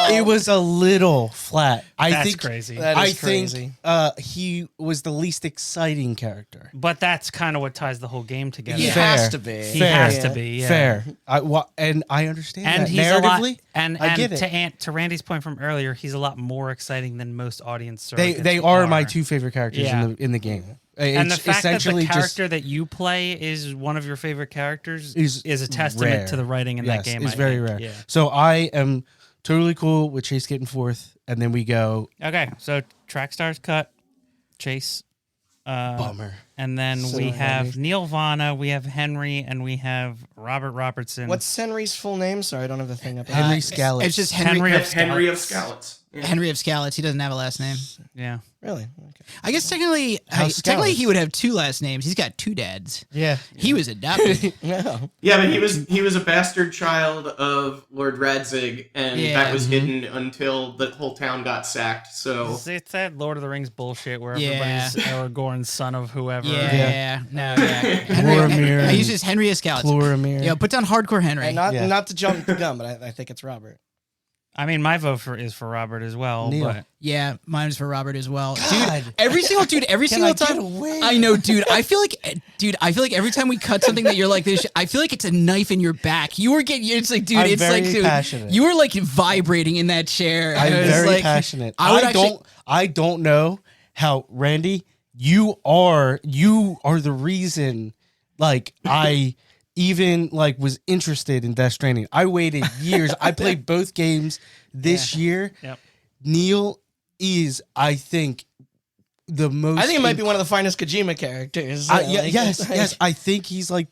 It was a little flat. I That's think crazy. That is think crazy. he was the least exciting character. But that's kind of what ties the whole game together. He Fair. has to be. He has to be. Yeah. Fair. And I understand And that he's a lot, narratively. and I get to Randy's point from earlier, he's a lot more exciting than most audience They surrogates are my two favorite characters Yeah. in the game. And the It's fact that the essentially just character that you play is one of your favorite characters Is is a testament rare. to the writing in yes, that game. It's I very think. rare. Yeah. So I am totally cool with Chase getting fourth, and then we go Okay, so track stars cut, Chase, bummer. and then So we have heavy. Neil Vana, we have Henry, and we have Robert Robertson. What's Henry's full name? Sorry, I don't have the thing up. Henry It's Scallop. just Henry of Henry of Scallops. Scallops. Yeah. Henry of Scallops. He doesn't have a last name. Yeah. Really? Okay. I guess technically Scallops? he would have two last names. He's got two dads. Yeah. He was adopted. No. Yeah, but he was a bastard child of Lord Radzig, and Yeah. that was hidden until the whole town got sacked. So It's that Lord of the Rings bullshit where Yeah. everybody's Aragorn's son of whoever. Yeah, no, yeah. Boromir He's just Henry of Scallops. Chloramir. Yo, put down hardcore Henry. And not Yeah. not to jump the gun, but I think it's Robert. I mean, my vote is for Robert as well. Neil. But Yeah, mine's for Robert as well. God. Dude, every single I time. get away? I know, dude. I feel like every time we cut something that you're like this, I feel like it's a knife in your back. You were getting, it's like, dude, I'm it's like, very dude, passionate. you were like vibrating in that chair. I'm It was very like- passionate. I would I don't know how, Randy, you are the reason, like, I even like was interested in Death Stranding. I waited years. I played both games this year. Yep. Neil is, I think, the most. I think it might be one of the finest Kojima characters. Yeah, yes. I think he's like,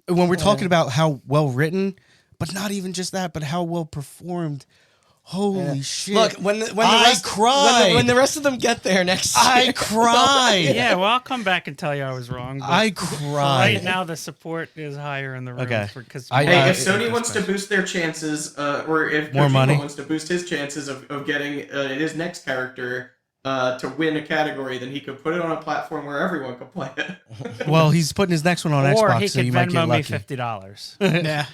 when we're talking about how well written, but not even just that, but how well performed. Holy shit! Look, when the I rest, cried. when the rest of them get there next year, I cried. yeah, well, I'll come back and tell you I was wrong. But I right cried. now, the support is higher in the room. Okay. Because I- hey, Uh, if Sony wants to boost their chances, or if More Kojima money? wants to boost his chances of getting his next character to win a category, then he could put it on a platform where everyone can play it. Well, he's putting his next one on or Xbox, he so could you might get Venmo me lucky. $50. Yeah,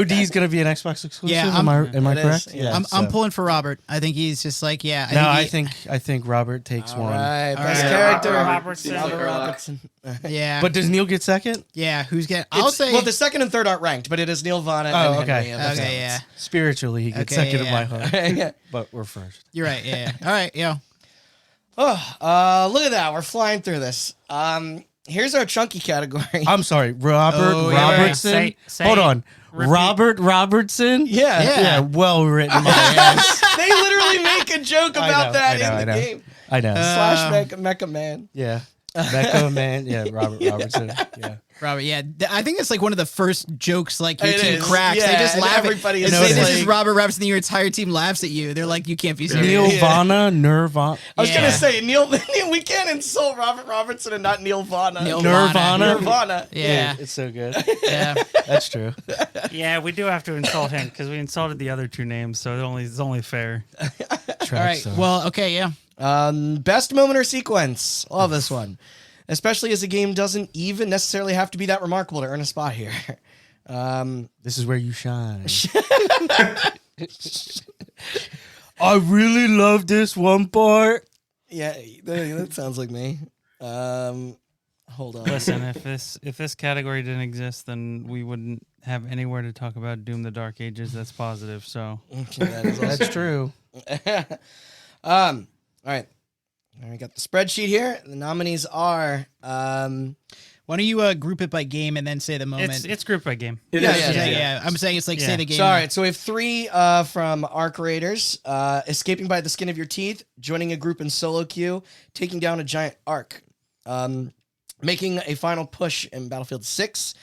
OD is going to be an Xbox exclusive. Yeah, am I It correct? is, yeah. I'm so- pulling for Robert. I think he's just like, yeah. I think Robert takes All one. right, All best right. character, Robertson. Robert Robert Robertson. yeah, But does Neil get second? yeah. Who's getting? I'll It's- say. well, the second and third aren't ranked, but it is Neil Vana Oh, and okay. Henry of okay, Scallops. yeah. Spiritually, he gets Okay, second yeah. in my heart. Yeah. But we're first. You're right. Yeah. All right. Yo. Oh, look at that. We're flying through this. Here's our chunky category. I'm sorry, Robert Oh, yeah. Robertson. Say- Hold on, repeat. Robert Robertson. yeah. Yeah. well written. My ass. They literally make a joke I about know, that I in know. the game. I know. Slash Mecha Man. Yeah, Becco man. Yeah, Robert Robertson. Yeah. Robert, yeah, I think it's like one of the first jokes like your It team is, cracks. yeah, They just and laugh. everybody They is say this like- is Robert Robertson, and your entire team laughs at you. They're like, you can't be serious. Neil Vana, Nirvana. I was Yeah. gonna say Neil. We can't insult Robert Robertson and not Neil Vana. Neil Nirvana. Nirvana. Yeah, It's so good. yeah. That's true. Yeah, we do have to insult him because we insulted the other two names, so it's only fair. All right. Well, okay, yeah. Best moment or sequence. Love this one, especially as the game doesn't even necessarily have to be that remarkable to earn a spot here. This is where you shine. I really love this one part. Yeah, that sounds like me. Hold on. Listen, if this category didn't exist, then we wouldn't have anywhere to talk about Doom: The Dark Ages. That's positive. So Okay, that is also That's true. All right. I got the spreadsheet here. The nominees are Why don't you group it by game and then say the moment? it's group by game. It Yeah, is, yeah, yeah. I'm saying it's like say Yeah. the game. So, all right, so we have three from Arc Raiders, escaping by the skin of your teeth, joining a group in solo queue, taking down a giant arc, making a final push in Battlefield 6,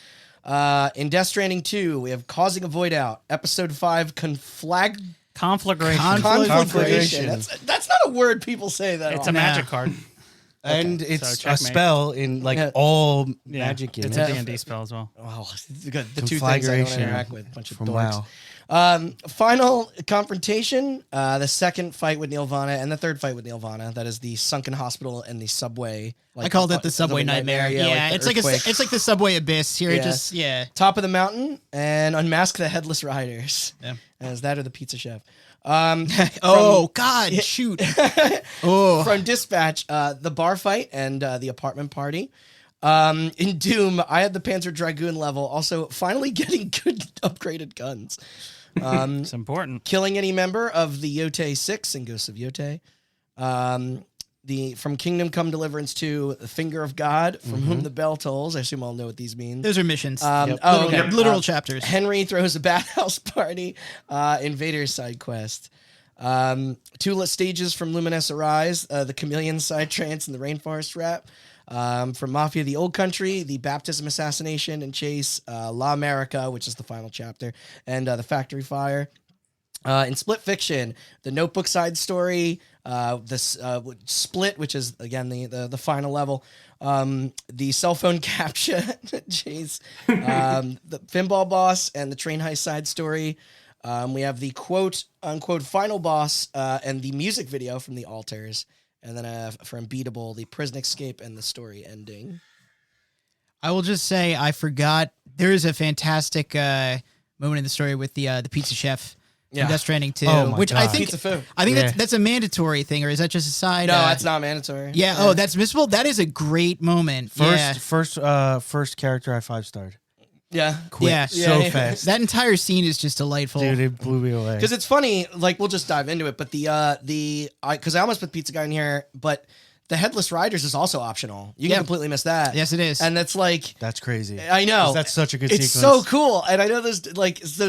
In Death Stranding 2, we have Causing a Void Out. Episode 5, Conflagration. Conflagration. That's not a word people say that It's often. a magic card. And Okay, it's so a checkmate. spell in all magic games. It's a D&D spell as well. Oh, good. The two things I don't Conflagration interact with. Bunch of from dorks. WoW. Final confrontation, the second fight with Nirvana and the third fight with Nirvana. That is the sunken hospital and the subway. I called it the subway nightmare. Yeah, it's like it's like the subway abyss here. Yeah. Top of the mountain and unmask the headless riders. Yeah. As that or the pizza chef. God, shoot. Oh. From Dispatch, the bar fight and the apartment party. In Doom, I had the Panzer Dragoon level. Also, finally getting good upgraded guns. It's important. Killing any member of the Yotei 6 and Ghosts of Yotei. From Kingdom Come Deliverance 2, the Finger of God, from whom the bell tolls. I assume I'll know what these mean. Those are missions. Literal chapters. Henry throws a bathhouse party. Invader's side quest. Two stages from Luminescent Rise, the Chameleon side trance and the Rainforest rap. From Mafia the Old Country, the Baptism Assassination and Chase, La America, which is the final chapter, and the Factory Fire. In Split Fiction, the Notebook side story, this Split, which is again the final level, the cell phone capture, Chase, the Pinball Boss, and the Train Heist side story. We have the quote unquote final boss and the music video from the Altars. And then for Unbeatable, the prison escape and the story ending. I will just say I forgot. There is a fantastic moment in the story with the pizza chef in Death Stranding 2, which I think Pizza food. that's a mandatory thing, or is that just a side? No, that's not mandatory. Yeah. Oh, that's missable. That is a great moment. First character I 5-starred. Yeah. Yeah. So fast. That entire scene is just delightful. Dude, it blew me away. Because it's funny, like we'll just dive into it, but because I almost put Pizza Guy in here, but the Headless Riders is also optional. You can completely miss that. Yes, it is. And that's like That's crazy. I know. That's such a good it's sequence. so cool. And I know those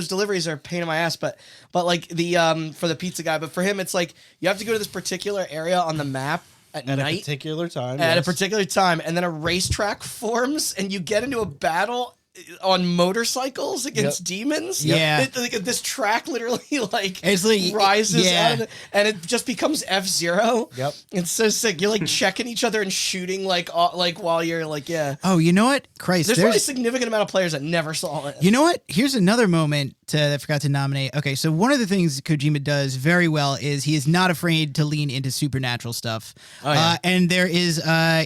deliveries are a pain in my ass, but like the for the Pizza Guy, but for him it's like you have to go to this particular area on the map at night. a particular time. At a particular time, and then a racetrack forms and you get into a battle on motorcycles against demons. Yeah. This track literally It's like rises out of it, and it just becomes F-Zero. Yep. It's so sick. You're like checking each other and shooting like while you're like, yeah. Oh, you know what? Christ, There's probably a significant amount of players that never saw it. You know what? Here's another moment that I forgot to nominate. Okay, so one of the things Kojima does very well is he is not afraid to lean into supernatural stuff. Oh, yeah. And there is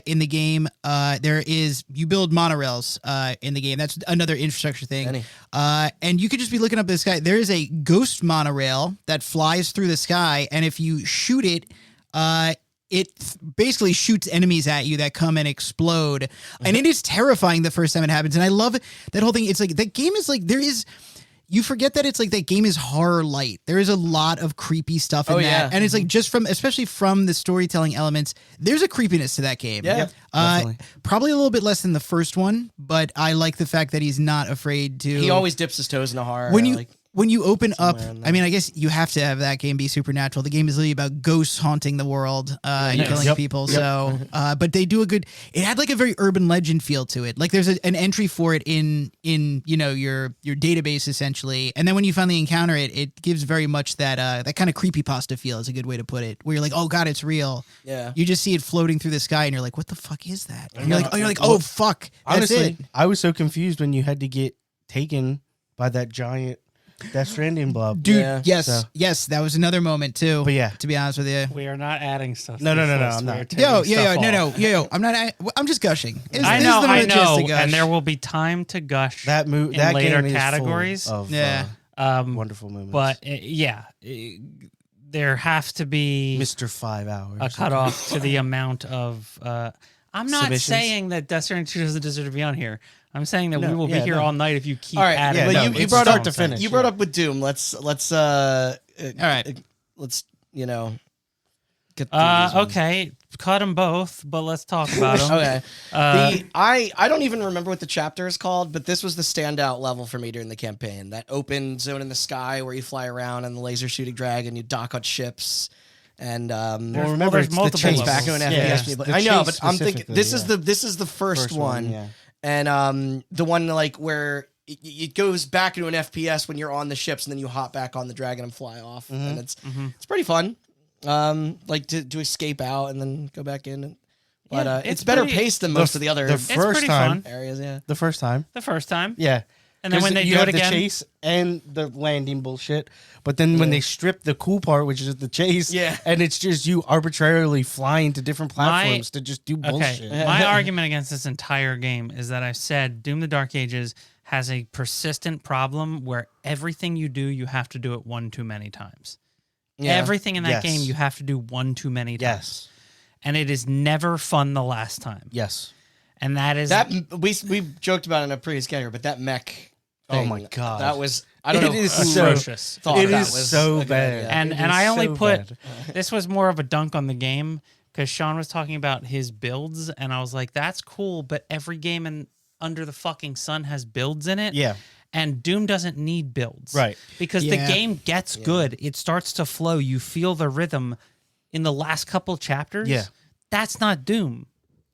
in the game, you build monorails in the game. That's another infrastructure thing. And you could just be looking up at the sky. There is a ghost monorail that flies through the sky, and if you shoot it, it basically shoots enemies at you that come and explode. And it is terrifying the first time it happens. And I love that whole thing. It's like that game is like you forget that it's like that game is horror light. There is a lot of creepy stuff in that. Yeah. And it's like especially from the storytelling elements, there's a creepiness to that game. Yeah. Definitely. Probably a little bit less than the first one, but I like the fact that he's not afraid to. He always dips his toes in a horror. When you open up, in there. I mean, I guess you have to have that game be supernatural. The game is really about ghosts haunting the world and killing people. So, but they do it had like a very urban legend feel to it. Like there's an entry for it in your database essentially, and then when you finally encounter it, it gives very much that kind of creepypasta feel is a good way to put it. Where you're like, oh god, it's real. Yeah. You just see it floating through the sky, and you're like, what the fuck is that? And you're like, oh fuck. That's Honestly, it. I was so confused when you had to get taken by that giant Death Stranding blob. Dude, Yeah. yes, that was another moment too. But yeah. To be honest with you. We are not adding stuff. No, to this no, list. I'm We not. are taking stuff off. I'm just gushing. I know, and there will be time to gush That in that later game is categories. full of, wonderful moments. But there have to be Mr. 5 hours. a cutoff to the amount of. I'm not Submissions? saying that Death Stranding 2 doesn't deserve to be on here. I'm saying that we will be yeah, here no. all night if you keep All right, adding. yeah, them. but you it's brought start up to finish. You brought up with Doom. Let's All right. let's get through these ones. Okay, cut them both, but let's talk about them. Okay. I don't even remember what the chapter is called, but this was the standout level for me during the campaign. That open zone in the sky where you fly around and the laser shooting dragon, you dock on ships. And Well, remember, there's it's multiple the chase levels. back on Yeah, FPS. the I know, chase but I'm thinking specifically, this is the first one. Yeah. and the one like where it goes back into an FPS when you're on the ships, and then you hop back on the dragon and fly off, and it's pretty fun. Like to escape out and then go back in. But it's better paced than most of the other first time areas. Yeah, the first time. Yeah. And then when they do it again, the chase and the landing bullshit. But then when they strip the cool part, which is the chase, and it's just you arbitrarily flying to different platforms to just do bullshit. My argument against this entire game is that I've said Doom: The Dark Ages has a persistent problem where everything you do, you have to do it one too many times. Yeah. Everything in that game, you have to do one too many times. Yes. And it is never fun the last time. Yes. And that is... We joked about it in a previous category, but that mech thing, oh my God. that was... I don't know who atrocious. thought it that is was so a good bad. idea. And I only put... This was more of a dunk on the game because Sean was talking about his builds, and I was like, that's cool, but every game under the fucking sun has builds in it. Yeah. And Doom doesn't need builds. Right. Because the game gets good. It starts to flow. You feel the rhythm in the last couple chapters. Yeah. That's not Doom.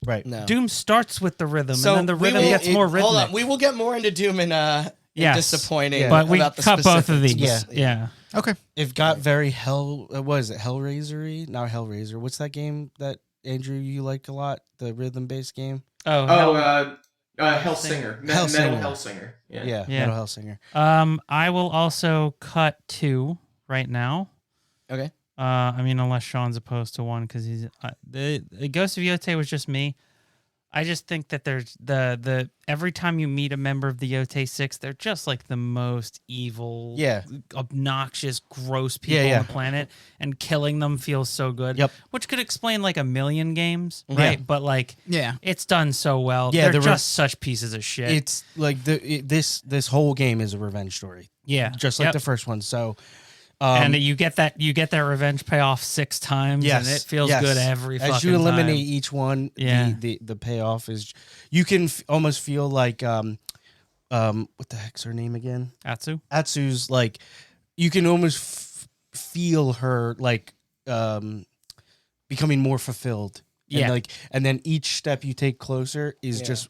Right. No. Doom starts with the rhythm, and then the rhythm gets more rhythmic. Hold on. We will get more into Doom and disappointing. But we about the cut both of these. specifics. Yeah. Okay. It got very what is it? Hellraiser-y? Not Hellraiser. What's that game that Andrew you like a lot? The rhythm-based game. Hellsinger. Metal Hellsinger. Hellsinger. Yeah. Yeah. Metal Hellsinger. I will also cut 2 right now. Okay. I mean, unless Sean's opposed to 1, because he's the Ghost of Yotei was just me. I just think that there's the every time you meet a member of the Yotei 6, they're just like the most evil, obnoxious, gross people on the planet, and killing them feels so good. Yep. Which could explain like a million games, right? But like, it's done so well. Yeah, they're just such pieces of shit. It's like this whole game is a revenge story. Yeah, just like the first one. So. And you get that revenge payoff 6 times, and it feels good every fucking time. As you eliminate each one, Yeah. the payoff is you can almost feel like what the heck's her name again? Atsu's like you can almost feel her like becoming more fulfilled. And and then each step you take closer is just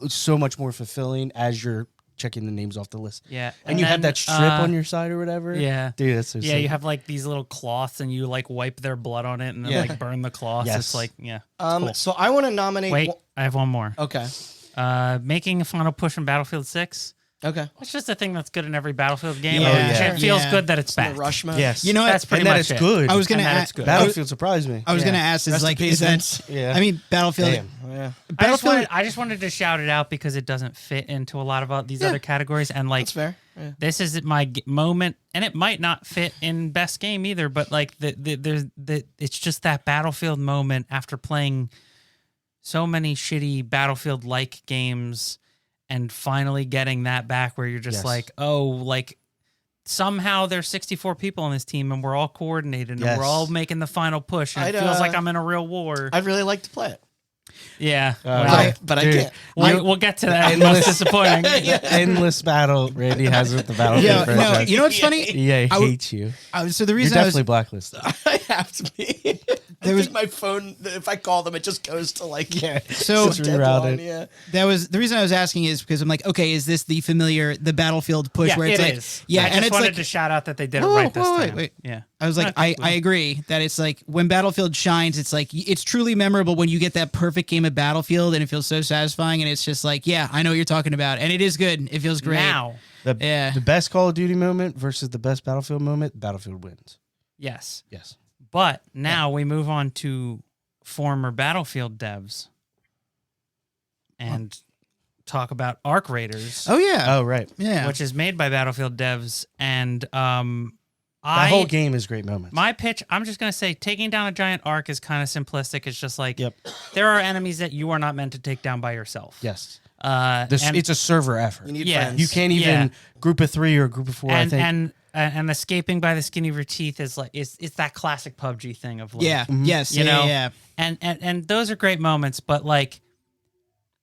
so much more fulfilling as you're checking the names off the list. Yeah. And you have that strip on your side or whatever. Yeah. Dude, that's so sick. You have like these little cloths and you like wipe their blood on it and then like burn the cloths. Yes. It's like, Cool. So I want to nominate... Wait, I have one more. Okay. Making a final push in Battlefield 6. Okay. It's just a thing that's good in every Battlefield game. Yeah. It feels good that it's back. The rush mode. Yes. You know what? That's pretty and that much it's it. good. I was going to And that ask. it's good. Battlefield surprised me. I was going to ask, Rest in peace, Vince. Yeah. I mean, Battlefield. Damn. Yeah. I just wanted to shout it out because it doesn't fit into a lot of these other categories. And like, That's fair. Yeah. this is my moment, and it might not fit in best game either. But like, it's just that Battlefield moment after playing so many shitty Battlefield-like games, and finally getting that back, where you're just like, oh, like somehow there's 64 people on this team, and we're all coordinated, and we're all making the final push, and it feels like I'm in a real war. I'd really like to play it. Yeah, But I can't. We'll get to that. Most disappointing. Endless battle Randy has with the Battlefield franchise. You know what's funny? EA hates you. So the You're reason I was definitely blacklisted. I have to be. I think my phone, if I call them, it just goes to like So Just rerouted. Yeah. that was the reason I was asking is because I'm like, okay, is this the familiar the Battlefield push Yeah, where it's it like, is. yeah, I and just it's wanted like to shout out that they did it right this time. Wait. Yeah, I was like, I agree that it's like when Battlefield shines, it's like it's truly memorable when you get that perfect game of Battlefield, and it feels so satisfying, and it's just like, yeah, I know what you're talking about, and it is good. It feels great. Now, The best Call of Duty moment versus the best Battlefield moment, Battlefield wins. yes, Yes. but now we move on to former Battlefield devs and talk Arc Raiders. Oh yeah. Oh, right. Yeah. Which is made by Battlefield devs, and That whole game is great moments. My pitch, I'm just going to say, taking down a giant arc is kind of simplistic. It's just like, Yep. there are enemies that you are not meant to take down by yourself. Yes. And It's a server effort. You need Yeah. friends. You can't even group of 3 or group of 4, I think. and escaping by the skin of your teeth is like it's that classic PUBG thing of like, yeah. Yes. you know, Yeah. and those are great moments, but like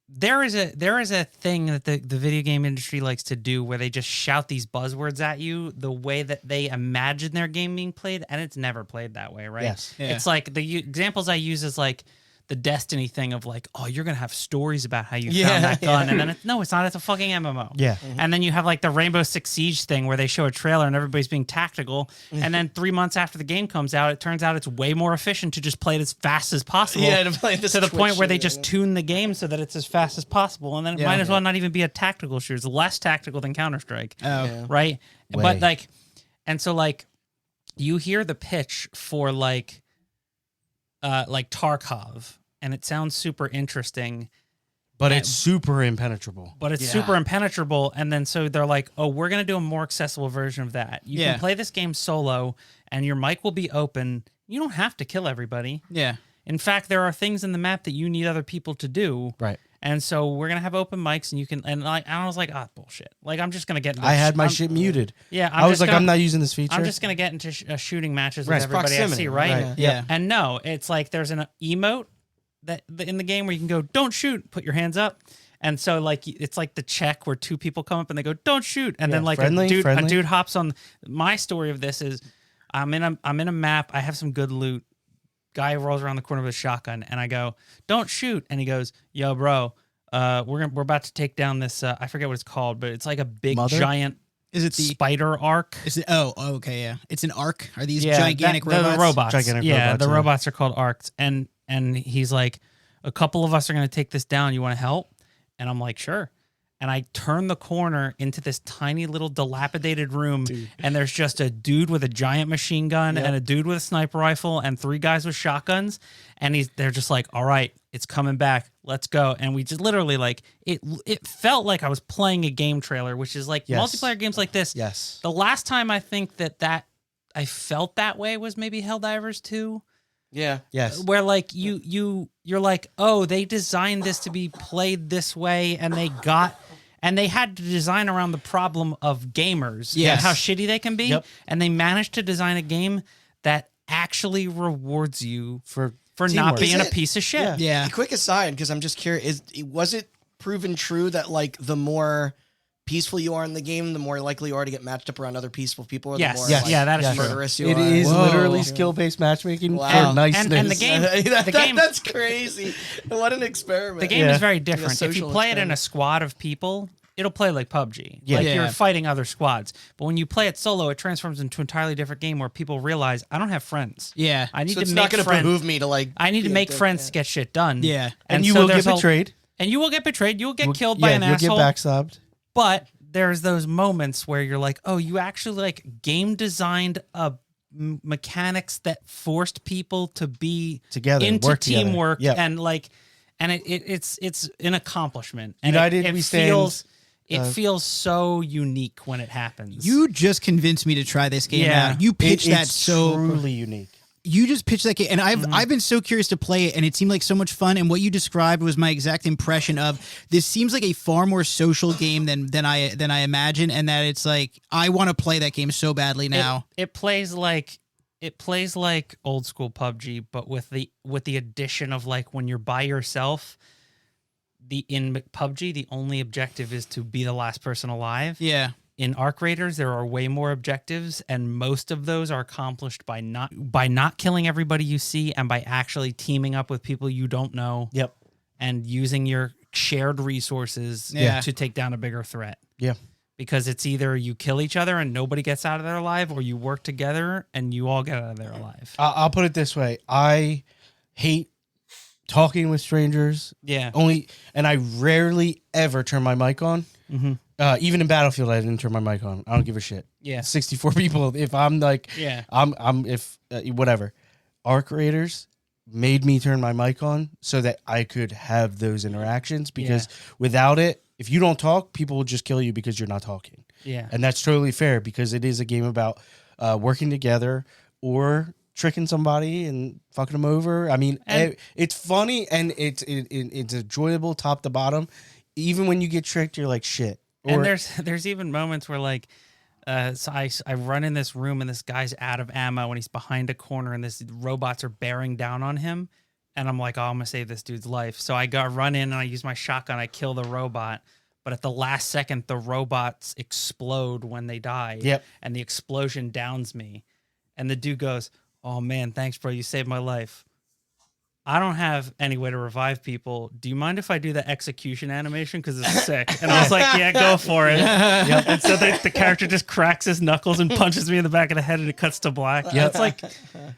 there is a thing that the video game industry likes to do where they just shout these buzzwords at you the way that they imagine their game being played, and it's never played that way, right? Yes. Yeah. It's like the examples I use is like the Destiny thing of like, oh, you're gonna have stories about how you Yeah, found that gun, yeah. and then no, it's not. It's a fucking MMO. Yeah. And then you have like the Rainbow Six Siege thing where they show a trailer and everybody's being tactical, and then 3 months after the game comes out, it turns out it's way more efficient to just play it as fast as possible. Yeah, to play this to the point Twitch where they shit, just yeah. tune the game so that it's as fast as possible, and then it might as well not even be a tactical shooter. It's less tactical than Counter-Strike, right? Way. But like, and so like, you hear the pitch for like Tarkov, and it sounds super interesting, But it's super impenetrable. but it's super impenetrable. And then so they're like, oh, we're going to do a more accessible version of that. You can play this game solo, and your mic will be open. You don't have to kill everybody. Yeah. In fact, there are things in the map that you need other people to do. Right. And so we're gonna have open mics, and you can. And like, I was like, bullshit. Like, I'm just gonna get. Into I had my I'm- shit muted. Yeah, I was just like, gonna- I'm not using this feature. I'm just gonna get into shooting matches Right, with everybody I proximity, see, right? right. Yeah. And no, it's like there's an emote in the game where you can go, "Don't shoot," put your hands up. And so like it's like the check where two people come up and they go, "Don't shoot," and then like friendly. a dude hops on. My story of this is, I'm in a map. I have some good loot. Guy rolls around the corner with a shotgun, and I go, "Don't shoot," and he goes, "Yo, bro, we're about to take down this. I forget what it's called, but it's like a big Mother? giant Is it the? spider arc." Is it? Oh, okay, yeah. It's an arc. Are these Yeah, gigantic they're robots? the robots. Gigantic yeah, robots, the yeah. robots are called arcs, and he's like, "A couple of us are going to take this down. You want to help?" And I'm like, "Sure." And I turn the corner into this tiny little dilapidated room, and there's just a dude with a giant machine gun and a dude with a sniper rifle and 3 guys with shotguns, and they're just like, "All right, it's coming back. Let's go." And we just literally like it felt like I was playing a game trailer, which is like Yes. multiplayer games like this. Yes. The last time I think that I felt that way was maybe Helldivers 2. Yeah. Yes. Where like you're like, oh, they designed this to be played this way, and they had to design around the problem of gamers and Yes. how shitty they can be, Yep. and they managed to design a game that actually rewards you For not teamwork. being a Is it? piece of shit. Yeah. A quick aside, because I'm just curious: was it proven true that like the more peaceful you are in the game, the more likely you are to get matched up around other peaceful people? Or Yes. the more, Yes. like, Yeah, that is Yes. true. murderous you It are? is Whoa. literally skill-based matchmaking Wow. for niceness. And the game- the game- that's crazy. What an experiment. The game Yeah. is very different. If you social play it in a experiment. squad of people, it'll play like PUBG. Yeah. Like Yeah. you're fighting other squads. But when you play it solo, it transforms into an entirely different game where people realize, I don't have friends. Yeah. I need So to it's make not going to friends. behoove me to like. I need to be a make dick, friends yeah. to get shit done. Yeah. and you so will get there's a- betrayed. And you will get betrayed. You will get killed by an you'll asshole. get backstabbed. But there's those moments where you're like, oh, you actually like game designed mechanics that forced people to be Together, into work together. teamwork Yep. and like, and it's an accomplishment. And United it we stand, feels it feels so unique when it happens. You just convinced me to try this game Yeah. out. You pitched that It's so. truly unique. You just pitched that game, and I've been so curious to play it, and it seemed like so much fun. And what you described was my exact impression of this. Seems like a far more social game than I imagined, and that it's like I want to play that game so badly now. It plays like old school PUBG, but with the addition of like when you're by yourself. In PUBG, the only objective is to be the last person alive. Yeah. In Arc Raiders, there are way more objectives, and most of those are accomplished by not killing everybody you see and by actually teaming up with people you don't know. Yep. And using your shared resources Yeah. to take down a bigger threat. Yeah. Because it's either you kill each other and nobody gets out of there alive, or you work together and you all get out of there alive. I'll put it this way. I hate talking with strangers. Yeah. And I rarely ever turn my mic on. Mm-hmm. Even in Battlefield, I didn't turn my mic on. I don't give a shit. Yeah. 64 people. If I'm like, Yeah. whatever. Arc Raiders made me turn my mic on so that I could have those interactions, because without it, if you don't talk, people will just kill you because you're not talking. Yeah. And that's totally fair, because it is a game about working together or tricking somebody and fucking them over. I mean, it's funny and it's enjoyable top to bottom. Even when you get tricked, you're like, shit. And there's even moments where like, so I run in this room and this guy's out of ammo and he's behind a corner and this robots are bearing down on him. And I'm like, oh, I'm going to save this dude's life. So I run in and I use my shotgun. I kill the robot. But at the last second, the robots explode when they die. Yep. And the explosion downs me. And the dude goes, oh, man, thanks, bro. You saved my life. I don't have any way to revive people. Do you mind if I do the execution animation? Because it's sick. And I was like, yeah, go for it. And so the character just cracks his knuckles and punches me in the back of the head and it cuts to black. Yeah, it's like,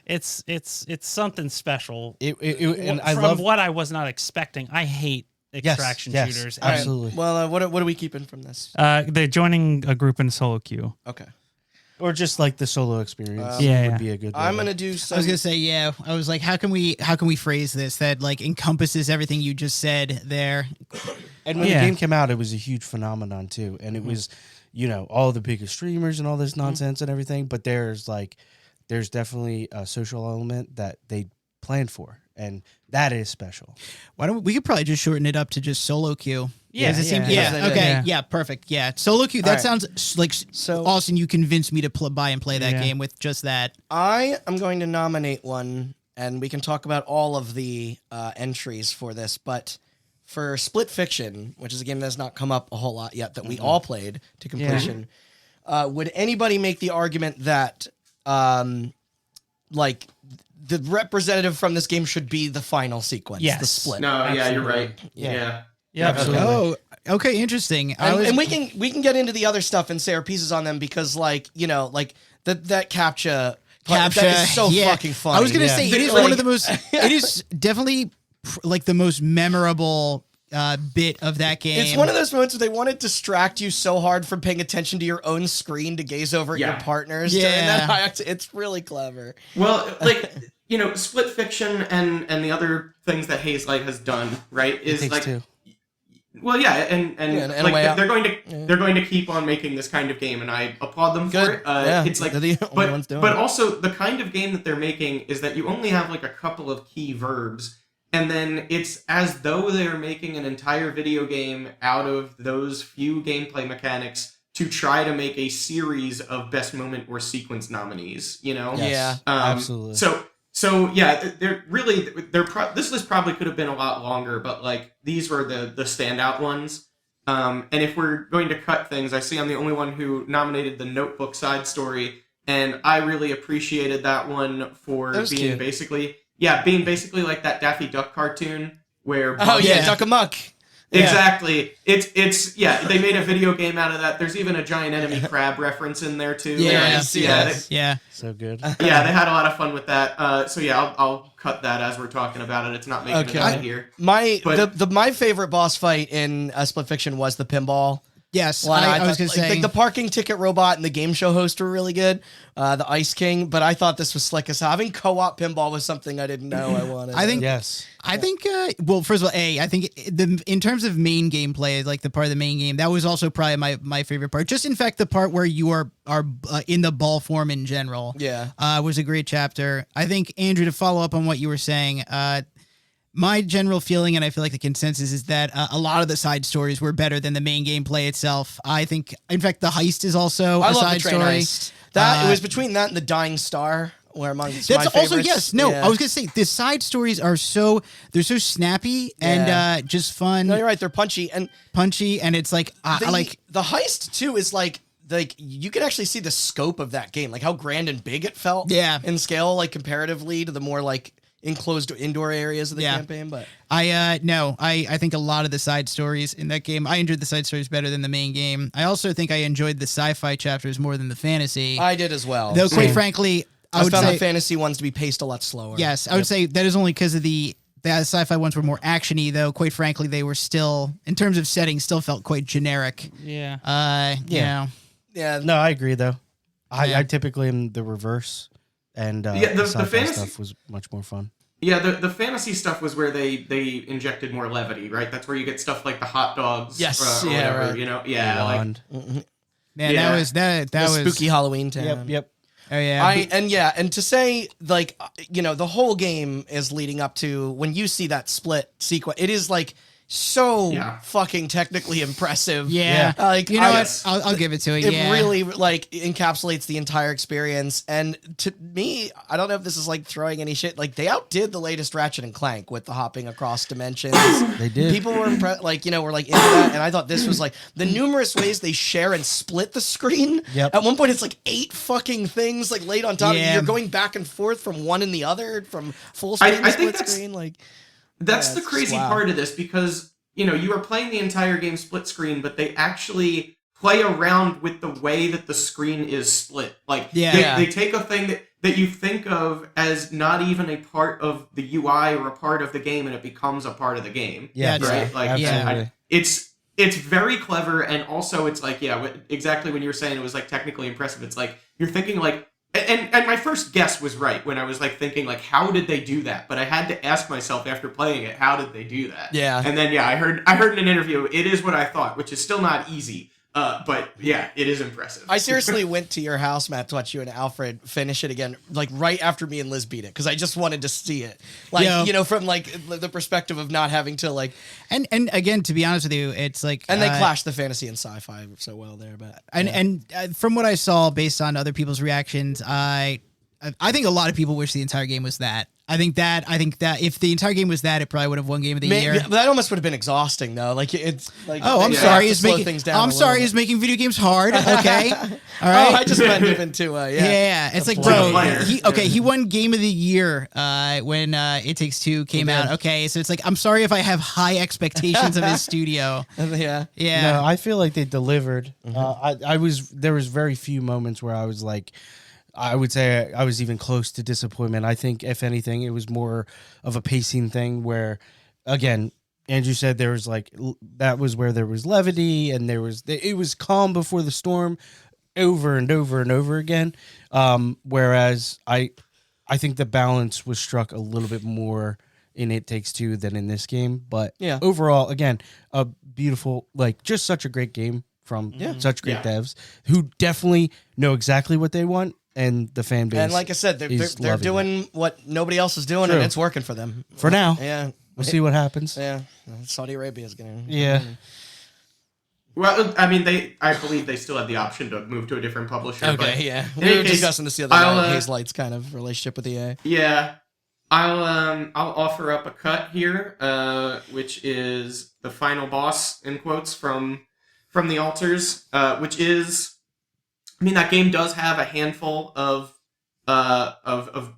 it's something special. And I From love what I was not expecting. I hate extraction shooters. Yes, absolutely. Well, what are we keeping from this? They're joining a group in solo queue. Okay. Or just like the solo experience Yeah. would be a good I'm one. gonna do some. I was gonna say, yeah. I was like, how can we phrase this that like encompasses everything you just said there? And when the game came out, it was a huge phenomenon too. And it was, all the biggest streamers and all this nonsense and everything. But there's definitely a social element that they planned for. And that is special. Why don't we could probably just shorten it up to just solo queue? Yeah, Does it seem, yeah. okay, Yeah. perfect. Yeah, solo queue. That All right. sounds like So- Austin. You convinced me to buy and play that Yeah. game with just that. I am going to nominate one, and we can talk about all of the entries for this. But for Split Fiction, which is a game that has not come up a whole lot yet, that we all played to completion, would anybody make the argument that, like, the representative from this game should be the final sequence, Yes. the split? No, yeah, you're right. Yeah. Yeah. Yeah, Absolutely. Oh, okay, interesting. And we can get into the other stuff and say our pieces on them because, like, like that CAPTCHA. That is so fucking funny. I was gonna Yeah. say it is Like- one of the most. It is definitely like the most memorable bit of that game. It's one of those moments where they want to distract you so hard from paying attention to your own screen to gaze over at your Yeah. partners. Yeah. During that high it's really clever. Well, like, Split Fiction and the other things that Haze Light has done, right, is Takes like, two. well, yeah, and and a like way out. they're going to keep on making this kind of game, and I applaud them for Good. it. Yeah, It's like, they're the only ones doing but it. also the kind of game that they're making is that you only have like a couple of key verbs, and then it's as though they're making an entire video game out of those few gameplay mechanics to try to make a series of best moment or sequence nominees. Yes, Yeah. absolutely. So yeah, this list probably could have been a lot longer, but like these were the standout ones. And if we're going to cut things, I see I'm the only one who nominated the Notebook side story, and I really appreciated that one for That was being cute. basically like that Daffy Duck cartoon where Oh Bugs- yeah, Duck Amuck. Exactly. It's they made a video game out of that. There's even a giant enemy crab reference in there too. Yes, yes. Yeah. So good. They had a lot of fun with that. So yeah, I'll cut that as we're talking about it. It's not making Okay. it out of here. My But- my favorite boss fight in Split Fiction was the pinball. Yes, One. I was thought, gonna say. like, the parking ticket robot and the game show host were really good. The Ice King, but I thought this was slick as hell. Having co-op pinball was something I didn't know I wanted. I think Yes. I think, well, first of all, I think in terms of main gameplay, like the part of the main game, that was also probably my favorite part. Just in fact, the part where you are in the ball form in general, was a great chapter. I think, Andrew, to follow up on what you were saying, my general feeling, and I feel like the consensus is that a lot of the side stories were better than the main gameplay itself. I think, in fact, the heist is also I a love side the train story. heist. That it was between that and the Dying Star, where amongst That's my also favorites. yes. No, Yeah. I was gonna say the side stories are they're so snappy and just fun, No, you're right. They're punchy and punchy, and it's like the heist too is like you can actually see the scope of that game, like how grand and big it felt. Yeah. in scale, like comparatively to the more like enclosed indoor areas of the campaign. But I think a lot of the side stories in that game, I enjoyed the side stories better than the main game. I also think I enjoyed the sci-fi chapters more than the fantasy. I did as well. Though, quite frankly, I would found say the fantasy ones to be paced a lot slower. yes, I would say that is only because of the sci-fi ones were more actiony. Though, quite frankly, they were still, in terms of setting, still felt quite generic. Yeah. Yeah. Yeah. No, I agree though. Yeah. I typically am the reverse, and the sci-fi fantasy stuff was much more fun. Yeah, the fantasy stuff was where they injected more levity, right? That's where you get stuff like the hot dogs. Yes, or yeah, whatever, right. Yeah, like Wand. Man, Yeah. that The was spooky Halloween town. Yep. Oh yeah. And to say like the whole game is leading up to when you see that split sequence. It is like so Yeah. fucking technically impressive. Yeah. Like, You know Yes. what? I'll give it to it. it Yeah. really like encapsulates the entire experience. And to me, I don't know if this is like throwing any shit. Like, they outdid the latest Ratchet and Clank with the hopping across dimensions. They did. People were impressed, like, you know, were like into that. And I thought this was like the numerous ways they share and split the screen. Yep. At one point, it's like 8 fucking things like laid on top of you. Yeah. You're going back and forth from one and the other, from full screen I to think split screen. Like, That's Yeah, the it's crazy wow. part of this, because you are playing the entire game split screen, but they actually play around with the way that the screen is split. Like they take a thing that you think of as not even a part of the UI or a part of the game, and it becomes a part of the game. Yeah, right. Like absolutely. it's very clever, and also it's like exactly when you were saying it was like technically impressive. It's like you're thinking like. And my first guess was right when I was like thinking like, how did they do that? But I had to ask myself after playing it, how did they do that? Yeah. And then I heard in an interview, it is what I thought, which is still not easy. But yeah, it is impressive. I seriously went to your house, Matt, to watch you and Alfred finish it again, like right after me and Liz beat it, because I just wanted to see it, like from like the perspective of not having to like. And again, to be honest with you, it's like And they clashed the fantasy and sci-fi so well there, but and from what I saw based on other people's reactions, I think a lot of people wish the entire game was that. I think that if the entire game was that, it probably would have won Game of the Year. But that almost would have been exhausting, though. Like it's like. Oh, I'm they sorry. have to Is slow making things down. I'm a sorry. little Is making video games hard? Okay. All bit. right. Oh, I just meant even to Yeah. It's like, player. bro, he won Game of the Year when It Takes Two came out. Okay, so it's like, I'm sorry if I have high expectations of his studio. Yeah. Yeah. No, I feel like they delivered. There was very few moments where I was like, I would say I was even close to disappointment. I think if anything, it was more of a pacing thing where, again, Andrew said there was like, that was where there was levity and it was calm before the storm over and over and over again. Whereas I think the balance was struck a little bit more in It Takes Two than in this game. But overall, again, a beautiful, like just such a great game from such great devs who definitely know exactly what they want. And the fan base. And like I said, they're doing what nobody else is doing, True. and it's working for them. For now. Yeah. We'll see what happens. Yeah. Saudi Arabia is going to. Yeah. Well, I mean, I believe they still have the option to move to a different publisher. but Okay, yeah. in We any were case, discussing this the other night, Haze Light's kind of relationship with EA. Yeah, I'll offer up a cut here, which is the final boss in quotes from the altars, which is, I mean, that game does have a handful of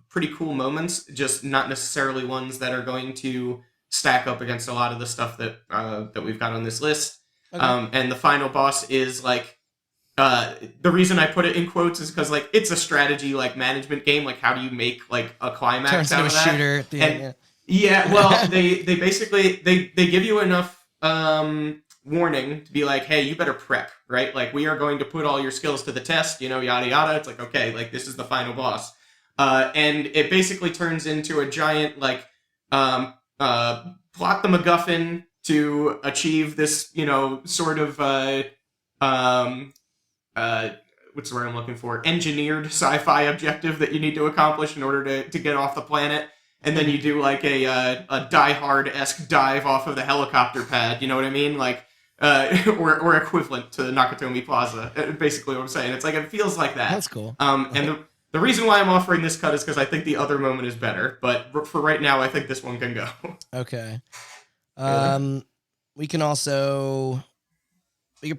pretty cool moments, just not necessarily ones that are going to stack up against a lot of the stuff that we've got on this list. Okay. And the final boss is like, the reason I put it in quotes is because like it's a strategy like management game. Like how do you make like a climax Turns out into of a that? shooter at the end. Yeah, well, they basically they give you enough warning to be like, hey, you better prep, right? Like we are going to put all your skills to the test, yada yada. It's like, okay, like this is the final boss, and it basically turns into a giant like plot the MacGuffin to achieve this, sort of what's the word I'm looking for? Engineered sci-fi objective that you need to accomplish in order to get off the planet. And then you do like a Die Hard-esque dive off of the helicopter pad, you know what I mean? Like, or equivalent to Nakatomi Plaza, basically what I'm saying. It's like, it feels like that. That's cool. And the reason why I'm offering this cut is because I think the other moment is better. But for right now, I think this one can go. Okay. We could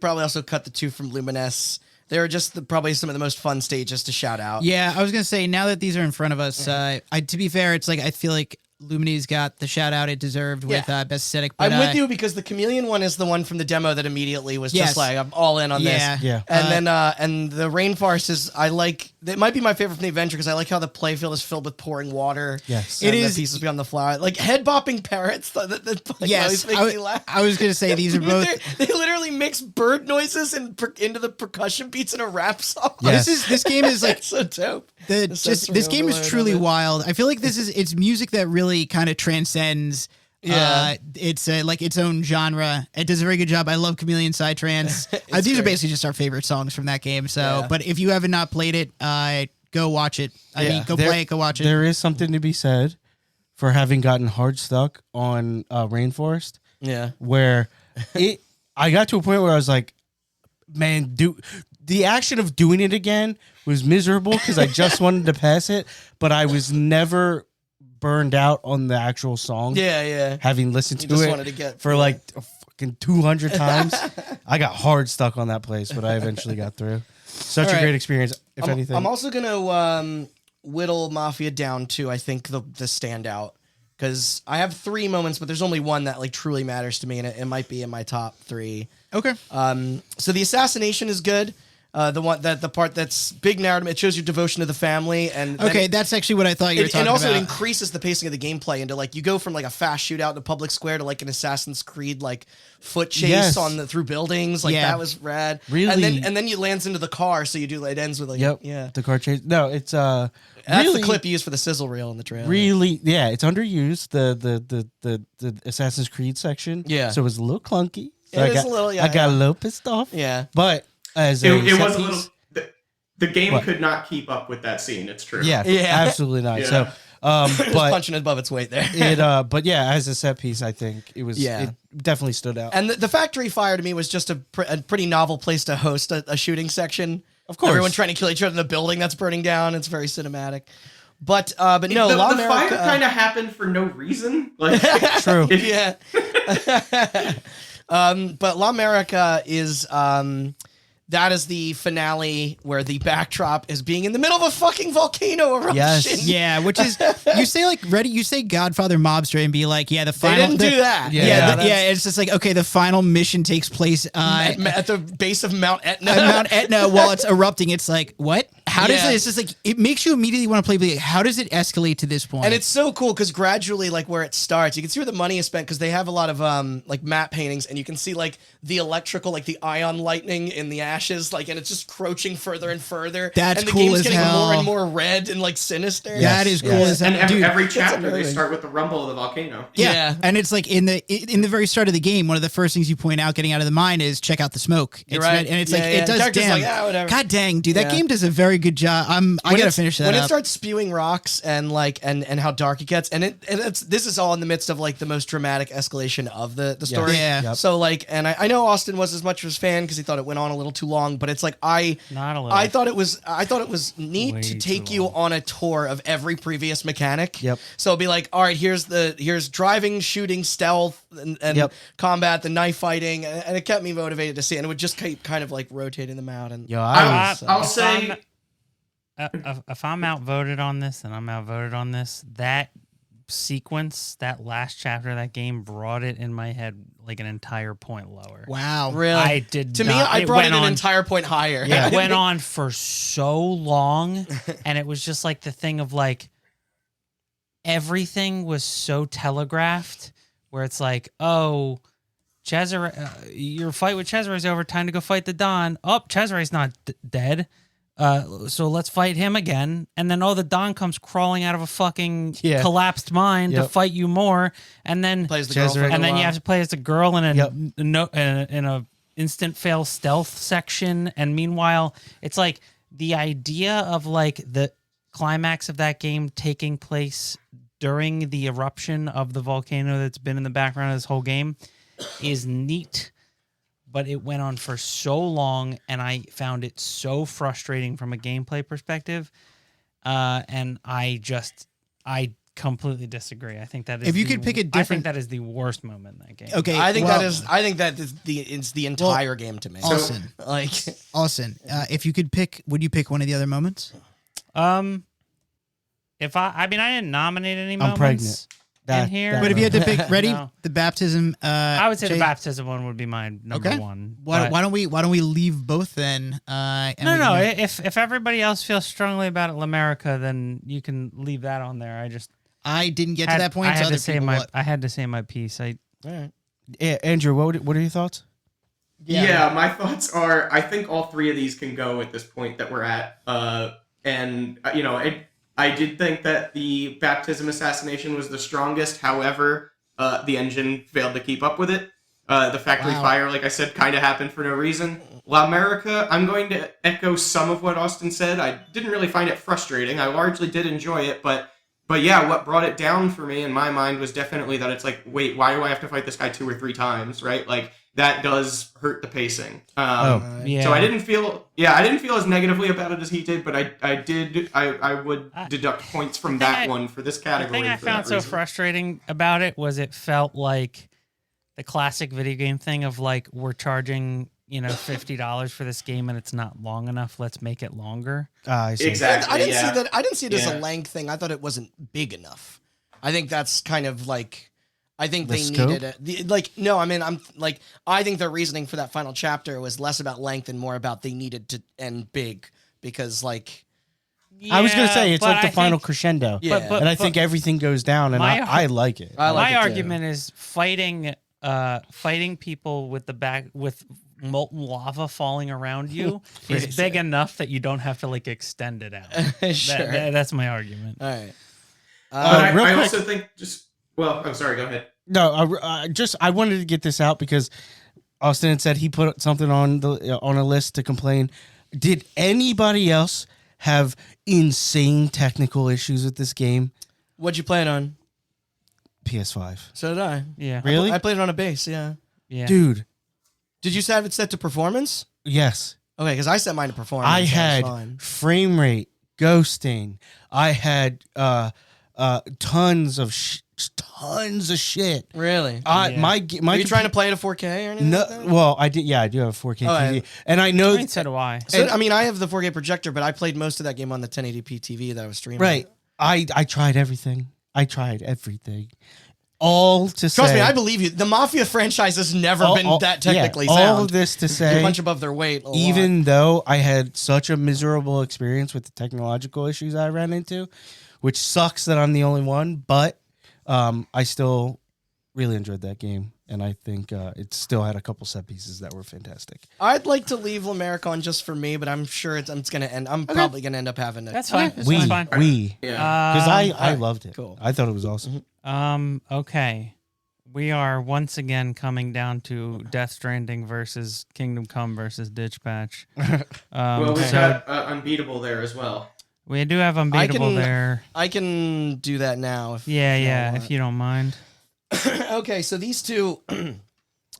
probably also cut the two from Lumines. They were just probably some of the most fun stages to shout out. Yeah, I was gonna say now that these are in front of us, to be fair, it's like I feel like Lumines got the shout out it deserved with Best Aesthetic. But, I'm with you because the Chameleon one is the one from the demo that immediately was just like, I'm all in on this. Yeah. And then and the Rainforest is, I like, it might be my favorite from the adventure because I like how the playfield is filled with pouring water. Yes. And It the is- pieces beyond the flower. Like head bopping parrots that Yes, always make me laugh. I was gonna say these are both. They literally mix bird noises into the percussion beats in a rap song. Yes. This game is like It's so dope. this game is truly wild. I feel like it's music that really kind of transcends. Yeah. It's like its own genre. It does a very good job. I love Chameleon Psytrance. These are great. basically just our favorite songs from that game. So, Yeah. but if you have not played it, go watch it. I mean, go play it, go watch it. There is something to be said for having gotten hard stuck on Rainforest. Yeah. where I got to a point where I was like, man, the action of doing it again was miserable because I just wanted to pass it, but I was never burned out on the actual song. Yeah. Having listened You to just it wanted to get for like a fucking 200 times. I got hard stuck on that place, but I eventually got through. Such All a right. great experience, if anything. I'm also gonna whittle Mafia down to, I think, the standout, because I have 3 moments, but there's only one that like truly matters to me, and it might be in my top 3. Okay. So the assassination is good. The part that's big narrative, it shows your devotion to the family, and Okay, that's actually what I thought you were talking and also about. it increases the pacing of the gameplay into like you go from like a fast shootout in a public square to like an Assassin's Creed like foot chase Yes. through buildings. Like Yeah. that was rad. Really? and then you lands into the car, so it ends with like yeah. The car chase. No, it's That's really, the clip you use for the sizzle reel in the trailer. really, yeah, it's underused. The Assassin's Creed section. Yeah. So it was a little clunky. So It I is got, a little, yeah, I got yeah. a little pissed off. Yeah. But as It set was a piece- little. The game What? could not keep up with that scene. It's true. Yeah, Yeah. absolutely not. Yeah. So, It was but punching above its weight there. but yeah, as a set piece, I think it was. Yeah. It definitely stood out. And the factory fire to me was just a pretty novel place to host a shooting section. Of course. Everyone trying to kill each other in the building that's burning down. It's very cinematic. But no, The La fire America, kind of happened for no reason. Like, True. yeah. But La America is that is the finale where the backdrop is being in the middle of a fucking volcano eruption. Yes. Yeah, which is you say Godfather Mobster and be like, yeah, the They final. didn't do that. Yeah, Yeah, it's just like, okay, the final mission takes place At the base of Mount Etna. at Mount Etna while it's erupting. It's like, what? How does Yeah. it? It's just like it makes you immediately want to play. Like, how does it escalate to this point? And it's so cool because gradually, like where it starts, you can see where the money is spent because they have a lot of like matte paintings, and you can see like the electrical, like the ion lightning in the ashes, like, and it's just crouching further and further. That's and the cool game's as getting hell. more and more red and like sinister. That is cool as hell. and Dude, every chapter they amazing. start with the rumble of the volcano. Yeah. And it's like in the very start of the game, one of the first things you point out getting out of the mine is check out the smoke. You're It's right. And it's Yeah, like yeah. it does Character's damn. like, whatever. God dang, dude, that Yeah. game does a very good job. I gotta finish that when up. it starts spewing rocks and like and how dark it gets, and it's this is all in the midst of like the most dramatic escalation of the story. Yeah. Yep. So like, and I know Austin was as much of his fan because he thought it went on a little too long, but it's like Not a little. I thought it was neat Way to too take you long. on a tour of every previous mechanic. Yep. So it'd be like, all right, here's driving, shooting, stealth, and Yep. combat, the knife fighting, and it kept me motivated to see it. And it would just keep kind of like rotating them out. And Yo, I was, I'll say if I'm outvoted on this, and I'm outvoted on this, that sequence, that last chapter of that game brought it in my head like an entire point lower. Wow. really, I did to not, me, I it brought it went an on- entire point higher. It went on for so long, and it was just like the thing of like everything was so telegraphed, where it's like, oh, Cesare, your fight with Cesare is over. Time to go fight the Don. Oh, Cesare's not dead. So let's fight him again. And then, the Don comes crawling out of a fucking Yeah. collapsed mine to Yep. fight you more. And then, Plays the Cesare- girlfriend and a then you lot. have to play as a girl in a Yep. in a instant fail stealth section. And meanwhile, it's like the idea of like the climax of that game taking place during the eruption of the volcano that's been in the background of this whole game is neat, but it went on for so long, and I found it so frustrating from a gameplay perspective. And I completely disagree. I think that is If you could pick a I different- think that is the worst moment in that game. Okay. I think well, that is the entire game to me. Austin. Like, Austin, if you could pick, would you pick one of the other moments? If I didn't nominate any I'm moments pregnant. in here. But if you had to pick, ready, No. the baptism. I would say Jay? the baptism one would be my number Okay. one. Why but- don't we leave both then? And No, we no. can- If everybody else feels strongly about it, L'America, then you can leave that on there. I didn't get to that point. I so had other to say people my. what? I had to say my piece. Andrew, what are your thoughts? Yeah, my thoughts are I think all three of these can go at this point that we're at. I did think that the baptism assassination was the strongest. However, the engine failed to keep up with it. The factory Wow. fire, like I said, kind of happened for no reason. La America, I'm going to echo some of what Austin said. I didn't really find it frustrating. I largely did enjoy it, but But yeah, what brought it down for me in my mind was definitely that it's like, wait, why do I have to fight this guy 2 or 3 times, right? Like, that does hurt the pacing. Yeah. So I didn't feel as negatively about it as he did, but I would deduct points from that one for this category. The thing I found so frustrating about it was it felt like the classic video game thing of like, we're charging, $50 for this game and it's not long enough. Let's make it longer. I see. Exactly. I didn't see that. I didn't see it as Yeah. a length thing. I thought it wasn't big enough. I think that's kind of like, I think The they scope? needed it. No, I mean, I think their reasoning for that final chapter was less about length and more about they needed to end big because like, I was going to say, it's but like the I final think- crescendo. Yeah. and I think everything goes down, and My- I like it. I like My it too. argument is fighting people with molten lava falling around you is big enough that you don't have to like extend it out. Sure. That's my argument. All right. But real I quick- also think I'm sorry, go ahead. No, I wanted to get this out because Austin had said he put something on a list to complain. Did anybody else have insane technical issues with this game? What'd you play it on? PS5. So did I. Yeah. Really? I played it on a base. Yeah. Yeah. Dude, Did you have it set to performance? yes. Okay, because I set mine to performance. I so it's had fine. frame rate, ghosting. I had tons of shit. Really. Yeah. My Are you trying to play it at 4K or anything? No, like that? well, I did. Yeah, I do have a 4K Oh, TV, and I know I mean, so do I. So, I mean, I have the 4K projector, but I played most of that game on the 1080p TV that I was streaming. right. I tried everything. All to say. Trust me, I believe you. The Mafia franchise has never been that technically all sound. of this to They're say, a bunch above their weight. even though I had such a miserable experience with the technological issues I ran into, which sucks that I'm the only one, but I still really enjoyed that game, and I think it still had a couple set pieces that were fantastic. I'd like to leave L'America on just for me, but I'm sure it's going to end. I'm probably going to end up having it. That's fine. That's We fine. because Yeah. I loved it. Cool. I thought it was awesome. Okay. We are once again coming down to Death Stranding versus Kingdom Come versus Ditch Patch. Well, we've so got Unbeatable there as well. we do have Unbeatable can- there. I can do that now. If Yeah, want. if you don't mind. Okay, so these two,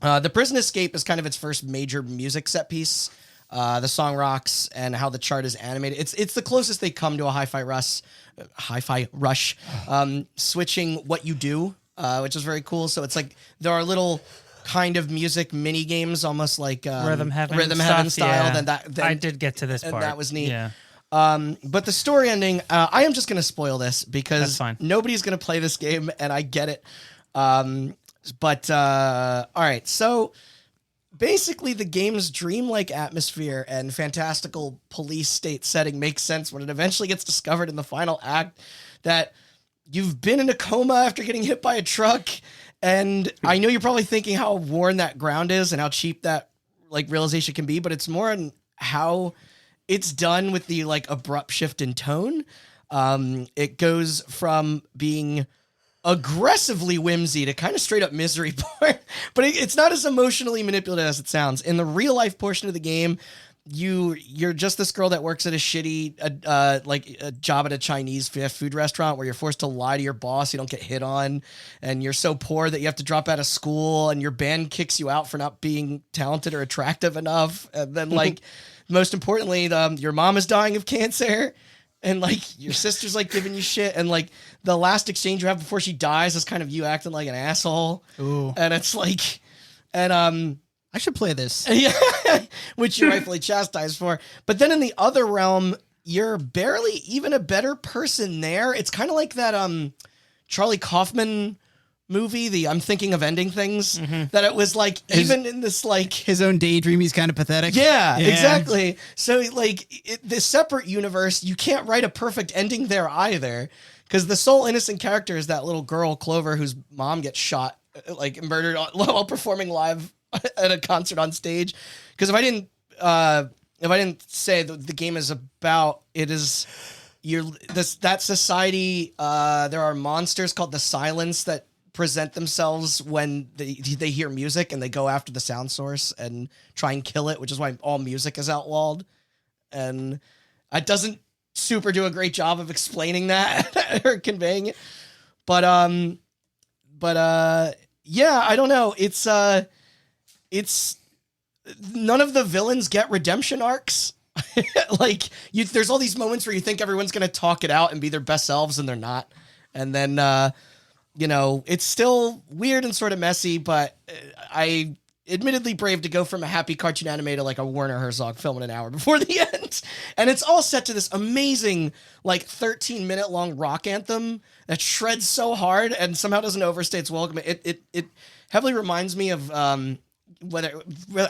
the Prison Escape is kind of its first major music set piece. The song rocks and how the chart is animated. It's the closest they come to a hi-fi rush, switching what you do, which is very cool. So it's like there are little kind of music mini games, almost like Rhythm Heaven style. yeah. Then I did get to this and part. that was neat. Yeah. But the story ending, I am just going to spoil this That's because fine. nobody's going to play this game, and I get it. But all right, so basically the game's dreamlike atmosphere and fantastical police state setting makes sense when it eventually gets discovered in the final act that you've been in a coma after getting hit by a truck. And I know you're probably thinking how worn that ground is and how cheap that like realization can be, but it's more on how it's done with the like abrupt shift in tone. It goes from being aggressively whimsy to kind of straight up misery porn, but it's not as emotionally manipulative as it sounds. In the real life portion of the game, you're just this girl that works at a shitty like a job at a Chinese fast food restaurant where you're forced to lie to your boss, you don't get hit on, and you're so poor that you have to drop out of school, and your band kicks you out for not being talented or attractive enough. And then like most importantly, your mom is dying of cancer. And like your sister's like giving you shit, and like the last exchange you have before she dies is kind of you acting like an asshole. Ooh. And it's like, and I should play this. yeah, which you're rightfully chastised for. But then in the other realm, you're barely even a better person there. It's kind of like that Charlie Kaufman movie, the I'm Thinking of Ending Things, that it was like even in this like His own daydream, he's kind of pathetic. yeah, exactly. So like the separate universe, you can't write a perfect ending there either, because the sole innocent character is that little girl Clover whose mom gets shot, like murdered while performing live at a concert on stage. Because if I didn't say that the game is about, it is that society. There are monsters called the Silence that present themselves when they hear music, and they go after the sound source and try and kill it, which is why all music is outlawed. And it doesn't super do a great job of explaining that or conveying it. But yeah, I don't know. It's none of the villains get redemption arcs. Like there's all these moments where you think everyone's gonna talk it out and be their best selves, and they're not. And then it's still weird and sort of messy, but I admittedly brave to go from a happy cartoon anime to like a Werner Herzog film in an hour before the end. And it's all set to this amazing, like 13-minute long rock anthem that shreds so hard and somehow doesn't overstay its welcome. It heavily reminds me of,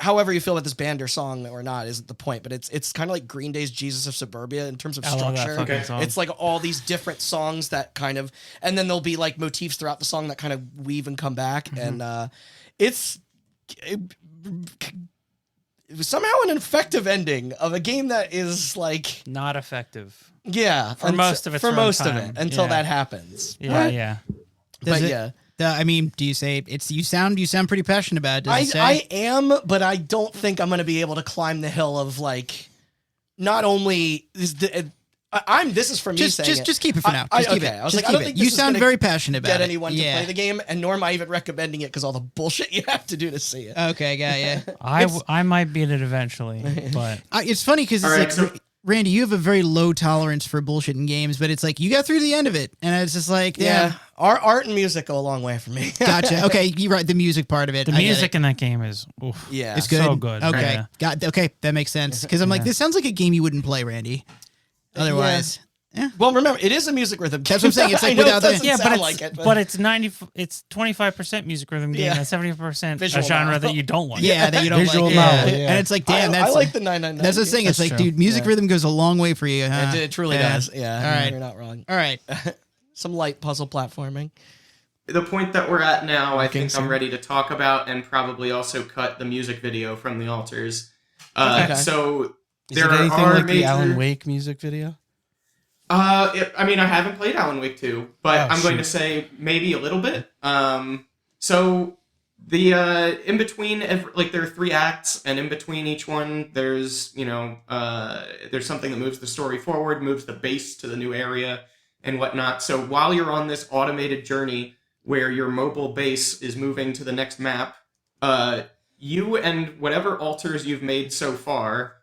however you feel about this band or song or not isn't the point, but it's kind of like Green Day's Jesus of Suburbia in terms of structure. It's like all these different songs that kind of, and then there'll be like motifs throughout the song that kind of weave and come back. Mm-hmm. And it was somehow an effective ending of a game that is like not effective. Yeah, for most of it until that happens. Yeah, yeah. I mean, do you say you sound pretty passionate about it? Does it say? I am, but I don't think I'm going to be able to climb the hill of like. Not only is this is for me saying just keep it for now. Just keep it. I was just like, I don't think you this is sound gonna very passionate about get it. anyone to play the game, and nor am I even recommending it because all the bullshit you have to do to see it. Okay, yeah. I might beat it eventually, but it's funny because it's like. Randy, you have a very low tolerance for bullshit in games, but it's like you got through the end of it, and it's just like, yeah. Our art and music go a long way for me. Gotcha. Okay, you're right. The music part of it. The music in that game is, it's good. So good. Okay, yeah. Okay, that makes sense. Because I'm like, this sounds like a game you wouldn't play, Randy. Otherwise, yeah. Well, remember, it is a music rhythm game. That's what I'm saying. It's like without but it's 25% music rhythm game and 70% a genre that you don't like. Yeah, that you don't Visual like. novel, And it's like, damn, I like the 999. That's the thing. It's like, dude, music rhythm goes a long way for you. Huh? It truly does. Yeah. All right. You're not wrong. All right. Some light puzzle platforming. The point that we're at now, I think I'm ready to talk about and probably also cut the music video from the altars. So is there it anything are like major... the Alan Wake music video? I mean, I haven't played Alan Wake 2, but I'm going to say maybe a little bit. So the in between, there are 3 acts, and in between each one, there's there's something that moves the story forward, moves the base to the new area, and whatnot. So while you're on this automated journey where your mobile base is moving to the next map, you and whatever altars you've made so far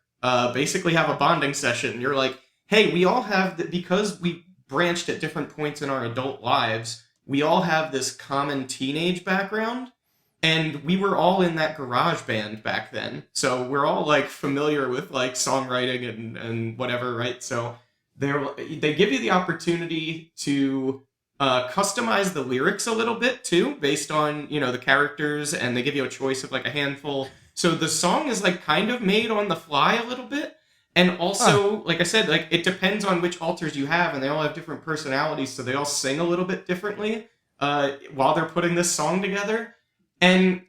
basically have a bonding session. You're like, hey, we all have, because we branched at different points in our adult lives, we all have this common teenage background, and we were all in that garage band back then. So we're all, like, familiar with, like, songwriting and whatever, right? So they give you the opportunity to customize the lyrics a little bit, too, based on, the characters, and they give you a choice of, like, a handful. So the song is, like, kind of made on the fly a little bit. And also, like I said, like it depends on which altars you have, and they all have different personalities, so they all sing a little bit differently while they're putting this song together. And,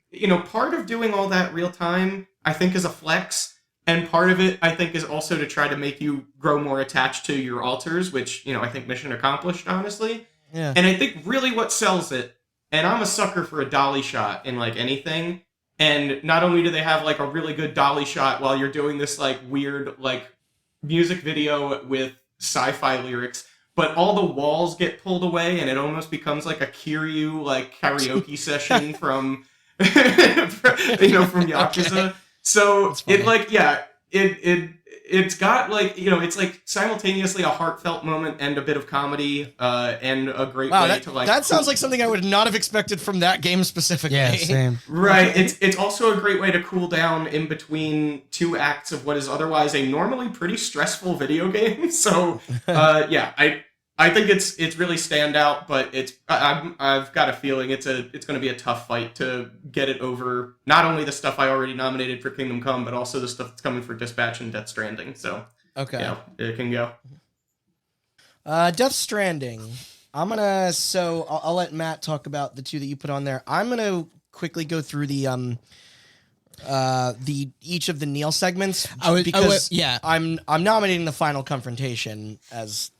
part of doing all that real time, I think, is a flex, and part of it, I think, is also to try to make you grow more attached to your altars, which, I think mission accomplished, honestly. Yeah. And I think really what sells it, and I'm a sucker for a dolly shot in, like, anything. And not only do they have, like, a really good dolly shot while you're doing this, like, weird, like, music video with sci-fi lyrics, but all the walls get pulled away and it almost becomes, like, a Kiryu, like, karaoke session from Yakuza. Okay. So, it's got, like, it's, like, simultaneously a heartfelt moment and a bit of comedy and a great way to, like... That sounds like something I would not have expected from that game specifically. Yeah, same. Right. It's also a great way to cool down in between 2 acts of what is otherwise a normally pretty stressful video game. So, I think it's really standout, but I've got a feeling it's going to be a tough fight to get it over. Not only the stuff I already nominated for Kingdom Come, but also the stuff that's coming for Dispatch and Death Stranding. So it can go. Death Stranding. I'll let Matt talk about the 2 that you put on there. I'm gonna quickly go through the each of the Neil segments because I'm nominating the final confrontation as.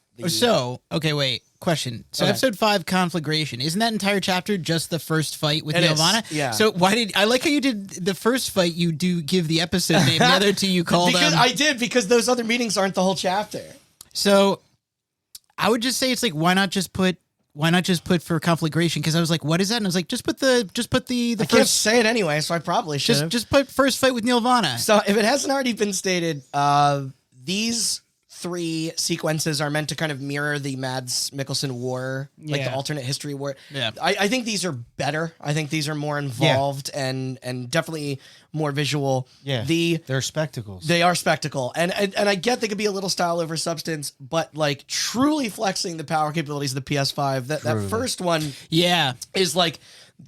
Okay, wait. Question. So episode 5, Conflagration, isn't that entire chapter just the first fight with Nelvana? Yeah. So I like how you did the first fight, you do give the episode name, the other 2 you called because those other meetings aren't the whole chapter. So I would just say it's like, why not just put for conflagration? Because I was like, what is that? And I was like, just put the I can't say it anyway, so I probably should. just put first fight with Nirvana. So if it hasn't already been stated, these 3 sequences are meant to kind of mirror the Mads Mikkelsen war, like the alternate history war. Yeah. I think these are better. I think these are more involved and definitely more visual. Yeah, they're spectacles. They are spectacle, and I get they could be a little style over substance, but like truly flexing the power capabilities of the PS5. That first one, is like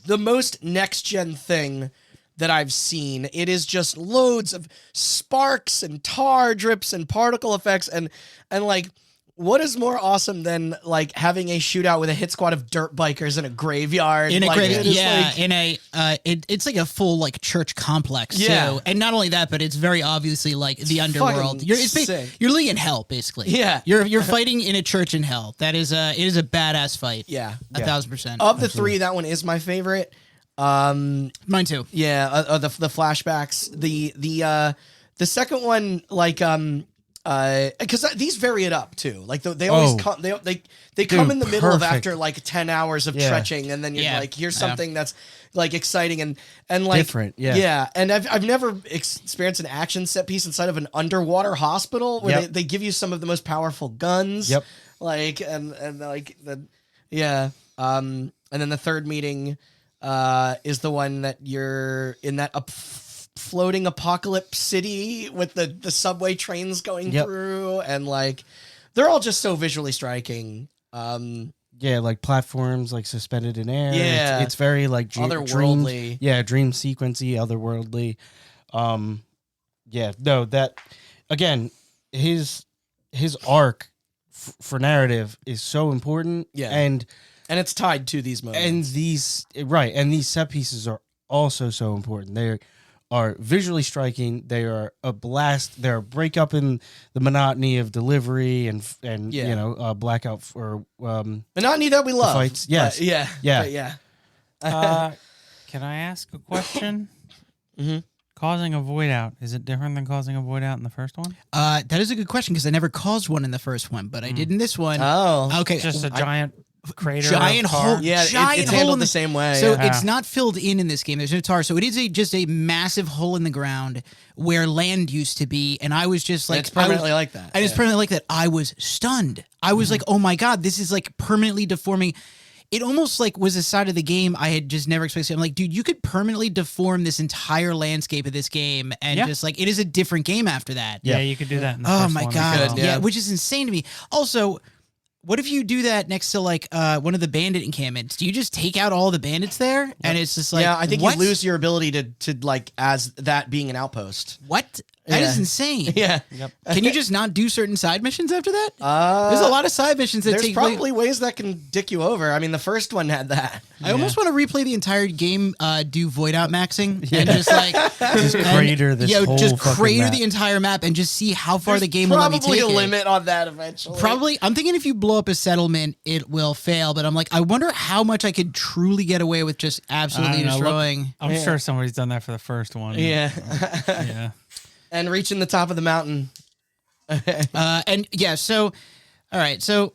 the most next gen thing that I've seen. It is just loads of sparks and tar drips and particle effects and like, what is more awesome than like having a shootout with a hit squad of dirt bikers in a graveyard? In a like, graveyard, like, in a it's like a full like church complex. Yeah. too. And not only that, but it's very obviously like the underworld. fucking sick. You're living in hell basically. Yeah. you're fighting in a church in hell. It is a badass fight. Yeah. 1,000%. Of the 3, that one is my favorite. Mine too. Yeah, the flashbacks. The second one, like because these vary it up too. Like they always come. They come in the middle of after like 10 hours of tretching, and then you're like, here's something that's like exciting and like different. Yeah. And I've never experienced an action set piece inside of an underwater hospital where they give you some of the most powerful guns. Yep. Like and like the and then the third meeting is the one that you're in that floating apocalypse city with the subway trains going through, and like they're all just so visually striking. Like platforms like suspended in air. Yeah. It's very like Otherworldly. dream sequency, otherworldly. That again, his arc for narrative is so important. Yeah. And it's tied to these moments. and these set pieces are also so important. They are visually striking. They are a blast. They're a breakup in the monotony of delivery and blackout for monotony that we love. fights. Yes. Can I ask a question? Mm-hmm. Causing a void out, is it different than causing a void out in the first one? That is a good question because I never caused one in the first one, but I did in this one. Oh, okay. Just a giant crater, giant of tar? hole. Yeah, giant it's hole handled in the same way. So yeah. it's not filled in this game. There's no tar. So it is just a massive hole in the ground where land used to be, and I was just like, it's permanently like that. And it's permanently like that. I was stunned. I was like, oh my god, this is like permanently deforming. It almost like was a side of the game I had just never expected. I'm like, dude, you could permanently deform this entire landscape of this game, and just like it is a different game after that. Yeah, you could do that in the Oh first my one. god, could, yeah, which is insane to me. Also, what if you do that next to like one of the bandit encampments? Do you just take out all the bandits there, and it's just like, I think what? you lose your ability to like as that being an outpost. What? That is Yeah. insane. Yeah. Can you just not do certain side missions after that? There's a lot of side missions that There's take probably ways that can dick you over. I mean, the first one had that. I almost want to replay the entire game, do void out maxing, and just like Just crater this whole just fucking crater map. the entire map and just see how far the game will let me Probably take a it. limit on that eventually. Probably, I'm thinking if you blow up a settlement, it will fail. But I'm like, I wonder how much I could truly get away with just absolutely I don't know. destroying. I'm sure somebody's done that for the first one. Yeah. Yeah. And reaching the top of the mountain. And yeah, so all right, so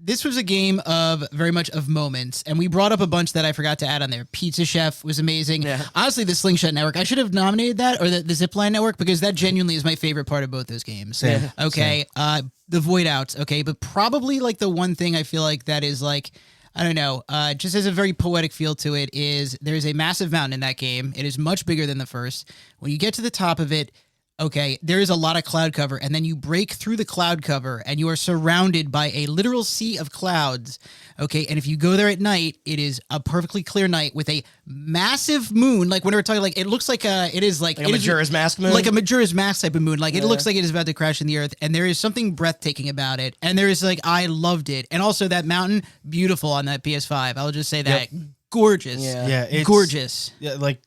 this was a game of very much of moments, and we brought up a bunch that I forgot to add on there. Pizza Chef was amazing. Yeah. Honestly, the Slingshot Network, I should have nominated that, or the Zipline Network, because that genuinely is my favorite part of both those games. Same. Okay, the Void Outs. Okay, but probably like the one thing I feel like that is like, I don't know, just has a very poetic feel to it is there's a massive mountain in that game. It is much bigger than the first. When you get to the top of it, okay, there is a lot of cloud cover, and then you break through the cloud cover, and you are surrounded by a literal sea of clouds. Okay, and if you go there at night, it is a perfectly clear night with a massive moon. Like when we were talking, like it looks like it is like Like a it is Majora's Mask moon? like a Majora's Mask type of moon. Like it looks like it is about to crash in the earth, and there is something breathtaking about it. And there is like I loved it, and also that mountain, beautiful on that PS5. I'll just say that, gorgeous, Yeah. It's gorgeous. Yeah, like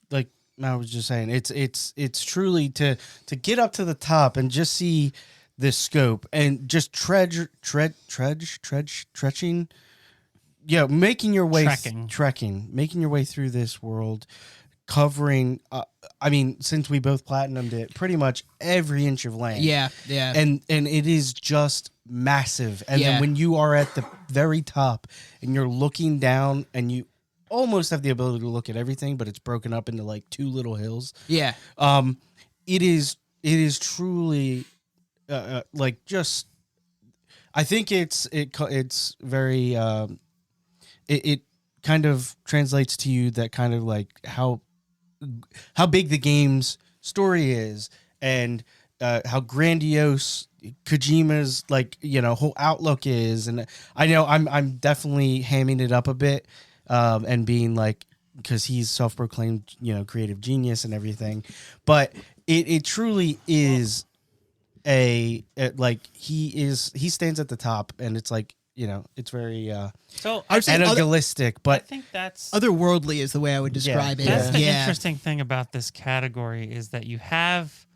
I was just saying, it's truly to get up to the top and just see this scope and just trekking. Yeah, making your way Trekking. making your way through this world covering. I mean, since we both platinumed it, pretty much every inch of land. Yeah. And it is just massive. And Yeah. then when you are at the very top and you're looking down and you almost have the ability to look at everything, but it's broken up into like two little hills. Yeah. It is truly like just. I think it's very it kind of translates to you that kind of like how big the game's story is and how grandiose Kojima's like whole outlook is. And I know I'm definitely hamming it up a bit and being like, because he's self-proclaimed creative genius and everything, but it truly is like he stands at the top, and it's like it's very So animalistic, but I think that's Otherworldly is the way I would describe it. That's the interesting thing about this category is that you have,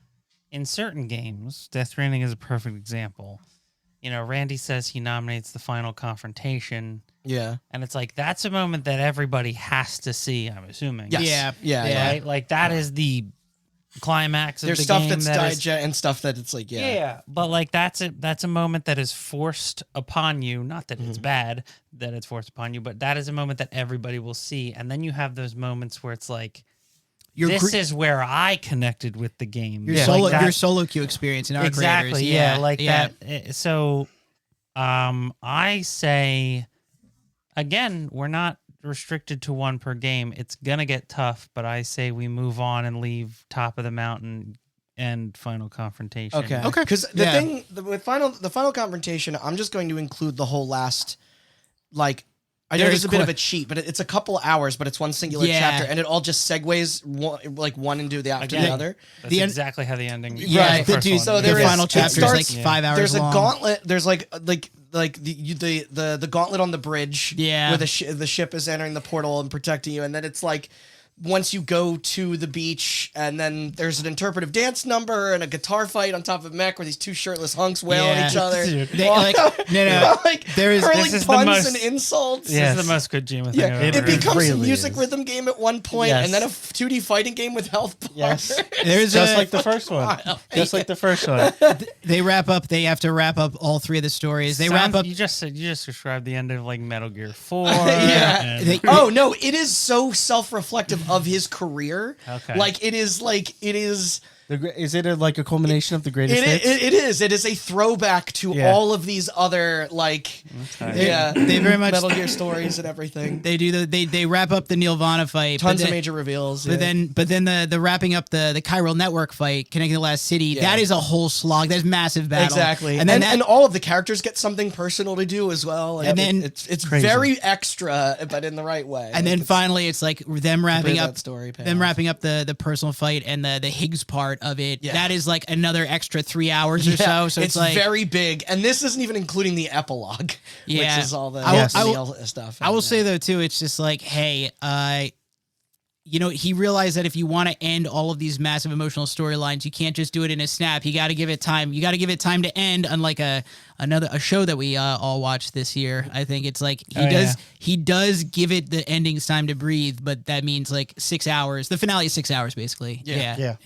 in certain games, Death Stranding is a perfect example. Randy says he nominates the final confrontation. Yeah. And it's like, that's a moment that everybody has to see, I'm assuming. Yes. Yeah. Right? Like, that is the climax of There's the stuff game. that's that is- digest and stuff that it's like, Yeah, but like that's a moment that is forced upon you. Not that it's bad that it's forced upon you, but that is a moment that everybody will see. And then you have those moments where it's like, this is where I connected with the game. Your solo queue experience in our exactly, creators. yeah, like that. So, I say, again, we're not restricted to one per game. It's gonna get tough, but I say we move on and leave Top of the Mountain and Final Confrontation. Okay. Because the thing with the final confrontation, I'm just going to include the whole last, like, I know there's a bit of a cheat, but it's a couple hours, but it's one singular chapter, and it all just segues one into the after the other. That's exactly how the ending. Yeah, the first one. so the final chapter is like 5 hours There's long. a gauntlet. There's like the gauntlet on the bridge. Yeah. Where the ship is entering the portal and protecting you, and then it's like, once you go to the beach, and then there's an interpretive dance number and a guitar fight on top of a mech where these two shirtless hunks wail on each other. There is hurling this is the puns most- and insults. This is the most Kojima thing I've ever It heard. becomes a really music is. rhythm game at one point, Yes. and then a 2D fighting game with health bars. yes, There's just a- like the first one, just like the first one. They have to wrap up all three of the stories. They wrap up. You just described the end of like Metal Gear 4. Yeah. and- Oh no, it is so self-reflective of his career. Okay. Like it is. Is it like a culmination of the greatest hits? It is a throwback to all of these other They very much Metal Gear stories and everything. They wrap up the Nirvana fight. Tons of major reveals. But then the wrapping up the Chiral Network fight, connecting the last city, that is a whole slog. That's massive battle. Exactly, And then and all of the characters get something personal to do as well. And then it's crazy. very extra, but in the right way. and then finally it's like them wrapping up that story. the personal fight and the Higgs part of it. Yeah. That is like another extra 3 hours or so. So it's like very big, and this isn't even including the epilogue, Yeah. which is all the I real stuff. I will say though too, it's just like, hey, he realized that if you want to end all of these massive emotional storylines, you can't just do it in a snap. You got to give it time. You got to give it time to end. Unlike a show that we all watched this year, I think it's like he does give it the endings time to breathe, but that means like 6 hours. The finale is 6 hours basically. Yeah.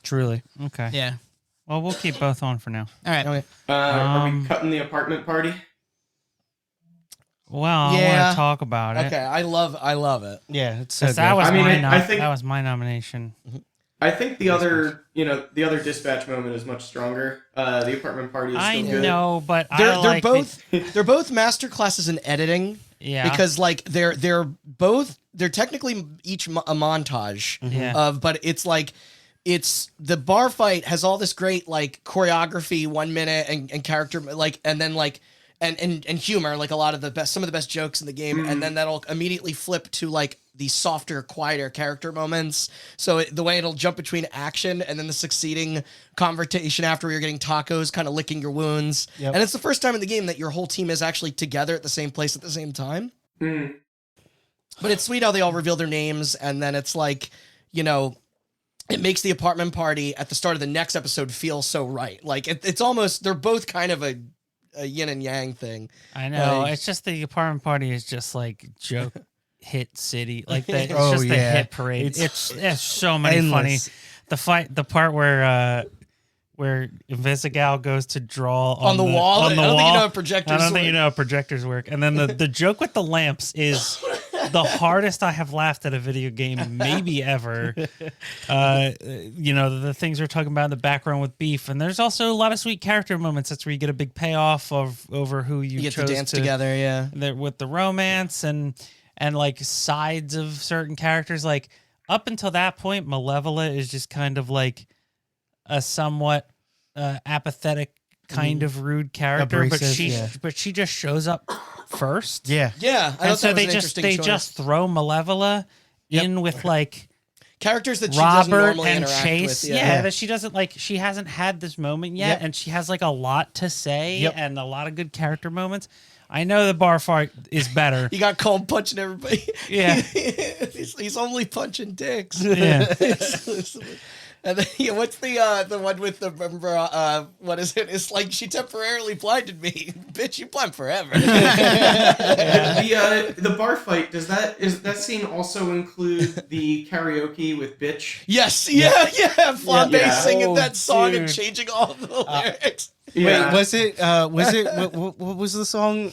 Truly. Okay. Yeah. Well, we'll keep both on for now. All right. Okay. Are we cutting the apartment party? Well, I want to talk about it. Okay, I love it. Yeah, it's so 'Cause good. that was I think that was my nomination. I think the other dispatch moment is much stronger. The apartment party is still I good. know, but They're both master classes in editing. Yeah. Because like they're technically each a montage of, but it's like the bar fight has all this great like choreography 1 minute and character like and then like and humor, like some of the best jokes in the game, and then that'll immediately flip to like the softer, quieter character moments. So the way it'll jump between action and then the succeeding confrontation after you're getting tacos, kind of licking your wounds. Yep. And it's the first time in the game that your whole team is actually together at the same place at the same time. Mm. But it's sweet how they all reveal their names, and then it's like, it makes the apartment party at the start of the next episode feel so right. Like it's almost, they're both kind of a yin and yang thing. I know. Like- It's just the apartment party is just like joke. hit city. Like it's Oh, just a yeah. hit parade. It's so many endless. funny. The part where Invisigal goes to draw On the wall? On the I don't wall. think you know how projectors I don't think work. you know how projectors work. And then the joke with the lamps is the hardest I have laughed at a video game maybe ever. The things we're talking about in the background with Beef, and there's also a lot of sweet character moments. That's where you get a big payoff over who you get to chose dance together, yeah. with the romance and like sides of certain characters. Like up until that point, Malevola is just kind of like a somewhat apathetic, kind of rude character, Abrasive, but she just shows up first. Yeah. Yeah, I And thought so that was they an interesting choice. just throw Malevola in with like characters that she doesn't Robert normally and interact Chase. with. Yeah, that she doesn't like. She hasn't had this moment yet, Yep. and she has like a lot to say Yep. and a lot of good character moments. I know the bar fight is better. You got Colm punching everybody. Yeah. he's only punching dicks. Yeah. And then, what's the one with the what is it? It's like she temporarily blinded me. Bitch, you blind forever. The bar fight, does that scene also include the karaoke with Bitch? Yes, yeah. Flambe Yeah. singing Oh, that song and dude. changing all the lyrics. Yeah. Wait, was it what was the song?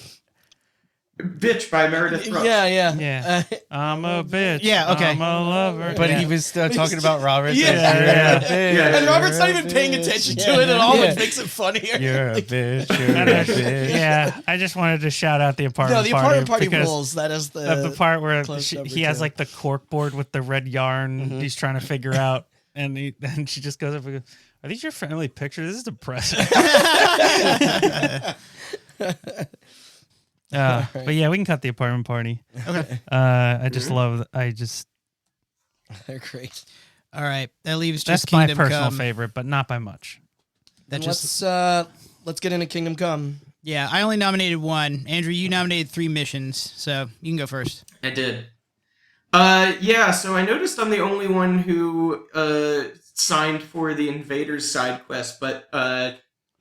Bitch by Meredith Brooks. Yeah. Yeah. I'm a bitch. Yeah, okay. I'm a lover. But yeah. he was talking about Robert. Yeah. Yeah. And Robert's not even paying attention to it at all, Yeah. which makes it funnier. You're a bitch. You're And a I- bitch. yeah, I just wanted to shout out the apartment No, the apartment party because rules. That is of the part where close number he has two. like the cork board with the red yarn he's trying to figure out, and she just goes up and goes, "Are these your family pictures? This is depressing." But yeah, we can cut the apartment party. Okay. I just love. They're great. All right. That leaves That's just my Kingdom personal Come. favorite, but not by much. That just Let's get into Kingdom Come. yeah. I only nominated one. Andrew, you nominated 3 missions, so you can go first. I did. Yeah, so I noticed I'm the only one who signed for the Invaders side quest, but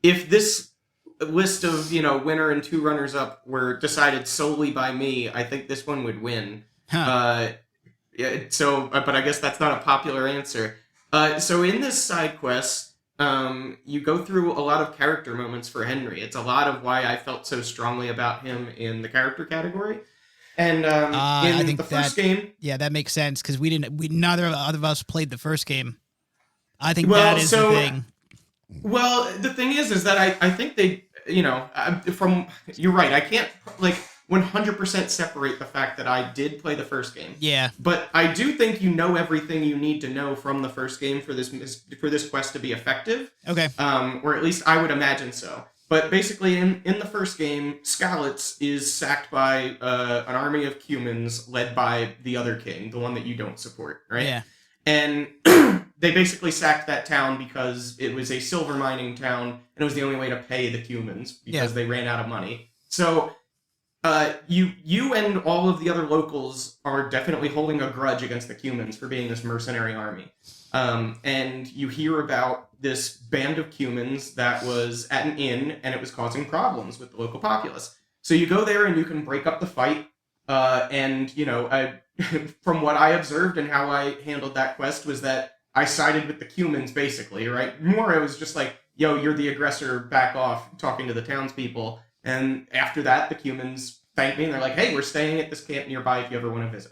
if this list of, winner and 2 runners-up were decided solely by me, I think this one would win. Huh. But I guess that's not a popular answer. So in this side quest, you go through a lot of character moments for Henry. It's a lot of why I felt so strongly about him in the character category. And I in think the first game... Yeah, that makes sense because neither of us played the first game. I think Well, that is so- the thing. Well, the thing is that I think they, you're right. I can't 100% separate the fact that I did play the first game. Yeah. But I do think you know everything you need to know from the first game for this quest to be effective. Okay. Or at least I would imagine so. But basically, in the first game, Skalitz is sacked by an army of Cumans led by the other king, the one that you don't support, right? Yeah. And they basically sacked that town because it was a silver mining town, and it was the only way to pay the Cumans because they ran out of money. So you and all of the other locals are definitely holding a grudge against the Cumans for being this mercenary army. And you hear about this band of Cumans that was at an inn, and it was causing problems with the local populace. So you go there and you can break up the fight. From what I observed and how I handled that quest was that I sided with the Cumans, basically, right? More, it was just like, yo, you're the aggressor, back off, talking to the townspeople. And after that, the Cumans thank me, and they're like, hey, we're staying at this camp nearby if you ever want to visit.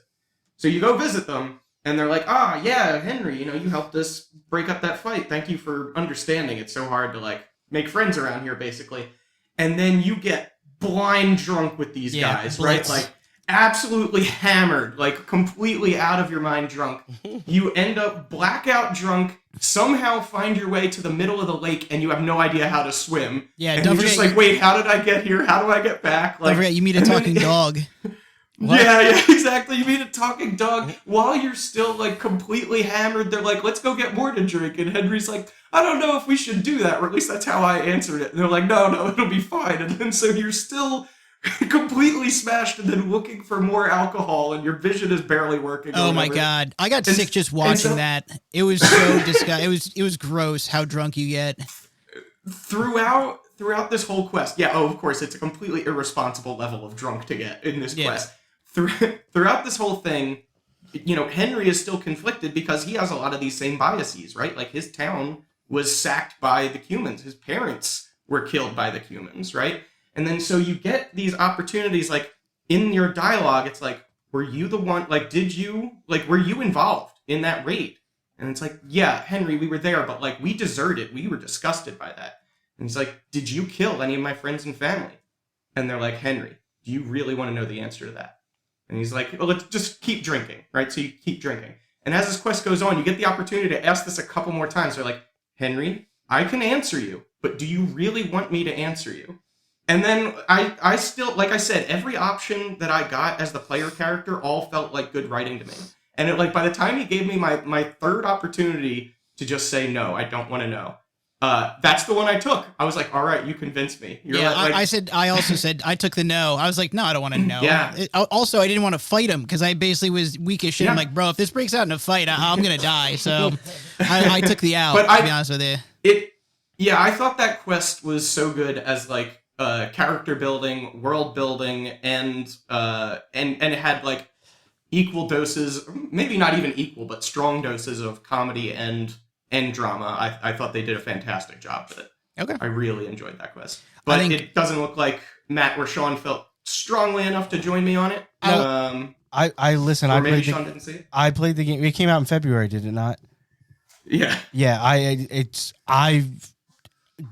So you go visit them, and they're like, yeah, Henry, you helped us break up that fight. Thank you for understanding. It's so hard to, make friends around here, basically. And then you get blind drunk with these guys, blitz. right? Absolutely hammered, completely out of your mind drunk. You end up blackout drunk, somehow find your way to the middle of the lake, and you have no idea how to swim. Yeah, and don't you're just forget- wait, how did I get here? How do I get back? Don't forget, you meet a and then- talking dog. What? Yeah, exactly. You meet a talking dog while you're still completely hammered. They're like, let's go get more to drink. And Henry's like, I don't know if we should do that, or at least that's how I answered it. And they're like, no, it'll be fine. And then so you're still completely smashed and then looking for more alcohol, and your vision is barely working. Oh my god, I got sick just watching that. It was so disgusting. It was gross how drunk you get. Throughout this whole quest, of course, it's a completely irresponsible level of drunk to get in this quest. throughout this whole thing, Henry is still conflicted because he has a lot of these same biases, right? Like his town was sacked by the Cumans. His parents were killed by the Cumans, right? And then so you get these opportunities, like in your dialogue, it's like, were you the one, like, were you involved in that raid? And it's like, yeah, Henry, we were there, but like we deserted. We were disgusted by that. And he's like, did you kill any of my friends and family? And they're like, Henry, do you really want to know the answer to that? And he's like, well, let's just keep drinking, right? So you keep drinking. And as this quest goes on, you get the opportunity to ask this a couple more times. They're like, Henry, I can answer you, but do you really want me to answer you? And then I still, like I said, every option that I got as the player character all felt like good writing to me. And by the time he gave me my third opportunity to just say, no, I don't want to know, that's the one I took. I was like, all right, you convinced me. I also said, I took the no. I was like, no, I don't want to know. Yeah. Also, I didn't want to fight him because I basically was weak as shit. Yeah. I'm like, bro, if this breaks out in a fight, I'm going to die. So I took the out, to be honest with you. I thought that quest was so good as like character building, world building, and it had like equal doses, maybe not even equal, but strong doses of comedy and drama. I thought they did a fantastic job with it. Okay. I really enjoyed that quest. But it doesn't look like Matt or Sean felt strongly enough to join me on it. I listen. Or maybe Sean didn't see it. I played the game. It came out in February, did it not? Yeah. Yeah. I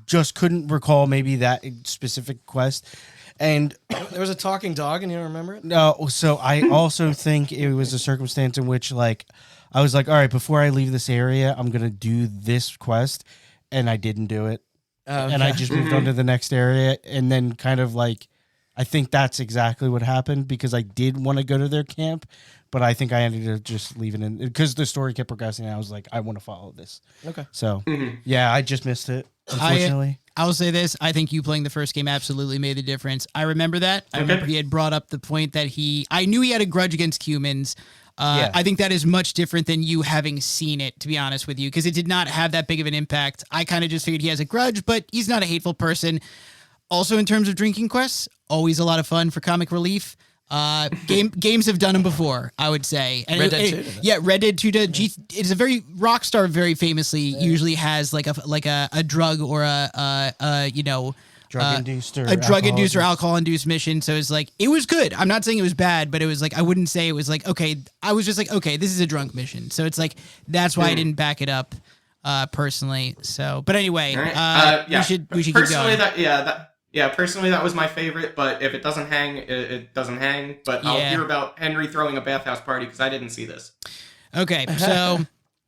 just couldn't recall maybe that specific quest. And there was a talking dog, and you don't remember it? No. So I also think it was a circumstance in which, like, I was like, all right, before I leave this area, I'm gonna do this quest, and I didn't do it, and I just moved on to the next area, and then kind of like, I think that's exactly what happened because I did want to go to their camp, but I think I ended up just leaving it because the story kept progressing, and I was like, I want to follow this. Okay. So yeah, I just missed it, unfortunately. I'll say this. I think you playing the first game absolutely made the difference. I remember that. I remember he had brought up the point that I knew he had a grudge against Cumans. I think that is much different than you having seen it, to be honest with you, because it did not have that big of an impact. I kind of just figured he has a grudge, but he's not a hateful person. Also, in terms of drinking quests, always a lot of fun for comic relief. Games have done them before, I would say. And Red Dead 2 did it. Red Dead 2 did. It's a very Rockstar. Very famously, usually has like a drug or a Drug-induced or drug-induced or alcohol-induced mission. So it's like, it was good. I'm not saying it was bad, but it was like, I wouldn't say it was like, okay. I was just like, okay, this is a drunk mission. So it's like, that's why I didn't back it up personally. So, but anyway, we should keep going. Personally, that was my favorite, but if it doesn't hang, it doesn't hang. But I'll hear about Henry throwing a bathhouse party because I didn't see this. Okay, so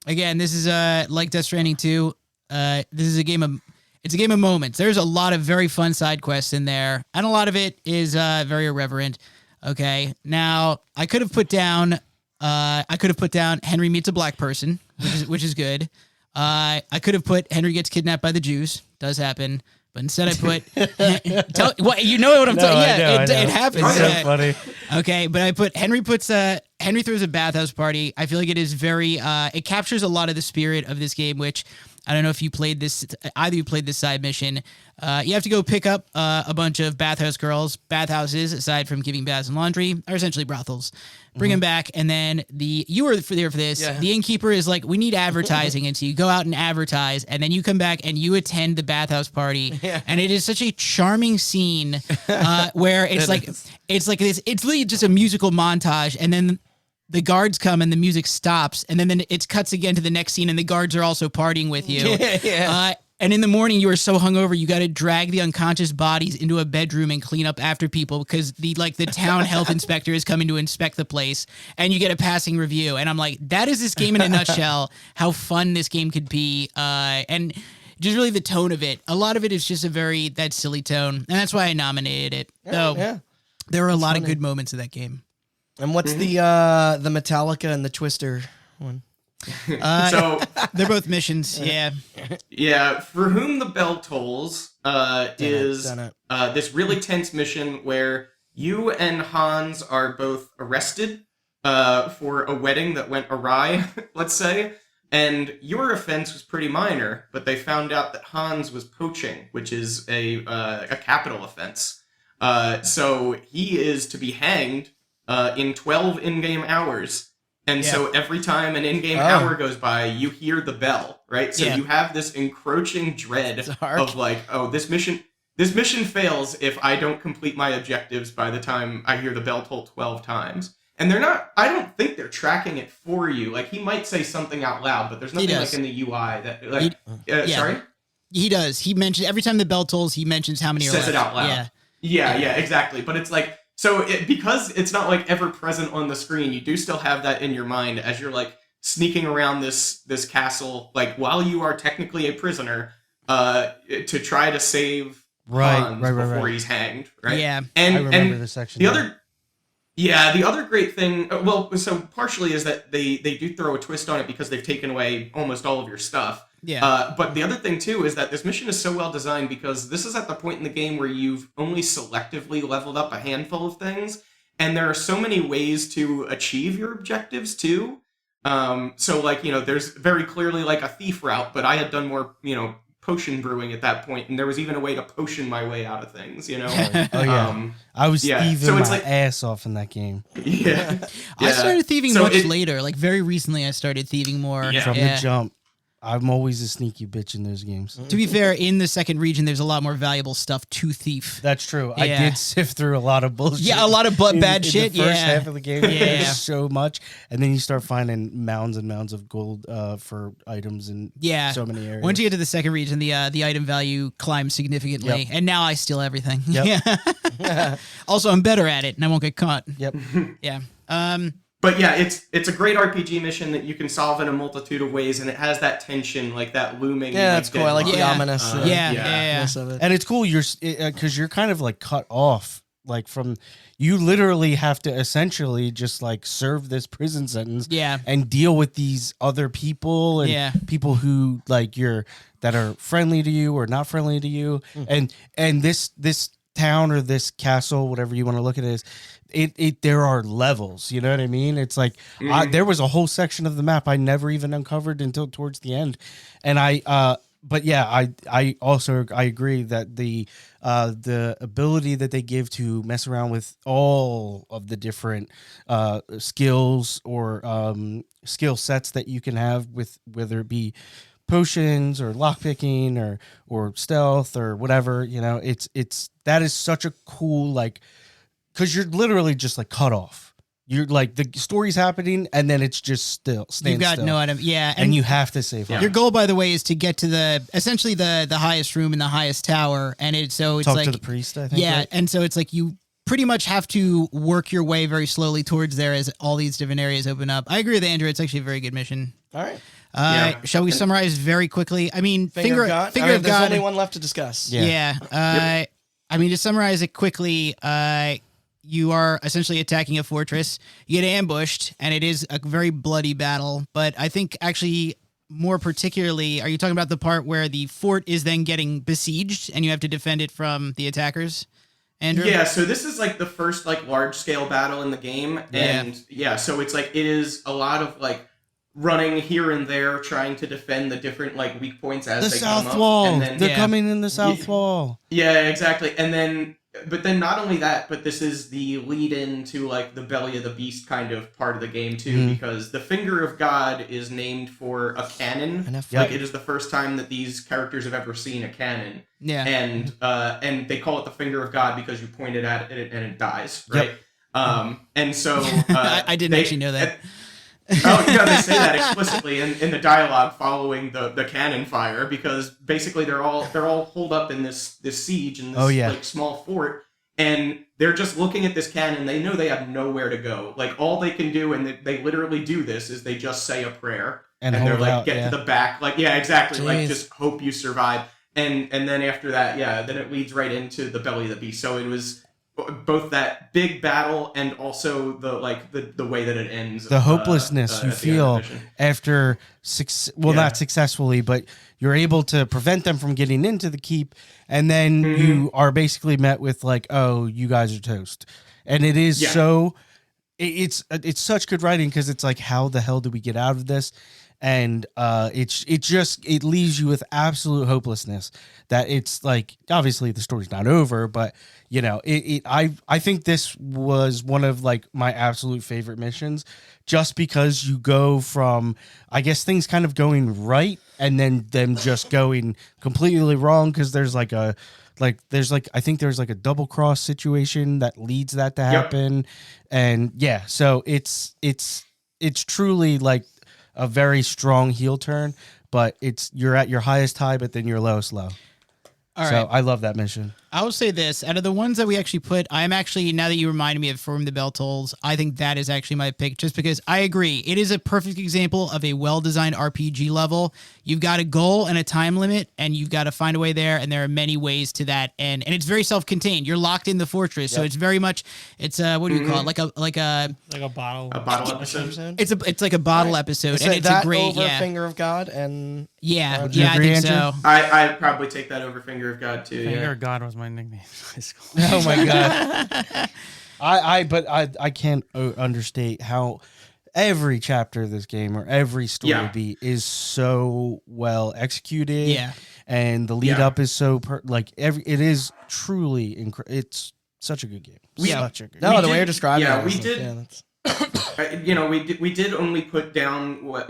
again, this is like Death Stranding 2. This is a game of moments. There's a lot of very fun side quests in there, and a lot of it is very irreverent. Okay, now I could have put down Henry meets a black person, which is good. I could have put Henry gets kidnapped by the Jews. Does happen. But instead I put, you know what I'm talking about. Yeah, it happens. It's so funny. Okay, but I put, Henry throws a bathhouse party. I feel like it is very, it captures a lot of the spirit of this game, which I don't know if you played this, either you played this side mission. You have to go pick up a bunch of bathhouse girls. Bathhouses, aside from giving baths and laundry, are essentially brothels. Bring them back, and then you were there for this. Yeah. The innkeeper is like, we need advertising, and so you go out and advertise, and then you come back and you attend the bathhouse party, and it is such a charming scene where it's like this. It's literally just a musical montage, and then the guards come and the music stops, and then it cuts again to the next scene, and the guards are also partying with you. And in the morning, you are so hungover, you got to drag the unconscious bodies into a bedroom and clean up after people because the town health inspector is coming to inspect the place, and you get a passing review. And I'm like, that is this game in a nutshell. How fun this game could be, and just really the tone of it. A lot of it is just that silly tone, and that's why I nominated it. There were a lot of good moments of that game. And what's the Metallica and the Twister one? So they're both missions. Yeah. For Whom the Bell Tolls is this really tense mission where you and Hans are both arrested for a wedding that went awry, let's say, and your offense was pretty minor, but they found out that Hans was poaching, which is a capital offense. So he is to be hanged in 12 in-game hours. And so every time an in-game hour goes by, you hear the bell, right? So you have this encroaching dread of like, oh, this mission fails if I don't complete my objectives by the time I hear the bell toll 12 times. And I don't think they're tracking it for you. Like, he might say something out loud, but there's nothing like in the UI that, like, sorry? He does. He mentions, every time the bell tolls, he mentions how many are left. Says it out loud. Yeah, exactly. But it's like, so because it's not like ever present on the screen, you do still have that in your mind as you're like sneaking around this castle, like while you are technically a prisoner, to try to save Hans before he's hanged, right? Yeah, I remember this section. The other great thing, so partially is that they do throw a twist on it because they've taken away almost all of your stuff. Yeah. But the other thing, too, is that this mission is so well designed because this is at the point in the game where you've only selectively leveled up a handful of things, and there are so many ways to achieve your objectives, too. So, like, there's very clearly, like, a thief route, but I had done more, potion brewing at that point, and there was even a way to potion my way out of things, I was thieving my ass off in that game. I started thieving much later. Like, very recently, I started thieving more. From the jump. I'm always a sneaky bitch in those games. To be fair, in the second region, there's a lot more valuable stuff to thief. That's true. I did sift through a lot of bullshit. Yeah, a lot of bad shit. In the first half of the game, there's so much, and then you start finding mounds and mounds of gold for items in so many areas. Once you get to the second region, the item value climbs significantly, and now I steal everything. Also, I'm better at it, and I won't get caught. Yeah. But yeah, it's a great RPG mission that you can solve in a multitude of ways, and it has that tension, like that looming. Yeah, that's cool. I like the ominous. Of it. And it's cool. Because you're kind of like cut off, like from. You literally have to essentially just like serve this prison sentence, and deal with these other people and people who like that are friendly to you or not friendly to you, and this town or this castle, whatever you want to look at it as. There are levels, you know what I mean? It's like there was a whole section of the map I never even uncovered until towards the end, and I also agree that the ability that they give to mess around with all of the different skills or skill sets that you can have with whether it be potions or lockpicking or stealth or whatever, it's that is such a cool like. Because you're literally just like cut off. You're like the story's happening, and then it's just still. You've got no item, and you have to save. Your goal, by the way, is to get to essentially the highest room in the highest tower, and it's talk like to the priest. I think. Yeah, right? and so it's like you pretty much have to work your way very slowly towards there as all these different areas open up. I agree with Andrew. It's actually a very good mission. All right. Shall we summarize very quickly? I mean, Finger of God. There's only one left to discuss. I mean, to summarize it quickly. You are essentially attacking a fortress. You get ambushed, and it is a very bloody battle. But I think actually more particularly, are you talking about the part where the fort is then getting besieged and you have to defend it from the attackers? Andrew? Yeah, so this is like the first like large scale battle in the game. And so it's like it is a lot of like running here and there trying to defend the different like weak points as they come up. The south wall. And then, they're coming in the south wall. Yeah, exactly. And then but then not only that, but this is the lead in to like the belly of the beast kind of part of the game too, because the Finger of God is named for a cannon. Like it is the first time that these characters have ever seen a cannon. Yeah. And they call it the Finger of God because you point it at it and it dies, right? And so I didn't actually know that. They say that explicitly in the dialogue following the cannon fire, because basically they're all holed up in this siege in this like small fort, and they're just looking at this cannon. They know they have nowhere to go. Like all they can do, and they literally do this, is they just say a prayer and they're like get to the back, like exactly, like just hope you survive. And then after that, then it leads right into the belly of the beast. So it was both that big battle and also the way that it ends, the hopelessness you feel after not successfully, but you're able to prevent them from getting into the keep, and then you are basically met with like, oh, you guys are toast. And it is so it's such good writing, because it's like, how the hell do we get out of this? and it leaves you with absolute hopelessness that it's like, obviously the story's not over, but you know, I think this was one of like my absolute favorite missions, just because you go from, I guess, things kind of going right and then them just going completely wrong, because there's like a I think there's like a double cross situation that leads that to happen. And yeah, so it's truly like a very strong heel turn, but you're at your highest high, but then your lowest low. All so right. I love that mission. I will say this: out of the ones that we actually put, I'm actually, now that you reminded me of From the Bell Tolls, I think that is actually my pick, just because I agree. It is a perfect example of a well-designed RPG level. You've got a goal and a time limit, and you've got to find a way there, and there are many ways to that. And it's very self-contained. You're locked in the fortress, so it's very much, it's what do you call it? Like a bottle. A bottle episode. It's like a bottle episode, So and it's that a great over Finger of God and yeah, Would you I agree, think Andrew? so. I'd probably take that over Finger of God too. Finger Yeah. of God was my nickname in high school. Oh my god. I can't understate how every chapter of this game or every story beat is so well executed. Yeah. And the lead up is so it is truly it's such a good game. Such a good game. no, the way you're describing yeah, it. we is like, did- yeah, that's- we did only put down what,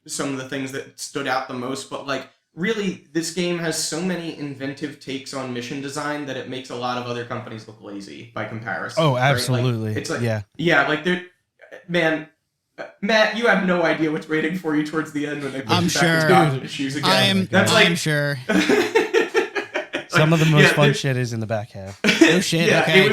some of the things that stood out the most, but like really this game has so many inventive takes on mission design that it makes a lot of other companies look lazy by comparison. Oh, right? absolutely. Like, it's like yeah. like they're, man, Matt, you have no idea what's waiting for you towards the end when they put I'm you back sure. in God's shoes again. I'm sure. Some of the most fun shit is in the back half. Oh shit. Yeah, Okay.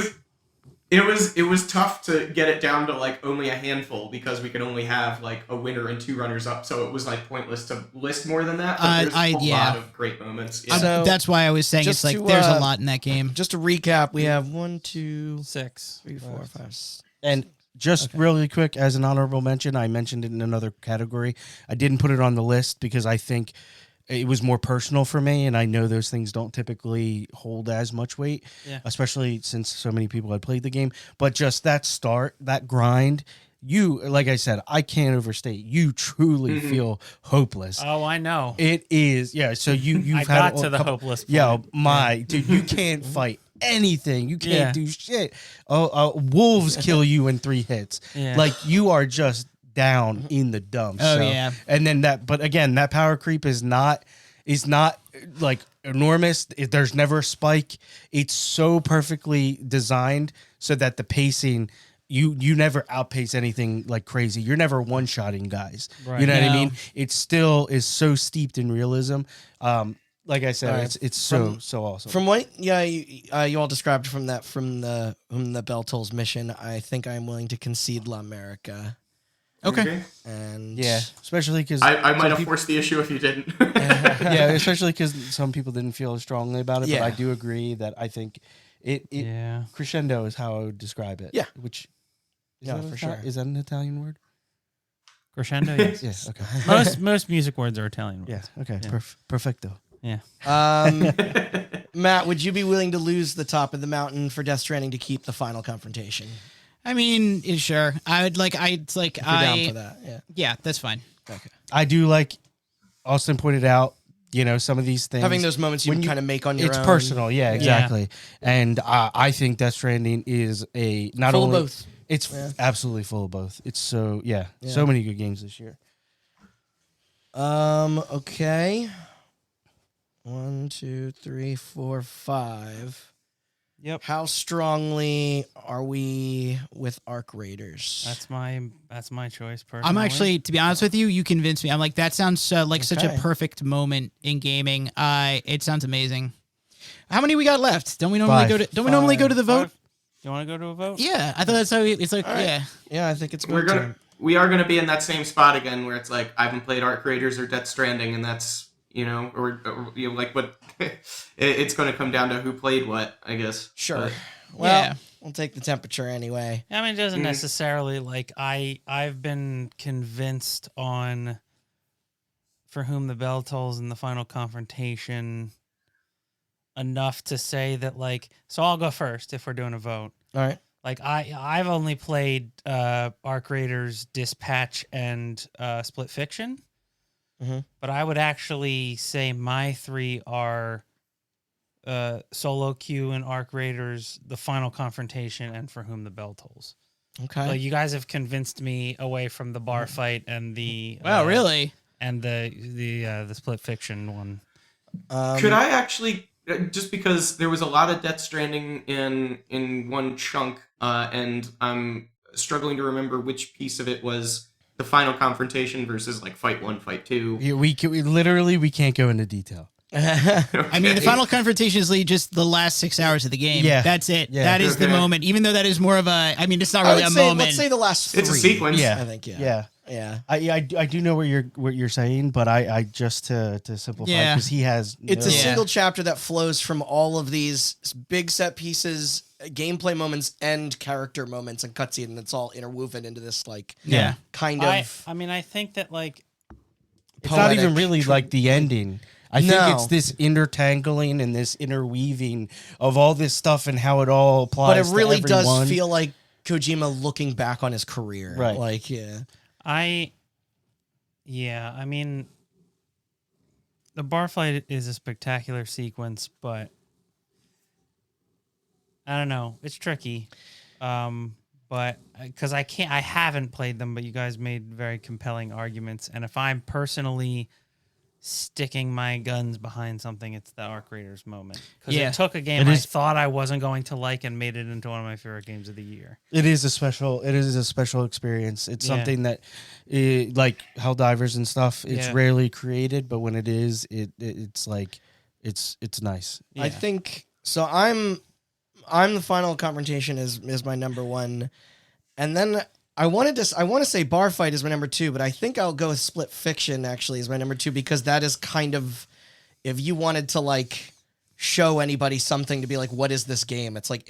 it was tough to get it down to like only a handful, because we could only have like a winner and 2 runners up, so it was like pointless to list more than that. But there's a lot of great moments. Yeah. So, that's why I was saying it's just like to, there's a lot in that game. Just to recap, we have 1, 2, 6. 3, 4, 5. 6. And just really quick, as an honorable mention, I mentioned it in another category. I didn't put it on the list because I think it was more personal for me, and I know those things don't typically hold as much weight, especially since so many people had played the game. But just that start, that grind, like I said, I can't overstate. You truly feel hopeless. Oh, I know. It is, yeah. So you've I had got a to the couple- hopeless point. Yeah, dude, you can't fight anything. You can't do shit. Wolves kill you in 3 hits. Yeah. Like you are just down in the dumps. Oh, So- yeah. And then but again, that power creep is not like enormous. There's never a spike. It's so perfectly designed so that the pacing, you never outpace anything like crazy. You're never one-shotting guys. Right. You know what I No. mean? It still is so steeped in realism. Like I said, All right. it's so awesome. From what you all described from the Bell Tolls mission, I think I'm willing to concede La America. Okay. And Yeah, especially because I might have forced the issue if you didn't. yeah, especially because some people didn't feel as strongly about it. Yeah. But I do agree that I think it Yeah. crescendo is how I would describe it. Yeah. Which is Yeah, that for Ita- sure. Is that an Italian word? Crescendo, yes. Yes. Okay. most music words are Italian words. Yeah. Okay. Yeah. Perfecto. Yeah. Matt, would you be willing to lose the top of the mountain for Death Stranding to keep the final confrontation? I mean, sure. I would like. It's like If you're down for that, yeah. Yeah, that's fine. Okay. I do like Austin pointed out. Some of these things. Having those moments you when can kind of make on your it's own. personal. Yeah. Exactly. And I think Death Stranding is not Full of only both. it's Yeah. absolutely full of both. It's so Yeah. so many good games this year. Okay. 1, 2, 3, 4, 5. Yep. How strongly are we with Arc Raiders? That's my choice personally. I'm actually, to be honest with you, you convinced me. I'm like, that sounds like such a Okay. perfect moment in gaming. It sounds amazing. How many we got left? Don't we Five. normally go to the vote? Do you want to go to a vote? Yeah, I thought that's how it's like. All right. Yeah, Yeah, I think it's we good. are gonna be in that same spot again, where it's like I haven't played Arc Raiders or Death Stranding, and that's like what it's going to come down to who played what, I guess. Sure. But- Well, Yeah. we'll take the temperature anyway. I mean, it doesn't necessarily like I've been convinced on For Whom the Bell Tolls in the final confrontation enough to say that like, so I'll go first if we're doing a vote. All right. Like I've only played Arc Raiders, Dispatch, and Split Fiction. but I would actually say my 3 are Solo Q and Arc Raiders, The Final Confrontation, and For Whom the Bell Tolls. Okay. So you guys have convinced me away from the bar fight and the Wow, really? and the split fiction one. Could I actually, just because there was a lot of Death Stranding in one chunk, and I'm struggling to remember which piece of it was the final confrontation versus like fight 1, fight 2. We can't go into detail. I mean, the final confrontation is just the last 6 hours of the game. Yeah. That's it. Yeah. That is the Okay. moment. Even though that is more of a, I mean, it's not really a moment. Let's say the last 3. It's a sequence. Yeah. I think, yeah. I do know what you're saying, but I just to simplify, Yeah. because he has It's a no- single chapter that flows from all of these big set pieces, gameplay moments, and character moments and cutscene, and it's all interwoven into this like Yeah. kind of. I mean, I think that like it's not even poetic really like the ending. I think No. it's this intertangling and this interweaving of all this stuff and how it all but applies. it really to does everyone. feel like Kojima looking back on his career. Right. Like, yeah. I mean, the bar fight is a spectacular sequence, but I don't know. It's tricky. But because I haven't played them, but you guys made very compelling arguments. And if I'm personally sticking my guns behind something, it's the Arc Raiders moment. Because Yeah. it took a game I thought I wasn't going to like and made it into one of my favorite games of the year. It is a special experience. It's Yeah. something that, like Helldivers and stuff, it's Yeah. rarely created, but when it is, it's like, it's nice. Yeah. I think so. I'm the final confrontation is my number 1, and then I want to say bar fight is my number 2, but I think I'll go with split fiction actually as my number 2, because that is kind of, if you wanted to like show anybody something to be like, what is this game? It's like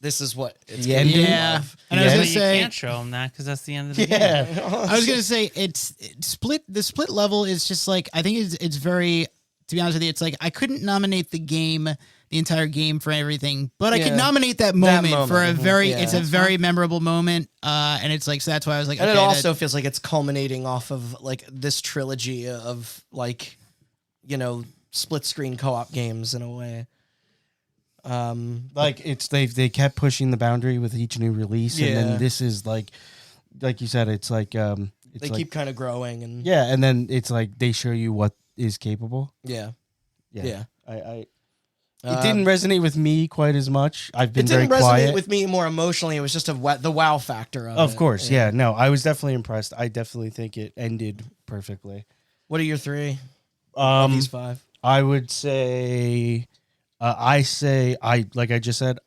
this is what it's The gonna be. ending? Yeah. And I Yeah. was But gonna you say, can't show them that because that's the end of the game. Yeah. I was gonna say the split level is just like, I think it's very, to be honest with you, it's like I couldn't nominate the entire game for everything, but I could Yeah. nominate that moment, for a moment, very, yeah. it's a very memorable moment, and it's like, so that's why I was like, And okay, it also feels like it's culminating off of like this trilogy of like, split screen co-op games in a way. Like they kept pushing the boundary with each new release, and Yeah. then this is like you said, it's like They like, keep kind of growing and yeah, and then it's like they show you what is capable. yeah. Yeah, Yeah. it didn't resonate with me quite as much. I've been It didn't very resonate quiet. with me more emotionally. It was just the wow factor of Of it. course, yeah. No, I was definitely impressed. I definitely think it ended perfectly. What are your 3 of these 5? I would say, like I just said,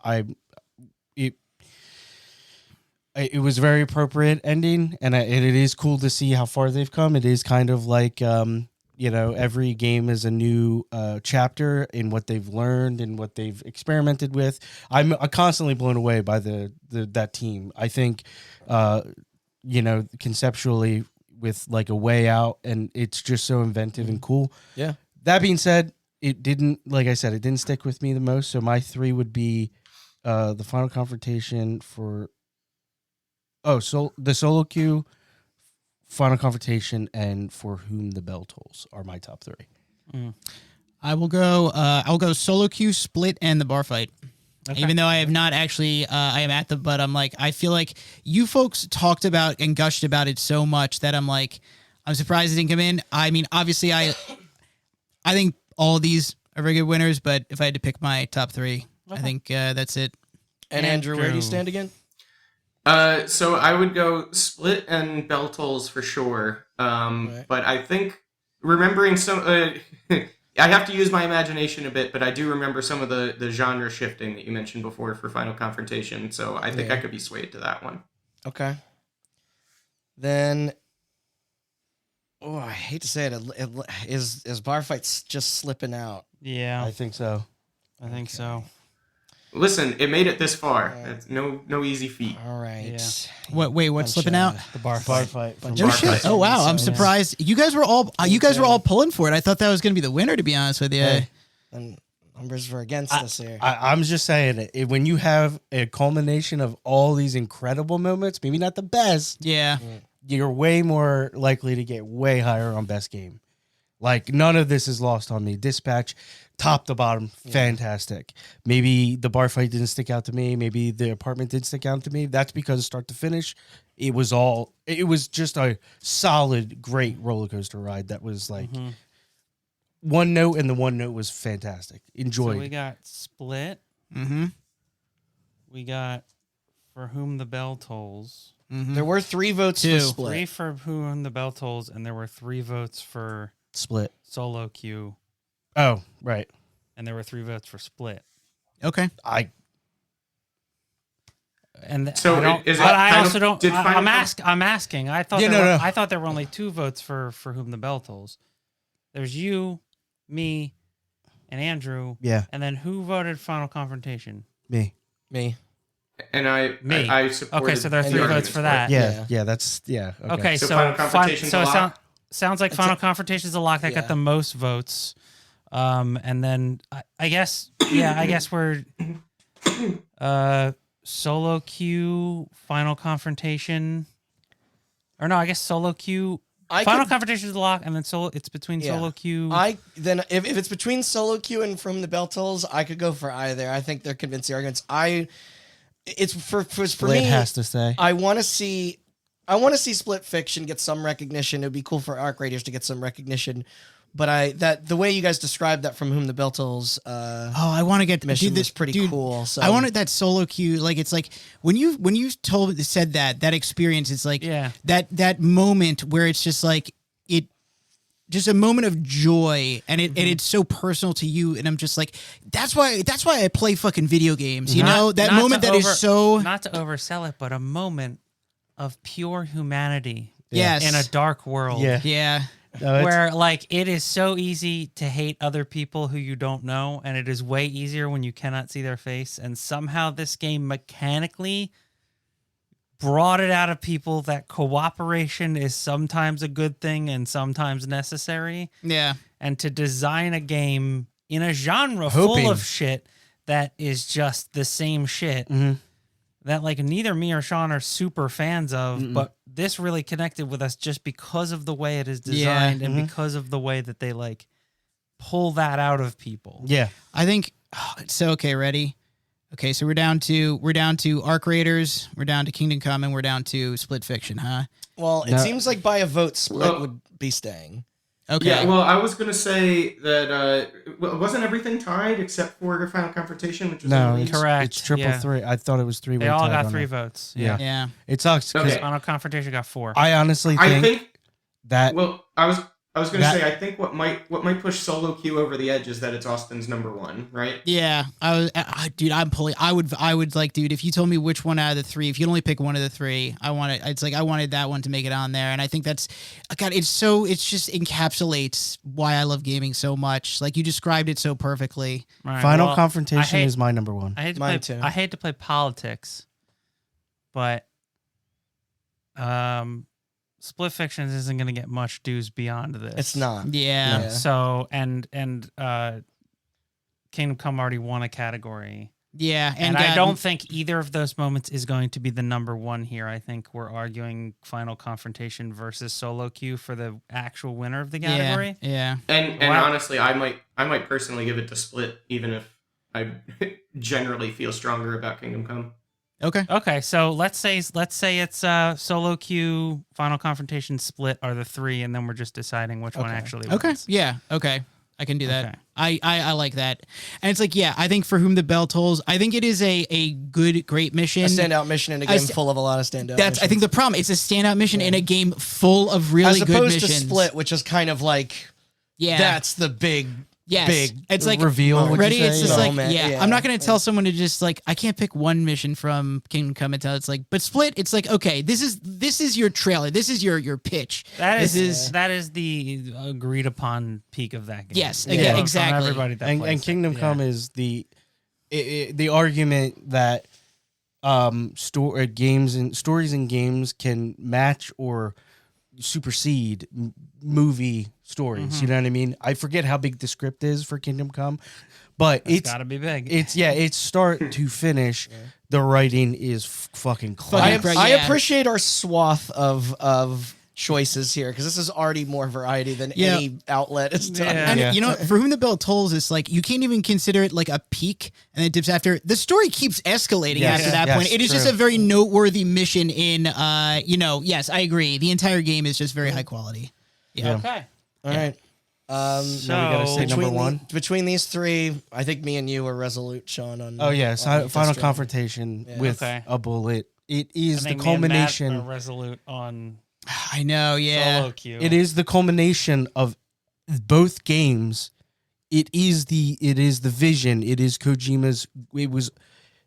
it was a very appropriate ending, and it is cool to see how far they've come. It is kind of like, every game is a new chapter in what they've learned and what they've experimented with. I'm constantly blown away by that team. I think, conceptually, with like a way out, and it's just so inventive and cool. Yeah. That being said, it didn't, like I said, it didn't stick with me the most. So my 3 would be the final confrontation for the solo queue, final confrontation, and For Whom the Bell Tolls are my top 3. I'll go solo queue, split, and the bar fight. Okay. Even though I have not actually, I am at but I'm like, I feel like you folks talked about and gushed about it so much that I'm like, I'm surprised it didn't come in. I mean, obviously, I think all of these are very good winners, but if I had to pick my top 3, I think that's it. And Andrew, where do you stand again? So I would go split and bell tolls for sure. Right. But I think remembering some, I have to use my imagination a bit, but I do remember some of the genre shifting that you mentioned before for Final Confrontation. So I think Yeah. I could be swayed to that one. Okay. Then, I hate to say it, is bar fights just slipping out? Yeah, I think so. I think so. Listen, it made it this far. It's no easy feat. All right. Yeah. What's Bunch slipping of- out? The bar Bar fight. fight. Bunch No of Bar shit. fight. Oh wow, I'm So, surprised. You guys were all pulling for it. I thought that was going to be the winner, to be honest with you. Hey. And numbers were against us here. I'm just saying, when you have a culmination of all these incredible moments, maybe not the best, Yeah. you're way more likely to get way higher on best game. Like, none of this is lost on me. Dispatch, top to bottom, fantastic. Maybe the bar fight didn't stick out to me. Maybe the apartment didn't stick out to me. That's because start to finish, it was just a solid, great roller coaster ride that was like one note, and the one note was fantastic. Enjoyed. So we got Split. Mm-hmm. We got For Whom the Bell Tolls. Mm-hmm. There were 3 votes for Split. 3 for Whom the Bell Tolls, and there were 3 votes for Split. Solo Queue, Oh, right. and there were 3 votes for Split. Okay. And So I don't, is it but I Final- also don't. did Final I'm asking. I thought Yeah, there no, were, no. I thought there were only 2 votes for Whom the Bell Tolls. There's you, me, and Andrew. Yeah, And then who voted Final Confrontation? me. Me. And Me. I supported. Okay, so there are the 3 arguments votes for that. Yeah, that's, yeah. Okay, So so Final Confrontation's a lock? sounds like Final Confrontation's a lock. That got the most votes. And then I guess we're Solo Queue, Final Confrontation, or no, I guess Solo Queue. Final Confrontation is a lock, and then it's between Solo Queue. If it's between Solo Queue and From the Bell Tolls, I could go for either. I think they're convincing arguments. It's for Split me. has to say. I want to see Split Fiction get some recognition. It would be cool for Arc Raiders to get some recognition. But the way you guys described that From Whom the Bell Tolls I want to get mission was pretty cool. So I wanted that Solo Queue. Like, it's like when you said that experience, it's like that moment where it's just like just a moment of joy, and it's so personal to you, and I'm just like, that's why I play fucking video games. You know, that moment that is so, not to oversell it, but a moment of pure humanity. Yes. In a dark world. yeah. Where like it is so easy to hate other people who you don't know, and it is way easier when you cannot see their face. And somehow this game mechanically brought it out of people that cooperation is sometimes a good thing and sometimes necessary. Yeah. And to design a game in a genre full of shit that is just the same shit that like neither me or Sean are super fans of, but this really connected with us just because of the way it is designed and because of the way that they like pull that out of people. Yeah. I think so. Okay, ready? Okay, so we're down to Arc Raiders, we're down to Kingdom Come, and we're down to Split Fiction, huh? Well, it seems like by a vote, Split would be staying. Okay. Yeah, well, I was going to say that wasn't everything tied except for Final Confrontation, which was released? Correct. It's triple three. I thought it was 3. They all got 3 votes. Yeah. Yeah. It sucks because Final Confrontation got 4. I honestly think that. Well, I was going to say I think what might push Solo Queue over the edge is that it's Austin's number 1, right? Yeah, dude, I'm pulling. I would like, dude, if you told me which one out of the 3, if you only pick one of the 3, I wanted that one to make it on there, and I think that's, God, it just encapsulates why I love gaming so much. Like you described it so perfectly. Right, Final Confrontation is my number 1. I hate to Mine play, too. I hate to play politics, but Split Fictions isn't going to get much dues beyond this. It's not. Yeah. Yeah. So and Kingdom Come already won a category. Yeah, And I don't think either of those moments is going to be the number 1 here. I think we're arguing Final Confrontation versus Solo Queue for the actual winner of the category. Yeah. And Wow. honestly, I might personally give it to Split, even if I generally feel stronger about Kingdom Come. Okay, so let's say it's Solo Queue, Final Confrontation, Split are the 3, and then we're just deciding which one actually wins. Okay. Yeah. Okay. I can do that. Okay. I like that. And it's like, yeah, I think For Whom the Bell Tolls, I think it is a great mission. A standout mission in a game full of a lot of standout missions. I think the problem. It's a standout mission in a game full of really good missions. As opposed to Split, which is kind of like, that's the big it's like reveal. Ready? It's just like, moment. yeah. I'm not gonna tell someone to just like, I can't pick one mission from Kingdom Come until it's like, but Split, it's like, okay, this is your trailer, this is your pitch. That is the agreed upon peak of that game. Yes, From exactly. everybody that And plays Kingdom it. Come is the argument that stories and games can match or supersede movie stories. You know what I mean? I forget how big the script is for Kingdom Come, but it's got to be big. It's start to finish. The writing is fucking class. I appreciate our swath of choices here because this is already more variety than Yeah. any outlet has done. Yeah. And you know, for whom the bell tolls, it's like you can't even consider it like a peak, and then it dips after. The story keeps escalating Yes. after that Yes, point. It is just true. a very noteworthy mission. In yes, I agree. The entire game is just very high quality. Yeah. Okay. All right. Now we gotta say So number one. Between these three, I think me and you are resolute, Sean. On Oh yeah, on Final Death Stranding. Confrontation Yeah. with Okay. a bullet. It is I the think me and Matt culmination. are resolute on I know. Yeah. solo queue. It is the culmination of both games. It is the vision. It is Kojima's. It was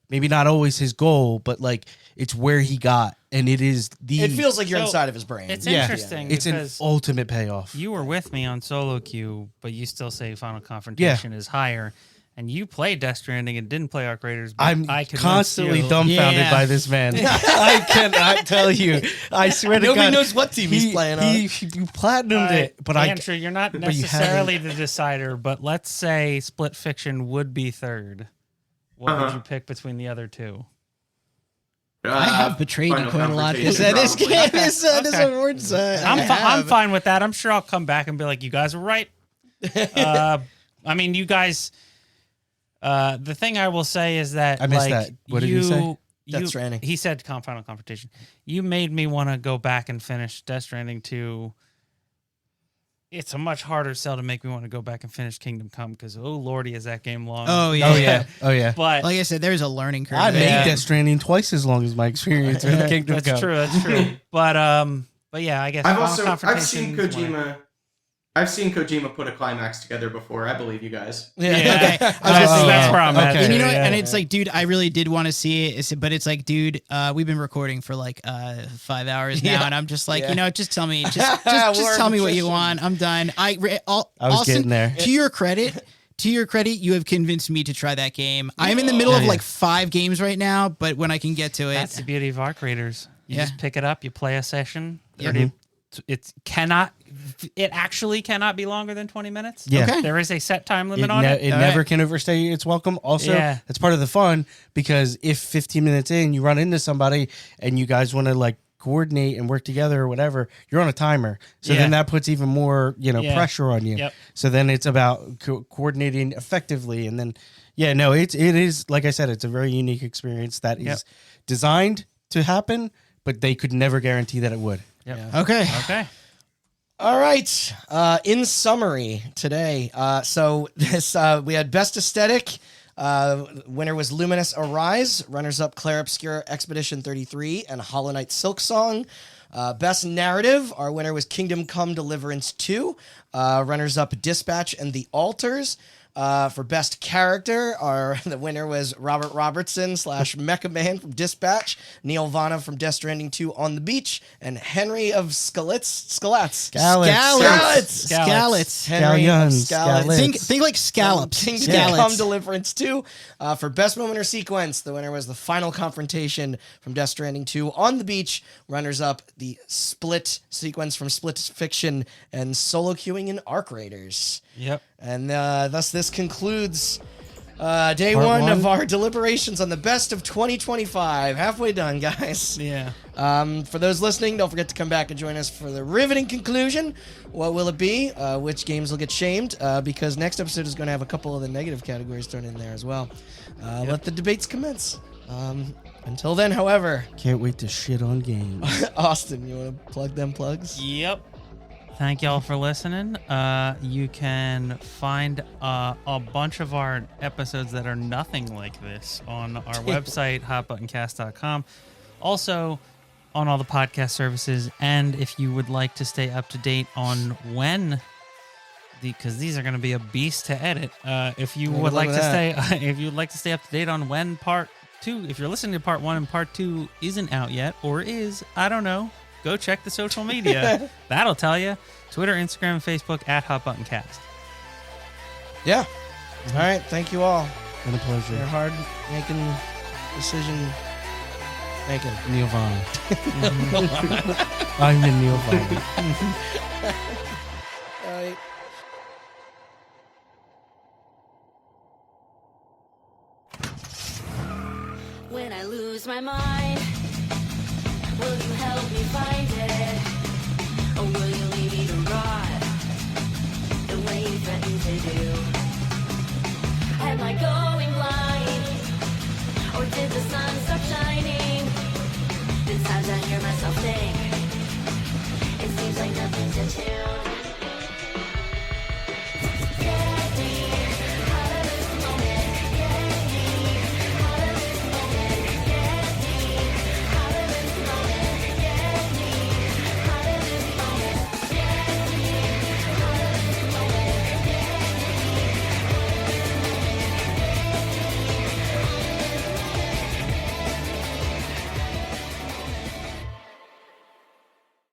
maybe not always his goal, but like it's where he got, and it is the. It feels like you're So, inside of his brain. It's Yeah. interesting It's an because ultimate payoff. you were with me on solo queue, but you still say Final Confrontation is higher. And you played Death Stranding and didn't play Arc Raiders. But I'm I convinced constantly you. dumbfounded Yeah. by this man. I cannot tell you. I swear to Nobody God, knows what team he's playing on. He platinumed it, but Andrew, you're not but you necessarily the decider, but let's say Split Fiction would be third. What would you pick between the other two? I have betrayed you Final quite a lot. Confrontation, This probably. game is this Okay. awards. I'm fine with that. I'm sure I'll come back and be like, you guys were right. I mean, you guys. The thing I will say is that I missed like, that. What did he say? Death Stranding. He said Final Confrontation. You made me want to go back and finish Death Stranding 2. It's a much harder sell to make me want to go back and finish Kingdom Come because oh lordy, is that game long? Oh yeah. Oh yeah. Oh yeah. But Like I said, there's a learning curve. I there. made Yeah. Death Stranding twice as long as my experience with Kingdom that's Come. true. That's true. But yeah, I guess I've Final seen Confrontation is one. Kojima. I've seen Kojima put a climax together before. I believe you guys. Yeah, Okay. that's where I'm at. okay. And you know, too, yeah. and it's like, dude, I really did want to see it, but it's like, dude, we've been recording for like 5 hours now, Yeah. and I'm just like, Yeah. just tell me, just tell me what you want. I'm done. I was Austin, getting there. To your credit, you have convinced me to try that game. I'm in the middle of Yeah. like 5 games right now, but when I can get to That's the it, beauty of Arc Raiders. You Yeah. just pick it up, you play a session. Yeah. 30 It actually cannot be longer than 20 minutes. Yeah. Okay. There is a set time It, limit on it. it All never right. can overstay its welcome. Also, Yeah. that's part of the fun because if 15 minutes in you run into somebody and you guys want to like coordinate and work together or whatever, you're on a timer. So Yeah. then that puts even more, Yeah. pressure on you. Yep. So then it's about coordinating effectively. And then, it is, like I said, it's a very unique experience that is Yep. designed to happen, but they could never guarantee that it would. Yep. okay. Okay. All right. In summary, today, so this we had Best Aesthetic. Winner was Luminous Arise. Runners up Clair Obscura Expedition 33 and Hollow Knight Silk Song. Best Narrative. Our winner was Kingdom Come Deliverance 2. Runners up Dispatch and The Altars. For Best Character, the winner was Robert Robertson / Mecha Man from Dispatch, Neil Vana from Death Stranding 2 On the Beach, and Henry of Skalitz. Scallots. Henry of Scallions, Scallots. Think like scallops. Kingdom Scallots. Come Deliverance 2. For Best Moment or Sequence, the winner was the Final Confrontation from Death Stranding 2 On the Beach. Runners up the Split sequence from Split Fiction and Solo Queuing in Arc Raiders. Yep. And thus this concludes day Part one of one. our deliberations on the best of 2025. Halfway done, guys. Yeah. For those listening, don't forget to come back and join us for the riveting conclusion. What will it be? Which games will get shamed? Because next episode is going to have a couple of the negative categories thrown in there as well. Let the debates commence. Until then, however, Can't wait to shit on games. Austin, you want to plug them plugs? Yep. Thank y'all for listening. You can find a bunch of our episodes that are nothing like this on our website, hotbuttoncast.com. Also, on all the podcast services. And if you would like to stay up to date on when, because these are going to be a beast to edit. If you would like to if you would like to stay up to date on when part 2, if you're listening to part 1 and part 2 isn't out yet, or is, I don't know. Go check the social media. That'll tell you. Twitter, Instagram, and Facebook at HotButtonCast. Yeah. All right. Thank you all. Been a pleasure. Your hard making decision making. Neil Vana. I'm the Neil Vana. All right. When I lose my mind, will you help me find it? Or will you leave me to rot the way you threatened to do?